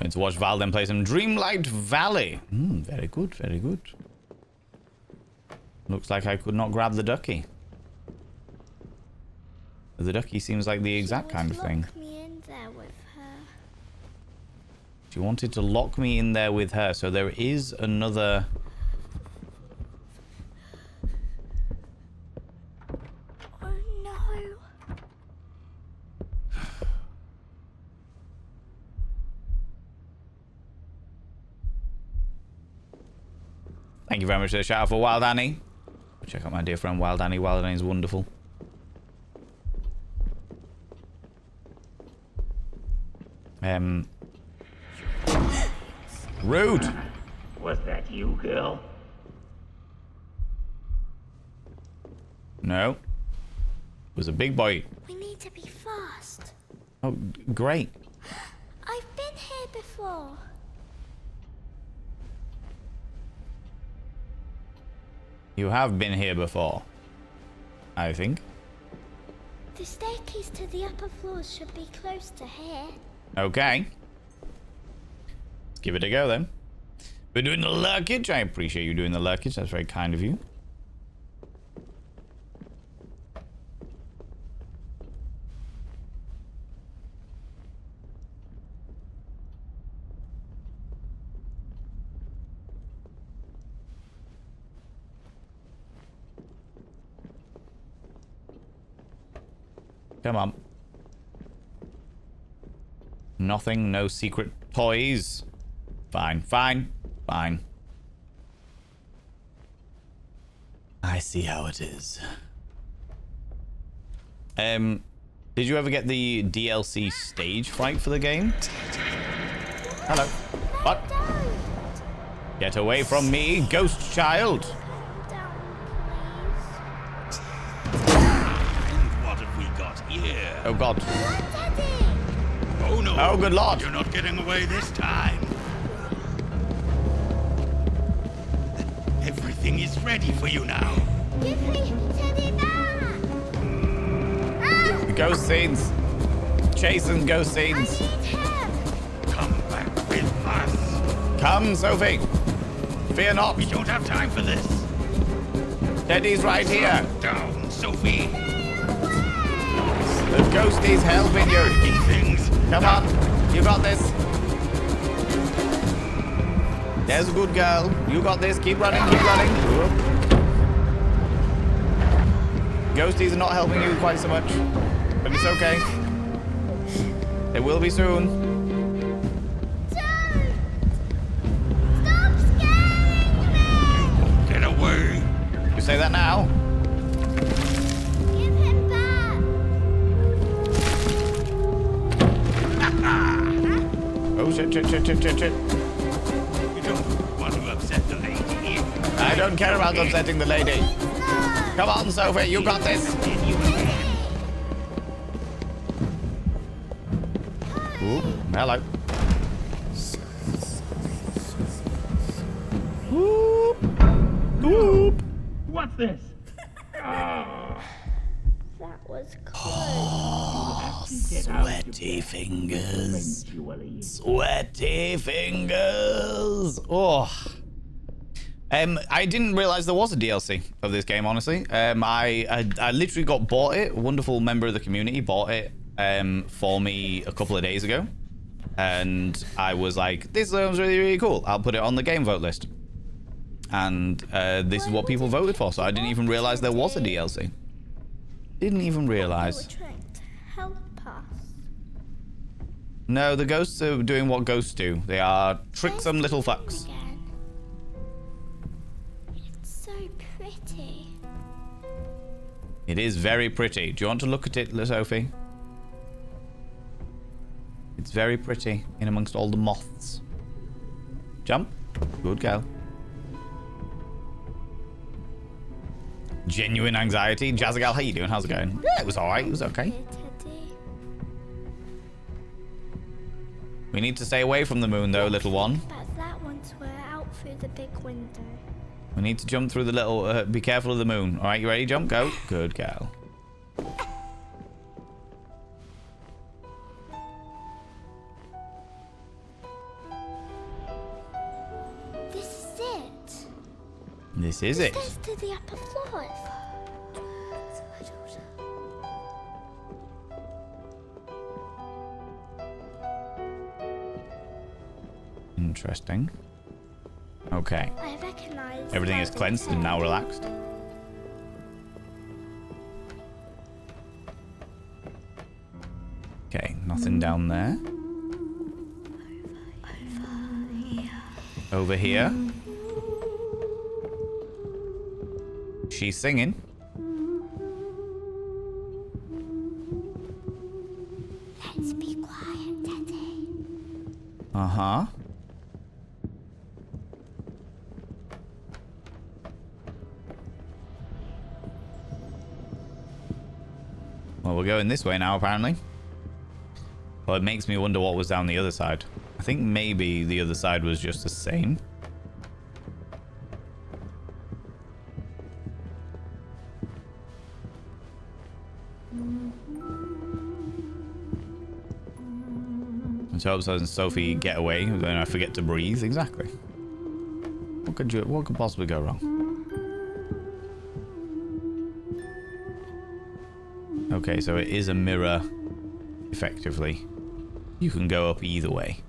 [SPEAKER 1] Let's watch Val then play some Dreamlight Valley. Very good, very good. Looks like I could not grab the ducky. The ducky seems like the exact kind of thing.
[SPEAKER 6] Lock me in there with her.
[SPEAKER 1] She wanted to lock me in there with her, so there is another...
[SPEAKER 6] Oh no.
[SPEAKER 1] Thank you very much for the shout out for Wild Annie. Check out my dear friend Wild Annie. Wild Annie is wonderful. Rude.
[SPEAKER 9] Was that you, girl?
[SPEAKER 1] No. It was a big boy.
[SPEAKER 6] We need to be fast.
[SPEAKER 1] Oh, great.
[SPEAKER 6] I've been here before.
[SPEAKER 1] You have been here before, I think.
[SPEAKER 6] The staircase to the upper floors should be close to here.
[SPEAKER 1] Okay. Let's give it a go then. We're doing the lurkage. I appreciate you doing the lurkage. That's very kind of you. Come on. Nothing, no secret toys. Fine, fine, fine. I see how it is. Did you ever get the DLC stage fright for the game? Hello. What? Get away from me, ghost child.
[SPEAKER 10] What have we got here?
[SPEAKER 1] Oh, God.
[SPEAKER 10] Oh, no.
[SPEAKER 1] Oh, good Lord.
[SPEAKER 10] You're not getting away this time. Everything is ready for you now.
[SPEAKER 6] Give me Teddy back! Ah!
[SPEAKER 1] Ghost scenes. Chasing ghost scenes.
[SPEAKER 6] I need him!
[SPEAKER 10] Come back with us.
[SPEAKER 1] Come, Sophie. Fear not.
[SPEAKER 10] We don't have time for this.
[SPEAKER 1] Teddy's right here.
[SPEAKER 10] Down, Sophie.
[SPEAKER 1] The ghostie's helping you.
[SPEAKER 10] Breaking things.
[SPEAKER 1] Come on. You got this. There's a good girl. You got this. Keep running. Keep running. Whoop. Ghosties are not helping you quite so much. But it's okay. They will be soon.
[SPEAKER 6] Don't! Stop scaring me!
[SPEAKER 10] Get away.
[SPEAKER 1] You say that now?
[SPEAKER 6] Give him back!
[SPEAKER 1] Oh, shit, shit, shit, shit, shit, shit.
[SPEAKER 10] You don't want to upset the lady.
[SPEAKER 1] I don't care about upsetting the lady. Come on, Sophie. You got this. Ooh, hello. Whoop. Whoop.
[SPEAKER 9] What's this?
[SPEAKER 6] That was close.
[SPEAKER 1] Sweaty fingers. Sweaty fingers. Oh. I didn't realize there was a DLC of this game, honestly. I literally bought it. A wonderful member of the community bought it for me a couple of days ago. And I was like, this sounds really, really cool. I'll put it on the game vote list. And this is what people voted for. So I didn't even realize there was a DLC. Didn't even realize.
[SPEAKER 6] They were trying to help us.
[SPEAKER 1] No, the ghosts are doing what ghosts do. They are tricksome little fucks.
[SPEAKER 6] Again. It's so pretty.
[SPEAKER 1] It is very pretty. Do you want to look at it, Sophie? It's very pretty in amongst all the moths. Jump. Good girl. Genuine anxiety. Jazzagal, how you doing? How's it going? Yeah, it was alright. It was okay.
[SPEAKER 6] Here, Teddy.
[SPEAKER 1] We need to stay away from the moon, though, little one.
[SPEAKER 6] But that one's we're out through the big window.
[SPEAKER 1] We need to jump through the little... be careful of the moon. Alright, you ready? Jump. Go. Good girl.
[SPEAKER 6] This is it.
[SPEAKER 1] This is it.
[SPEAKER 6] Stairs to the upper floor.
[SPEAKER 1] Interesting. Okay.
[SPEAKER 6] I recognize.
[SPEAKER 1] Everything is cleansed and now relaxed. Okay, nothing down there. Over here. She's singing.
[SPEAKER 6] Let's be quiet, Teddy.
[SPEAKER 1] Uh-huh. Well, we're going this way now, apparently. Well, it makes me wonder what was down the other side. I think maybe the other side was just the same. Let's hope so and Sophie get away when I forget to breathe. Exactly. What could possibly go wrong? Okay, so it is a mirror, effectively. You can go up either way.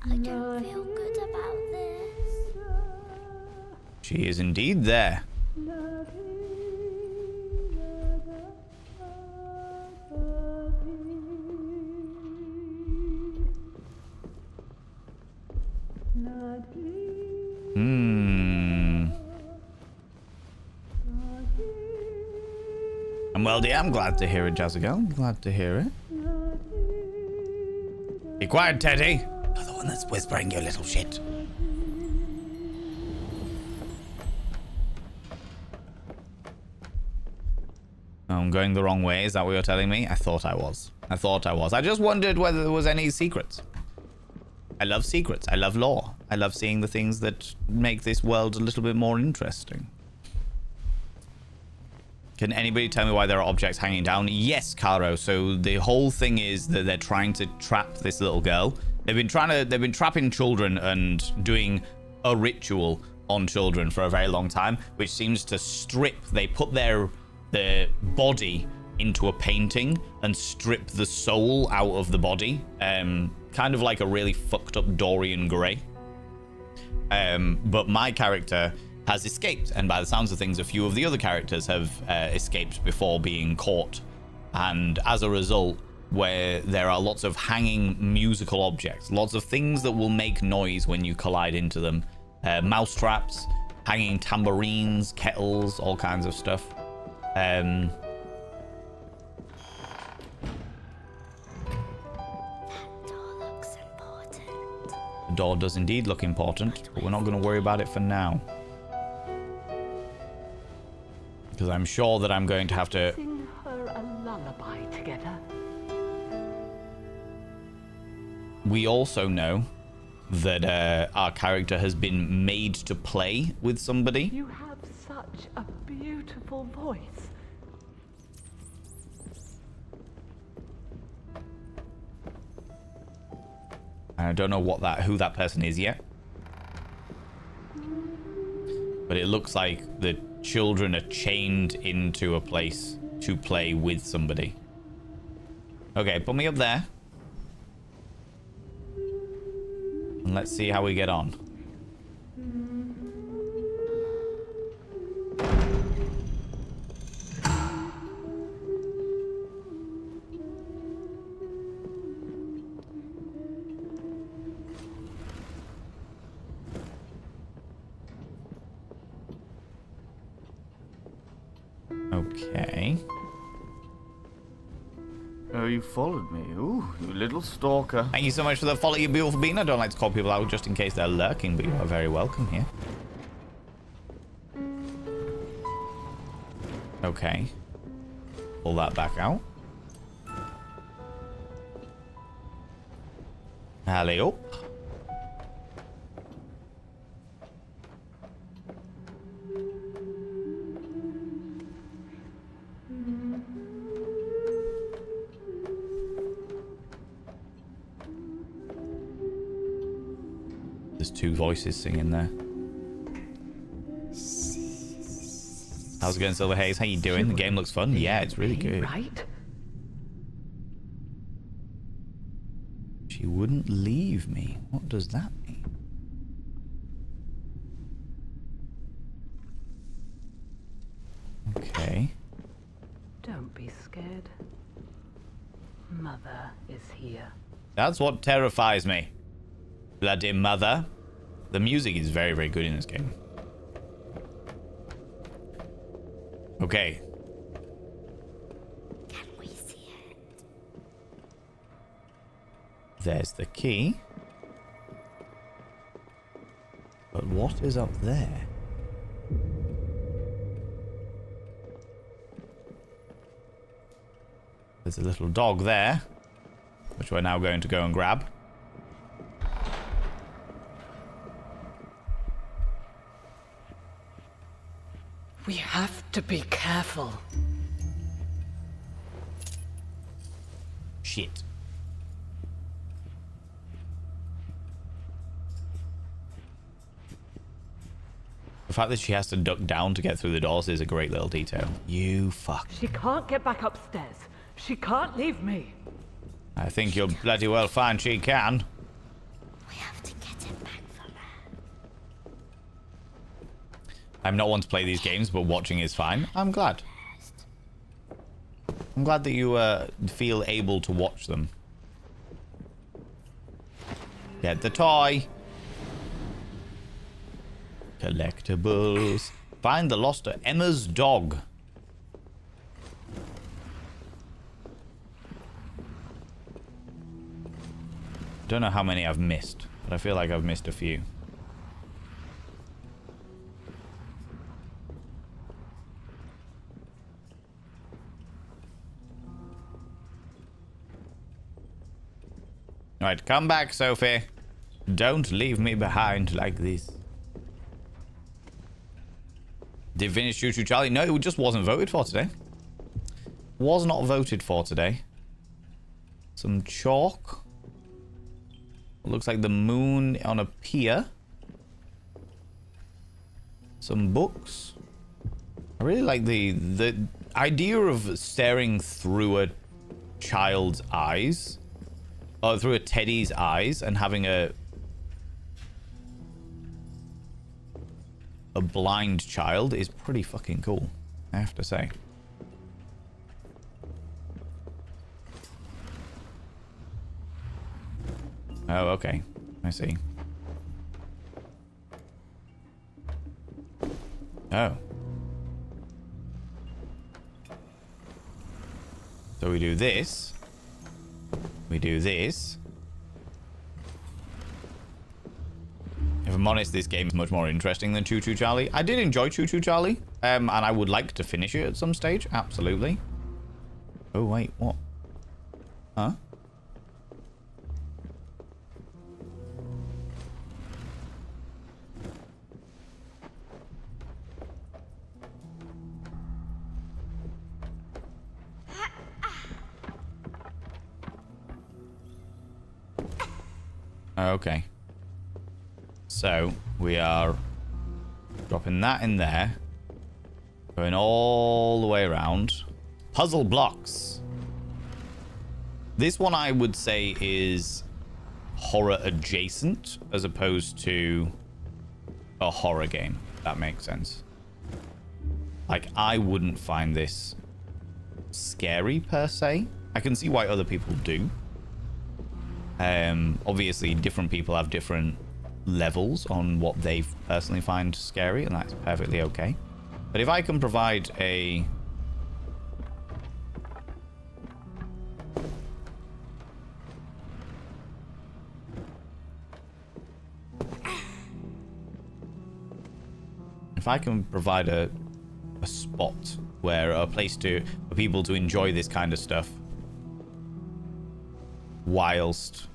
[SPEAKER 6] I don't feel good about this.
[SPEAKER 1] She is indeed there. well, dear. I'm glad to hear it, Jazzigal. Glad to hear it. Be quiet, Teddy. You're the one that's whispering, you little shit. I'm going the wrong way. Is that what you're telling me? I thought I was. I just wondered whether there was any secrets. I love secrets. I love lore. I love seeing the things that make this world a little bit more interesting. Can anybody tell me why there are objects hanging down? Yes, Caro. So the whole thing is that they're trying to trap this little girl. They've been trapping children and doing a ritual on children for a very long time, which seems to strip. They put their body into a painting and strip the soul out of the body. Kind of like a really fucked up Dorian Gray. But my character has escaped, and by the sounds of things, a few of the other characters have escaped before being caught. And as a result, where there are lots of hanging musical objects, lots of things that will make noise when you collide into them. Mouse traps, hanging tambourines, kettles, all kinds of stuff.
[SPEAKER 6] That door looks important.
[SPEAKER 1] The door does indeed look important, but we're not going to worry about it for now. Because I'm sure that I'm going to have to...
[SPEAKER 8] Sing her a lullaby together.
[SPEAKER 1] We also know that our character has been made to play with somebody.
[SPEAKER 8] You have such a beautiful voice.
[SPEAKER 1] And I don't know who that person is yet. But it looks like the children are chained into a place to play with somebody. Okay, put me up there. And let's see how we get on. Okay.
[SPEAKER 2] Oh, you followed me. Ooh, you little stalker.
[SPEAKER 1] Thank you so much for the follow, you beautiful bean. I don't like to call people out just in case they're lurking, but you are very welcome here. Okay. Pull that back out. Alley up. There's two voices singing there. How's it going, Silver Haze? How you doing? The game looks fun. Yeah, it's really good.
[SPEAKER 8] Right?
[SPEAKER 1] She wouldn't leave me. What does that mean? Okay.
[SPEAKER 8] Don't be scared. Mother is here.
[SPEAKER 1] That's what terrifies me. Bloody mother. The music is very, very good in this game. Okay.
[SPEAKER 6] Can we see it?
[SPEAKER 1] There's the key. But what is up there? There's a little dog there, which we're now going to go and grab.
[SPEAKER 8] We have to be careful.
[SPEAKER 1] Shit. The fact that she has to duck down to get through the doors is a great little detail. You fuck.
[SPEAKER 8] She can't get back upstairs. She can't leave me.
[SPEAKER 1] I think you'll bloody well find she can.
[SPEAKER 6] We have to get it back from her.
[SPEAKER 1] I'm not one to play these games, but watching is fine. I'm glad. I'm glad that you feel able to watch them. Get the toy. Collectibles. Find the lost Emma's dog. Don't know how many I've missed, but I feel like I've missed a few. Right, come back, Sophie. Don't leave me behind like this. Did finish Choo Choo Charlie? No, it just wasn't voted for today. Was not voted for today. Some chalk. Looks like the moon on a pier. Some books. I really like the idea of staring through a child's eyes. Or through a teddy's eyes and having a blind child is pretty fucking cool, I have to say. Oh, okay. I see. Oh. So we do this. We do this. If I'm honest, this game is much more interesting than Choo Choo Charlie. I did enjoy Choo Choo Charlie, and I would like to finish it at some stage. Absolutely. Oh, wait, what? Huh? Okay. So, we are dropping that in there. Going all the way around. Puzzle blocks. This one I would say is horror adjacent as opposed to a horror game. If that makes sense. Like, I wouldn't find this scary per se. I can see why other people do. Obviously, different people have different levels on what they personally find scary, and that's perfectly okay. But if I can provide a... If I can provide a spot where a place for people to enjoy this kind of stuff whilst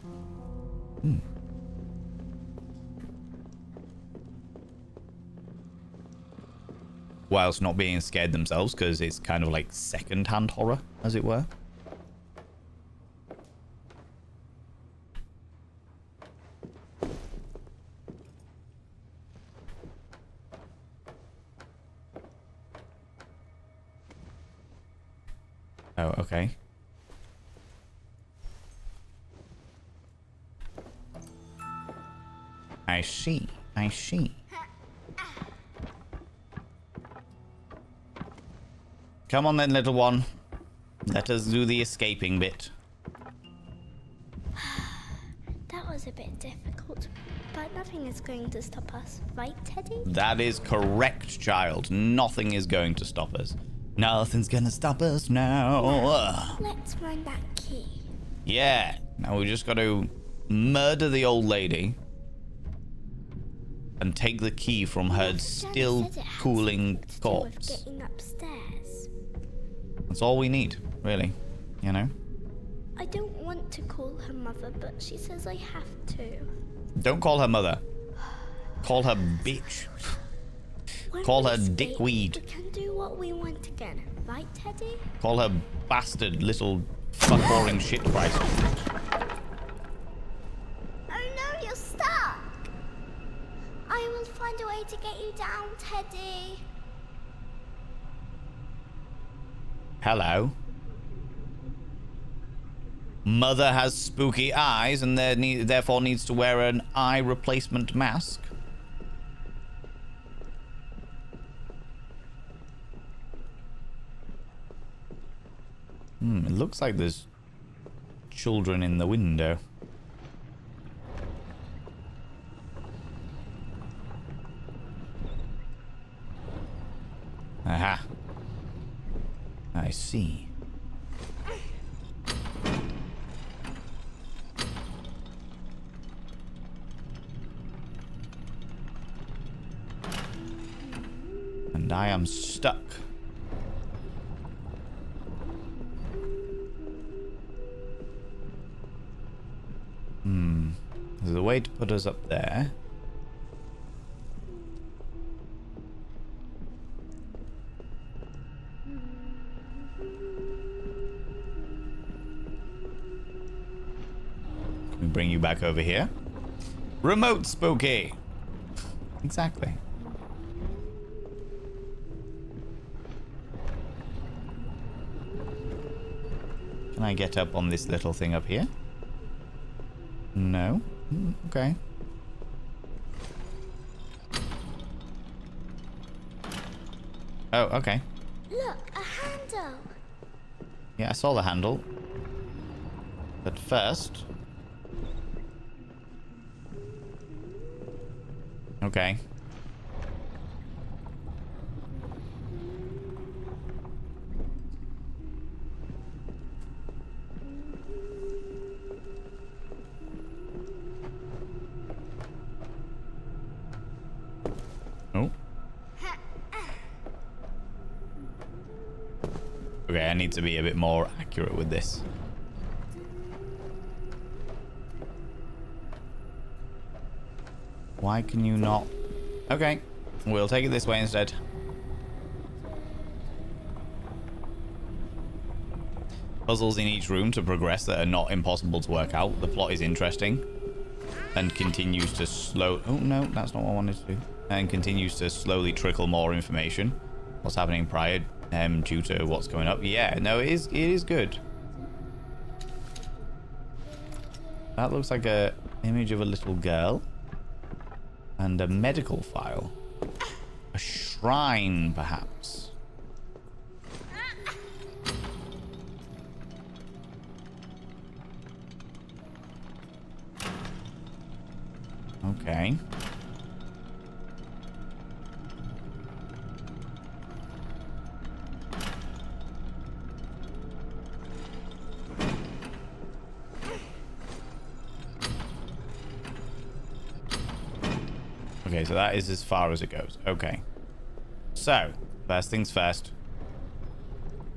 [SPEAKER 1] whilst not being scared themselves, because it's kind of like second-hand horror, as it were. Oh, okay. I see. I see. Come on then, little one. Let us do the escaping bit.
[SPEAKER 6] That was a bit difficult, but nothing is going to stop us, right, Teddy?
[SPEAKER 1] That is correct, child. Nothing is going to stop us. Nothing's gonna stop us now.
[SPEAKER 6] Let's find that key.
[SPEAKER 1] Yeah. Now we just got to murder the old lady and take the key from her still cooling corpse.
[SPEAKER 6] Getting upstairs.
[SPEAKER 1] That's all we need, really. You know?
[SPEAKER 6] I don't want to call her mother, but she says I have to.
[SPEAKER 1] Don't call her mother. Call her bitch. Call her dickweed.
[SPEAKER 6] We can do what we want again, right, Teddy?
[SPEAKER 1] Call her bastard little fuck-boring shit Christ.
[SPEAKER 6] Oh no, you're stuck! I will find a way to get you down, Teddy.
[SPEAKER 1] Hello. Mother has spooky eyes and therefore needs to wear an eye replacement mask. It looks like there's children in the window. Aha. I see. And I am stuck. There's a way to put us up there. Can we bring you back over here? Remote spooky. Exactly. Can I get up on this little thing up here? No. Okay. Oh, okay.
[SPEAKER 6] Look, a handle.
[SPEAKER 1] Yeah, I saw the handle. But first... Okay. Oh. Okay, I need to be a bit more accurate with this. Why can you not? Okay, we'll take it this way instead. Puzzles in each room to progress that are not impossible to work out. The plot is interesting and continues to slow... Oh, no, that's not what I wanted to do. And continues to slowly trickle more information. What's happening prior due to what's going up. Yeah, no, it is good. That looks like a image of a little girl. And a medical file. A shrine, perhaps. Okay. Okay, so that is as far as it goes. Okay. So, first things first.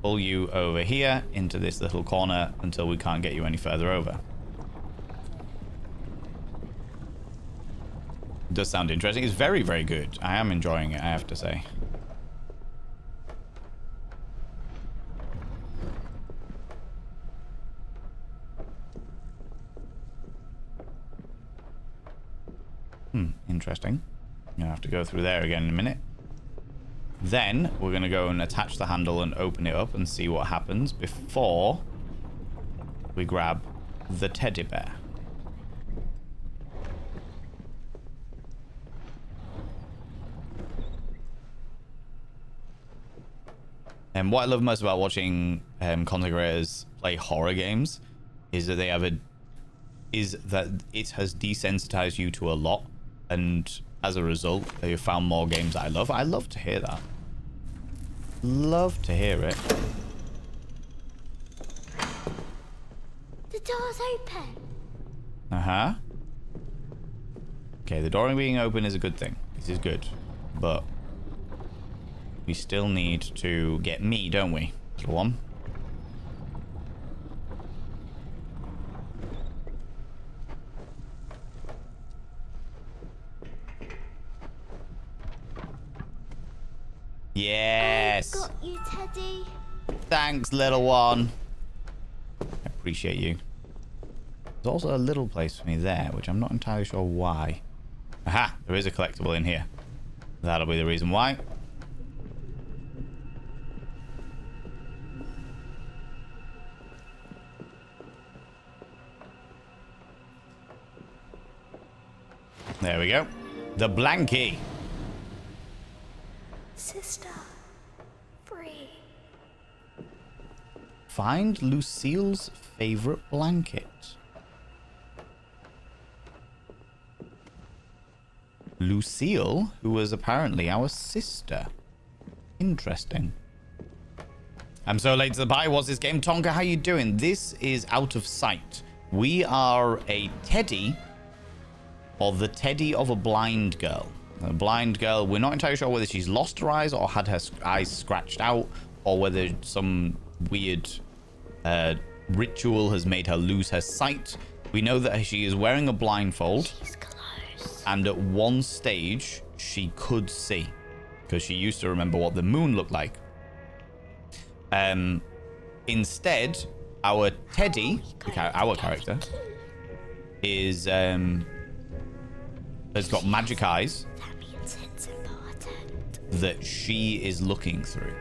[SPEAKER 1] Pull you over here into this little corner until we can't get you any further over. It does sound interesting. It's very, very good. I am enjoying it, I have to say. Interesting. I'm gonna have to go through there again in a minute. Then we're gonna go and attach the handle and open it up and see what happens before we grab the teddy bear. And what I love most about watching content creators play horror games is that they have it has desensitized you to a lot. And as a result, you found more games that I love. I love to hear that. Love to hear it.
[SPEAKER 6] The door's open.
[SPEAKER 1] Uh-huh. Okay, the door being open is a good thing. This is good. But we still need to get me, don't we? Little one. Yes.
[SPEAKER 6] I got you, Teddy.
[SPEAKER 1] Thanks, little one. I appreciate you. There's also a little place for me there, which I'm not entirely sure why. Aha, there is a collectible in here. That'll be the reason why. There we go. The blankie.
[SPEAKER 6] Sister, free.
[SPEAKER 1] Find Lucille's favorite blanket. Lucille, who was apparently our sister. Interesting. I'm so late to the party. What's this game? Tonka, how you doing? This is Out of Sight. We are a teddy, or the teddy of a blind girl. A blind girl. We're not entirely sure whether she's lost her eyes or had her eyes scratched out, or whether some weird ritual has made her lose her sight. We know that she is wearing a blindfold, and at one stage she could see, because she used to remember what the moon looked like. Instead, our Teddy, our character, is has got magic eyes that she is looking through.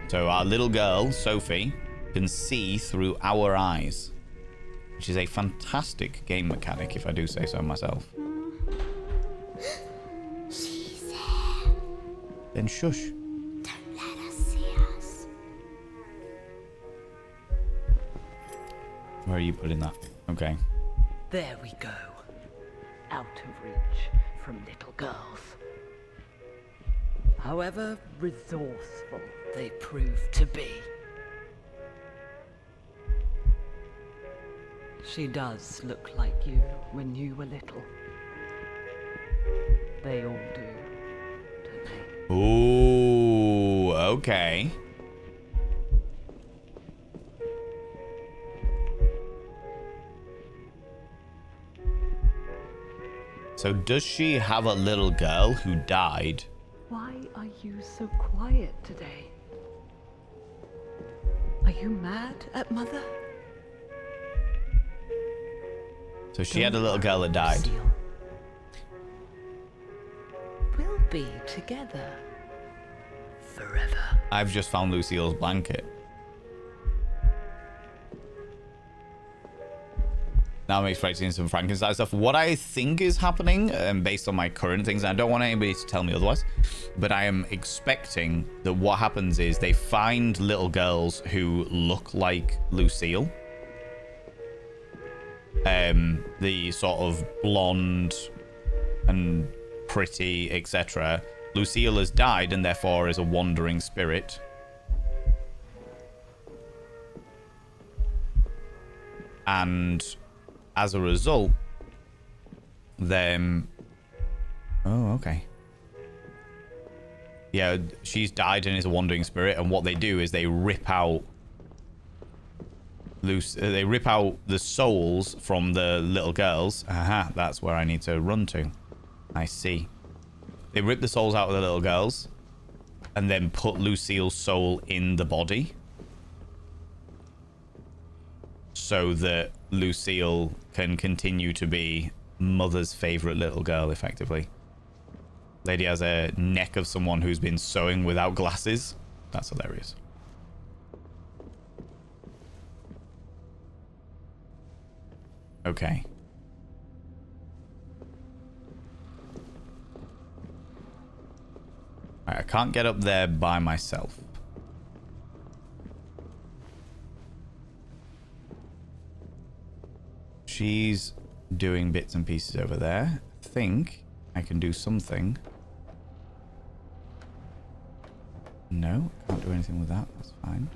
[SPEAKER 1] So our little girl, Sophie, can see through our eyes, which is a fantastic game mechanic, if I do say so myself.
[SPEAKER 6] She's here.
[SPEAKER 1] Then shush.
[SPEAKER 6] Don't let us see us.
[SPEAKER 1] Where are you putting that? Okay.
[SPEAKER 8] There we go. Out of reach from little girls. However resourceful they prove to be. She does look like you when you were little. They all do, don't they?
[SPEAKER 1] Ooh, okay. So does she have a little girl who died?
[SPEAKER 8] Why are you so quiet today? Are you mad at Mother?
[SPEAKER 1] So she had a little girl that died.
[SPEAKER 8] Lucille. We'll be together forever.
[SPEAKER 1] I've just found Lucille's blanket. Now I'm expecting some Frankenstein stuff. What I think is happening, based on my current things, and I don't want anybody to tell me otherwise, but I am expecting that what happens is they find little girls who look like Lucille. The sort of blonde and pretty, etc. Lucille has died and therefore is a wandering spirit. And as a result, then... Oh, okay. Yeah, she's died and is a wandering spirit, and what they do is they rip out they rip out the souls from the little girls. Aha, that's where I need to run to. I see. They rip the souls out of the little girls and then put Lucille's soul in the body so that Lucille can continue to be Mother's favorite little girl, effectively. Lady has a neck of someone who's been sewing without glasses. That's hilarious. Okay. Alright, I can't get up there by myself. She's doing bits and pieces over there. I think I can do something. No, can't do anything with that. That's fine.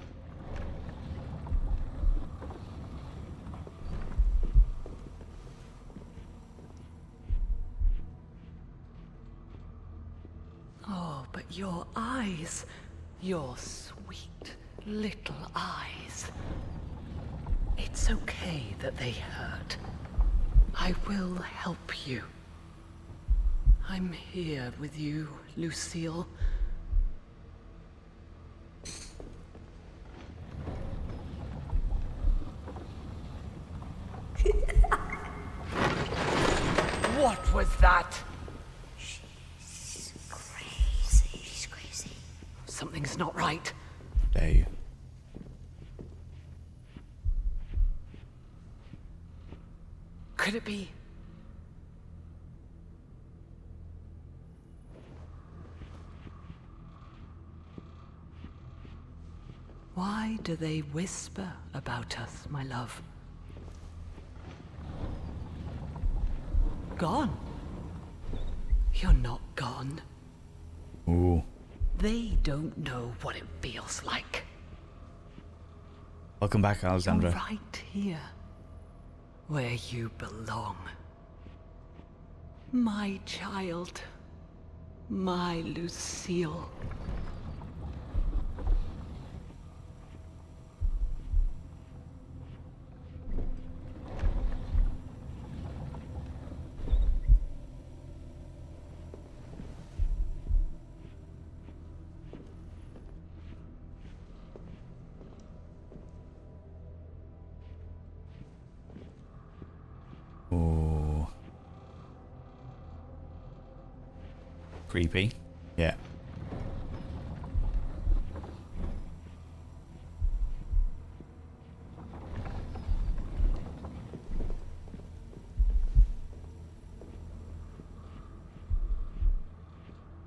[SPEAKER 8] Oh, but your eyes, your sweet little eyes. It's okay that they hurt. I will help you. I'm here with you, Lucille. What was that?
[SPEAKER 6] She's crazy. She's crazy.
[SPEAKER 8] Something's not right.
[SPEAKER 1] Dare you?
[SPEAKER 8] Could it be? Why do they whisper about us, my love? Gone? You're not gone.
[SPEAKER 1] Ooh.
[SPEAKER 8] They don't know what it feels like.
[SPEAKER 1] Welcome back, Alexandra.
[SPEAKER 8] You're right here, where you belong. My child. My Lucille.
[SPEAKER 1] Ooh. Creepy. Yeah.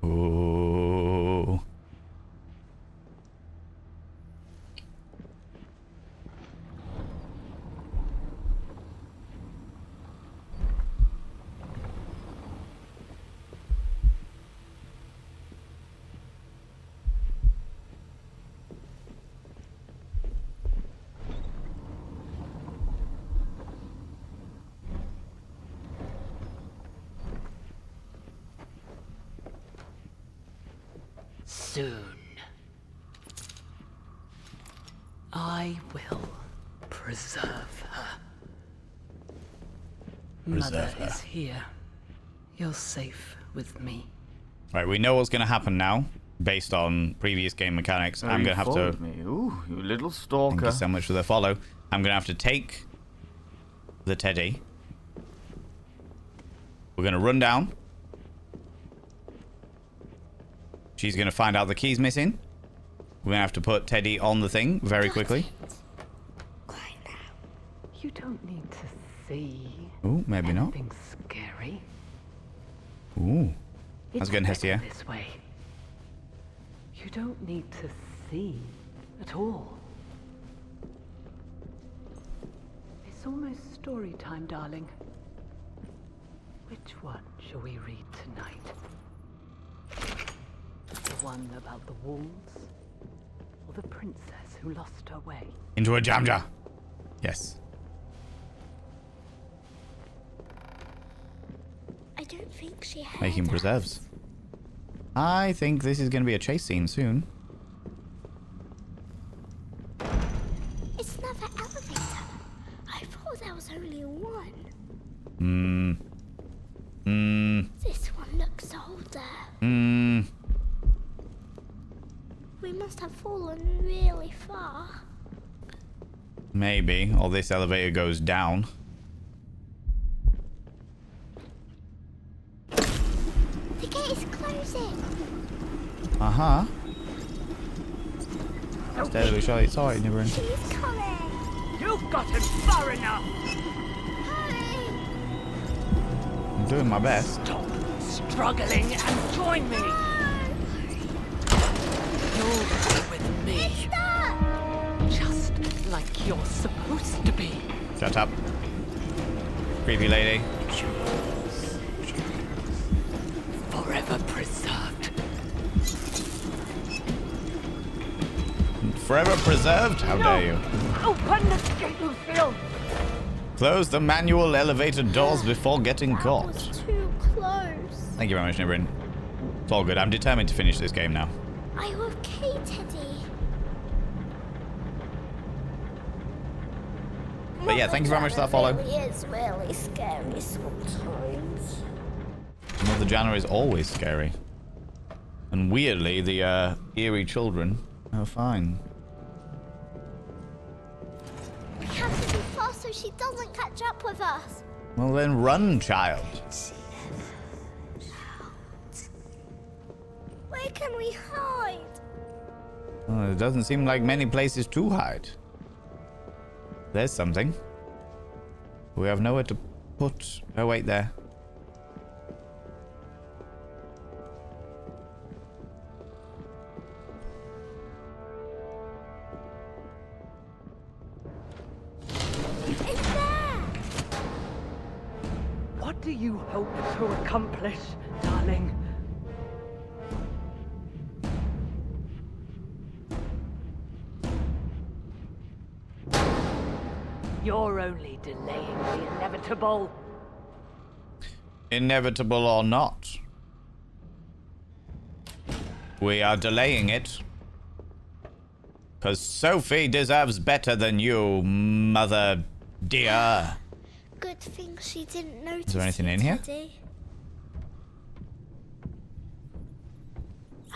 [SPEAKER 1] Ooh.
[SPEAKER 8] Soon. I will preserve her. Mother
[SPEAKER 1] Preserve her.
[SPEAKER 8] is here. You're safe with me.
[SPEAKER 1] Right, we know what's going to happen now, based on previous game mechanics. I'm going to have to...
[SPEAKER 2] followed me. Ooh, you little stalker.
[SPEAKER 1] Thank you so much for the follow. I'm going to have to take the teddy. We're going to run down. She's going to find out the key's missing. We're going to have to put Teddy on the thing very quickly.
[SPEAKER 8] You don't need to see.
[SPEAKER 1] Ooh, maybe not.
[SPEAKER 8] Anything scary.
[SPEAKER 1] Ooh.
[SPEAKER 8] It's
[SPEAKER 1] How's it going, Hestia?
[SPEAKER 8] better this way. You don't need to see at all. It's almost story time, darling. Which one shall we read tonight? The one about the wolves? Or the princess who lost her way?
[SPEAKER 1] Into a jam jar. Yes.
[SPEAKER 6] I don't think she heard
[SPEAKER 1] Making
[SPEAKER 6] us.
[SPEAKER 1] preserves. I think this is going to be a chase scene soon.
[SPEAKER 6] It's another elevator. I thought there was only one. This one looks older. We must have fallen really far.
[SPEAKER 1] Maybe. Or this elevator goes down.
[SPEAKER 6] The gate is closing.
[SPEAKER 1] Uh-huh. Steadily, surely. It's alright, Nibbrin.
[SPEAKER 6] She's coming.
[SPEAKER 5] You've gotten far enough.
[SPEAKER 6] Hurry.
[SPEAKER 1] I'm doing my best.
[SPEAKER 5] Stop struggling and join me.
[SPEAKER 8] You'll be with me. Just like you're supposed to be.
[SPEAKER 1] Shut up. Creepy lady.
[SPEAKER 8] Forever preserved.
[SPEAKER 1] Forever preserved? How dare you?
[SPEAKER 5] Open the gate, Lucille.
[SPEAKER 1] Close the manual elevator doors before getting
[SPEAKER 6] That
[SPEAKER 1] caught.
[SPEAKER 6] was too close.
[SPEAKER 1] Thank you very much, Nibbrin. It's all good. I'm determined to finish this game now.
[SPEAKER 6] Are you okay, Teddy?
[SPEAKER 1] But yeah, thank you very much for that follow.
[SPEAKER 6] It is really scary sometimes.
[SPEAKER 1] Mother Jana is always scary. And weirdly, the eerie children are fine.
[SPEAKER 6] We have to be fast so she doesn't catch up with us.
[SPEAKER 1] Well then run, child.
[SPEAKER 6] Where can we hide?
[SPEAKER 1] Well, it doesn't seem like many places to hide. There's something. We have nowhere to put... Oh, wait, there.
[SPEAKER 6] It's there.
[SPEAKER 5] What do you hope to accomplish, darling? You're only delaying the inevitable.
[SPEAKER 1] Inevitable or not. We are delaying it. Because Sophie deserves better than you, mother dear.
[SPEAKER 6] Good thing she didn't notice.
[SPEAKER 1] Is there anything
[SPEAKER 6] you,
[SPEAKER 1] in here?
[SPEAKER 6] Teddy.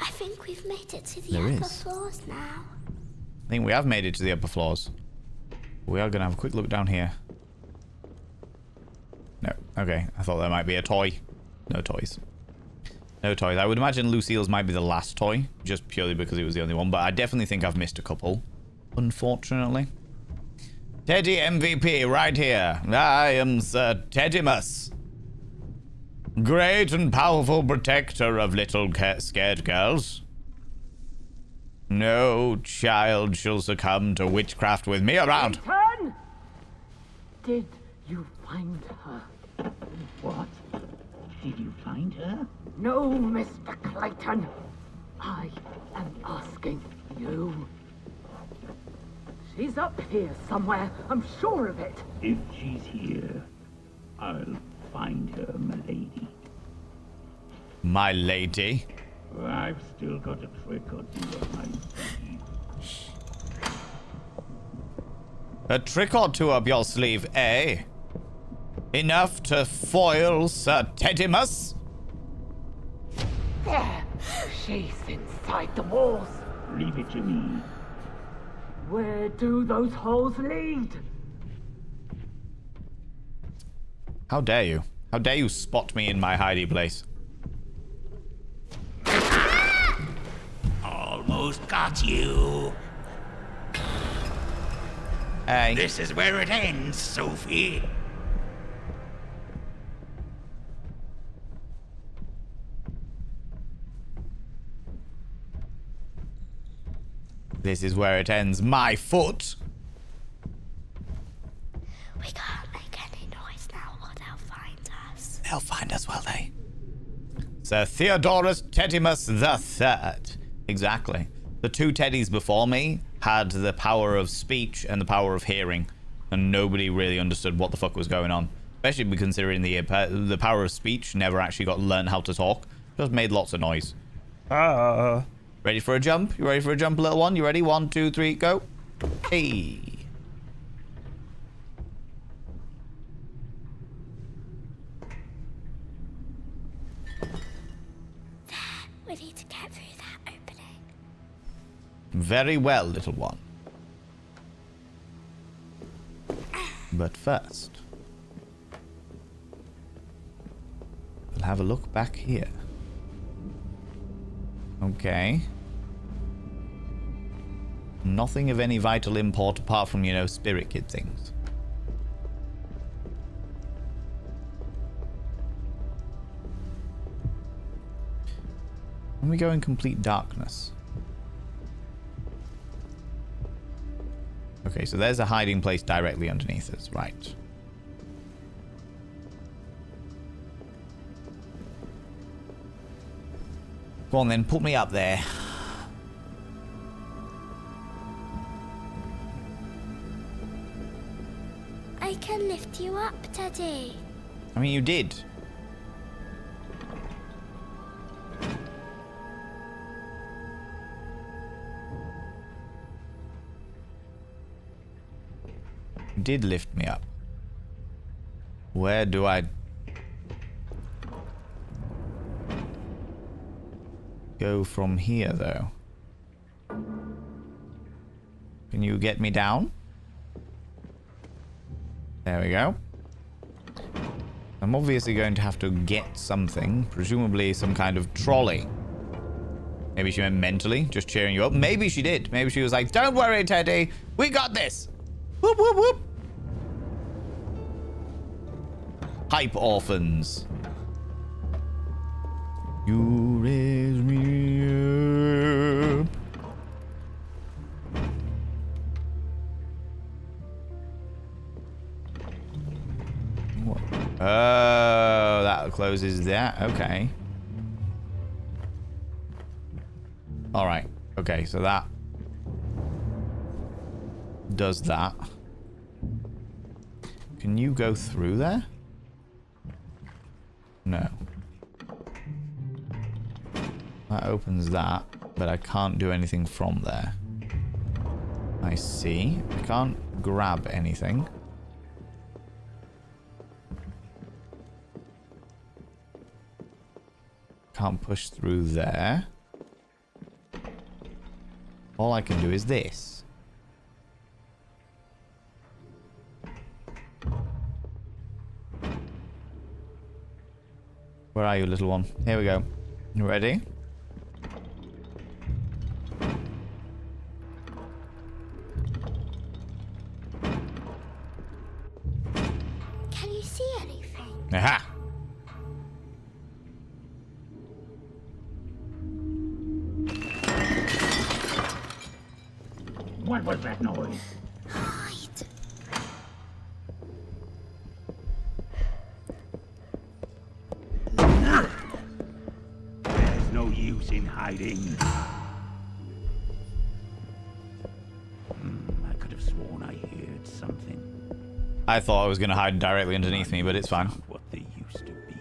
[SPEAKER 6] I think we've made it to the
[SPEAKER 1] There
[SPEAKER 6] upper
[SPEAKER 1] is.
[SPEAKER 6] floors now.
[SPEAKER 1] I think we have made it to the upper floors. We are going to have a quick look down here. No. Okay. I thought there might be a toy. No toys. No toys. I would imagine Lucille's might be the last toy, just purely because it was the only one, but I definitely think I've missed a couple, unfortunately. Teddy MVP, right here. I am Sir Teddymus. Great and powerful protector of little scared girls. No child shall succumb to witchcraft with me around.
[SPEAKER 5] Clayton! Did you find her?
[SPEAKER 9] What? Did you find her?
[SPEAKER 5] No, Mr. Clayton. I am asking you. She's up here somewhere. I'm sure of it.
[SPEAKER 9] If she's here, I'll find her, m'lady.
[SPEAKER 1] My lady.
[SPEAKER 9] I've still got a trick or two up my sleeve.
[SPEAKER 1] A trick or two up your sleeve, eh? Enough to foil Sir Teddymus?
[SPEAKER 5] There. She's inside the walls.
[SPEAKER 9] Leave it to me.
[SPEAKER 5] Where do those holes lead?
[SPEAKER 1] How dare you? How dare you spot me in my hiding place?
[SPEAKER 10] Almost got you.
[SPEAKER 1] Hey.
[SPEAKER 10] This is where it ends, Sophie.
[SPEAKER 1] This is where it ends. My foot.
[SPEAKER 6] We can't make any noise now or they'll find us.
[SPEAKER 1] They'll find us, will they? Sir Theodorus Teddymus the Third. Exactly. The two Teddies before me had the power of speech and the power of hearing, and nobody really understood what the fuck was going on. Especially considering the power of speech never actually got learned how to talk. Just made lots of noise. Ready for a jump? You ready for a jump, little one? You ready? 1, 2, 3, go. Hey.
[SPEAKER 6] We need to get through that opening.
[SPEAKER 1] Very well, little one. But first, we'll have a look back here. Okay. Nothing of any vital import apart from, you know, spirit kid things. When we go in complete darkness. Okay, so there's a hiding place directly underneath us, right. Go on then, put me up there.
[SPEAKER 6] I can lift you up, Teddy.
[SPEAKER 1] I mean, you did. You did lift me up. Where do I go from here, though? Can you get me down? There we go. I'm obviously going to have to get something, presumably some kind of trolley. Maybe she meant mentally, just cheering you up. Maybe she did. Maybe she was like, don't worry, Teddy. We got this. Whoop, whoop, whoop. Hype orphans. You raise me up. What? Oh, that closes that. Okay. All right. Okay, so that does that. Can you go through there? No. That opens that, but I can't do anything from there. I see. I can't grab anything. Can't push through there. All I can do is this. Where are you, little one? Here we go. You ready?
[SPEAKER 6] Can you see anything?
[SPEAKER 1] Aha!
[SPEAKER 9] What was that noise?
[SPEAKER 6] Hide.
[SPEAKER 9] There's no use in hiding. I could have sworn I heard something.
[SPEAKER 1] I thought I was going to hide directly underneath me, but it's fine.
[SPEAKER 9] What they used to be.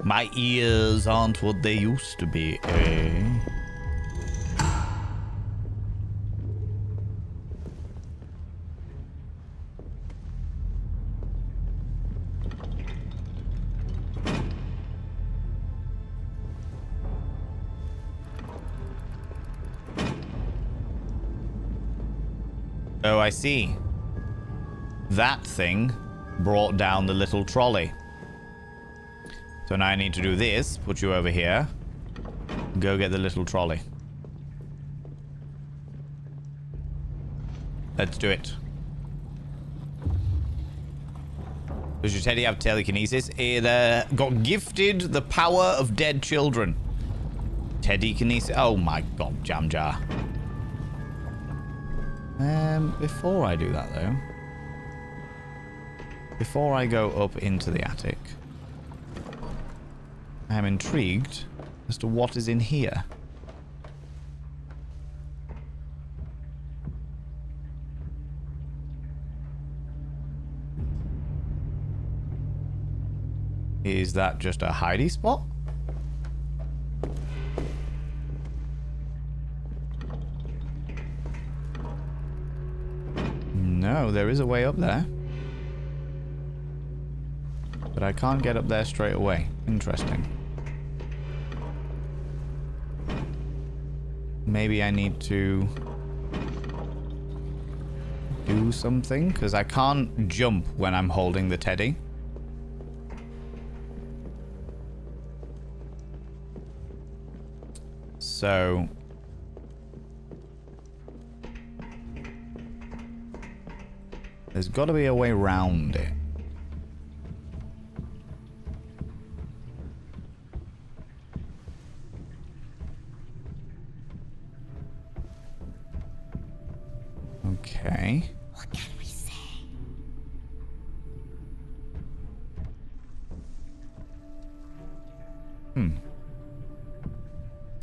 [SPEAKER 1] My ears aren't what they used to be, eh? Oh, I see. That thing brought down the little trolley. So now I need to do this, put you over here, go get the little trolley. Let's do it. Does your teddy have telekinesis? It got gifted the power of dead children. Teddy kinesis. Oh my god, Jam Jar. Before I do that though, before I go up into the attic, I am intrigued as to what is in here. Is that just a hidey spot? No, there is a way up there. But I can't get up there straight away. Interesting. Maybe I need to do something, because I can't jump when I'm holding the teddy. So there's got to be a way around it. Okay.
[SPEAKER 6] What can we say?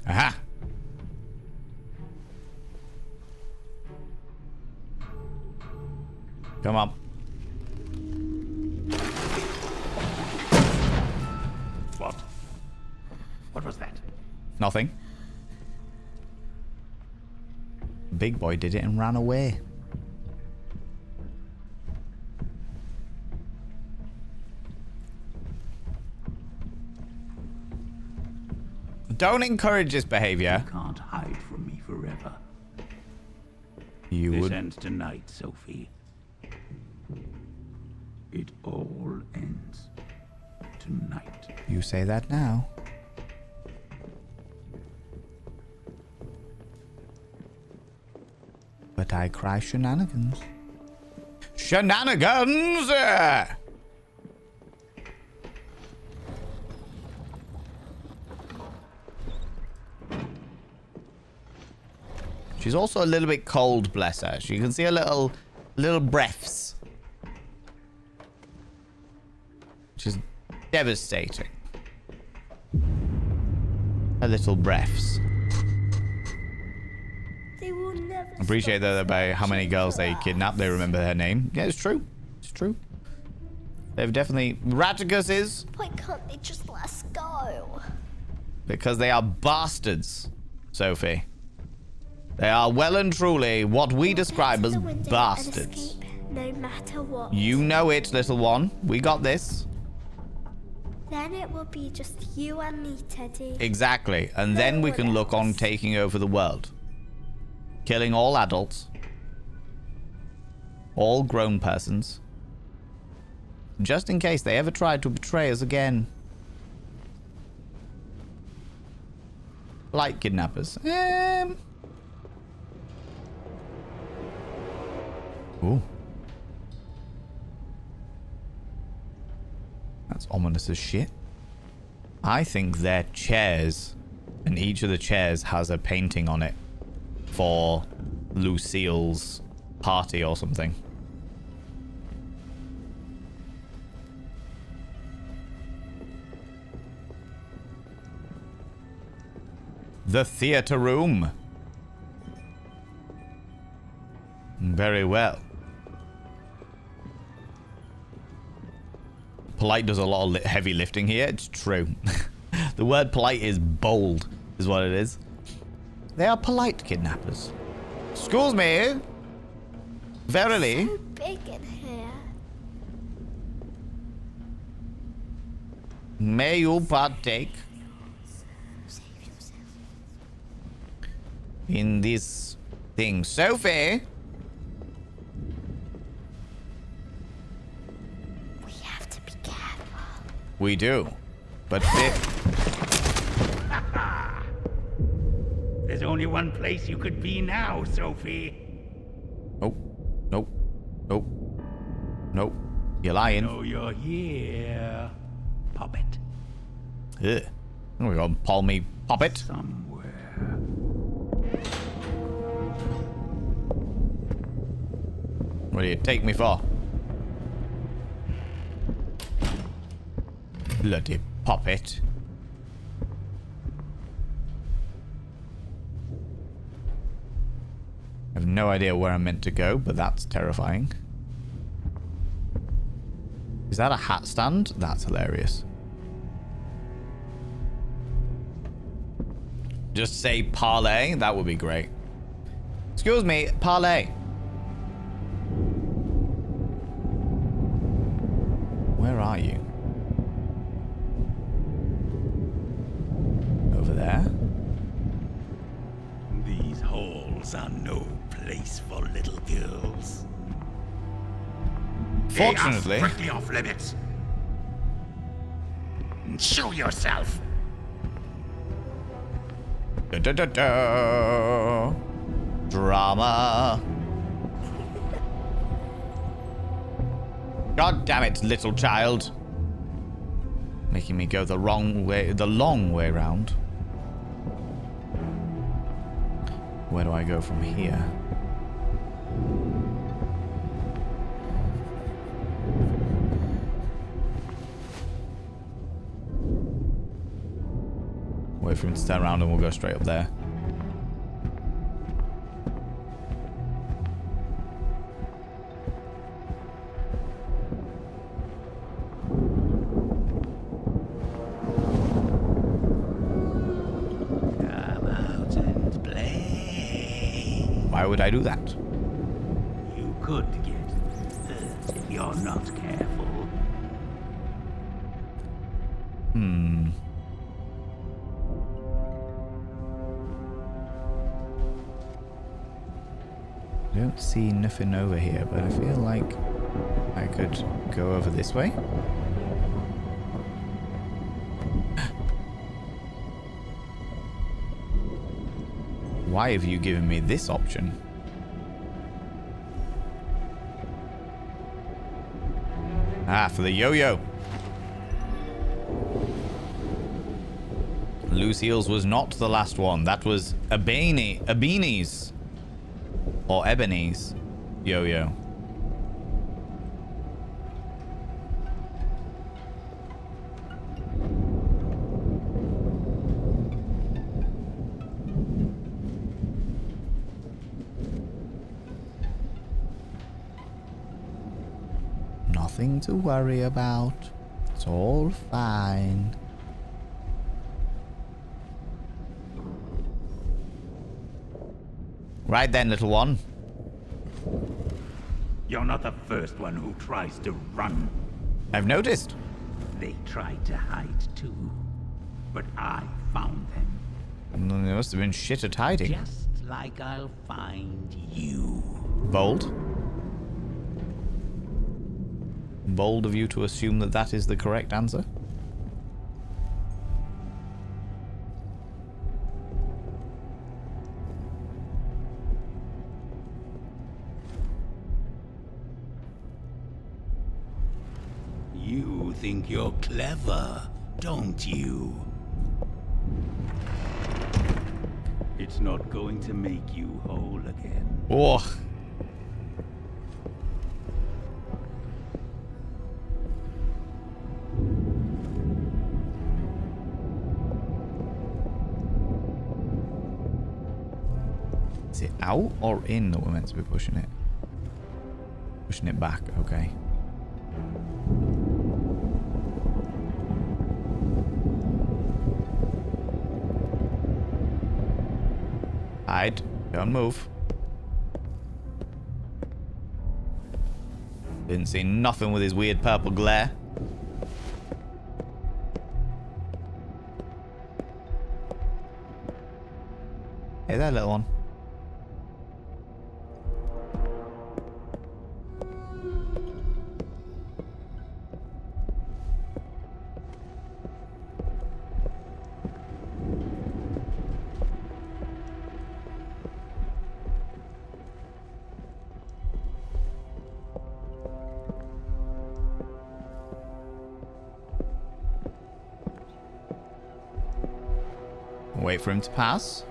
[SPEAKER 1] Aha! Come on.
[SPEAKER 9] What? What was that?
[SPEAKER 1] Nothing. Big boy did it and ran away. Don't encourage this behavior.
[SPEAKER 9] You can't hide from me forever.
[SPEAKER 1] You
[SPEAKER 9] This
[SPEAKER 1] would.
[SPEAKER 9] ends tonight, Sophie. It all ends tonight.
[SPEAKER 1] You say that now. But I cry shenanigans. Shenanigans! She's also a little bit cold, bless her. You can see her little breaths. Which is devastating. Her little breaths.
[SPEAKER 6] They will never
[SPEAKER 1] I appreciate that by how many girls they kidnap, they remember their name. Yeah, it's true. It's true. They've definitely... Raticus is...
[SPEAKER 6] Why can't they just let us go?
[SPEAKER 1] Because they are bastards, Sophie. They are well and truly what we describe as bastards.
[SPEAKER 6] No matter what.
[SPEAKER 1] You know it, little one. We got this.
[SPEAKER 6] Then it will be just you and me, Teddy.
[SPEAKER 1] Exactly. And then we can look on taking over the world. Killing all adults. All grown persons. Just in case they ever tried to betray us again. Like kidnappers. Ooh. That's ominous as shit. I think they're chairs. And each of the chairs has a painting on it. For Lucille's party or something. The theater room. Very well. Polite does a lot of heavy lifting here. It's true. The word polite is bold, is what it is. They are polite kidnappers. Excuse me. Verily.
[SPEAKER 6] So big in here.
[SPEAKER 1] May you partake in this thing. Sophie.
[SPEAKER 6] We have to be careful.
[SPEAKER 1] We do. But
[SPEAKER 10] There's only one place you could be now, Sophie.
[SPEAKER 1] Nope. Nope. Nope. Nope. You're lying.
[SPEAKER 10] No, you're here. Pop it.
[SPEAKER 1] Ugh. There we go. Paul me. Pop it.
[SPEAKER 10] Somewhere.
[SPEAKER 1] What do you take me for? Bloody pop it. I have no idea where I'm meant to go, but that's terrifying. Is that a hat stand? That's hilarious. Just say parlay. That would be great. Excuse me, parlay. Where are you? Over there?
[SPEAKER 10] These halls are no place for little girls.
[SPEAKER 1] Fortunately.
[SPEAKER 10] They are strictly off limits. Show yourself.
[SPEAKER 1] Da, da, da, da. Drama. God damn it, little child. Making me go the wrong way, the long way round. Where do I go from here? Wait for him to turn around and we'll go straight up there.
[SPEAKER 10] Come out and play.
[SPEAKER 1] Why would I do that?
[SPEAKER 10] You could get hurt if you're not careful.
[SPEAKER 1] I don't see nothing over here, but I feel like I could go over this way. Why have you given me this option? Ah, for the yo-yo. Lucille's was not the last one. That was Ebony's. Or Ebony's yo-yo. Nothing to worry about. It's all fine. Right then, little one.
[SPEAKER 10] You're not the first one who tries to run.
[SPEAKER 1] I've noticed.
[SPEAKER 10] They tried to hide too, but I found them.
[SPEAKER 1] They must have been shit at hiding.
[SPEAKER 10] Just like I'll find you.
[SPEAKER 1] Bold. Bold of you to assume that that is the correct answer.
[SPEAKER 10] You think you're clever, don't you? It's not going to make you whole again.
[SPEAKER 1] Oh. Is it out or in that we're meant to be pushing it? Pushing it back, okay. Hide. Don't move. Didn't see nothing with his weird purple glare. Hey there, little one. Wait for him to pass.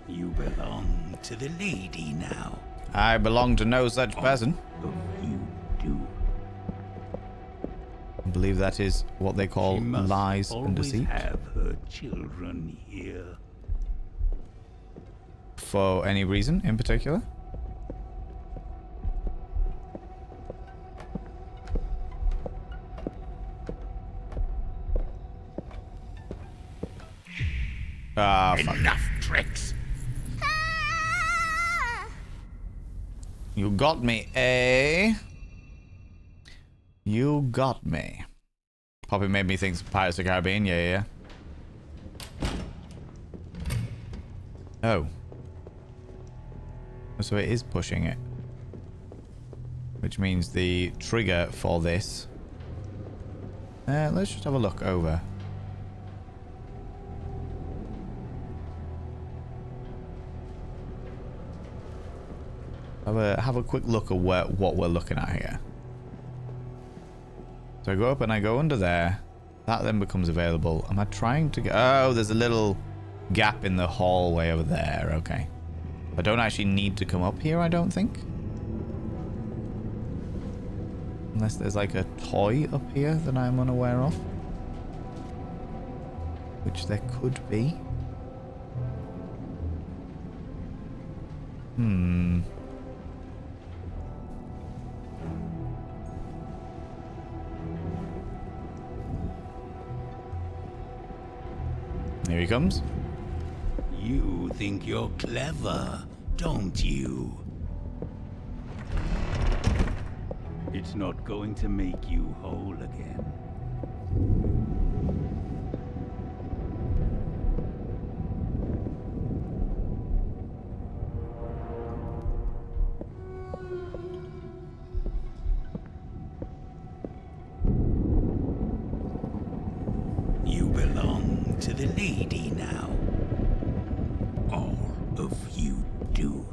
[SPEAKER 10] You belong to the lady now.
[SPEAKER 1] I belong to no such person.
[SPEAKER 10] You do.
[SPEAKER 1] I believe that is what they call
[SPEAKER 10] She must
[SPEAKER 1] lies and
[SPEAKER 10] always
[SPEAKER 1] deceit.
[SPEAKER 10] have her children here.
[SPEAKER 1] For any reason in particular? Ah, fuck.
[SPEAKER 10] Enough tricks.
[SPEAKER 1] You got me, eh? You got me. Probably made me think of Pirates of the Caribbean, yeah. Oh. So it is pushing it. Which means the trigger for this... let's just have a look over. Have a quick look at what we're looking at here. So I go up and I go under there. That then becomes available. Am I trying to get... Oh, there's a little gap in the hallway over there. Okay. I don't actually need to come up here, I don't think. Unless there's like a toy up here that I'm unaware of. Which there could be. Here he comes.
[SPEAKER 10] You think you're clever, don't you? It's not going to make you whole again. You belong to the lady now. All of you do.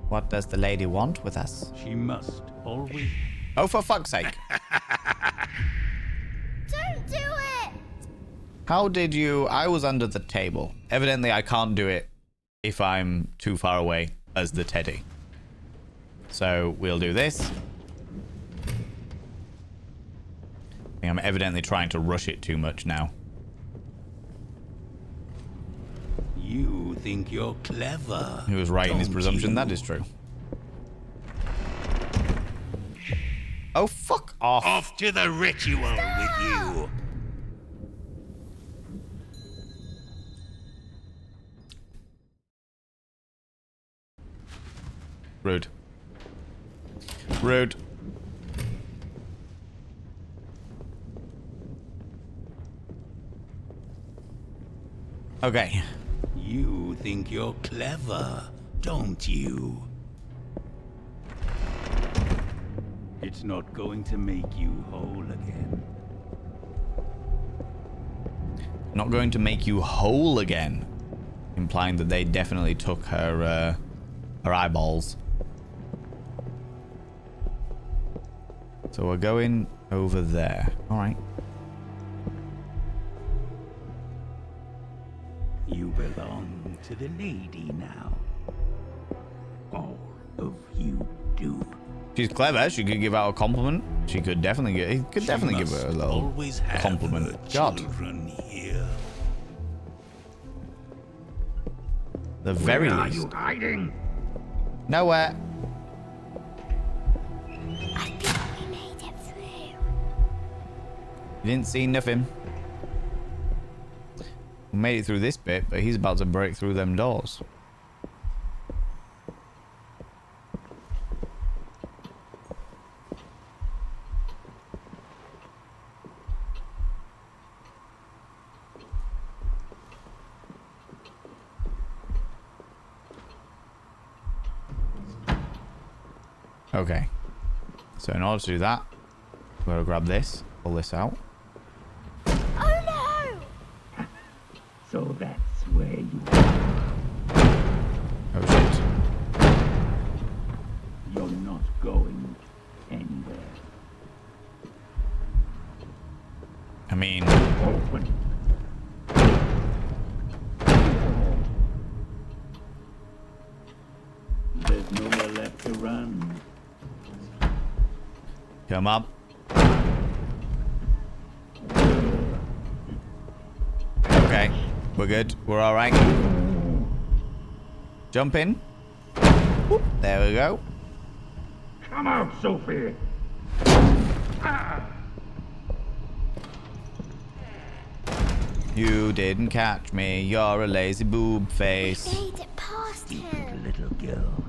[SPEAKER 1] What does the lady want with us?
[SPEAKER 10] She must always...
[SPEAKER 1] Oh, for fuck's sake.
[SPEAKER 6] Don't do it!
[SPEAKER 1] How did you... I was under the table. Evidently, I can't do it if I'm too far away as the teddy. So, we'll do this. I think I'm evidently trying to rush it too much now.
[SPEAKER 10] You think you're clever.
[SPEAKER 1] He was right in his
[SPEAKER 10] don't
[SPEAKER 1] presumption.
[SPEAKER 10] you?
[SPEAKER 1] That is true. Oh, fuck off.
[SPEAKER 10] Off to the ritual with you.
[SPEAKER 1] Rude. Rude. Okay.
[SPEAKER 10] You think you're clever, don't you? It's not going to make you whole again.
[SPEAKER 1] Not going to make you whole again. Implying that they definitely took her eyeballs. So we're going over there. Alright.
[SPEAKER 10] You belong to the lady now. All of you do.
[SPEAKER 1] She's clever. She could give out a compliment. She could definitely give. He could definitely give her a little
[SPEAKER 10] always have
[SPEAKER 1] compliment.
[SPEAKER 10] her
[SPEAKER 1] God,
[SPEAKER 10] children here.
[SPEAKER 1] the very
[SPEAKER 10] Where are
[SPEAKER 1] least.
[SPEAKER 10] you hiding?
[SPEAKER 1] Nowhere.
[SPEAKER 6] I think we made it through.
[SPEAKER 1] You didn't see nothing. We made it through this bit, but he's about to break through them doors. Okay. So in order to do that, we're gonna grab this, pull this out.
[SPEAKER 6] Oh no!
[SPEAKER 10] So that's where you
[SPEAKER 1] Oh shit.
[SPEAKER 10] You're not going anywhere.
[SPEAKER 1] I mean,
[SPEAKER 10] Open. There's nowhere left to run.
[SPEAKER 1] come up. Okay, we're good. We're all right. Jump in. Whoop, there we go.
[SPEAKER 10] Come out, Sophie.
[SPEAKER 1] You didn't catch me. You're a lazy boob face.
[SPEAKER 6] Made it past him.
[SPEAKER 10] Little girl.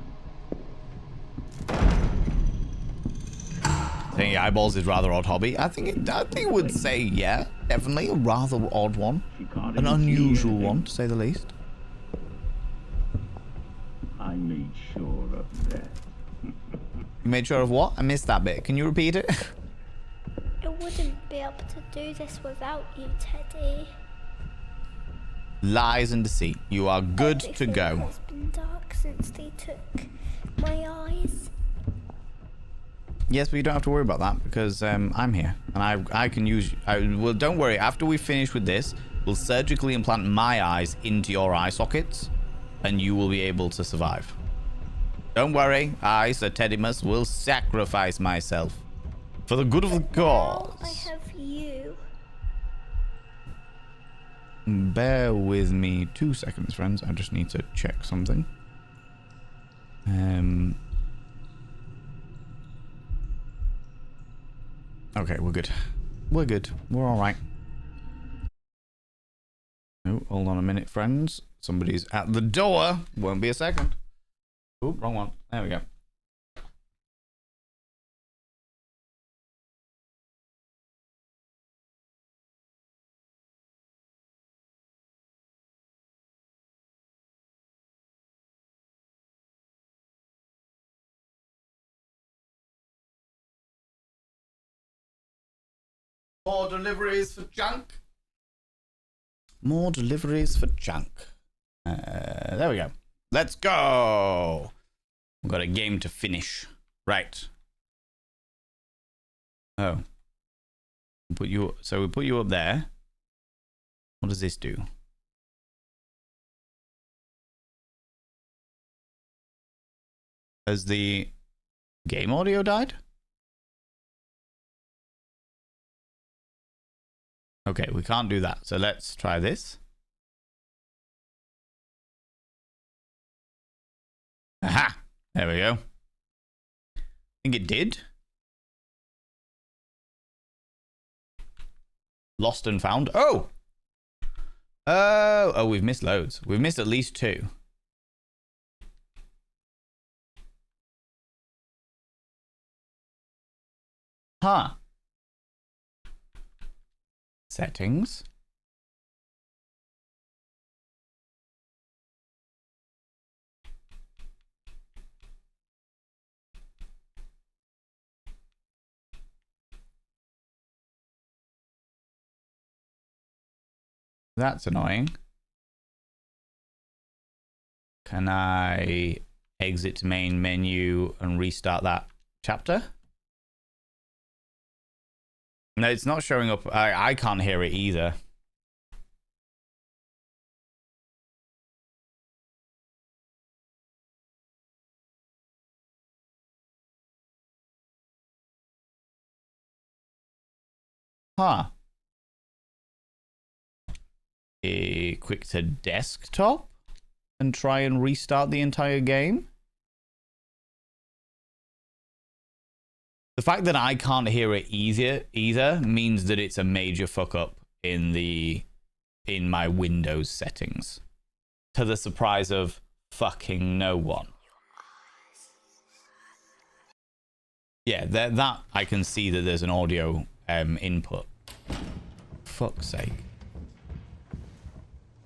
[SPEAKER 1] I think eyeballs is rather odd hobby. I think it would say yeah, definitely a rather odd one,
[SPEAKER 10] Can't
[SPEAKER 1] an
[SPEAKER 10] even see
[SPEAKER 1] unusual
[SPEAKER 10] anything.
[SPEAKER 1] one to say the least.
[SPEAKER 10] I made sure of that.
[SPEAKER 1] You made sure of what? I missed that bit. Can you repeat it?
[SPEAKER 6] I wouldn't be able to do this without you, Teddy.
[SPEAKER 1] Lies and deceit. You are good to
[SPEAKER 6] Everything
[SPEAKER 1] go.
[SPEAKER 6] has been dark since they took my eyes.
[SPEAKER 1] Yes, but you don't have to worry about that because I'm here and I can use. Well, don't worry. After we finish with this, we'll surgically implant my eyes into your eye sockets, and you will be able to survive. Don't worry. I, Sir Teddymus, will sacrifice myself for the good of the
[SPEAKER 6] Now I
[SPEAKER 1] cause.
[SPEAKER 6] have you.
[SPEAKER 1] Bear with me 2 seconds, friends. I just need to check something. Okay, we're good. We're good. We're all right. Oh, hold on a minute, friends. Somebody's at the door. Won't be a second. Oh, wrong one. There we go. More deliveries for junk. More deliveries for junk. There we go. Let's go. We've got a game to finish. Right. Oh. So we put you up there. What does this do? Has the game audio died? Okay, we can't do that. So let's try this. Aha! There we go. I think it did. Lost and found. Oh! Oh, we've missed loads. We've missed at least 2. Huh. Settings. That's annoying. Can I exit main menu and restart that chapter? No, it's not showing up. I can't hear it either. Huh. Quick to desktop and try and restart the entire game. The fact that I can't hear it either means that it's a major fuck up in my Windows settings, to the surprise of fucking no one. Yeah, that I can see that there's an audio input. Fuck's sake.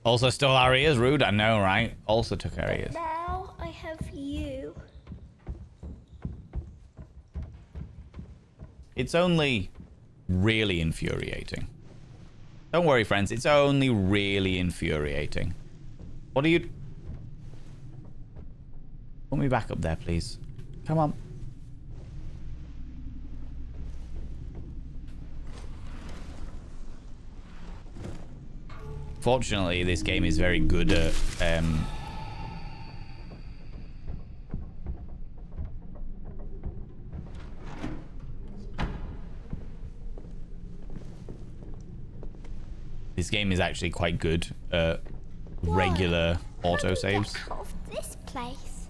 [SPEAKER 1] Also stole our ears, rude. I know, right? Also took our ears.
[SPEAKER 6] Now I have you.
[SPEAKER 1] It's only really infuriating. Don't worry, friends. It's only really infuriating. What are you... Put me back up there, please. Come on. Fortunately, this game is very good at... This game is actually quite good at regular autosaves.
[SPEAKER 6] How do we get out of this place?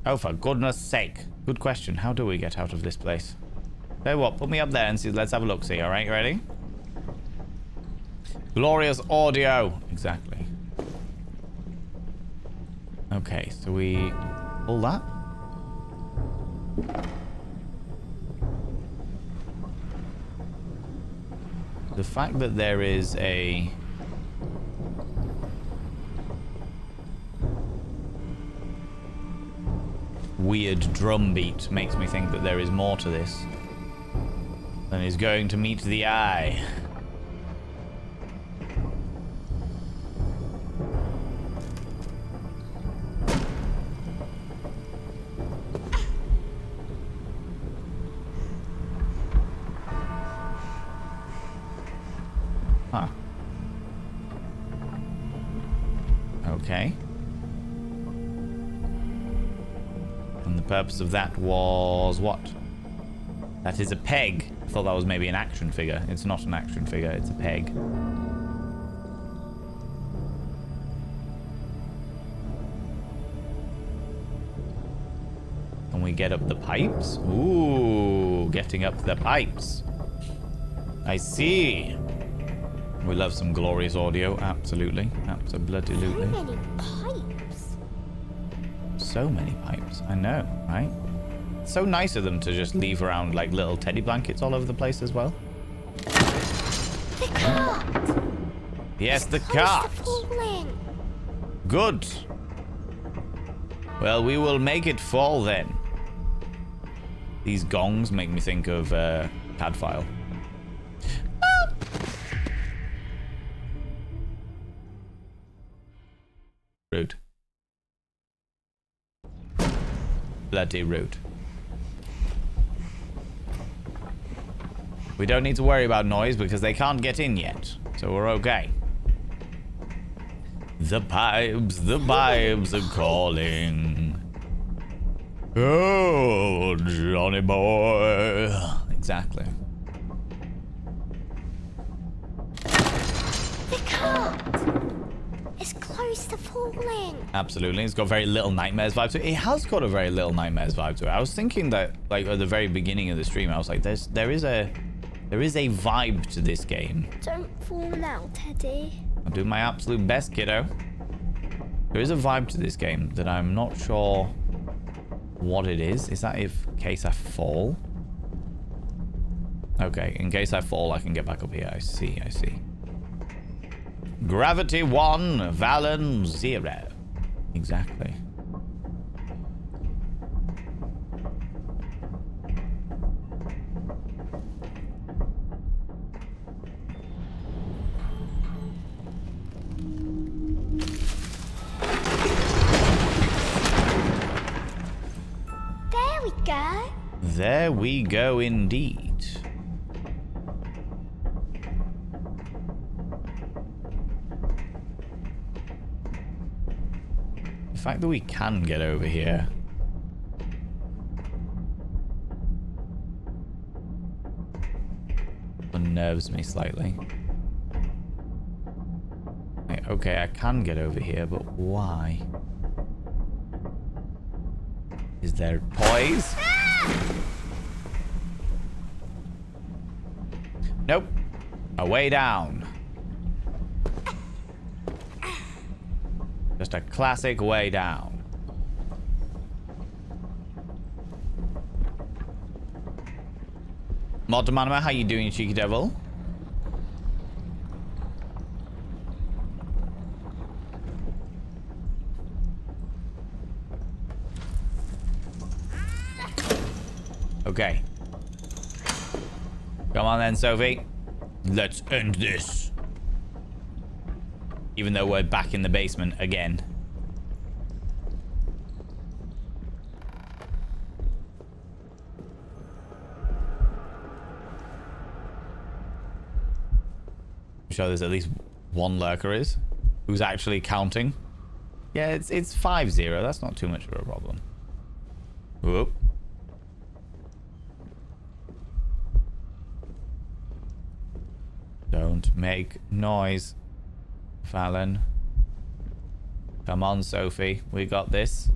[SPEAKER 1] Oh, for goodness sake. Good question. How do we get out of this place? Tell you what, put me up there and see. Let's have a look. See, all right? You ready? Glorious audio. Exactly. Okay, so we pull that. The fact that there is a weird drum beat makes me think that there is more to this than is going to meet the eye. Huh. Okay. And the purpose of that was what? That is a peg. I thought that was maybe an action figure. It's not an action figure, it's a peg. Can we get up the pipes? Ooh, getting up the pipes. I see. We love some glorious audio, absolutely. Absolutely.
[SPEAKER 6] So many pipes.
[SPEAKER 1] So many pipes, I know, right? So nice of them to just leave around like little teddy blankets all over the place as well.
[SPEAKER 6] The cart.
[SPEAKER 1] Yes, the
[SPEAKER 6] It's
[SPEAKER 1] cart.
[SPEAKER 6] close to falling.
[SPEAKER 1] Good. Well, we will make it fall then. These gongs make me think of CAD file. Rude. Bloody rude. We don't need to worry about noise because they can't get in yet. So we're okay. The pipes are calling. Oh, Johnny boy. Exactly.
[SPEAKER 6] The cart. It's close to falling.
[SPEAKER 1] Absolutely. It's got very Little Nightmares vibe to it. It has got a very Little Nightmares vibe to it. I was thinking that, like, at the very beginning of the stream, I was like, there is a There is a vibe to this game.
[SPEAKER 6] Don't fall now, Teddy.
[SPEAKER 1] I'll do my absolute best, kiddo. There is a vibe to this game that I'm not sure what it is. Is that in case I fall? Okay, in case I fall, I can get back up here. I see, I see. Gravity 1, Valen 0. Exactly.
[SPEAKER 6] There we go.
[SPEAKER 1] There we go indeed. The fact that we can get over here. Unnerves me slightly. Okay, I can get over here, but why? Is there toys? Nope. A way down. Just a classic way down. Mortimer, how you doing, you cheeky devil? Okay. Come on then, Sophie. Let's end this. Even though we're back in the basement again. I'm sure there's at least one lurker is who's actually counting. Yeah, it's 5-0. That's not too much of a problem. Whoop. Don't make noise, Valen. Come on, Sophie. We got this.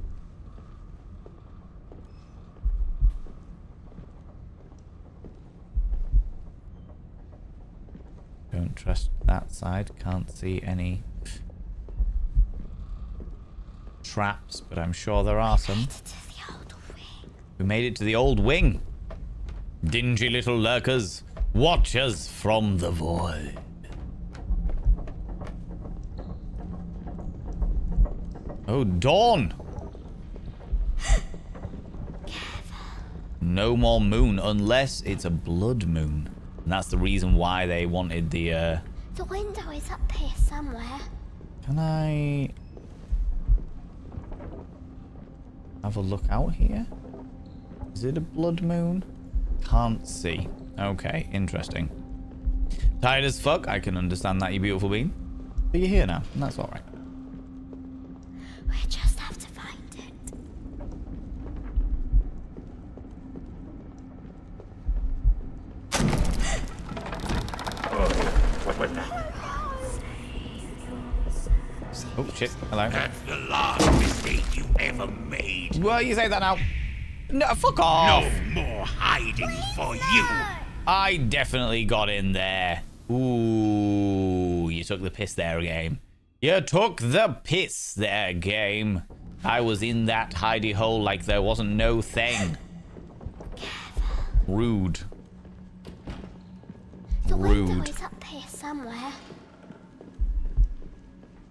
[SPEAKER 1] Don't trust that side. Can't see any traps, but I'm sure there are some. We made it to the old wing. Dingy little lurkers. Watch us from the void. Oh, dawn! No more moon unless it's a blood moon. And that's the reason why they wanted the
[SPEAKER 6] The window is up here somewhere.
[SPEAKER 1] Can I have a look out here? Is it a blood moon? Can't see. Okay, interesting. Tired as fuck. I can understand that, you beautiful being. But you're here now, and that's alright.
[SPEAKER 6] We just have to find it.
[SPEAKER 1] Oh, shit. Hello.
[SPEAKER 10] That's the last mistake you ever made.
[SPEAKER 1] Well, you say that now. No, fuck off.
[SPEAKER 10] No more hiding for you.
[SPEAKER 1] I definitely got in there. Ooh, you took the piss there, game. You took the piss there, game. I was in that hidey hole like there wasn't no thing. Rude.
[SPEAKER 6] The
[SPEAKER 1] Rude.
[SPEAKER 6] window is up here somewhere.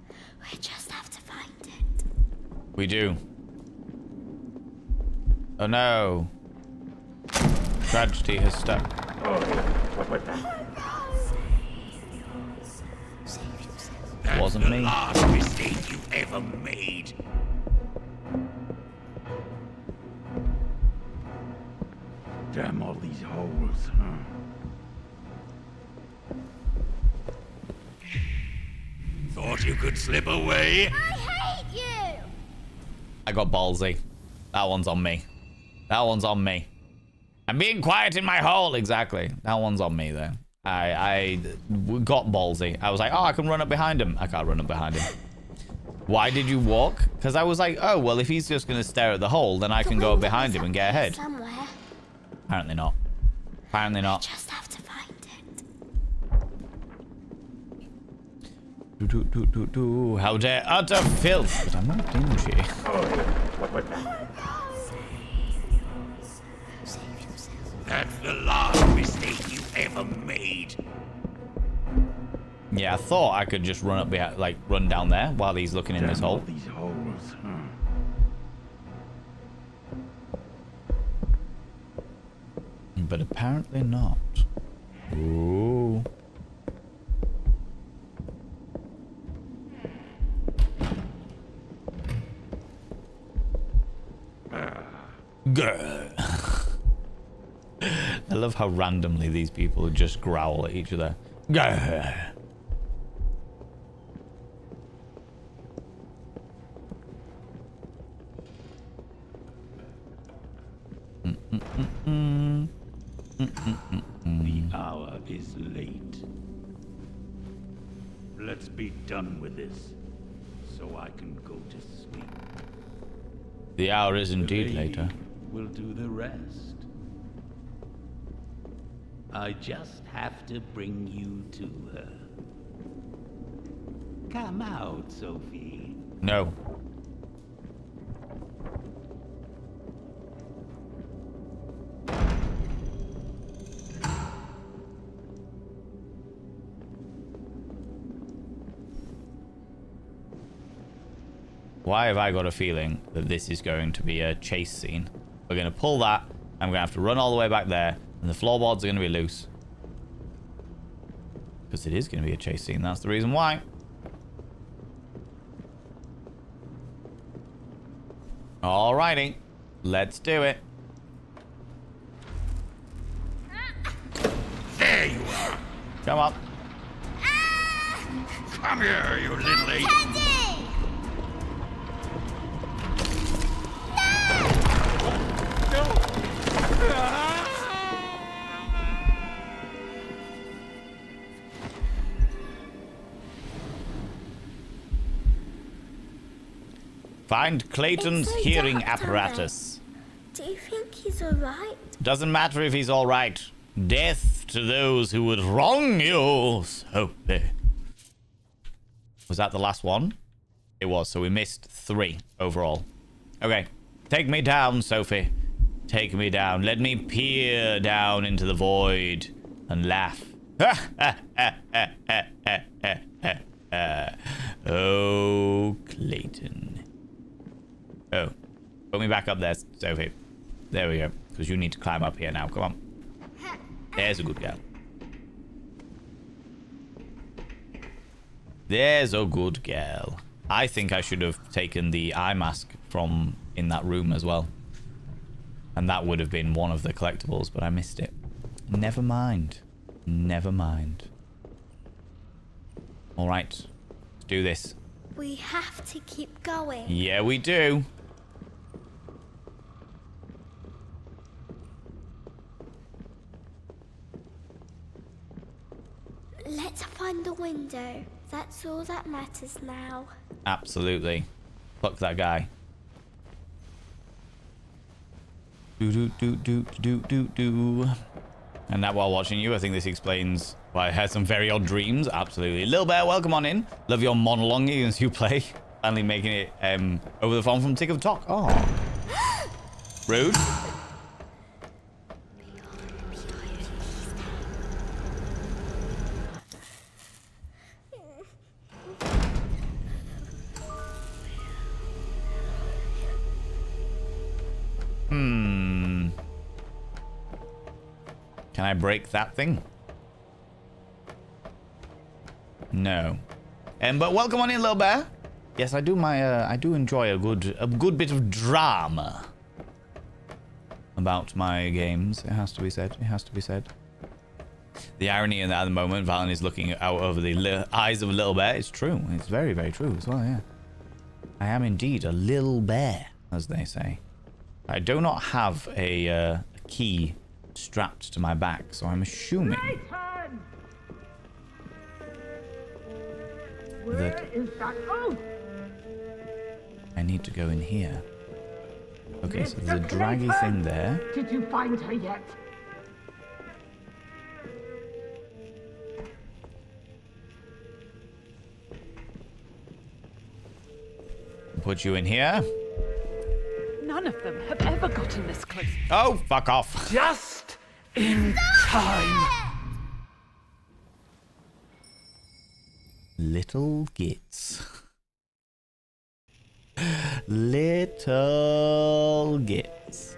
[SPEAKER 6] We just have to find it.
[SPEAKER 1] We do. Oh no. Tragedy has stuck.
[SPEAKER 10] That's
[SPEAKER 1] Wasn't
[SPEAKER 10] the
[SPEAKER 1] me.
[SPEAKER 10] last mistake you ever made. Damn all these holes, huh? Thought you could slip away?
[SPEAKER 6] I hate you!
[SPEAKER 1] I got ballsy. That one's on me. That one's on me. I'm being quiet in my hole. Exactly. That one's on me there. I got ballsy. I was like, oh, I can run up behind him. I can't run up behind him. Why did you walk? Because I was like, oh, well, if he's just going to stare at the hole, then I can go up behind him and get ahead.
[SPEAKER 6] Somewhere.
[SPEAKER 1] Apparently not. Apparently not.
[SPEAKER 6] Just have to find
[SPEAKER 1] How dare utter filth! But I'm not dingy.
[SPEAKER 10] What was that? That's the last mistake you ever made.
[SPEAKER 1] Yeah, I thought I could just run up behind, like run down there while he's looking in this hole.
[SPEAKER 10] These holes, huh?
[SPEAKER 1] But apparently not. Ooh. Grr. I love how randomly these people just growl at each other. Grr.
[SPEAKER 10] The hour is late. Let's be done with this, so I can go to sleep.
[SPEAKER 1] The hour is indeed
[SPEAKER 10] The lady
[SPEAKER 1] later.
[SPEAKER 10] will do the rest. I just have to bring you to her. Come out, Sophie.
[SPEAKER 1] No. Why have I got a feeling that this is going to be a chase scene? We're going to pull that. I'm going to have to run all the way back there. And the floorboards are going to be loose. Because it is going to be a chase scene. That's the reason why. Alrighty. Let's do it.
[SPEAKER 10] There you are.
[SPEAKER 1] Come on.
[SPEAKER 10] Come here, you little ape.
[SPEAKER 1] Find Clayton's
[SPEAKER 6] It's a
[SPEAKER 1] hearing
[SPEAKER 6] doctor.
[SPEAKER 1] apparatus.
[SPEAKER 6] Do you think he's alright?
[SPEAKER 1] Doesn't matter if he's all right. Death to those who would wrong you, Sophie. Was that the last one? It was, so we missed 3 overall. Okay, take me down, Sophie. Take me down. Let me peer down into the void and laugh. Oh, Clayton. Oh, put me back up there, Sophie. There we go. Because you need to climb up here now. Come on. There's a good girl. There's a good girl. I think I should have taken the eye mask from in that room as well. And that would have been one of the collectibles, but I missed it. Never mind. Never mind. All right. Let's do this.
[SPEAKER 6] We have to keep going.
[SPEAKER 1] Yeah, we do.
[SPEAKER 6] Let's find the window. That's all that matters now.
[SPEAKER 1] Absolutely. Fuck that guy. Do. And that while watching you, I think this explains why I had some very odd dreams. Absolutely. Lil Bear, welcome on in. Love your monologuing as you play. Finally making it over the phone from Tick of Talk. Oh. Rude. Can I break that thing? No. But welcome on in, Lil Bear. Yes, I do I do enjoy a good bit of drama about my games. It has to be said. It has to be said. The irony in that at the moment, Valen is looking out over the eyes of a little bear. It's true. It's very, very true as well, yeah. I am indeed a little bear, as they say. I do not have a key strapped to my back, so I'm assuming that I need to go in here. Okay, so there's a draggy thing there.
[SPEAKER 5] Did you find her yet?
[SPEAKER 1] Put you in here.
[SPEAKER 8] None of them have ever gotten this close.
[SPEAKER 1] Oh, fuck off.
[SPEAKER 5] Just in time.
[SPEAKER 1] Little gits. Little gits.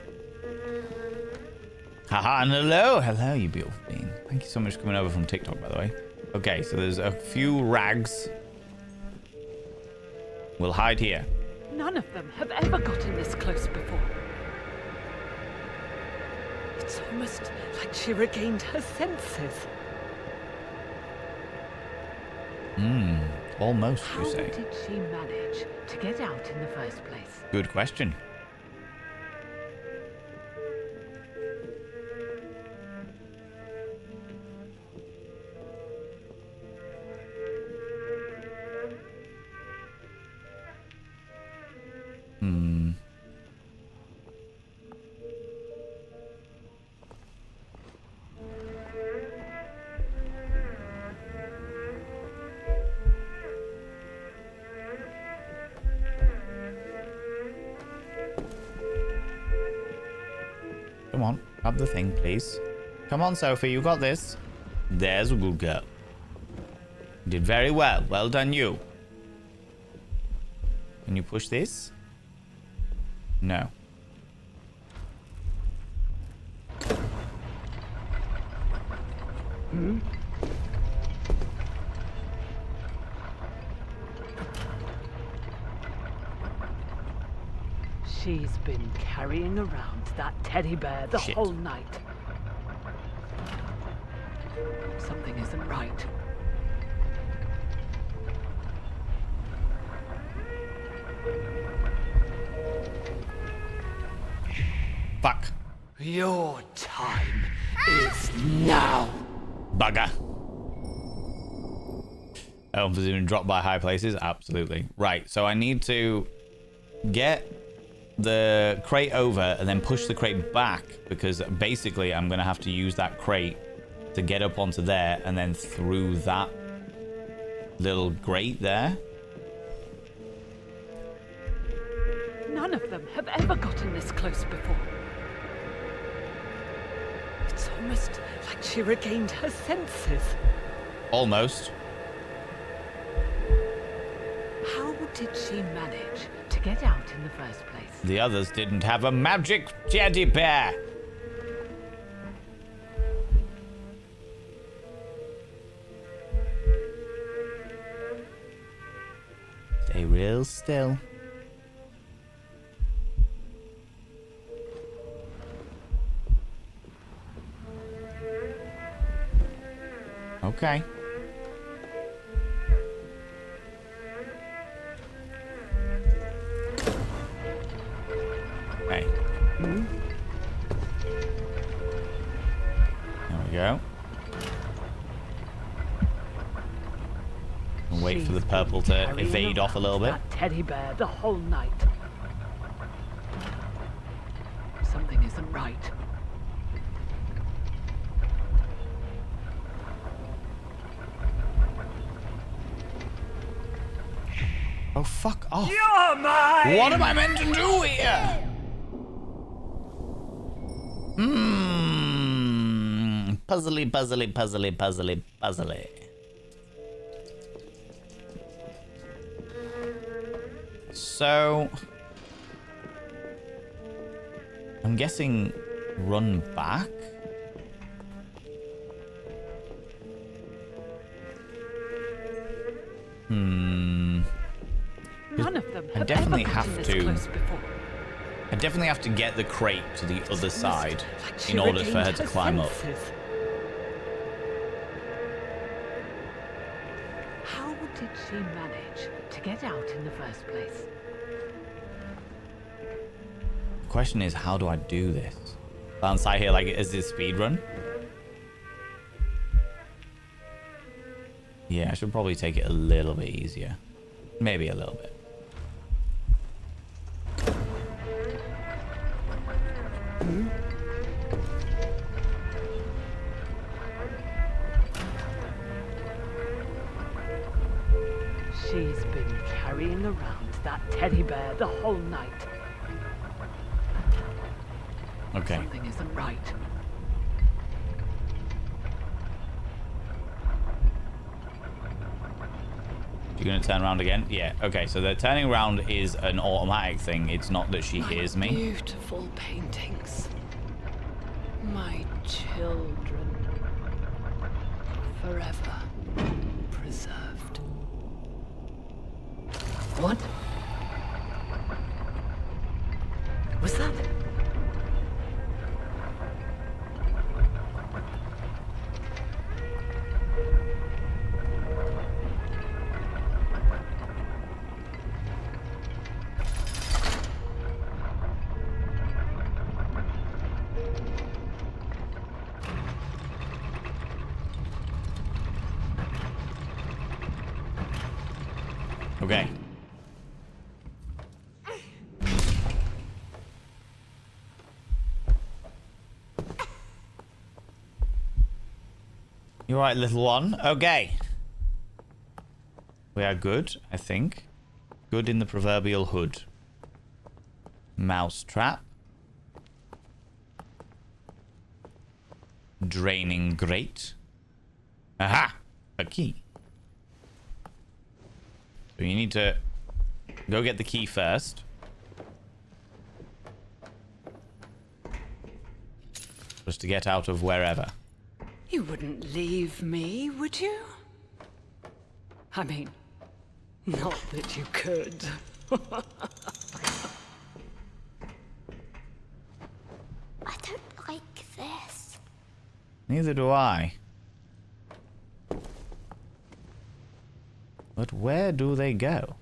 [SPEAKER 1] Haha, and hello. Hello, you beautiful being. Thank you so much for coming over from TikTok, by the way. Okay, so there's a few rags. We'll hide here.
[SPEAKER 8] None of them have ever gotten this close before. It's almost like she regained her senses.
[SPEAKER 1] Almost, you say.
[SPEAKER 8] How did she manage to get out in the first place?
[SPEAKER 1] Good question. Come on, grab the thing, please. Come on, Sophie, you got this. There's a good girl. You did very well. Well done, you. Can you push this? No.
[SPEAKER 8] She's been carrying around that teddy bear the whole night. Something isn't right.
[SPEAKER 1] Fuck.
[SPEAKER 5] Your time is now.
[SPEAKER 1] Bugger. I'm presuming drop by high places? Absolutely. Right, so I need to get the crate over and then push the crate back, because basically I'm going to have to use that crate to get up onto there and then through that little grate there.
[SPEAKER 8] None of them have ever gotten this close before. It's almost like she regained her senses.
[SPEAKER 1] Almost.
[SPEAKER 8] How did she manage to get out in the first place?
[SPEAKER 1] The others didn't have a magic teddy bear. Stay real still. Okay. Okay. There we go. And wait for the purple to evade off a little bit.
[SPEAKER 8] That teddy bear the whole night. Something isn't right.
[SPEAKER 1] Oh, fuck off.
[SPEAKER 5] You're mine!
[SPEAKER 1] What am I meant to do here? Puzzly, puzzly, puzzly, puzzly, puzzly. So... I'm guessing run back?
[SPEAKER 8] None of them
[SPEAKER 1] I
[SPEAKER 8] have
[SPEAKER 1] definitely
[SPEAKER 8] ever
[SPEAKER 1] have
[SPEAKER 8] gotten this
[SPEAKER 1] to.
[SPEAKER 8] close before.
[SPEAKER 1] I definitely have to get the crate to the other side
[SPEAKER 8] Like she
[SPEAKER 1] in order for her
[SPEAKER 8] regained
[SPEAKER 1] to
[SPEAKER 8] her
[SPEAKER 1] climb up.
[SPEAKER 8] senses. How did she manage to get out in the first place?
[SPEAKER 1] The question is, how do I do this? Bounce out here like is this speed run? Yeah, I should probably take it a little bit easier. Maybe a little bit.
[SPEAKER 8] She's been carrying around that
[SPEAKER 5] teddy bear the whole night.
[SPEAKER 1] Okay.
[SPEAKER 5] Something isn't right.
[SPEAKER 1] You're gonna turn around again? Yeah. Okay, so the turning around is an automatic thing. It's not that she hears me.
[SPEAKER 8] Beautiful paintings. My children. Forever preserved.
[SPEAKER 5] What? Was that?
[SPEAKER 1] Okay. You right, little one? Okay. We are good, I think. Good in the proverbial hood. Mouse trap. Draining grate. Aha! A key. So you need to go get the key first. Just to get out of wherever.
[SPEAKER 8] You wouldn't leave me, would you? I mean, not that you could.
[SPEAKER 6] I don't like this.
[SPEAKER 1] Neither do I. But where do they go?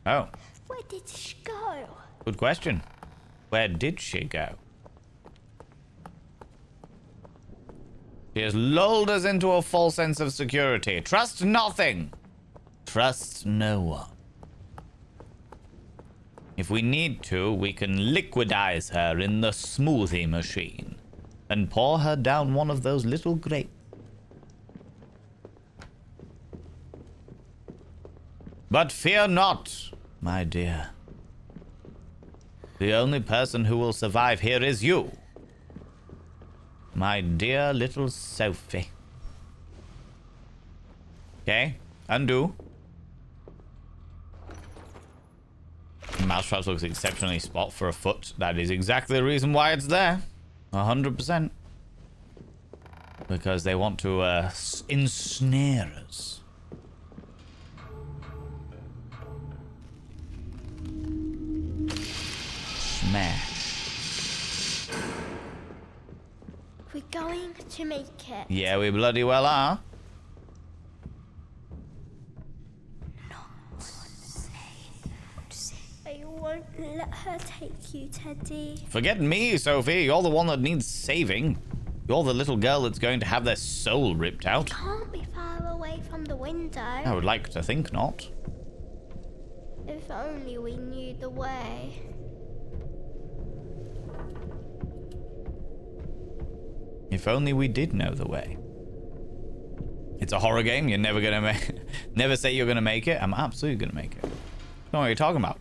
[SPEAKER 1] Oh,
[SPEAKER 6] Where did she go?
[SPEAKER 1] good question. Where did she go? She has lulled us into a false sense of security. Trust nothing. Trust no one. If we need to, we can liquidize her in the smoothie machine and pour her down one of those little grates. But fear not, my dear. The only person who will survive here is you. My dear little Sophie. Okay, undo. Mousetrap looks exceptionally spot for a foot. That is exactly the reason why it's there. 100%. Because they want to ensnare us. Smash.
[SPEAKER 6] We're going to make it.
[SPEAKER 1] Yeah, we bloody well are.
[SPEAKER 6] I won't let her take you, Teddy.
[SPEAKER 1] Forget me, Sophie. You're the one that needs saving. You're the little girl that's going to have their soul ripped out.
[SPEAKER 6] Can't be far away from the window.
[SPEAKER 1] I would like to think not.
[SPEAKER 6] If only we knew the way.
[SPEAKER 1] If only we did know the way. It's a horror game. You're never gonna never say you're gonna make it. I'm absolutely gonna make it. I don't know what you're talking about.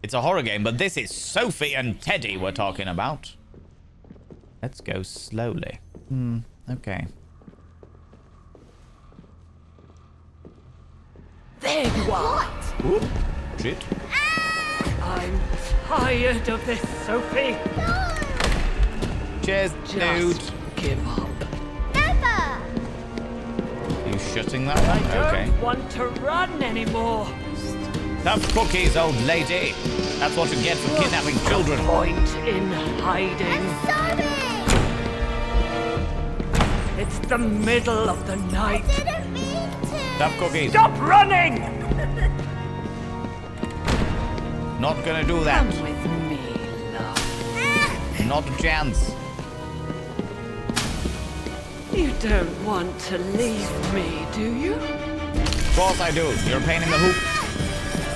[SPEAKER 1] It's a horror game, but this is Sophie and Teddy we're talking about. Let's go slowly. Okay.
[SPEAKER 5] There you are.
[SPEAKER 1] Whoop. Shit.
[SPEAKER 5] I'm tired of this, Sophie.
[SPEAKER 1] Cheers, dude.
[SPEAKER 5] Just give up.
[SPEAKER 6] Never!
[SPEAKER 1] Are you shutting that
[SPEAKER 5] I
[SPEAKER 1] one?
[SPEAKER 5] don't
[SPEAKER 1] Okay.
[SPEAKER 5] want to run anymore.
[SPEAKER 1] Tough cookies, old lady. That's what you get for kidnapping children.
[SPEAKER 5] Point in hiding.
[SPEAKER 6] Sorry!
[SPEAKER 5] It's the middle of the night.
[SPEAKER 6] Didn't mean to.
[SPEAKER 1] Tough cookies.
[SPEAKER 5] Stop running!
[SPEAKER 1] Not gonna do that.
[SPEAKER 8] Come with me, love.
[SPEAKER 1] Not a chance.
[SPEAKER 8] You don't want to leave me, do you?
[SPEAKER 1] Of course I do. You're a pain in the hoop.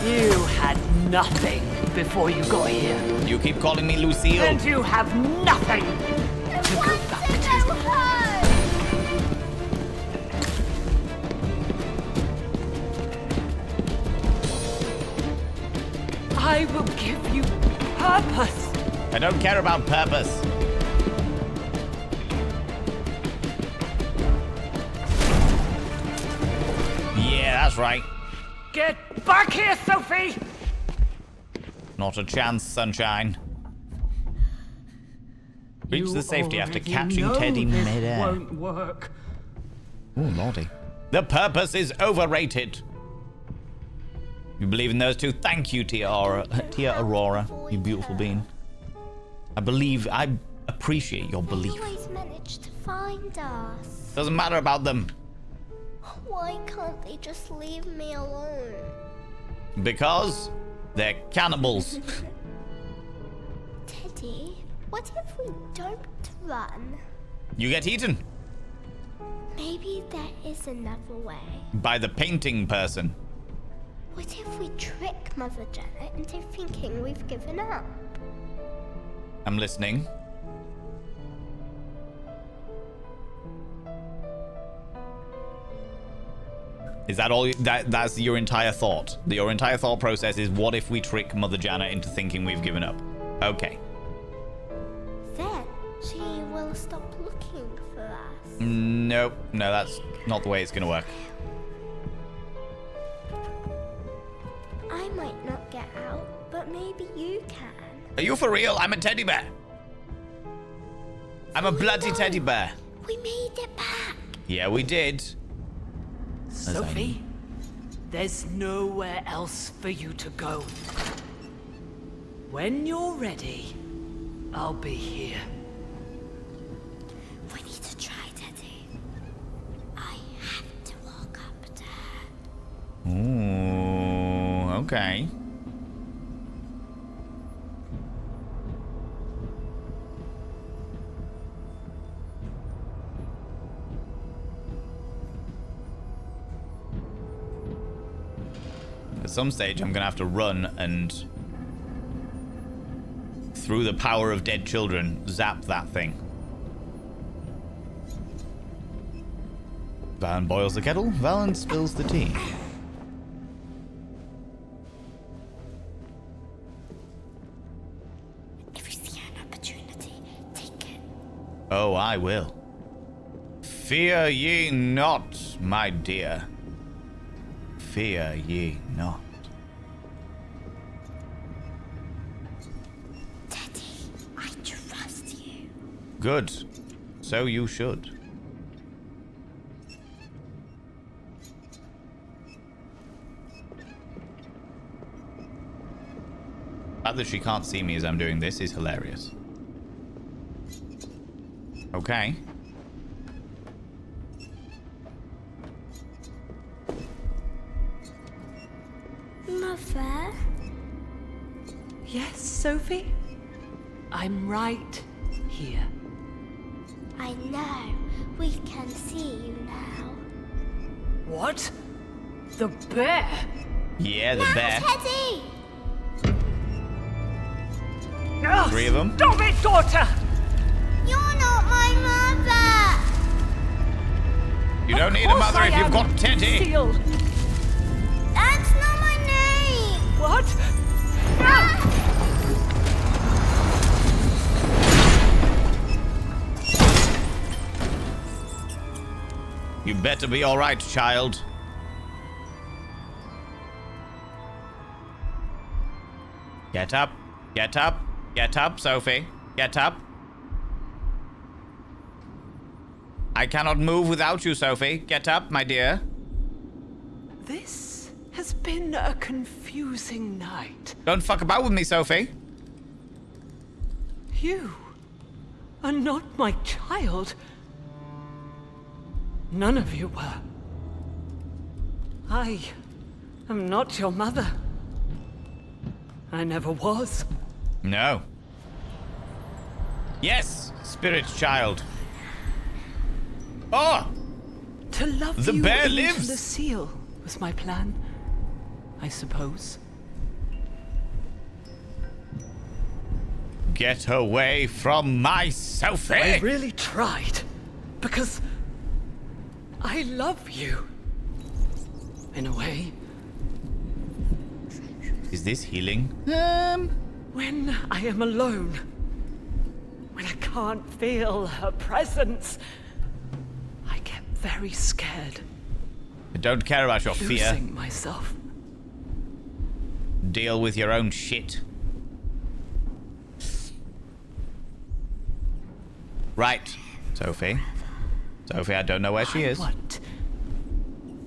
[SPEAKER 5] You had nothing before you got here.
[SPEAKER 1] You keep calling me Lucille.
[SPEAKER 5] And you have nothing to go back to.
[SPEAKER 6] Go home!
[SPEAKER 8] I will give you purpose.
[SPEAKER 1] I don't care about purpose. Yeah, that's right.
[SPEAKER 5] Get back here, Sophie!
[SPEAKER 1] Not a chance, sunshine. Reach the safety after catching Teddy midair.
[SPEAKER 5] Won't work.
[SPEAKER 1] Oh, lordy. The purpose is overrated. You believe in those two? Thank you, Tia Aurora, you beautiful being. I appreciate your belief.
[SPEAKER 6] They always manage to find us.
[SPEAKER 1] Doesn't matter about them.
[SPEAKER 6] Why can't they just leave me alone?
[SPEAKER 1] Because they're cannibals.
[SPEAKER 6] Teddy, what if we don't run?
[SPEAKER 1] You get eaten.
[SPEAKER 6] Maybe there is another way.
[SPEAKER 1] By the painting person.
[SPEAKER 6] What if we trick Mother Janet into thinking we've given up?
[SPEAKER 1] I'm listening. Is that all? That's your entire thought? Your entire thought process is, what if we trick Mother Janet into thinking we've given up? Okay.
[SPEAKER 6] Then she will stop looking for us.
[SPEAKER 1] Nope. No, that's not the way it's gonna work.
[SPEAKER 6] I might not get out, but maybe you can.
[SPEAKER 1] Are you for real? I'm a teddy bear. I'm a bloody teddy bear.
[SPEAKER 6] We made it back.
[SPEAKER 1] Yeah, we did.
[SPEAKER 8] Sophie, there's nowhere else for you to go. When you're ready, I'll be here.
[SPEAKER 6] We need to try, Teddy. I have to walk up there.
[SPEAKER 1] Ooh, okay. At some stage, I'm gonna have to run and, through the power of dead children, zap that thing. Valen boils the kettle, Valen spills the tea.
[SPEAKER 6] If you see an opportunity, take it.
[SPEAKER 1] Oh, I will. Fear ye not, my dear. Fear ye not.
[SPEAKER 6] Teddy, I trust you.
[SPEAKER 1] Good. So you should. The fact that she can't see me as I'm doing this is hilarious. Okay.
[SPEAKER 6] Mother?
[SPEAKER 8] Yes, Sophie? I'm right here.
[SPEAKER 6] I know. We can see you now.
[SPEAKER 8] What? The bear?
[SPEAKER 1] Yeah, the bear.
[SPEAKER 6] Teddy!
[SPEAKER 8] Ugh,
[SPEAKER 1] Three of them.
[SPEAKER 8] Stop it, daughter!
[SPEAKER 6] You're not my mother!
[SPEAKER 1] You don't need a mother if you've got Teddy.
[SPEAKER 8] Sealed.
[SPEAKER 6] That's not my name!
[SPEAKER 8] What? Ah!
[SPEAKER 1] You better be all right, child. Get up. Get up. Get up, Sophie. Get up. I cannot move without you, Sophie. Get up, my dear.
[SPEAKER 8] This has been a confusing night.
[SPEAKER 1] Don't fuck about with me, Sophie.
[SPEAKER 8] You are not my child. None of you were. I am not your mother. I never was.
[SPEAKER 1] No. Yes, spirit child. Oh!
[SPEAKER 8] To love
[SPEAKER 1] The
[SPEAKER 8] you
[SPEAKER 1] bear
[SPEAKER 8] into
[SPEAKER 1] lives!
[SPEAKER 8] the seal was my plan, I suppose.
[SPEAKER 1] Get away from my Sophie!
[SPEAKER 8] I really tried, because I love you. In a way.
[SPEAKER 1] Is this healing?
[SPEAKER 8] When I am alone, when I can't feel her presence, I get very scared.
[SPEAKER 1] I don't care about your fear.
[SPEAKER 8] Losing myself.
[SPEAKER 1] Deal with your own shit. Right, Sophie. Sophie, I don't know where she is.
[SPEAKER 8] I want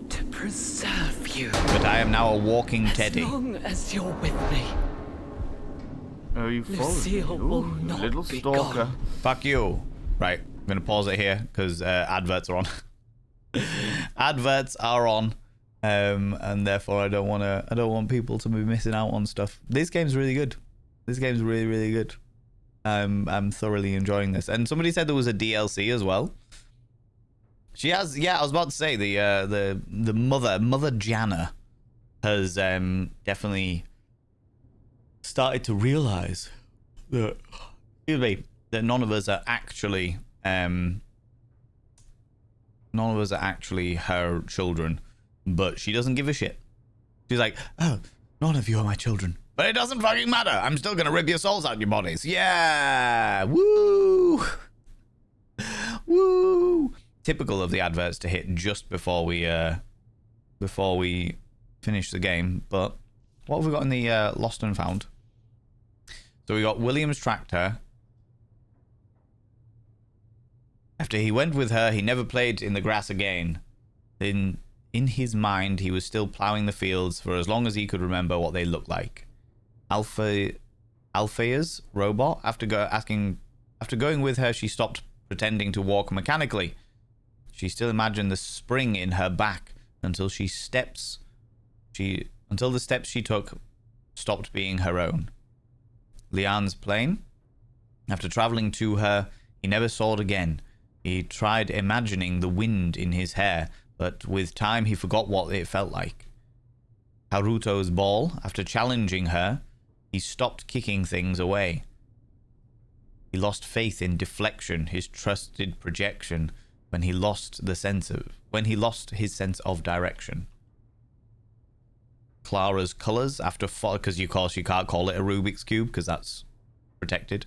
[SPEAKER 8] to preserve you.
[SPEAKER 1] But I am now a walking teddy.
[SPEAKER 8] As long as you're with me.
[SPEAKER 2] Oh, you
[SPEAKER 8] Lucille will not
[SPEAKER 2] little
[SPEAKER 8] be
[SPEAKER 2] stalker.
[SPEAKER 8] gone.
[SPEAKER 1] Fuck you. Right, I'm gonna pause it here because adverts are on. Adverts are on, and therefore I don't want people to be missing out on stuff. This game's really good. This game's really, really good. I'm thoroughly enjoying this. And somebody said there was a DLC as well. She has, yeah. I was about to say the mother Jana has definitely started to realize that, excuse me, that none of us are actually her children, but she doesn't give a shit. She's like, oh, none of you are my children, but it doesn't fucking matter. I'm still gonna rip your souls out your bodies. Yeah, woo, woo. Typical of the adverts to hit just before we finish the game. But what have we got in the lost and found? So we got William's tractor. After he went with her, he never played in the grass again. In his mind, he was still plowing the fields for as long as he could remember what they looked like. Alphea's robot. After going with her, she stopped pretending to walk mechanically. She still imagined the spring in her back until the steps she took stopped being her own. Leanne's plane. After traveling to her, he never saw it again. He tried imagining the wind in his hair, but with time he forgot what it felt like. Haruto's ball. After challenging her, he stopped kicking things away. He lost faith in deflection, his trusted projection, when he lost his sense of direction. Clara's colors. Because you can't call it a Rubik's Cube because that's protected.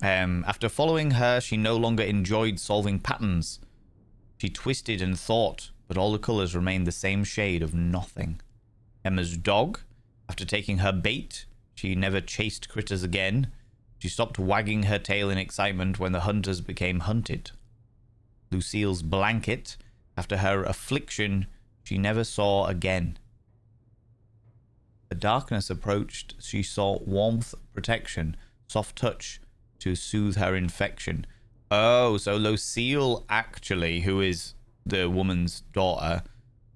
[SPEAKER 1] After following her, she no longer enjoyed solving patterns. She twisted and thought, but all the colors remained the same shade of nothing. Emma's dog. After taking her bait, she never chased critters again. She stopped wagging her tail in excitement when the hunters became hunted. Lucille's blanket. After her affliction, she never saw again. The darkness approached. She saw warmth, protection, soft touch to soothe her infection. Oh, so Lucille actually, who is the woman's daughter,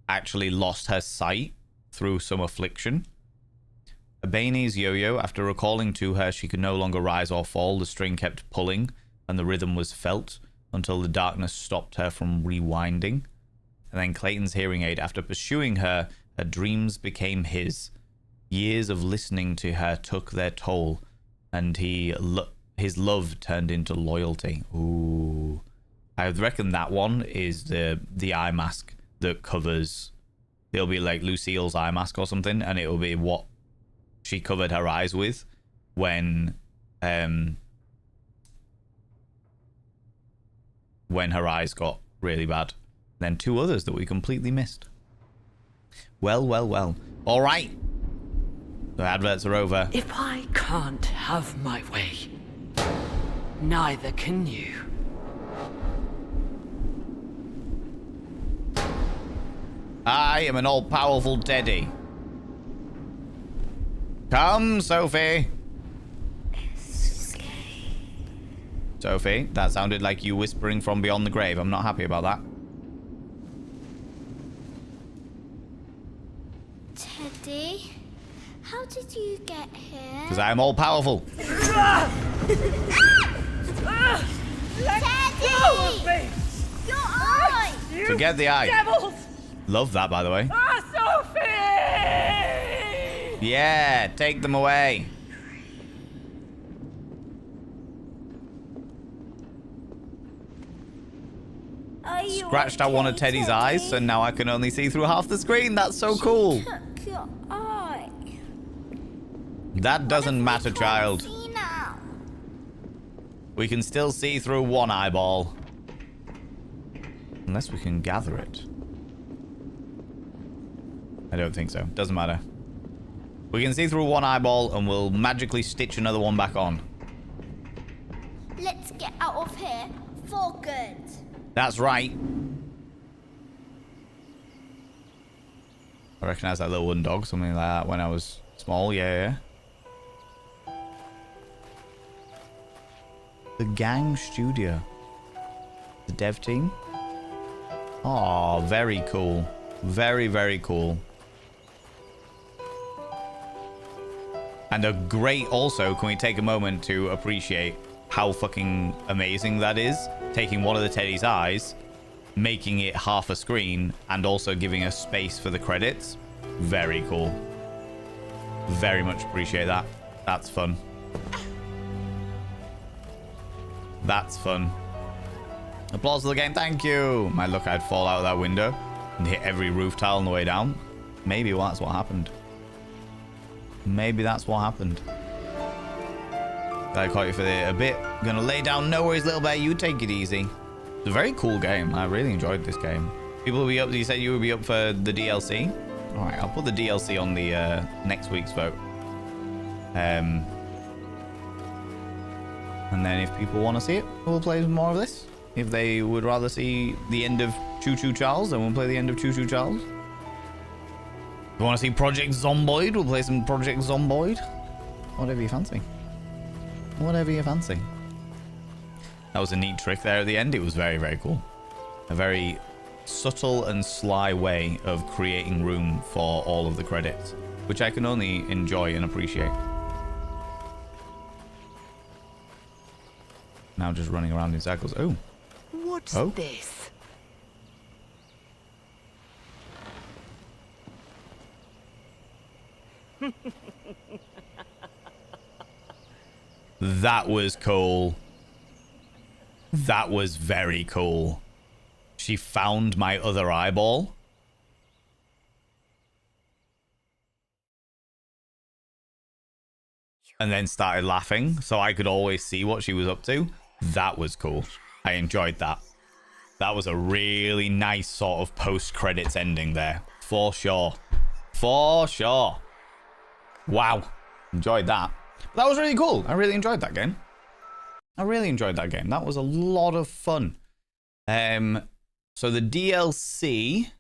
[SPEAKER 1] actually lost her sight through some affliction. Abeni's yo-yo. After recalling to her she could no longer rise or fall, the string kept pulling and the rhythm was felt until the darkness stopped her from rewinding. And then Clayton's hearing aid. After pursuing her, her dreams became his. Years of listening to her took their toll, and his love turned into loyalty. Ooh. I reckon that one is the eye mask that covers. It'll be like Lucille's eye mask or something, and it'll be what she covered her eyes with when her eyes got really bad. Then two others that we completely missed. Well. All right. The adverts are over.
[SPEAKER 8] If I can't have my way, neither can you.
[SPEAKER 1] I am an all-powerful teddy. Come, Sophie. Sophie, that sounded like you whispering from beyond the grave. I'm not happy about that.
[SPEAKER 6] Teddy, how did you get here?
[SPEAKER 1] Because I am all-powerful.
[SPEAKER 6] Teddy! Your eye!
[SPEAKER 1] Forget the eye.
[SPEAKER 8] Devils!
[SPEAKER 1] Love that, by the way.
[SPEAKER 8] Sophie!
[SPEAKER 1] Yeah, take them away. Scratched out one of Teddy's eyes, so now I can only see through half the screen. That's so cool.
[SPEAKER 6] Took your eye.
[SPEAKER 1] That doesn't matter, child.
[SPEAKER 6] See now.
[SPEAKER 1] We can still see through one eyeball. Unless we can gather it. I don't think so. Doesn't matter. We can see through one eyeball and we'll magically stitch another one back on.
[SPEAKER 6] Let's get out of here for good.
[SPEAKER 1] That's right. I recognize that little wooden dog, something like that when I was small, yeah. The Gang Studio. The dev team. Oh, very cool. Very, very cool. And a great, also, can we take a moment to appreciate how fucking amazing that is? Taking one of the Teddy's eyes, making it half a screen, and also giving us space for the credits. Very cool. Very much appreciate that. That's fun. That's fun. Applause to the game, thank you. My luck, I'd fall out of that window and hit every roof tile on the way down. Maybe that's what happened. Maybe that's what happened. I caught you for a bit. Gonna lay down. No worries, little bear. You take it easy. It's a very cool game. I really enjoyed this game. People will be up. You said you would be up for the DLC. All right, I'll put the DLC on the next week's vote. And then if people want to see it, we'll play some more of this. If they would rather see the end of Choo Choo Charles, then we'll play the end of Choo Choo Charles. If you want to see Project Zomboid, we'll play some Project Zomboid. Whatever you fancy. Whatever you fancy. That was a neat trick there at the end. It was very, very cool. A very subtle and sly way of creating room for all of the credits, which I can only enjoy and appreciate. Now just running around in circles. Oh.
[SPEAKER 8] What's this?
[SPEAKER 1] That was cool. That was very cool. She found my other eyeball. And then started laughing, so I could always see what she was up to. That was cool. I enjoyed that. That was a really nice sort of post-credits ending there. For sure. For sure. Wow. Enjoyed that. That was really cool. I really enjoyed that game. I really enjoyed that game. That was a lot of fun. So the DLC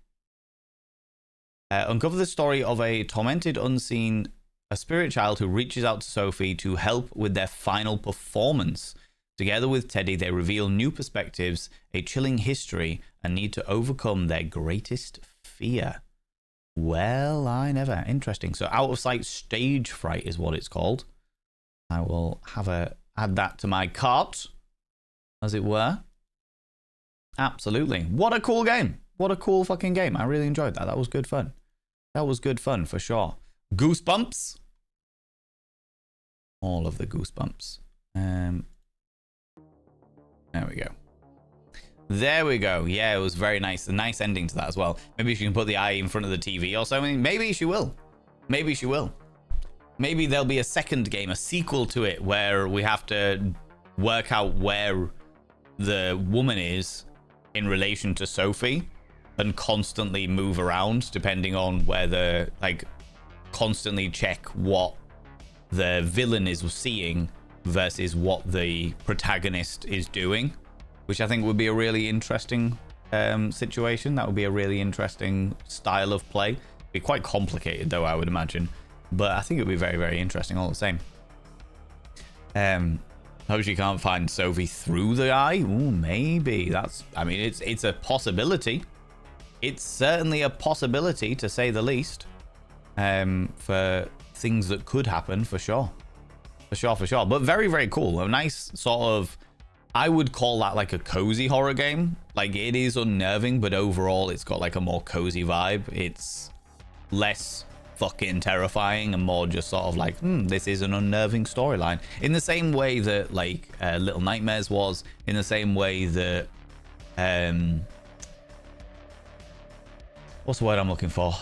[SPEAKER 1] uncover the story of a tormented unseen spirit child who reaches out to Sophie to help with their final performance. Together with Teddy, they reveal new perspectives, a chilling history, and need to overcome their greatest fear. Well, I never. Interesting. So out of sight stage fright is what it's called. I will add that to my cart, as it were. Absolutely. What a cool game. What a cool fucking game. I really enjoyed that. That was good fun. That was good fun for sure. Goosebumps. All of the goosebumps. There we go. There we go. Yeah, it was very nice. A nice ending to that as well. Maybe she can put the eye in front of the TV or something. Maybe she will. Maybe she will. Maybe there'll be a second game, a sequel to it, where we have to work out where the woman is in relation to Sophie and constantly move around depending on where the, like, constantly check what the villain is seeing versus what the protagonist is doing, which I think would be a really interesting situation. That would be a really interesting style of play. Be quite complicated though, I would imagine, but I think it would be very, very interesting all the same. Hope she can't find Sophie through the eye. Ooh, maybe. That's, I mean, it's a possibility. It's certainly a possibility, to say the least, for things that could happen, for sure. For sure, for sure. But very, very cool. A nice sort of, I would call that like a cozy horror game. Like, it is unnerving, but overall it's got like a more cozy vibe. It's less fucking terrifying and more just sort of like, this is an unnerving storyline. In the same way that like Little Nightmares was, in the same way that what's the word I'm looking for?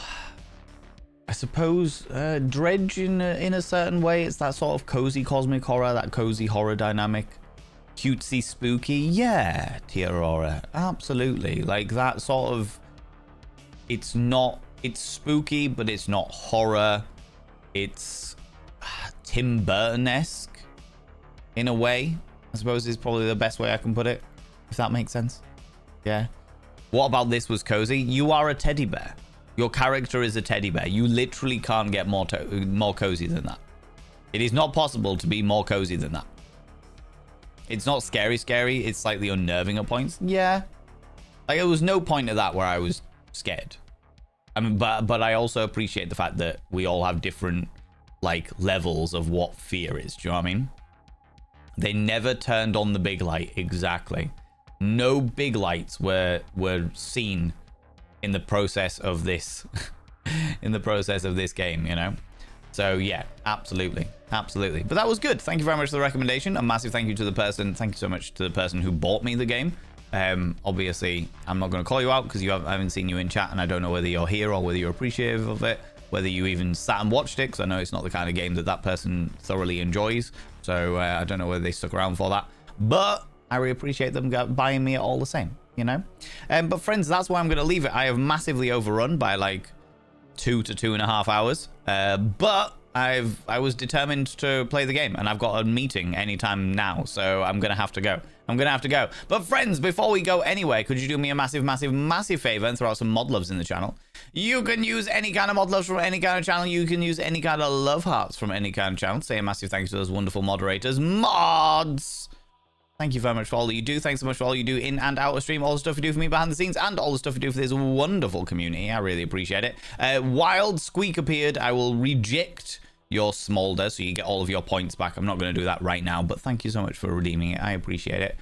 [SPEAKER 1] I suppose, Dredge in a certain way. It's that sort of cozy cosmic horror, that cozy horror dynamic. Cutesy spooky. Yeah, Tia Aurora. Absolutely. Like that sort of... It's spooky, but it's not horror. It's Tim Burton-esque in a way. I suppose is probably the best way I can put it, if that makes sense. Yeah. What about this was cozy? You are a teddy bear. Your character is a teddy bear. You literally can't get more cozy than that. It is not possible to be more cozy than that. It's not scary. It's slightly unnerving at points. Yeah. Like, there was no point of that where I was scared. I mean, but I also appreciate the fact that we all have different, like, levels of what fear is. Do you know what I mean? They never turned on the big light. Exactly. No big lights were seen in the process of this game, you know? So yeah, absolutely. But that was good. Thank you very much for the recommendation. A massive thank you to the person. Thank you so much to the person who bought me the game. Obviously, I'm not going to call you out because I haven't seen you in chat, and I don't know whether you're here or whether you're appreciative of it, whether you even sat and watched it, because I know it's not the kind of game that person thoroughly enjoys. So I don't know whether they stuck around for that. But I really appreciate them buying me it all the same, you know? But friends, that's why I'm going to leave it. I have massively overrun by like 2 to 2.5 hours. But I was determined to play the game, and I've got a meeting anytime now, so I'm going to have to go. But friends, before we go anywhere, could you do me a massive favor and throw out some mod loves in the channel? You can use any kind of mod loves from any kind of channel. You can use any kind of love hearts from any kind of channel. Say a massive thank you to those wonderful moderators. Mods! Thank you very much for all that you do. Thanks so much for all you do in and out of stream, all the stuff you do for me behind the scenes, and all the stuff you do for this wonderful community. I really appreciate it. Wild Squeak appeared. I will reject your smolder so you get all of your points back. I'm not going to do that right now, but thank you so much for redeeming it. I appreciate it.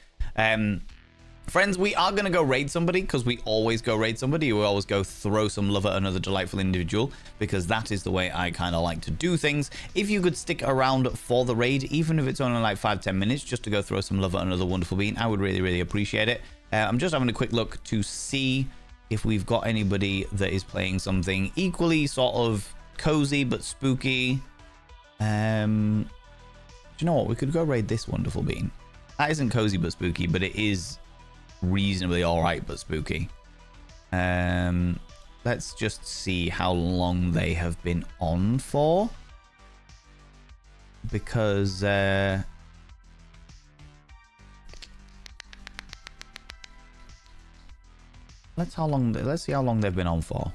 [SPEAKER 1] Friends, we are going to go raid somebody, because we always go raid somebody. We always go throw some love at another delightful individual, because that is the way I kind of like to do things. If you could stick around for the raid, even if it's only like 5-10 minutes, just to go throw some love at another wonderful being, I would really appreciate it. I'm just having a quick look to see if we've got anybody that is playing something equally sort of cozy but spooky. Do you know what? We could go raid this wonderful being. That isn't cozy but spooky, but it is reasonably alright but spooky. Let's just see how long they have been on for, because let's see how long they've been on for.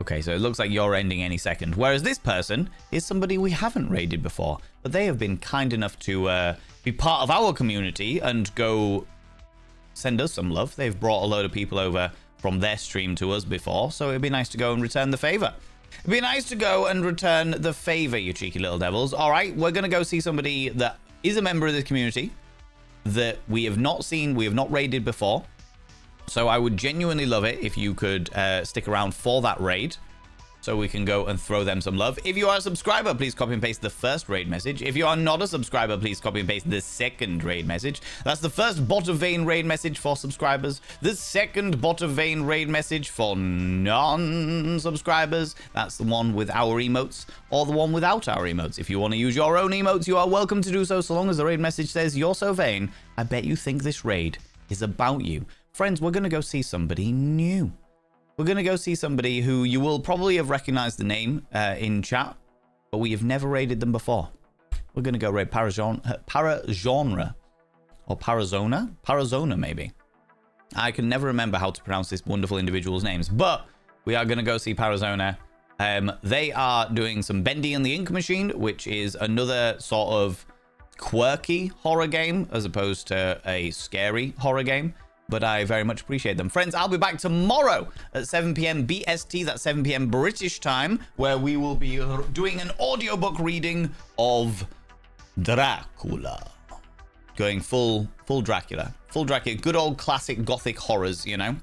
[SPEAKER 1] Okay, so it looks like you're ending any second. Whereas this person is somebody we haven't raided before, but they have been kind enough to be part of our community and go send us some love. They've brought a load of people over from their stream to us before, so it'd be nice to go and return the favor. It'd be nice to go and return the favor, you cheeky little devils. All right, we're going to go see somebody that is a member of this community that we have not seen, we have not raided before. So I would genuinely love it if you could stick around for that raid, so we can go and throw them some love. If you are a subscriber, please copy and paste the first raid message. If you are not a subscriber, please copy and paste the second raid message. That's the first bot of vein raid message for subscribers. The second bot of vein raid message for non-subscribers. That's the one with our emotes, or the one without our emotes. If you want to use your own emotes, you are welcome to do so long as the raid message says, "You're so vain, I bet you think this raid is about you." Friends, we're going to go see somebody new. We're going to go see somebody who you will probably have recognized the name in chat, but we have never raided them before. We're going to go raid Paragenre, or Parazona maybe. I can never remember how to pronounce this wonderful individual's names, but we are going to go see Parazona. They are doing some Bendy and the Ink Machine, which is another sort of quirky horror game as opposed to a scary horror game. But I very much appreciate them. Friends, I'll be back tomorrow at 7 p.m. BST, that's 7 p.m. British time, where we will be doing an audiobook reading of Dracula. Going full Dracula. Full Dracula. Good old classic gothic horrors, you know.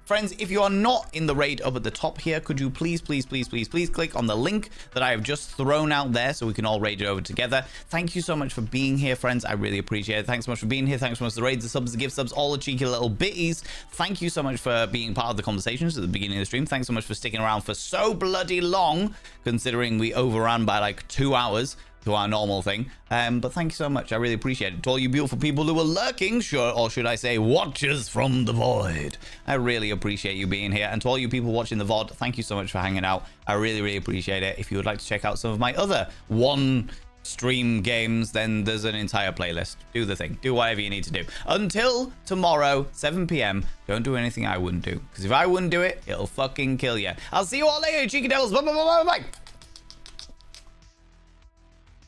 [SPEAKER 1] Friends, if you are not in the raid up at the top here, could you please click on the link that I have just thrown out there so we can all raid it over together. Thank you so much for being here, friends. I really appreciate it. Thanks so much for being here. Thanks so much for the raids, the subs, the gift subs, all the cheeky little bitties. Thank you so much for being part of the conversations at the beginning of the stream. Thanks so much for sticking around for so bloody long, considering we overran by like 2 hours to our normal thing. But thank you so much. I really appreciate it. To all you beautiful people who are lurking, sure, or should I say watchers from the void, I really appreciate you being here. And to all you people watching the VOD, thank you so much for hanging out. I really appreciate it. If you would like to check out some of my other stream games, then there's an entire playlist. Do the thing. Do whatever you need to do. Until tomorrow, 7 p.m., don't do anything I wouldn't do. Because if I wouldn't do it, it'll fucking kill you. I'll see you all later, cheeky devils. Bye.